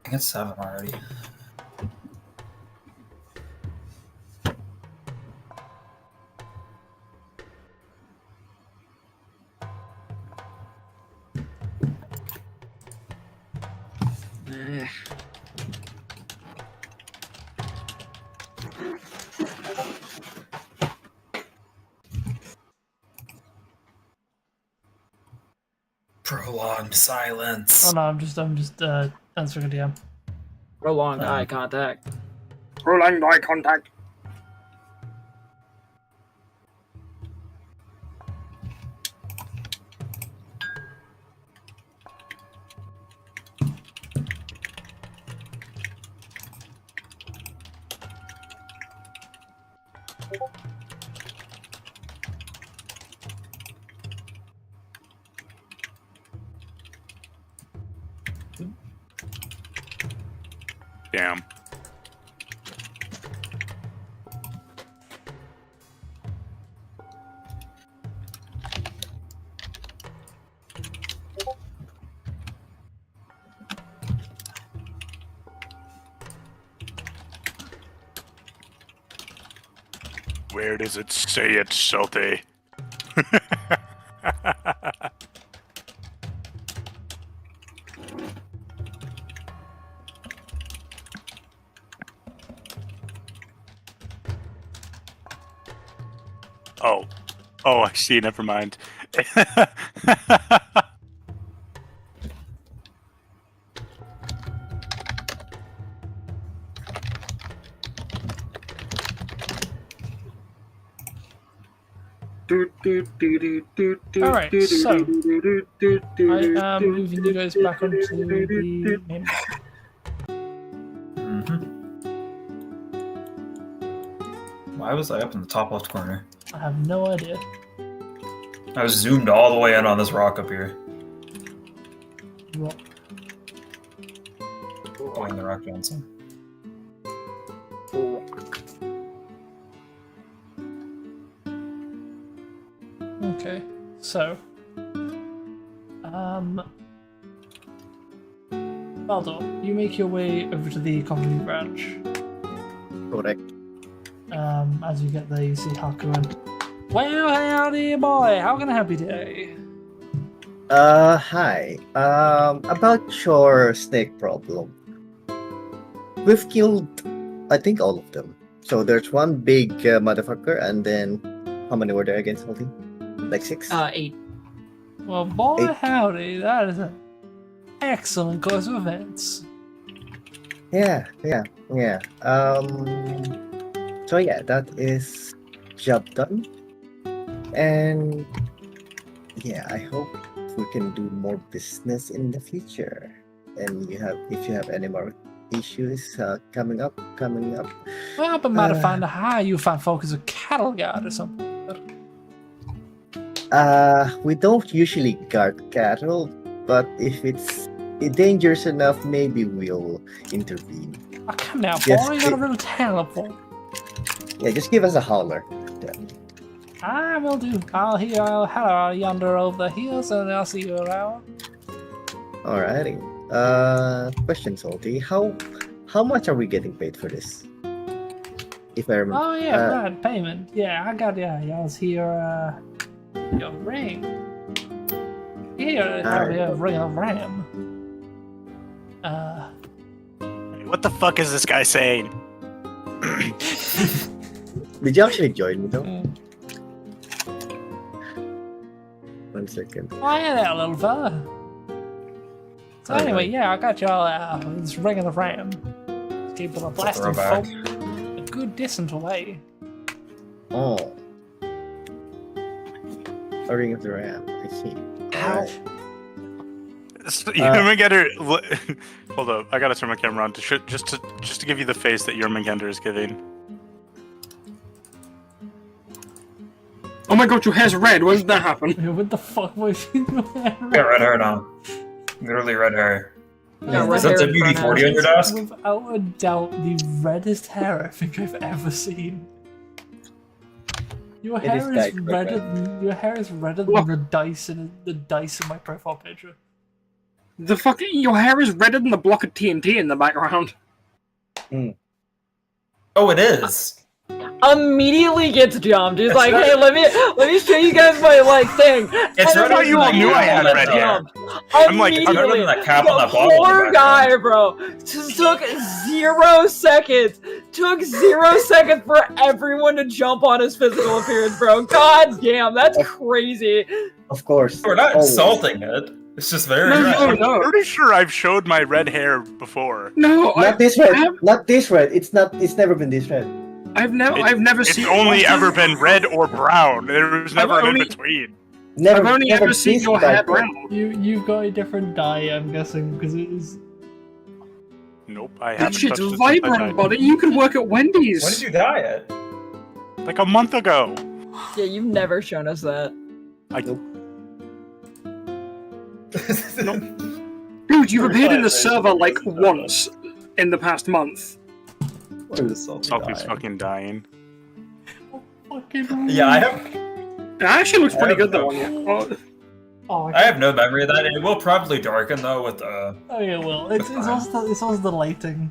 I get 7 already. Prolonged silence. Oh no, I'm just answering a DM. Prolonged eye contact. Prolonged eye contact. Damn. Where does it say it's salty? Oh. Oh, I see. Never mind. Alright, so I am moving you guys back onto the main map. Why was I up in the top left corner? I have no idea. I was zoomed all the way in on this rock up here. What? Going the rock Johnson. Okay, so Baldur, you make your way over to the Coffee branch. Correct. As you get there, you see Haku and well, howdy, boy. How can I help you today? Hi. About your snake problem. We've killed, I think, all of them. So there's one big motherfucker, and then how many were there again, Salty? Like 6? 8. Well, boy, 8. howdy, that is an excellent course of events. Yeah. So yeah, that is job done. And yeah, I hope we can do more business in the future. And if you have any more issues coming up. Well, but might have found how you find folk as a cattle guard or something. We don't usually guard cattle, but if it's dangerous enough, maybe we'll intervene. Oh, come now, Yes, boy, you got a real talent for it. Yeah, just give us a holler. I will do. I'll hello yonder over the hills, and I'll see you around. Alrighty. Question, Salty. How much are we getting paid for this? If I remember. Oh yeah, right, payment. Yeah, I got y'all's here. Your ring. Here, have a ring of ram. What the fuck is this guy saying? Did you actually join me though? Mm. 1 second. Oh yeah, that little fella. So Alright. anyway, yeah, I got y'all this ring of the ram. Capable of blasting throwback. folk a good distance away. Oh. A ring of the ram. I see. How? Alright. Jormungandr, hold up! I gotta turn my camera on to just to give you the face that Jormungandr is giving. Oh my god, your hair's red. When did that happen? What the fuck was you Got red hair now. Literally red hair. Yeah, Is that the BB40 on your desk? Without a doubt, the reddest hair I think I've ever seen. Your It is hair is quite redder. red. Your hair is redder Look. than the dice in my profile picture. The fucking your hair is redder than the block of TNT in the background. Oh, it is. Immediately gets jumped. He's like, hey, let me show you guys my thing. It's And redder then than that knew I cap had on red that hair. dog. I'm like, It's redder than that cap on The that bottle in the poor guy, background. bro, just took 0 seconds. Took 0 seconds for everyone to jump on his physical appearance, bro. God damn, that's crazy. Of course. We're not always. insulting it. It's just very No, red. no, no. I'm pretty sure I've showed my red hair before. No, Not this red. Not this red. It's never been this red. I've never It's seen. only ever been red or brown. There's never an in only- between. Never. I've only never ever seen this your hair red. brown. You've got a different dye, I'm guessing, because it is. Nope, I That haven't shit's touched it since I vibrant, died. buddy. You could work at Wendy's. When did you dye it? Like a month ago. Yeah, you've never shown us that. Dude, you've appeared in the server like once in the past month. Salty's fucking dying. Fucking. Yeah, I have. It actually looks pretty good though on you. Oh, Oh, I have no memory of that. It will probably darken though with Oh yeah, well, it's also the lighting.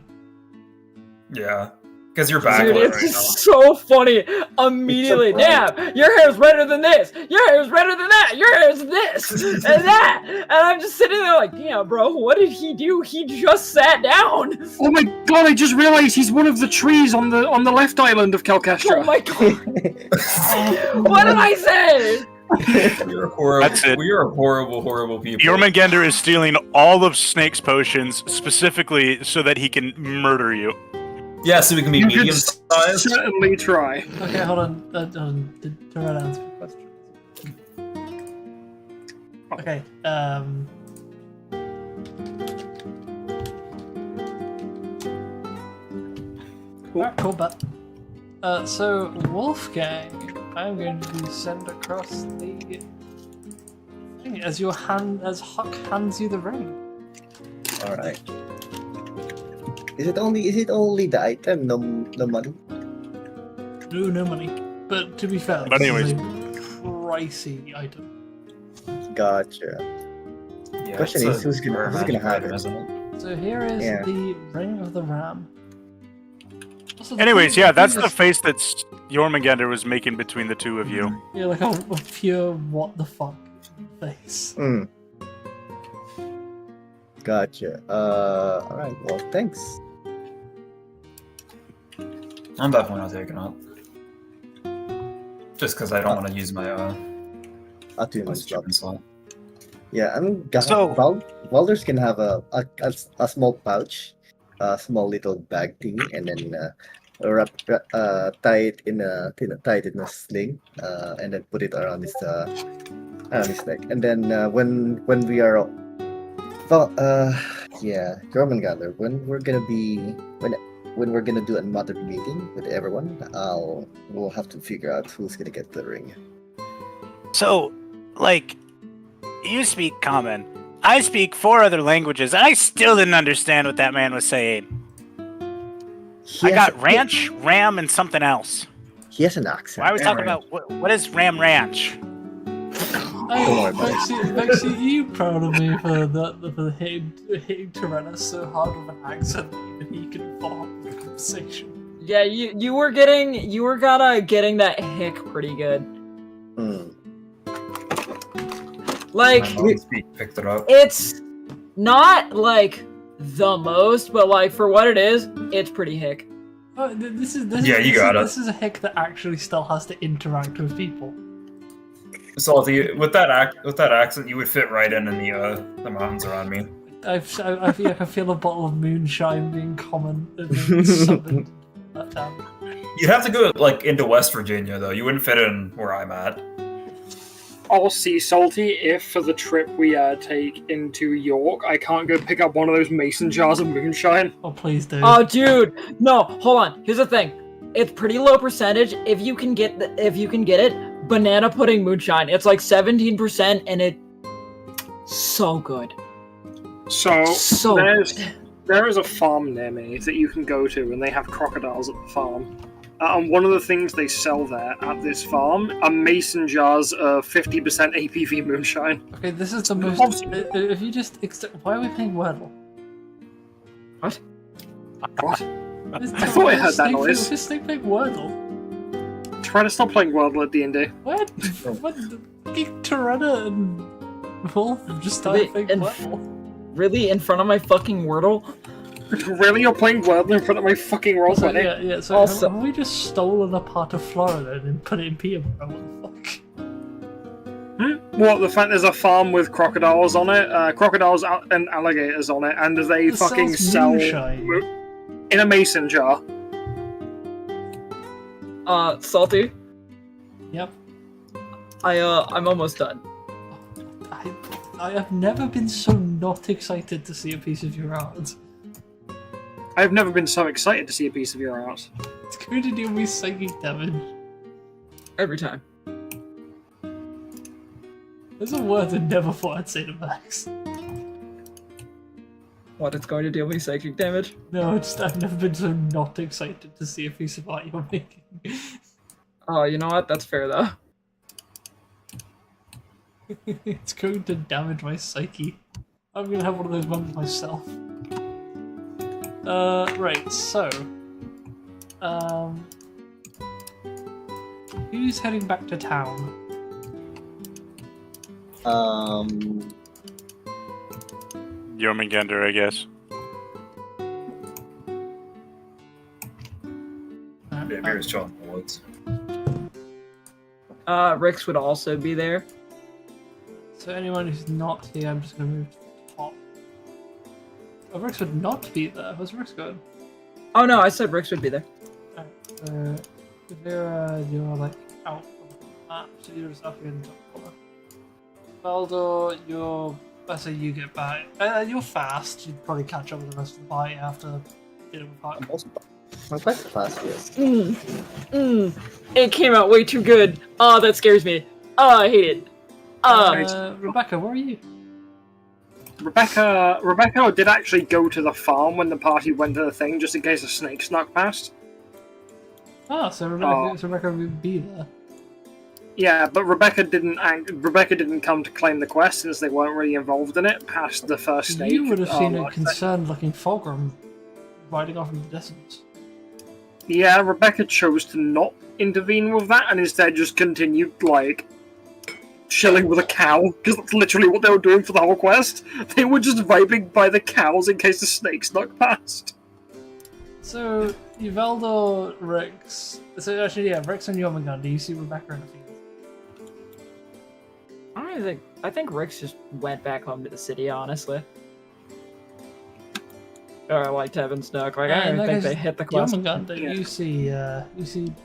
yeah, because you're Dude, backlit it's right now. so funny. Immediately, bright. damn, your hair's redder than this. Your hair's redder than that. Your hair's this and that. And I'm just sitting there like, yeah, bro, what did he do? He just sat down. oh my god! I just realised he's one of the trees on the left island of Calcastra. Oh my god. What did I say? We are horrible. That's it. We are horrible, horrible people. Jormungandr is stealing all of Snake's potions specifically so that he can murder you. Yeah, so we can be You medium could sized. certainly try. Okay, hold on. Did I answer the question? Okay. Cool, but so Wolfgang, I'm going to send across the thing as Huck hands you the ring. All right. Is it only the item, no money? No money. But to be fair, But this anyways. is a pricey item. Gotcha. Yeah, Question it's is, a who's gonna rare have magic item, it? isn't it? So here is Yeah. the ring of the ram. Also, the Anyways, thing- yeah, thing that's the is- face that Jormungandr was making between the two of you. Yeah, like a pure what the fuck face. Hmm. Gotcha. All right. Well, thanks. I'm definitely not taking it. Just because I don't want to use my Attunement slot. stupid slot. Yeah, So- Welders can have a small pouch, a small little bag thingy, and then tie it in a sling, and then put it around his neck. And then when we are Jormungandr, when we're gonna do a mother meeting with everyone, we'll have to figure out who's gonna get the ring. So, like, you speak Common. I speak 4 other languages, and I still didn't understand what that man was saying. I got ranch, ram, and something else. He has an accent. Why are we talking about what is Ram Ranch? worry about Vexy, are you proud of me for hitting Tyrannus so hard with an accent that even he can follow up the conversation? Yeah, you were getting that hick pretty good. Like, My mom picked it up. it's not like the most, but like for what it is, it's pretty hick. This is a hick that actually still has to interact with people. Salty, with that accent, you would fit right in the mountains around me. I feel like I feel a bottle of moonshine being common and being summoned that town. You'd have to go like into West Virginia though. You wouldn't fit in where I'm at. I'll see, Salty, if for the trip we take into York, I can't go pick up one of those mason jars of moonshine. Oh, please do. Oh, dude, no, hold on. Here's the thing. It's pretty low percentage. If you can get it, banana pudding moonshine. It's like 17%, and it's so good. So good. there is a farm near me that you can go to, and they have crocodiles at the farm. And one of the things they sell there at this farm are mason jars of 50% APV moonshine. Okay, this is the most. If you just. Why are we playing Wordle? What? I thought I heard that noise. Just stay playing Wordle. Try to stop playing Wordle at D&D. What? What? Tyranna and Wolf just started playing Wordle. Really? In front of my fucking Wordle? Really? You're playing Wordle in front of my fucking roll-20? Yeah, so have we just stolen a part of Florida and put it in Peterborough? What the fuck? Well, the fact there's a farm with crocodiles on it, crocodiles and alligators on it, and they It fucking sells sell moonshine. in a mason jar. Salty? Yep. I'm almost done. I have never been so not excited to see a piece of your art. I've never been so excited to see a piece of your art. It's going to deal me psychic damage. Every time. There's a word I never thought I'd say to Max. What, it's going to deal me psychic damage? No, I've never been so not excited to see a piece of art you're making. Oh, you know what? That's fair, though. It's going to damage my psyche. I'm going to have one of those moments myself. Right, so... who's heading back to town? Jormungandr, I guess. Yeah, Beer's chilling in the woods. Rix would also be there. So anyone who's not here, I'm just going to move to the top. Oh, Rix would not be there. Where's Rix going? Oh no, I said Rix would be there. You're like out on the map, so you're just up here in the top corner. Baldo, let's say you get back. You're fast. You'd probably catch up with the rest of the party after dealing with Huck. I'm quite fast, yes. It came out way too good. Oh, that scares me. Oh, I hate it. Rebecca, where are you? Rebecca did actually go to the farm when the party went to the thing, just in case a snake snuck past. Ah, so Rebecca would be there. Yeah, but Rebecca didn't come to claim the quest since they weren't really involved in it past the first snake. You would have seen a concerned-looking Fulgrim riding off in the distance. Yeah, Rebecca chose to not intervene with that and instead just continued, like, chilling with a cow, because that's literally what they were doing for the whole quest. They were just vibing by the cows in case the snake snuck past. So, Uvaldo, Rix. So actually, yeah, Rix and Yomaganda. You see Rebecca in the field. I think Rix just went back home to the city, honestly. Or like Tevin Snook. Like I don't think they hit the quest. Yomaganda, you see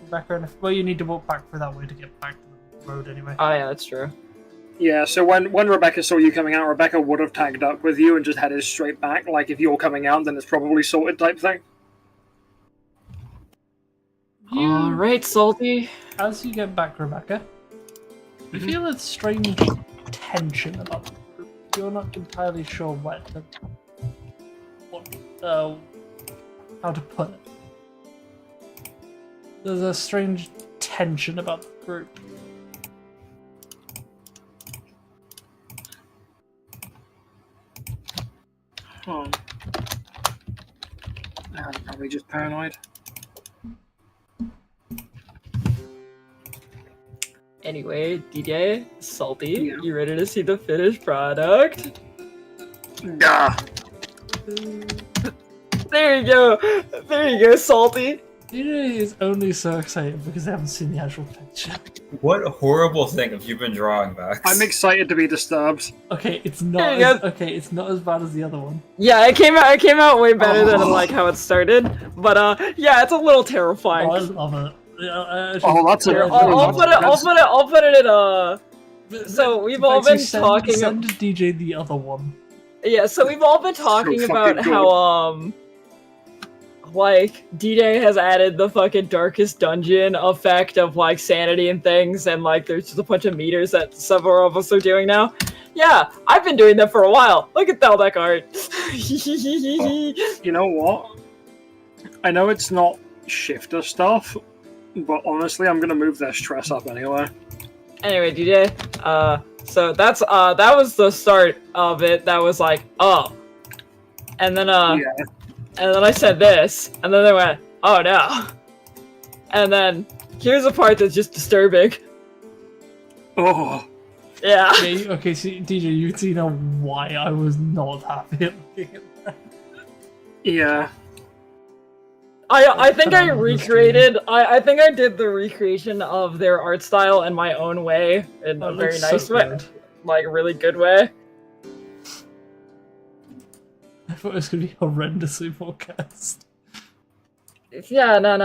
Rebecca in the. Well, you need to walk back through that way to get back to the road anyway. Oh yeah, that's true. Yeah, so when Rebecca saw you coming out, Rebecca would have tagged up with you and just headed straight back. Like, if you're coming out, then it's probably sorted type thing. Alright, Salty. As you get back, Rebecca, you feel a strange tension about the group. You're not entirely sure how to put it. There's a strange tension about the group. Oh. I'm probably just paranoid. Anyway, DJ, Salty, Yeah. you ready to see the finished product? Gah! There you go, Salty. DJ is only so excited because they haven't seen the actual picture. What horrible thing have you been drawing, Max? I'm excited to be disturbed. Okay, it's There not. you It's not as bad as the other one. Yeah, it came out way better than like how it started. But yeah, it's a little terrifying. Oh, I love it. Oh, that's a- I'll put it in So we've all been talking. Send DJ the other one. Yeah, so we've all been talking So about fucking how like D-Day has added the fucking darkest dungeon effect of like sanity and things, and like there's just a bunch of meters that several of us are doing now. Yeah, I've been doing that for a while. Look at Theldak art. You know what? I know it's not shifter stuff, but honestly, I'm gonna move their stress up anyway. Anyway, DJ, so that's that was the start of it. That was like, oh, and then Yeah. and then I said this, and then they went, oh no, and then here's a part that's just disturbing. Oh. Yeah. Okay, see, DJ, you see now why I was not happy at looking at that. Yeah. I think I recreated. I think I did the recreation of their art style in my own way, in a very nice way, good. like really good way. I thought it was gonna be horrendously forecast. Yeah, no.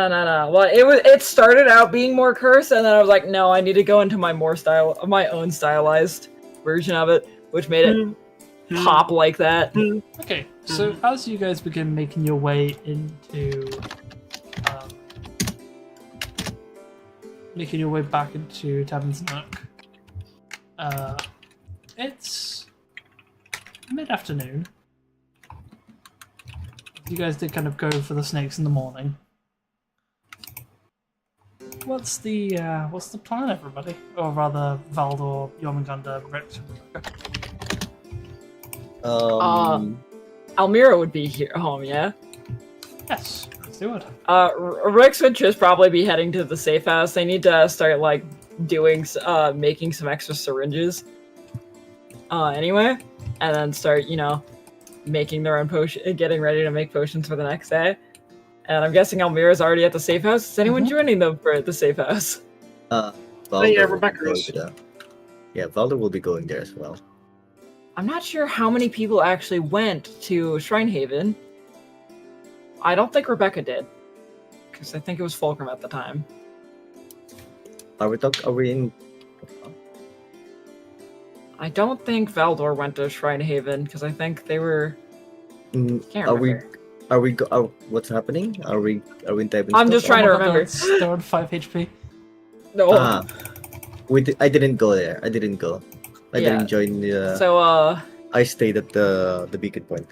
Well, it started out being more cursed, and then I was like, no, I need to go into my my own stylized version of it, which made it pop like that. Okay, so as you guys begin making your way back into Tavern's Nook, it's mid-afternoon. You guys did kind of go for the snakes in the morning. What's the plan, everybody? Or rather, Valdor, Jormungandr, Rex, Almira would be home, yeah? Yes, let's do it. Rex would just probably be heading to the safe house. They need to start, like, making some extra syringes. Anyway, and then start, making their own potion, getting ready to make potions for the next day. And I'm guessing Almira's already at the safe house. Is anyone joining them for the safe house? Yeah, Rebecca is. Yeah, Valder will be going there as well. I'm not sure how many people actually went to Shrinehaven. I don't think Rebecca did, because I think it was Fulcrum at the time. Are we in? I don't think Valdor went to Shrinehaven, because I think they were. Can't remember. What's happening? Are we in Tevin? I'm just trying to remember. They're on 5 HP. No. I didn't go there. I didn't go. I didn't join the. So I stayed at the beacon point.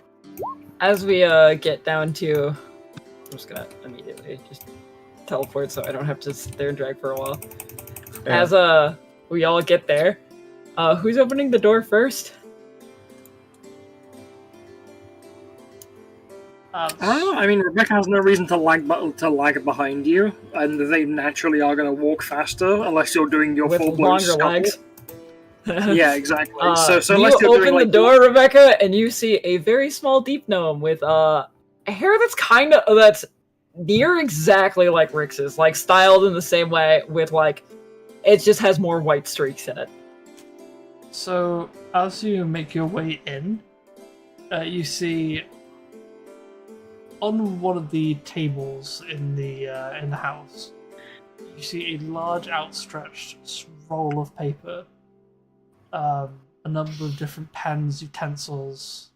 As we get down to, I'm just gonna immediately just teleport so I don't have to sit there and drag for a while. Yeah. As we all get there, who's opening the door first? I don't know. I mean, Rebecca has no reason to lag behind you, and they naturally are going to walk faster unless you're doing your With full-blown longer scuffle. legs. Yeah, exactly. So you unless you're open doing, the like, door, Rebecca, and you see a very small deep gnome with hair that's near exactly like Rix's, like styled in the same way with like, it just has more white streaks in it. So as you make your way in, you see on one of the tables in the house, you see a large outstretched roll of paper, a number of different pens, utensils.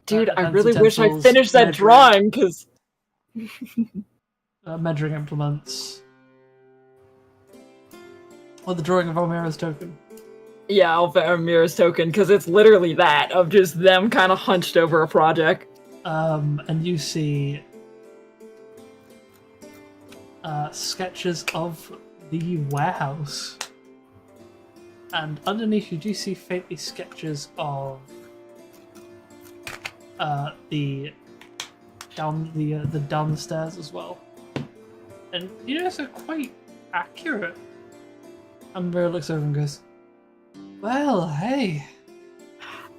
Dude, I pens, really wish I utensils, finished that drawing, because... measuring implements. Or the drawing of Omera's token. Yeah, Alvara's token, because it's literally that, of just them kind of hunched over a project. And you see sketches of the warehouse. And underneath you do see faintly sketches of the down the stairs as well. And you notice they're quite accurate. Umbra looks over and goes, "Well, hey."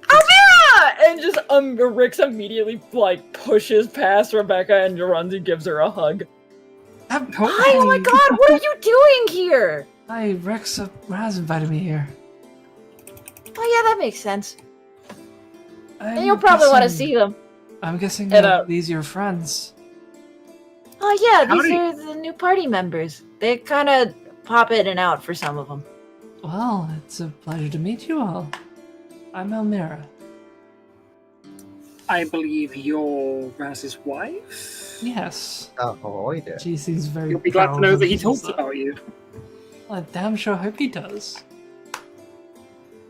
Alvara! And just Rix immediately like pushes past Rebecca and runs and gives her a hug. Hi, oh my god, what are you doing here? Hi, Rex Raz invited me here. Oh yeah, that makes sense. I'm And you'll probably want to guessing- see them. I'm guessing And, these are your friends. Oh yeah, these Howdy. are the new party members. They kind of pop in and out for some of them. Well, it's a pleasure to meet you all. I'm Elmira. I believe you're Raz's wife? Yes. Oh, there. She seems very You'll be glad to proud know of that he himself. talked about you. I damn sure hope he does.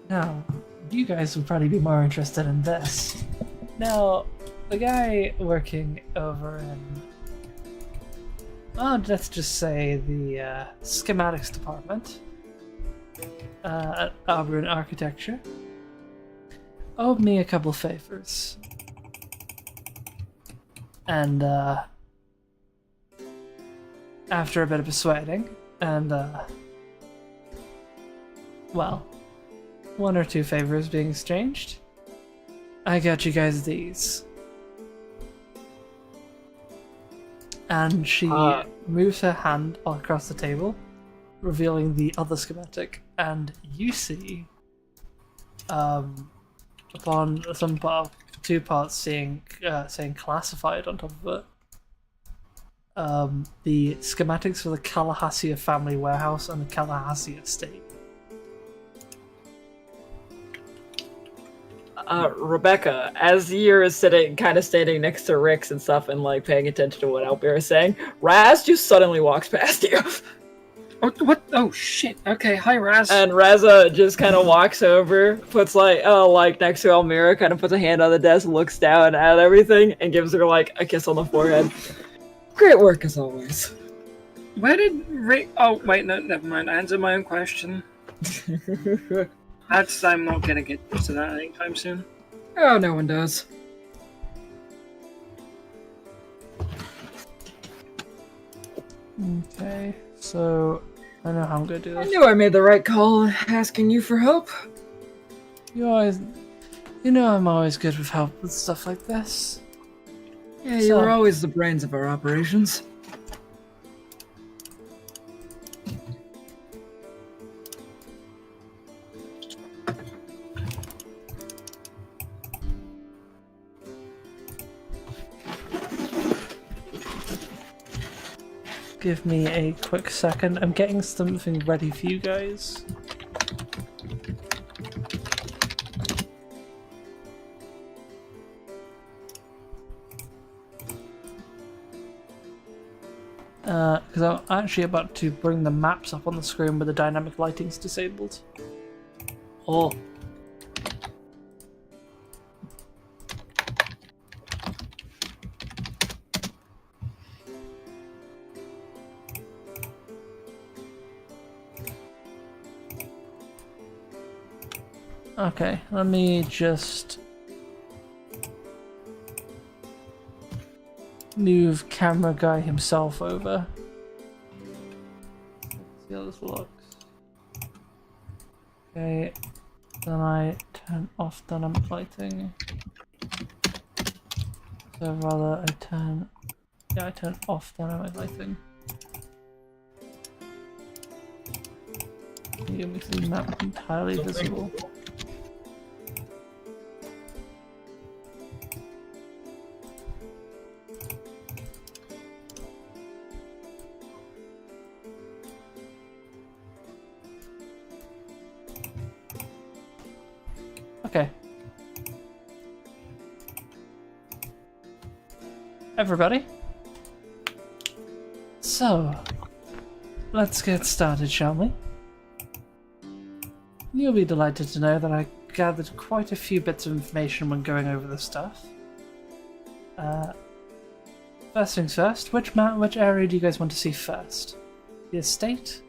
Now, you guys would probably be more interested in this. Now, the guy working over in, well, let's just say the schematics department at Auburn Architecture owed me a couple favors. And after a bit of persuading, and well, one or two favors being exchanged, I got you guys these. And she moves her hand across the table, revealing the other schematic, and you see, upon some part, two parts saying classified on top of it, the schematics for the Callahassia family warehouse and the Callahassia estate. Rebecca, as you're sitting, kind of standing next to Rix and stuff and like paying attention to what Albert is saying, Raz just suddenly walks past you. What? Oh shit. Okay, hi Raz. And Raza just kind of walks over, puts like next to Elmira, kind of puts a hand on the desk, looks down at everything, and gives her like a kiss on the forehead. Great work as always. Where did Rick... Oh, wait, no, never mind. I answered my own question. I'm not gonna get to that anytime soon. Oh, no one does. Okay, so I know how I'm gonna do I this. knew I made the right call asking you for help. You know I'm always good with help with stuff like this. Yeah, you So- were always the brains of our operations. Give me a quick second. I'm getting something ready for you guys. Because I'm actually about to bring the maps up on the screen, but the dynamic lighting's disabled. Oh. Okay, let me just move camera guy himself over. Let's see how this looks. Okay, then I turn off dynamic lighting. So rather I turn Yeah, I turned off one of my lighting. You make the map entirely visible. Okay. Everybody? So, let's get started, shall we? You'll be delighted to know that I gathered quite a few bits of information when going over this stuff. First things first, which area do you guys want to see first? The estate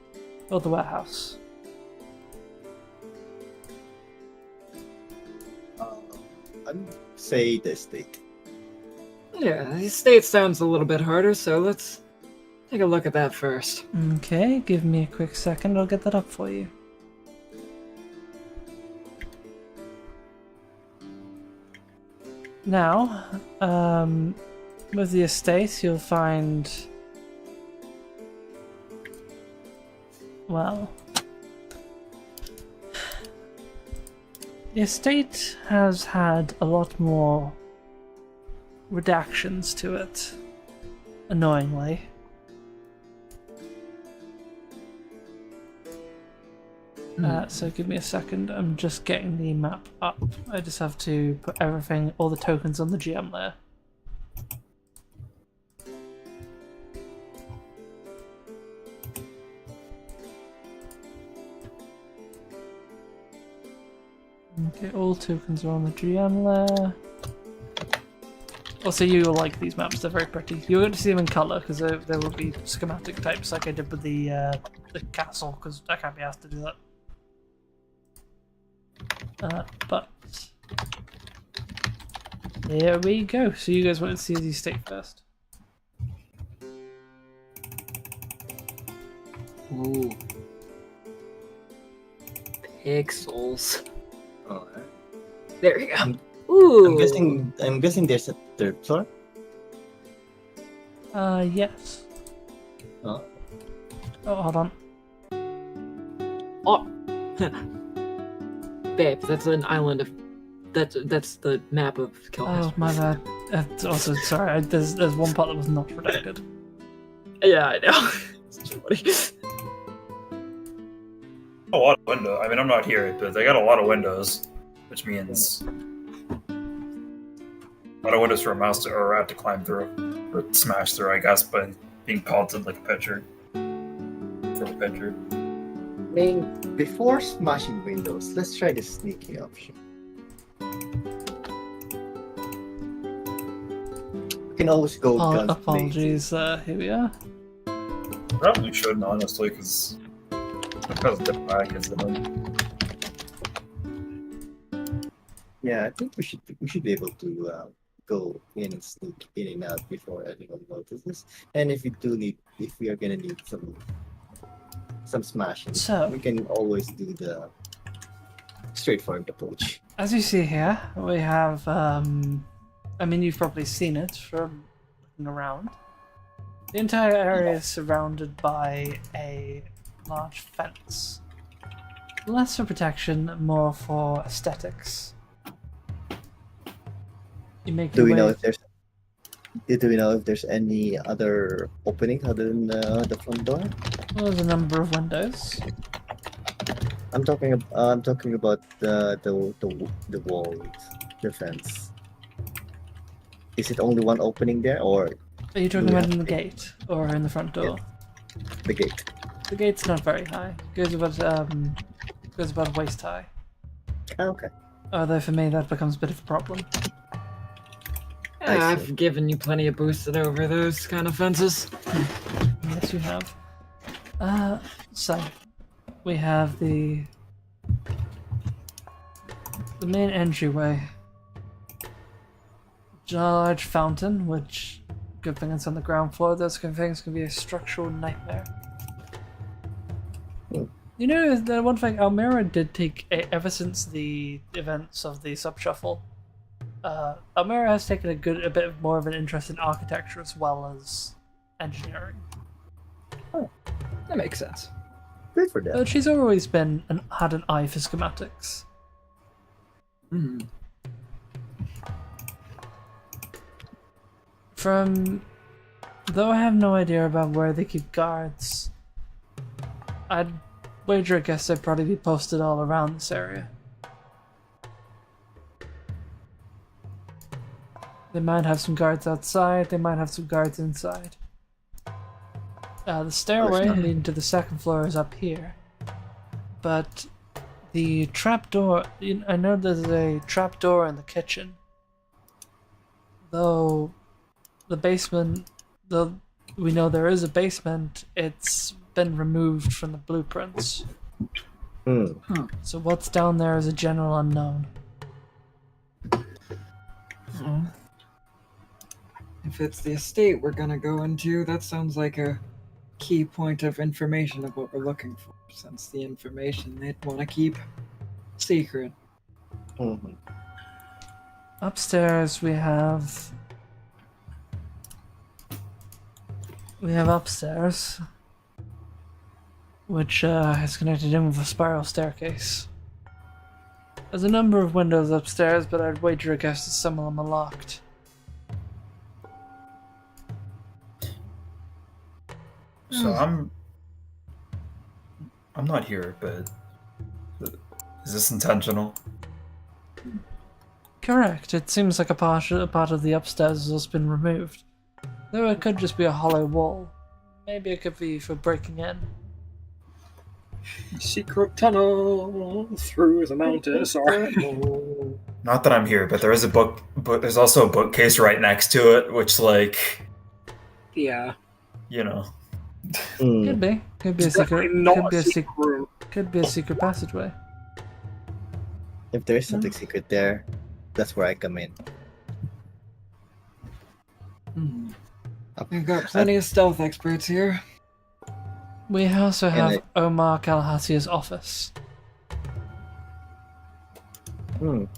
or the warehouse? I'd say the estate. Yeah, the estate sounds a little bit harder, so let's take a look at that first. Okay, give me a quick second, I'll get that up for you. Now, with the estate, you'll find, well, the estate has had a lot more redactions to it, annoyingly. So give me a second, I'm just getting the map up. I just have to put everything, all the tokens on the GM layer. Okay, all tokens are on the GM layer. Also, you will like these maps, they're very pretty. You're going to see them in colour, because there will be schematic types like I did with the castle, because I can't be asked to do that. But here we go. So you guys want to see the estate first? Ooh. Pixels. Alright. There we go. I'm Ooh. I'm guessing there's a third floor. Yes. Oh. Oh, hold on. Oh. Babe, that's an island of. That's the map of Kelhurst. Oh, my bad. Also, sorry, there's one part that was not redacted. Yeah, I know. It's funny. A lot of windows. I mean, I'm not here, but they got a lot of windows, which means a lot of windows for a mouse to, or a rat to climb through, or smash through, I guess, by being pelted like a pitcher. From a pitcher. I mean, before smashing windows, let's try the sneaky option. We can always go guns blazing. Apologies, here we are. Probably shouldn't, honestly, because the back is in. Yeah, I think we should be able to go in and sneak in and out before anyone notices. And if we are gonna need some smashing, So- we can always do the straightforward approach. As you see here, we have, I mean, you've probably seen it from looking around. The entire area is surrounded by a large fence. Less for protection, more for aesthetics. You make Do your we know way- if there's any other opening other than the front door? Well, there's a number of windows. I'm talking about the walls, the fence. Is it only one opening there, or Are you talking Do we about have in the to- gate or in the front door? the gate? The gate's not very high. Goes about waist high. Ah, okay. Although for me that becomes a bit of a problem. I see. I've given you plenty of boosted over those kind of fences. Yes, you have. So we have the main entryway. Large fountain, which good thing it's on the ground floor. Those kind of things can be a structural nightmare. You know, the one thing Almira did take ever since the events of the subshuffle. Elmira has taken a bit more of an interest in architecture as well as engineering. That makes sense. Good for them. But she's always had an eye for schematics. Hmm. Though I have no idea about where they keep guards, I'd wager I guess they'd probably be posted all around this area. They might have some guards outside, they might have some guards inside. The stairway leading to the second floor is up here. But the trapdoor, I know there's a trapdoor in the kitchen. Though the basement, though we know there is a basement, it's been removed from the blueprints. So what's down there is a general unknown. If it's the estate we're gonna go into, that sounds like a key point of information of what we're looking for, since the information they'd want to keep secret. Upstairs we have upstairs, which is connected in with a spiral staircase. There's a number of windows upstairs, but I'd wager a guess that some of them are locked. So I'm not here, but is this intentional? Correct. It seems like a part of the upstairs has been removed. Though it could just be a hollow wall. Maybe it could be for breaking in. Secret tunnel through the mountains. Not that I'm here, but there is a book. But there's also a bookcase right next to it, which, like, Yeah. you know, Could be. Could be a It's secret. definitely not Could be a a secret room. Could be a secret passageway. If there is something secret there, that's where I come in. We've got plenty of stealth experts here. We also have it- Omar Kalhasia's office. Do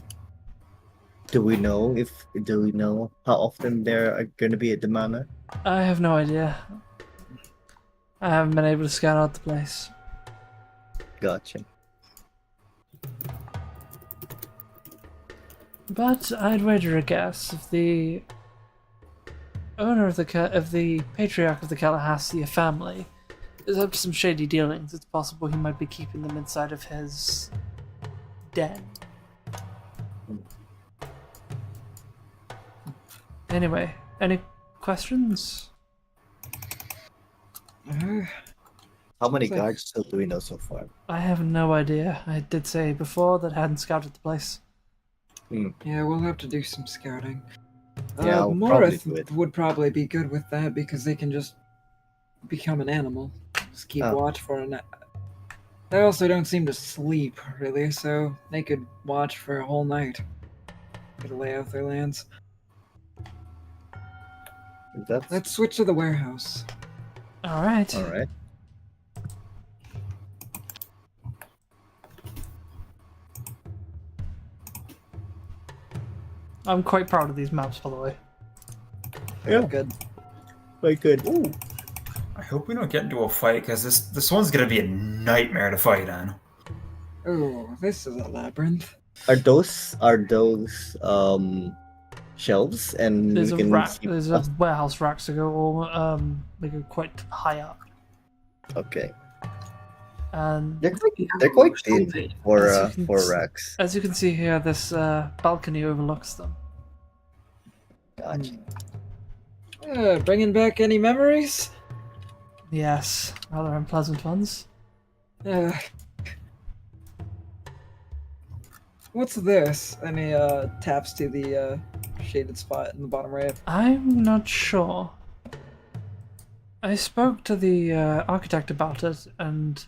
we know how often they're going to be at the manor? I have no idea. I haven't been able to scout out the place. Gotcha. But I'd wager a guess if the owner of the patriarch of the Kalahassia family is up to some shady dealings, it's possible he might be keeping them inside of his den. Anyway, any questions? How many So- guards still do we know so far? I have no idea. I did say before that I hadn't scouted the place. Yeah, we'll have to do some scouting. Yeah, I'll probably Morith do it. would probably be good with that because they can just become an animal. Just keep Oh. watch for an. They also don't seem to sleep really, so they could watch for a whole night. Could lay out their lands. That's Let's switch to the warehouse. Alright. all right. I'm quite proud of these maps, by the way. Yeah. Good. Very good. I hope we don't get into a fight because this one's gonna be a nightmare to fight on. Oh, this is a labyrinth. Are those shelves and There's we a can rack. see There's a warehouse racks to go. They go quite high up, Okay. and They're quite thin for As you can s- racks. as you can see here, this balcony overlooks them. Gotcha. Bringing back any memories? Yes, rather unpleasant ones. What's this? And he taps to the shaded spot in the bottom right. I'm not sure. I spoke to the architect about it, and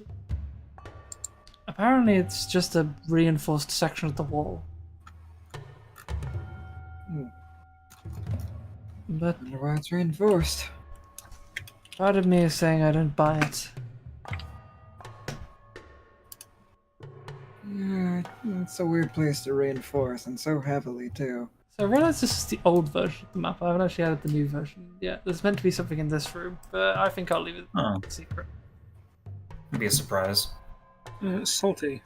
apparently it's just a reinforced section of the wall. But Wonder why it's reinforced. part of me is saying I don't buy it. Yeah, it's a weird place to reinforce, and so heavily too. So I realize this is the old version of the map. I haven't actually added the new version yet. There's meant to be something in this room, but I think I'll leave it Oh. a secret. It'd be a surprise. Salty.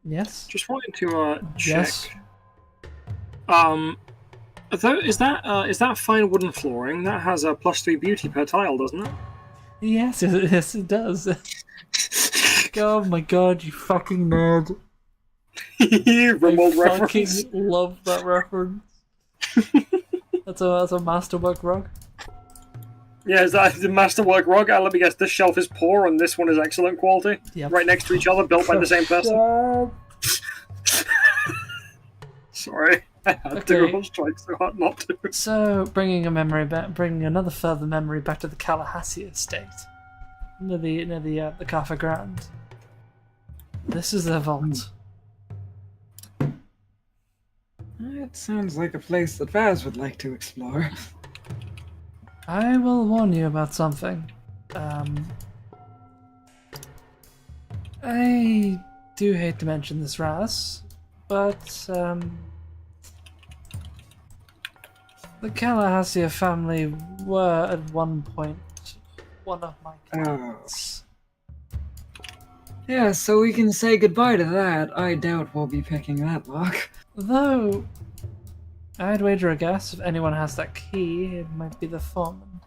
Yes? Just wanted to check. Yes? Is that fine wooden flooring? That has a +3 beauty per tile, doesn't it? Yes, yes it does. Oh my god, you fucking nerd. Remote I fucking reference. love that reference. That's a masterwork rug. Yeah, is that the masterwork rug? Let me guess, this shelf is poor and this one is excellent quality? Yep. Right next to each other, built by the same person? Sorry, I had to. I was trying so hard not to. So, bringing another further memory back to the Tallahassee estate, near the Cafe Grand. This is their vault. It sounds like a place that Vaz would like to explore. I will warn you about something. I do hate to mention this, Raz, but the Tallahassee family were at one point one of my clients. Yeah, so we can say goodbye to that. I doubt we'll be picking that lock. Though, I'd wager a guess if anyone has that key, it might be the foreman.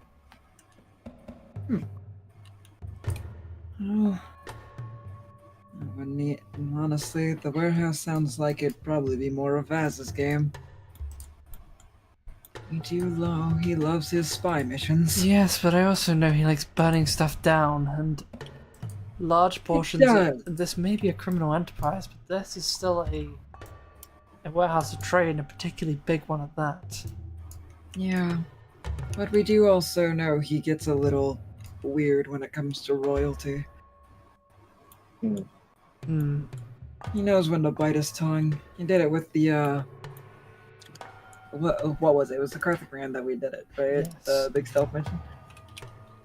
Oh. Honestly, the warehouse sounds like it'd probably be more of Vaz's game. He loves his spy missions. Yes, but I also know he likes burning stuff down, and large portions of this may be a criminal enterprise, but this is still a warehouse of trade, and a particularly big one at that. Yeah, but we do also know he gets a little weird when it comes to royalty. He knows when to bite his tongue. He did it with the what was it? It was the Carthagran that we did it, right? Yes. The big stealth mission.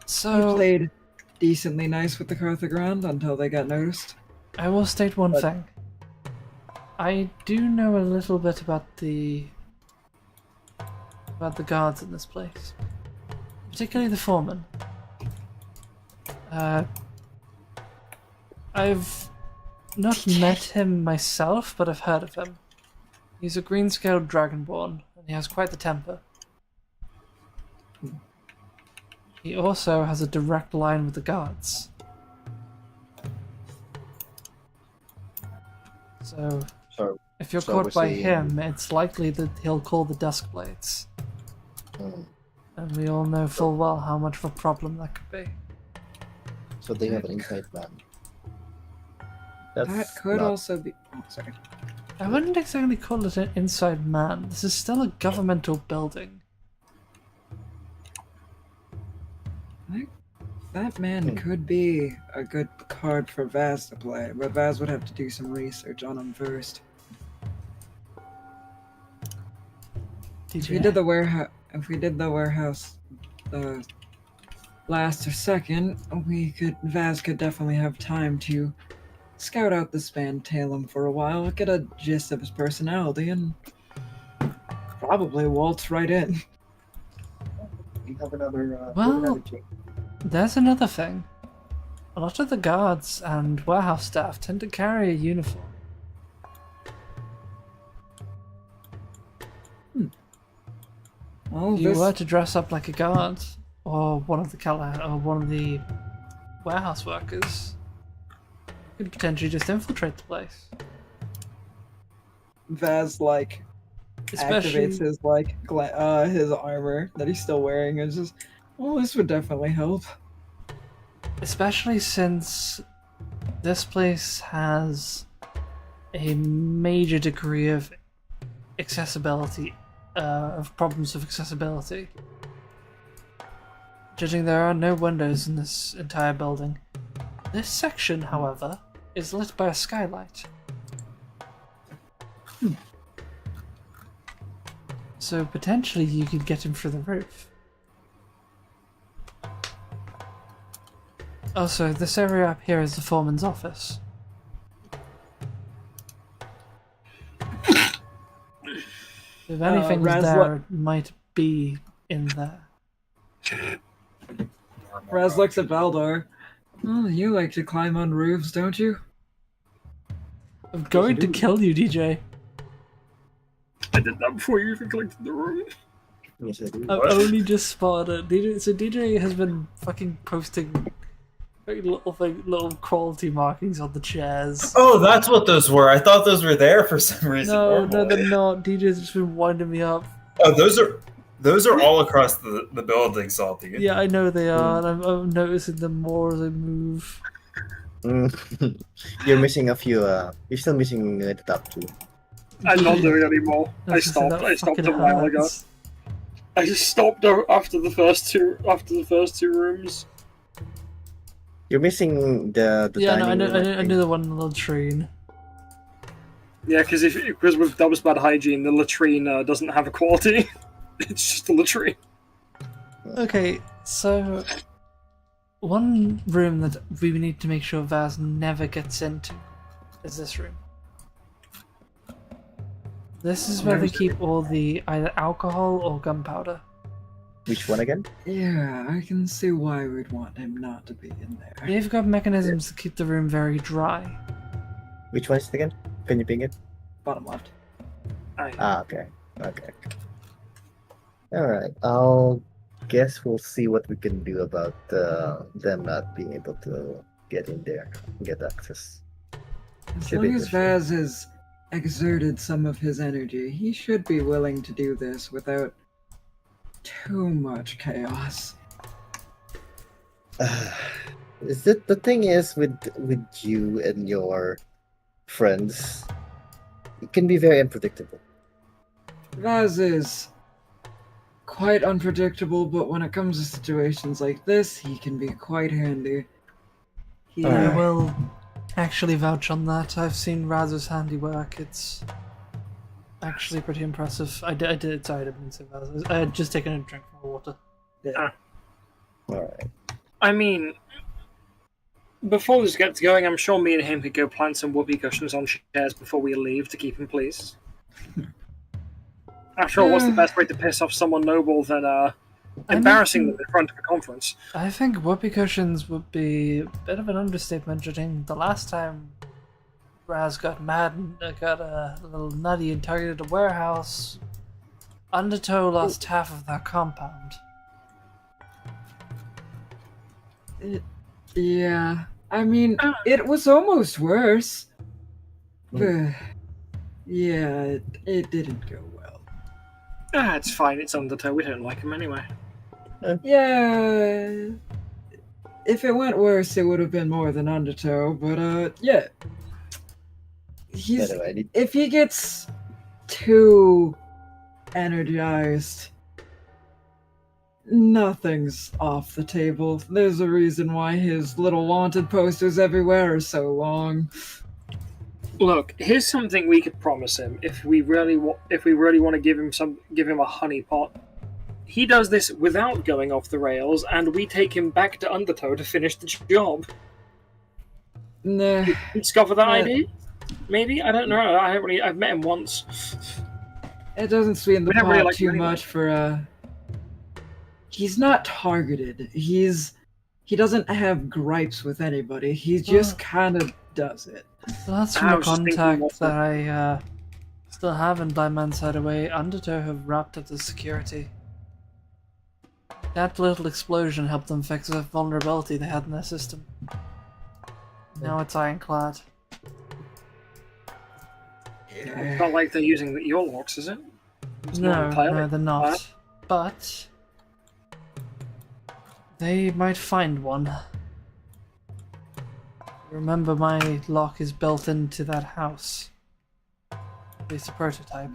So He played decently nice with the Carthagran until they got noticed. I will state one thing. I do know a little bit about the guards in this place, particularly the foreman. I've not met him myself, but I've heard of him. He's a green-scaled dragonborn, and he has quite the temper. He also has a direct line with the guards. So, if you're caught by him, it's likely that he'll call the Duskblades. And we all know full well how much of a problem that could be. So they have an inside man. That could also be. Oh, sorry. I wouldn't exactly call it an inside man. This is still a governmental building. That man could be a good card for Vaz to play, but Vaz would have to do some research on him first. If we did the warehouse, last or second, Vaz could definitely have time to scout out this man, tail him for a while, get a gist of his personality, and probably waltz right in. You have another. Well, there's another thing. A lot of the guards and warehouse staff tend to carry a uniform. Well, If you were to dress up like a guard, or one of the warehouse workers, you could potentially just infiltrate the place. Vaz activates his armor that he's still wearing and just, well, this would definitely help. Especially since this place has a major degree of accessibility, of problems of accessibility. Judging there are no windows in this entire building. This section, however, is lit by a skylight. So potentially you could get him through the roof. Also, this area up here is the foreman's office. If anything's there, it might be in there. Raz looks at Valdor. Oh, you like to climb on roofs, don't you? I'm going to kill you, DJ. I did that before you even clicked the room. Yes, I do. I've only just spotted it. So DJ has been fucking posting little quality markings on the chairs. Oh, that's what those were. I thought those were there for some reason. No, normally. they're not. DJ's just been winding me up. Oh, those are all across the building, Salty. Yeah, I know they are, and I'm noticing them more as I move. You're missing a few. You're still missing the top two. I'm not doing it anymore. I That's just stopped. that I stopped a fucking while ago. hurts. I just stopped after the first two. After the first two rooms. You're missing the Yeah, no, dining I room, know, I know the one in the latrine. Yeah, because with double bad hygiene, the latrine doesn't have a quality. It's just a latrine. Okay, so one room that we need to make sure Vaz never gets into is this room. This is where they keep all the either alcohol or gunpowder. Which one again? Yeah, I can see why we'd want him not to be in there. They've got mechanisms to keep the room very dry. Which one is it again? Can you ping it? Bottom left. Okay. Alright, I'll guess we'll see what we can do about them not being able to get in there and get access. As Should long be as good. Vaz has exerted some of his energy, he should be willing to do this without too much chaos. Is it the thing is with you and your friends? It can be very unpredictable. Vaz is quite unpredictable, but when it comes to situations like this, he can be quite handy. I will actually vouch on that. I've seen Raz's handiwork. It's actually pretty impressive. I did. Sorry, I didn't mean to say Raz. I had just taken a drink from the water. Alright. I mean, before this gets going, I'm sure me and him could go plant some whoopee cushions on chairs before we leave to keep him pleased. After all, what's the best way to piss off someone noble than embarrassing them in front of a conference? I think whoopee cushions would be a bit of an understatement, judging the last time Raz got mad and got a little nutty and targeted a warehouse. Undertow lost half of their compound. Yeah, I mean, it was almost worse. But yeah, it didn't go well. It's fine, it's Undertow, we don't like him anyway. Yeah, if it went worse, it would have been more than Undertow, but yeah. If he gets too energized, nothing's off the table. There's a reason why his little wanted posters everywhere are so long. Look, here's something we could promise him if we really want to give him a honey pot. He does this without going off the rails, and we take him back to Undertow to finish the job. Nah. You'd scoff at that idea? Maybe? I don't know. I've met him once. It doesn't sweeten the We never pot really liked him too anyway. much for he's not targeted. He doesn't have gripes with anybody. He just kind of does it. So that's from a contact that I still have in Blind Man's Hideaway. Undertow have wrapped up the security. That little explosion helped them fix a vulnerability they had in their system. Now it's ironclad. It's not like they're using the eel locks, is it? It's No, not entirely. they're not. But they might find one. Remember, my lock is built into that house. At least a prototype.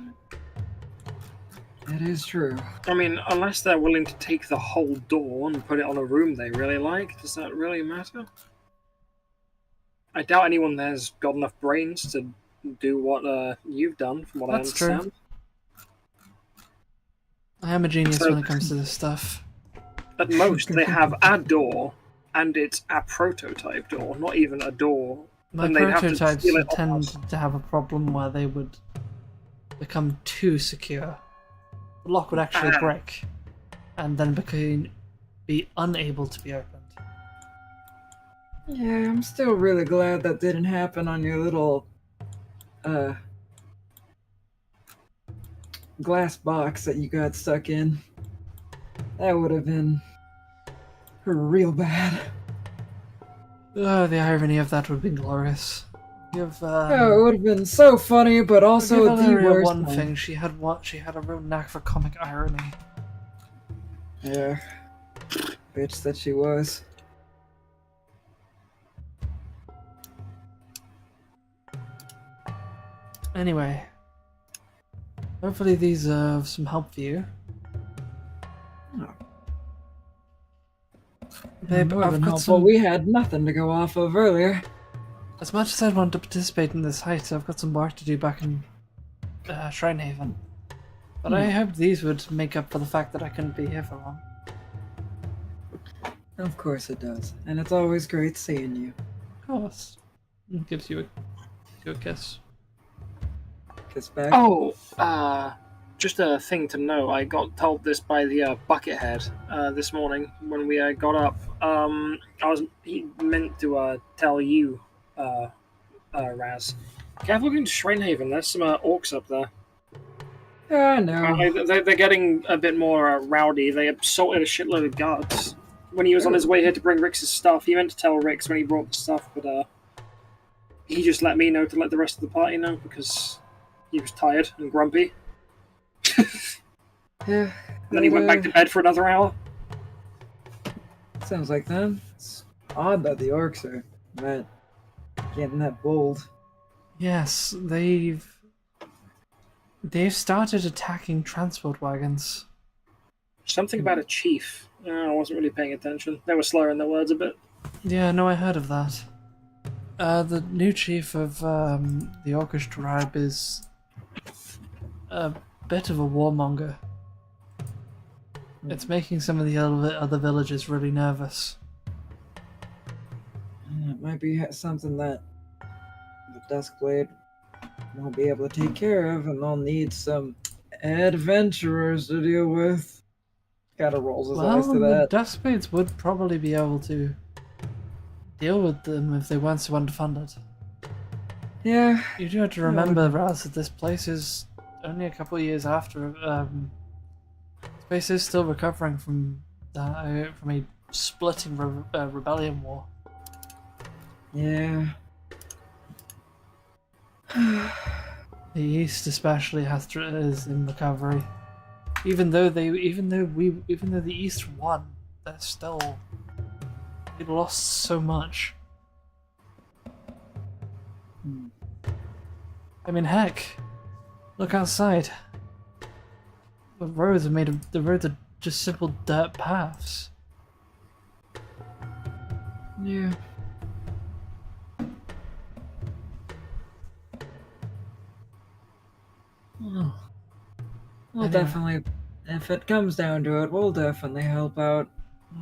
It is true. I mean, unless they're willing to take the whole door and put it on a room they really like, does that really matter? I doubt anyone there's got enough brains to do what you've done, from what That's I understand. I am a genius So- when it comes to this stuff. At most, they have a door, and it's a prototype door, not even a door. My and they'd have to prototypes steal it would off tend us. to have a problem where they would become too secure. the lock would actually break, and then be unable to be opened. Yeah, I'm still really glad that didn't happen on your little, glass box that you got stuck in. That would have been real bad. Oh, the irony of that would be glorious. Give, Oh, it would have been so funny, but also give the Valeria worst one one. thing. She had a real knack for comic irony. Yeah. Bitch that she was. Anyway, hopefully these are of some help for you. Oh. Babe, More I've than got helpful. some. We had nothing to go off of earlier. As much as I'd want to participate in this heist, I've got some work to do back in Shrinehaven. But I hoped these would make up for the fact that I couldn't be here for long. Of course it does. And it's always great seeing you. Of course. It gives you a kiss. Kiss back. Oh, just a thing to know. I got told this by the Buckethead this morning when we got up. He meant to tell you, Raz. Careful going to Shrinehaven. There's some orcs up there. Yeah, I know. They're getting a bit more rowdy. They assaulted a shitload of guards. When he was on his way here to bring Rix's stuff, he meant to tell Rix when he brought the stuff, but he just let me know to let the rest of the party know because he was tired and grumpy. Yeah. And then he went back to bed for another hour. Sounds like them. It's odd that the orcs are getting that bold. Yes, they've started attacking transport wagons. Something about a chief. I wasn't really paying attention. They were slurring their words a bit. Yeah, no, I heard of that. The new chief of the Orcish tribe is a bit of a warmonger. It's making some of the other villagers really nervous. It might be something that the Duskblade won't be able to take care of, and they'll need some adventurers to deal with. Gotta rolls his eyes to that. The Duskblades would probably be able to deal with them if they weren't so underfunded. Yeah. You do have to remember, Raz, that this place is only a couple of years after. This place is still recovering from a splitting rebellion war. Yeah. The East especially is in recovery. Even though the East won, they lost so much. I mean, heck, look outside. The roads are just simple dirt paths. Yeah. We'll Anyway. definitely, if it comes down to it, we'll definitely help out.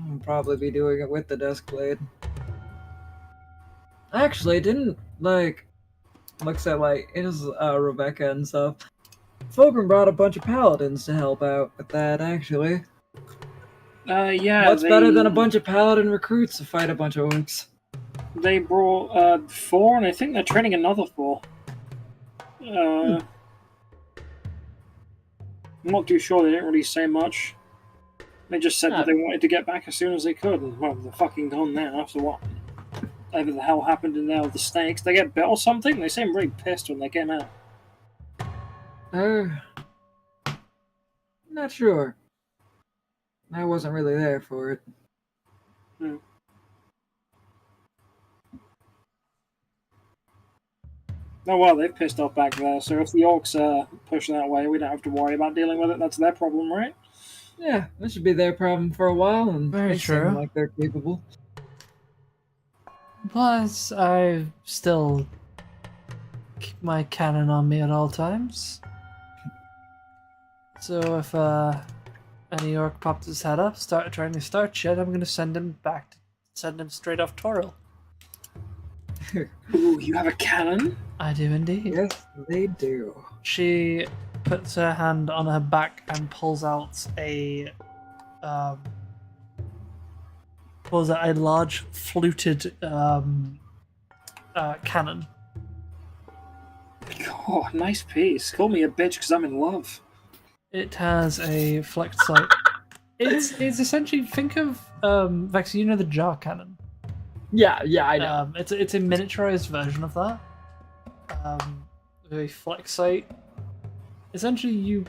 We'll probably be doing it with the Duskblade. Actually, didn't, looks at, his, Rebecca and stuff. Fulgrim brought a bunch of paladins to help out with that, actually. Yeah. What's better than a bunch of paladin recruits to fight a bunch of orcs? They brought 4, and I think they're training another 4. I'm not too sure. They didn't really say much. They just said that they wanted to get back as soon as they could, and well, they're fucking gone now. After what? Whatever the hell happened in there with the snakes? They get bit or something? They seem really pissed when they came out. Not sure. I wasn't really there for it. Oh well, they've pissed off back there, so if the orcs are pushing that way, we don't have to worry about dealing with it. That's their problem, right? Yeah, that should be their problem for a while, and Very they true. seem like they're capable. Plus, I still keep my cannon on me at all times. So if any orc pops his head up, trying to start shit, I'm gonna send him straight off Toril. Ooh, you have a cannon? I do indeed. Yes, they do. She puts her hand on her back and pulls out a large fluted cannon. Oh, nice piece. Call me a bitch because I'm in love. It has a flex sight. It's essentially, think of Vex, you know the jar cannon. Yeah, I know. It's a miniaturized version of that. With a flex sight. Essentially,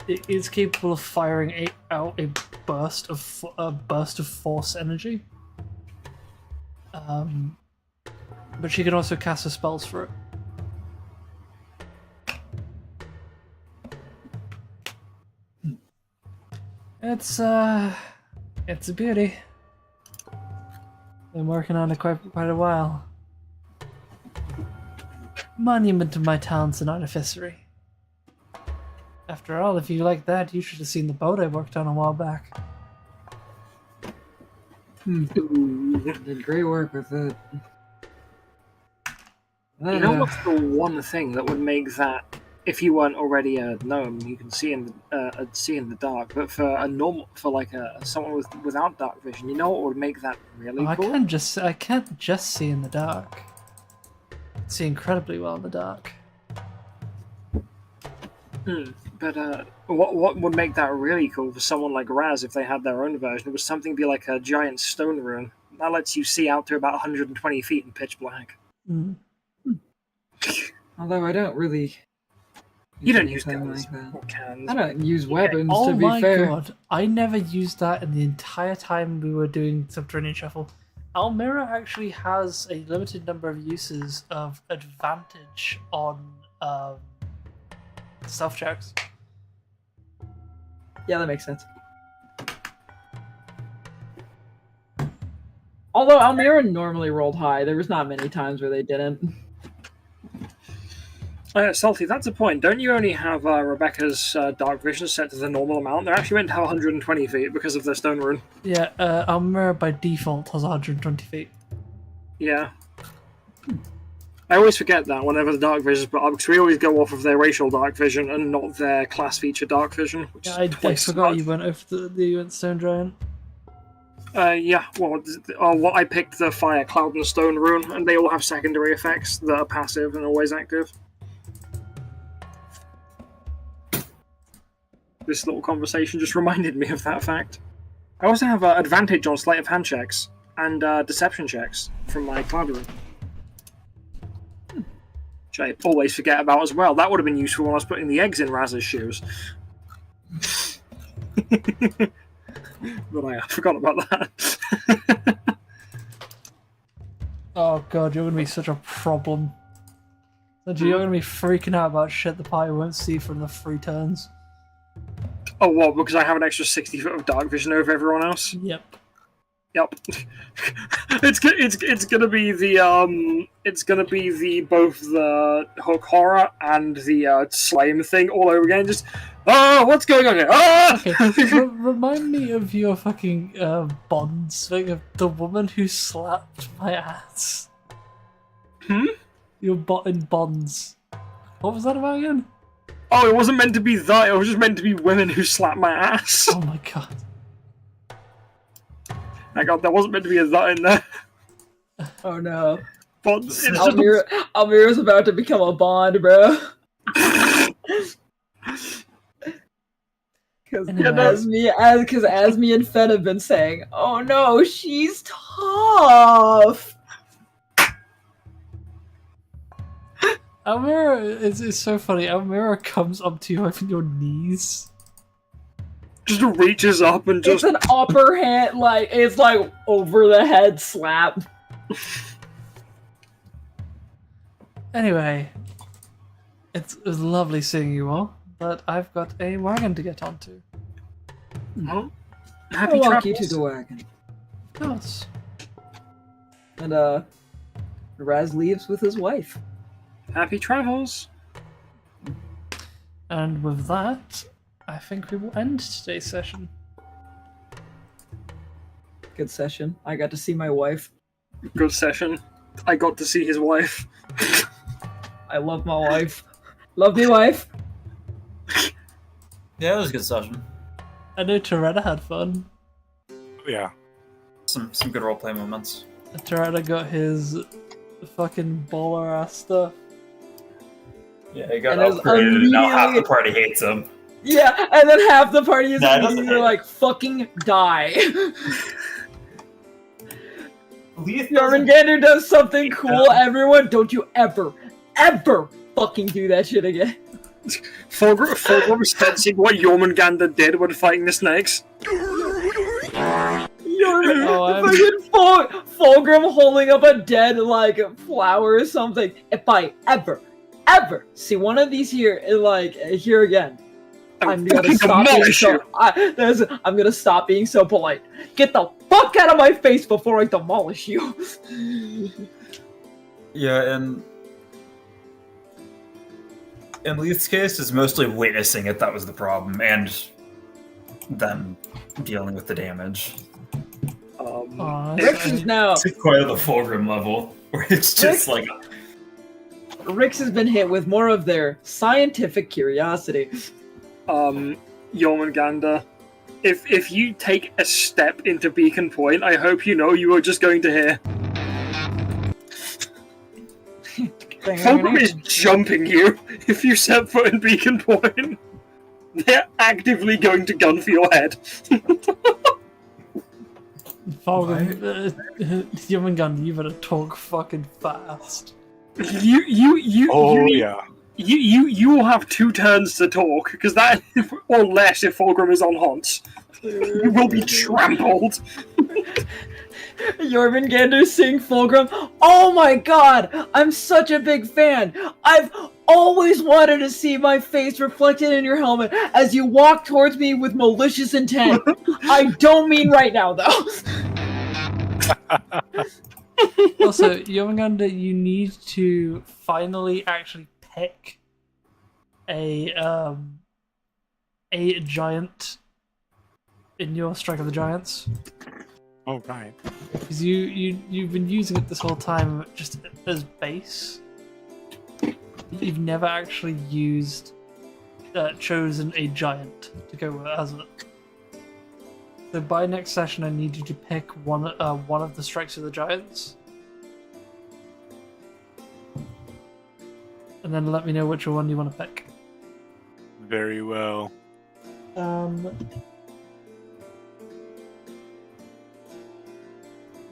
it is capable of firing out a burst of force energy. But she can also cast her spells for it. It's a beauty. Been working on it quite a while. Monument to my talents in artificery. After all, if you like that, you should have seen the boat I worked on a while back. Did great work with it. You know what's the one thing that would make that, if you weren't already a gnome, you can see in the dark. But for someone without dark vision, you know what would make that really cool? I can't just see in the dark. I see incredibly well in the dark. But what would make that really cool for someone like Raz if they had their own version? It was something be like a giant stone rune that lets you see out to about 120 feet in pitch black. Mm. Although I don't really. You don't use anything guns like that. or cans. I don't use weapons, Oh to be my fair. god, I never used that in the entire time we were doing Subterranean Shuffle. Almira actually has a limited number of uses of advantage on stealth checks. Yeah, that makes sense. Although Almira normally rolled high, there was not many times where they didn't. Salty, that's a point. Don't you only have Rebecca's dark vision set to the normal amount? They're actually meant to have 120 feet because of their stone rune. Yeah, Almira by default has 120 feet. Yeah. I always forget that whenever the dark vision is brought up, because we always go off of their racial dark vision and not their class feature dark vision. Which Yeah, I forgot you went over you went Stone Giant. Yeah, well, I picked the Fire, Cloud, and Stone rune, and they all have secondary effects that are passive and always active. This little conversation just reminded me of that fact. I also have advantage on sleight of hand checks and deception checks from my cloud rune. Which I always forget about as well. That would have been useful when I was putting the eggs in Raz's shoes. But I forgot about that. Oh god, you're gonna be such a problem. You're gonna be freaking out about shit the party won't see from the 3 turns. Oh, what? Because I have an extra 60 foot of dark vision over everyone else? Yep. It's gonna be the both the hook horror and the slime thing all over again. Just what's going on here? Okay, remind me of your fucking Bonds thing of the woman who slapped my ass. Your bot in Bonds. What was that about again? Oh, it wasn't meant to be that. It was just meant to be women who slapped my ass. Oh my god. My god, there wasn't meant to be a that in there. Oh no. But it's just Almira's about to become a Bond, bro. Because as me and Fen have been saying, oh no, she's tough. Almira is so funny. Almira comes up to you on your knees. Just reaches up and just... It's an upper hand, it's like over the head slap. Anyway, it was lovely seeing you all, but I've got a wagon to get onto. Well, I'll happy walk you travels. to the wagon. Of course. And Raz leaves with his wife. Happy travels. And with that, I think we will end today's session. Good session. I got to see my wife. Good session. I got to see his wife. I love my wife. Love me, wife. Yeah, it was a good session. I know Toretta had fun. Yeah. Some good roleplay moments. Toretta got his fucking baller ass stuff. Yeah, he got And it was upgraded, and now half the immediately- party hates him. Yeah, and then half the party is Nah, it doesn't immediately hit. like, fucking die. Leaf Jormungandr does something cool, everyone, don't you ever fucking do that shit again. Fulgrim was sensing what Jormungandr did when fighting the snakes. Fucking Fulgrim holding up a dead, like, flower or something. If I ever see one of these here, here again, I'm gonna stop being so. I'm gonna stop being so polite. Get the fuck out of my face before I demolish you. Yeah, and in Leith's case, is mostly witnessing it that was the problem, and then dealing with the damage. Rix is now. It's quite at the Fulgrim level, where it's just like. Rix has been hit with more of their scientific curiosity. Jormungandr, if you take a step into Beacon Point, I hope you know you are just going to hear. Fulgrim is jumping you if you set foot in Beacon Point. They're actively going to gun for your head. Jormungandr, you better talk fucking fast. You will have 2 turns to talk, because that, or less if Fulgrim is on haunts. You will be trampled. Jormungandr seeing Fulgrim. Oh my god! I'm such a big fan! I've always wanted to see my face reflected in your helmet as you walk towards me with malicious intent. I don't mean right now, though. Also, Jormungandr, you need to finally actually pick a giant in your Strike of the Giants. Oh, right. Because you've been using it this whole time just as base. You've never actually chosen a giant to go with as it. So by next session, I need you to pick one of the Strikes of the Giants. And then let me know which one you want to pick. Very well.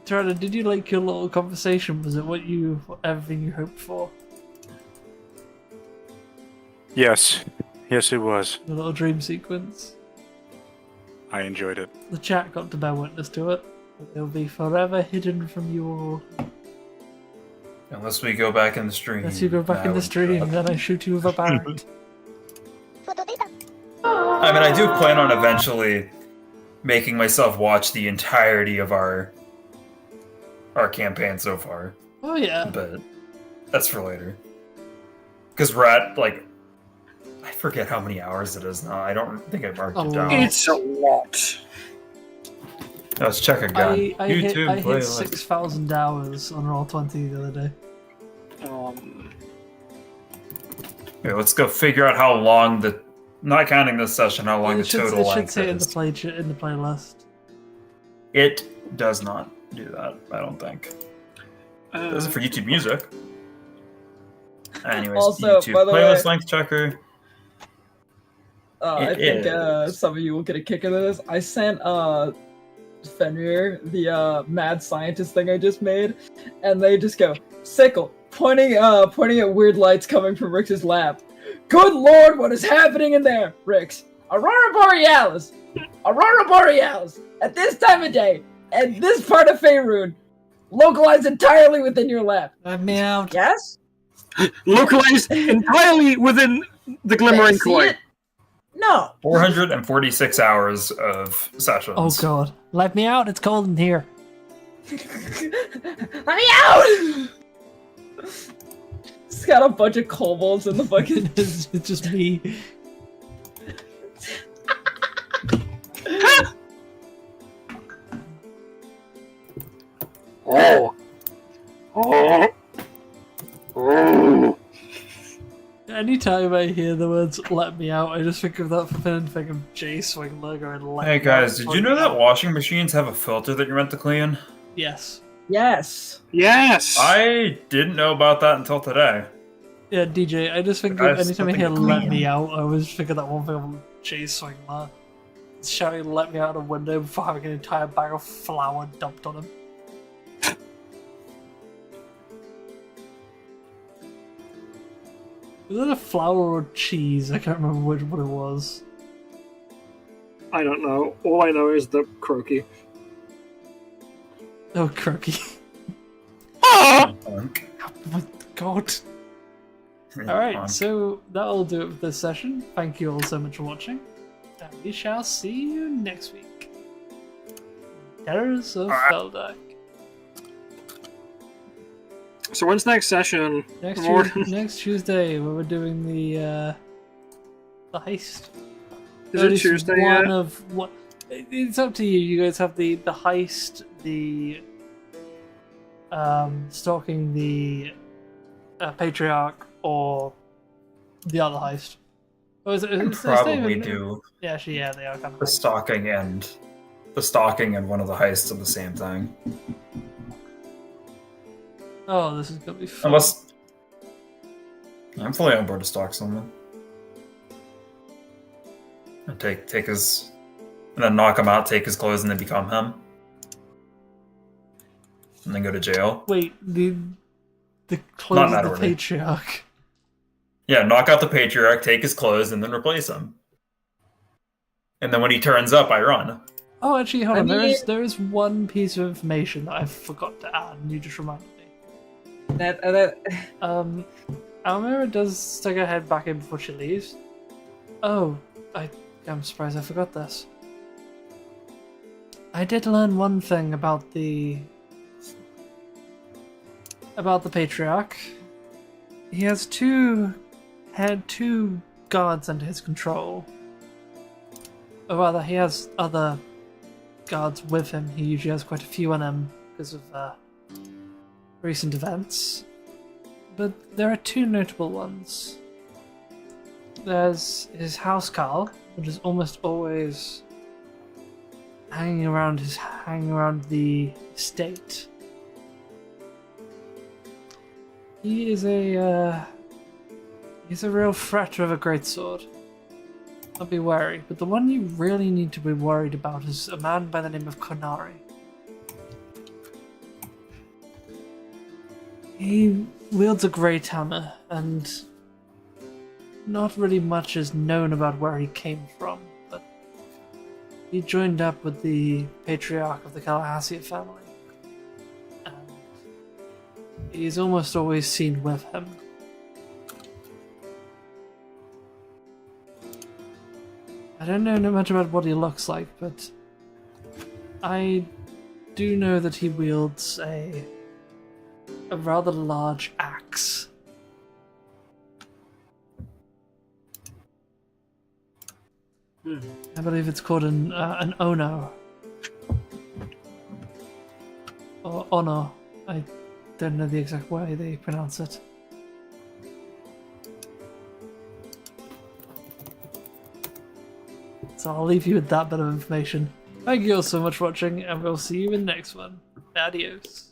Toretta, did you like your little conversation? Was it everything you hoped for? Yes. Yes, it was. The little dream sequence? I enjoyed it. The chat got to bear witness to it. It'll be forever hidden from you all. Unless we go back in the stream. Unless you go back in the stream, then I shoot you with a bat. I mean, I do plan on eventually making myself watch the entirety of our campaign so far. Oh yeah. But that's for later. Because we're at, like, I forget how many hours it is now. I don't think I marked it down. It's a lot. Let's check again. I hit 6,000 hours on Roll20 the other day. Okay, let's go figure out how long not counting this session, how long the It total should length say in is. the playlist. It does not do that, I don't think. It does it for YouTube Music. Anyways, Also, YouTube by the playlist way- length checker. I think some of you will get a kick out of this. I sent Fenrir the mad scientist thing I just made, and they just go sickle, pointing at weird lights coming from Rix's lab. Good lord, what is happening in there, Rix? Aurora Borealis! Aurora Borealis! At this time of day, and this part of Faerun, localized entirely within your lab. Let me out. Yes? Localized entirely within the Glimmering See Coin. it? No. 446 hours of sessions. Oh god. Let me out, it's cold in here. Let me out! It's got a bunch of kobolds in the bucket. It's just me. Oh. Oh. Oh. anytime I hear the words "let me out," I just think of that flipping thing of Jay Swingler going "let Hey me guys, out." did you know that washing machines have a filter that you're meant to clean? Yes. Yes. Yes. I didn't know about that until today. Yeah, DJ. I just think Like, I of have anytime I something hear to "let clean. me out," I always think of that one thing of Jay Swingler shouting "let me out" a window before having an entire bag of flour dumped on him. Was it a flour or cheese? I can't remember what it was. I don't know. All I know is the croaky. Oh, croaky. Punk. Oh my god. Alright, so that'll do it for this session. Thank you all so much for watching. And we shall see you next week. Tatters of Theldak. So when's next session? Next Tuesday, where we're doing the heist. Is it Tuesday yet? It's up to you. You guys have the heist, the stalking the patriarch, or the other heist. Or is it Probably do Yeah, actually, yeah, they are kind of the stalking and one of the heists are the same thing. Oh, this is gonna be fun. Unless I'm fully on board to stalk someone. And take his, and then knock him out, take his clothes, and then become him, and then go to jail. Wait, the clothes Not of the order. patriarch. Yeah, knock out the patriarch, take his clothes, and then replace him. And then when he turns up, I run. Oh, actually, hold I on. mean- There is one piece of information that I forgot to add, and you just reminded me. Almira does stick her head back in before she leaves. Oh, I'm surprised I forgot this. I did learn one thing about the patriarch. He has had two guards under his control. Or rather, he has other guards with him. He usually has quite a few on him because of recent events. But there are two notable ones. There's his housecarl, which is almost always hanging around the estate. He's a real threat with a greatsword. I'll be wary, but the one you really need to be worried about is a man by the name of Konari. He wields a great hammer, and not really much is known about where he came from, but he joined up with the patriarch of the Tallahassee family, and he's almost always seen with him. I don't know much about what he looks like, but I do know that he wields a rather large axe. I believe it's called an ono. Or ono. I don't know the exact way they pronounce it. So I'll leave you with that bit of information. Thank you all so much for watching, and we'll see you in the next one. Adios.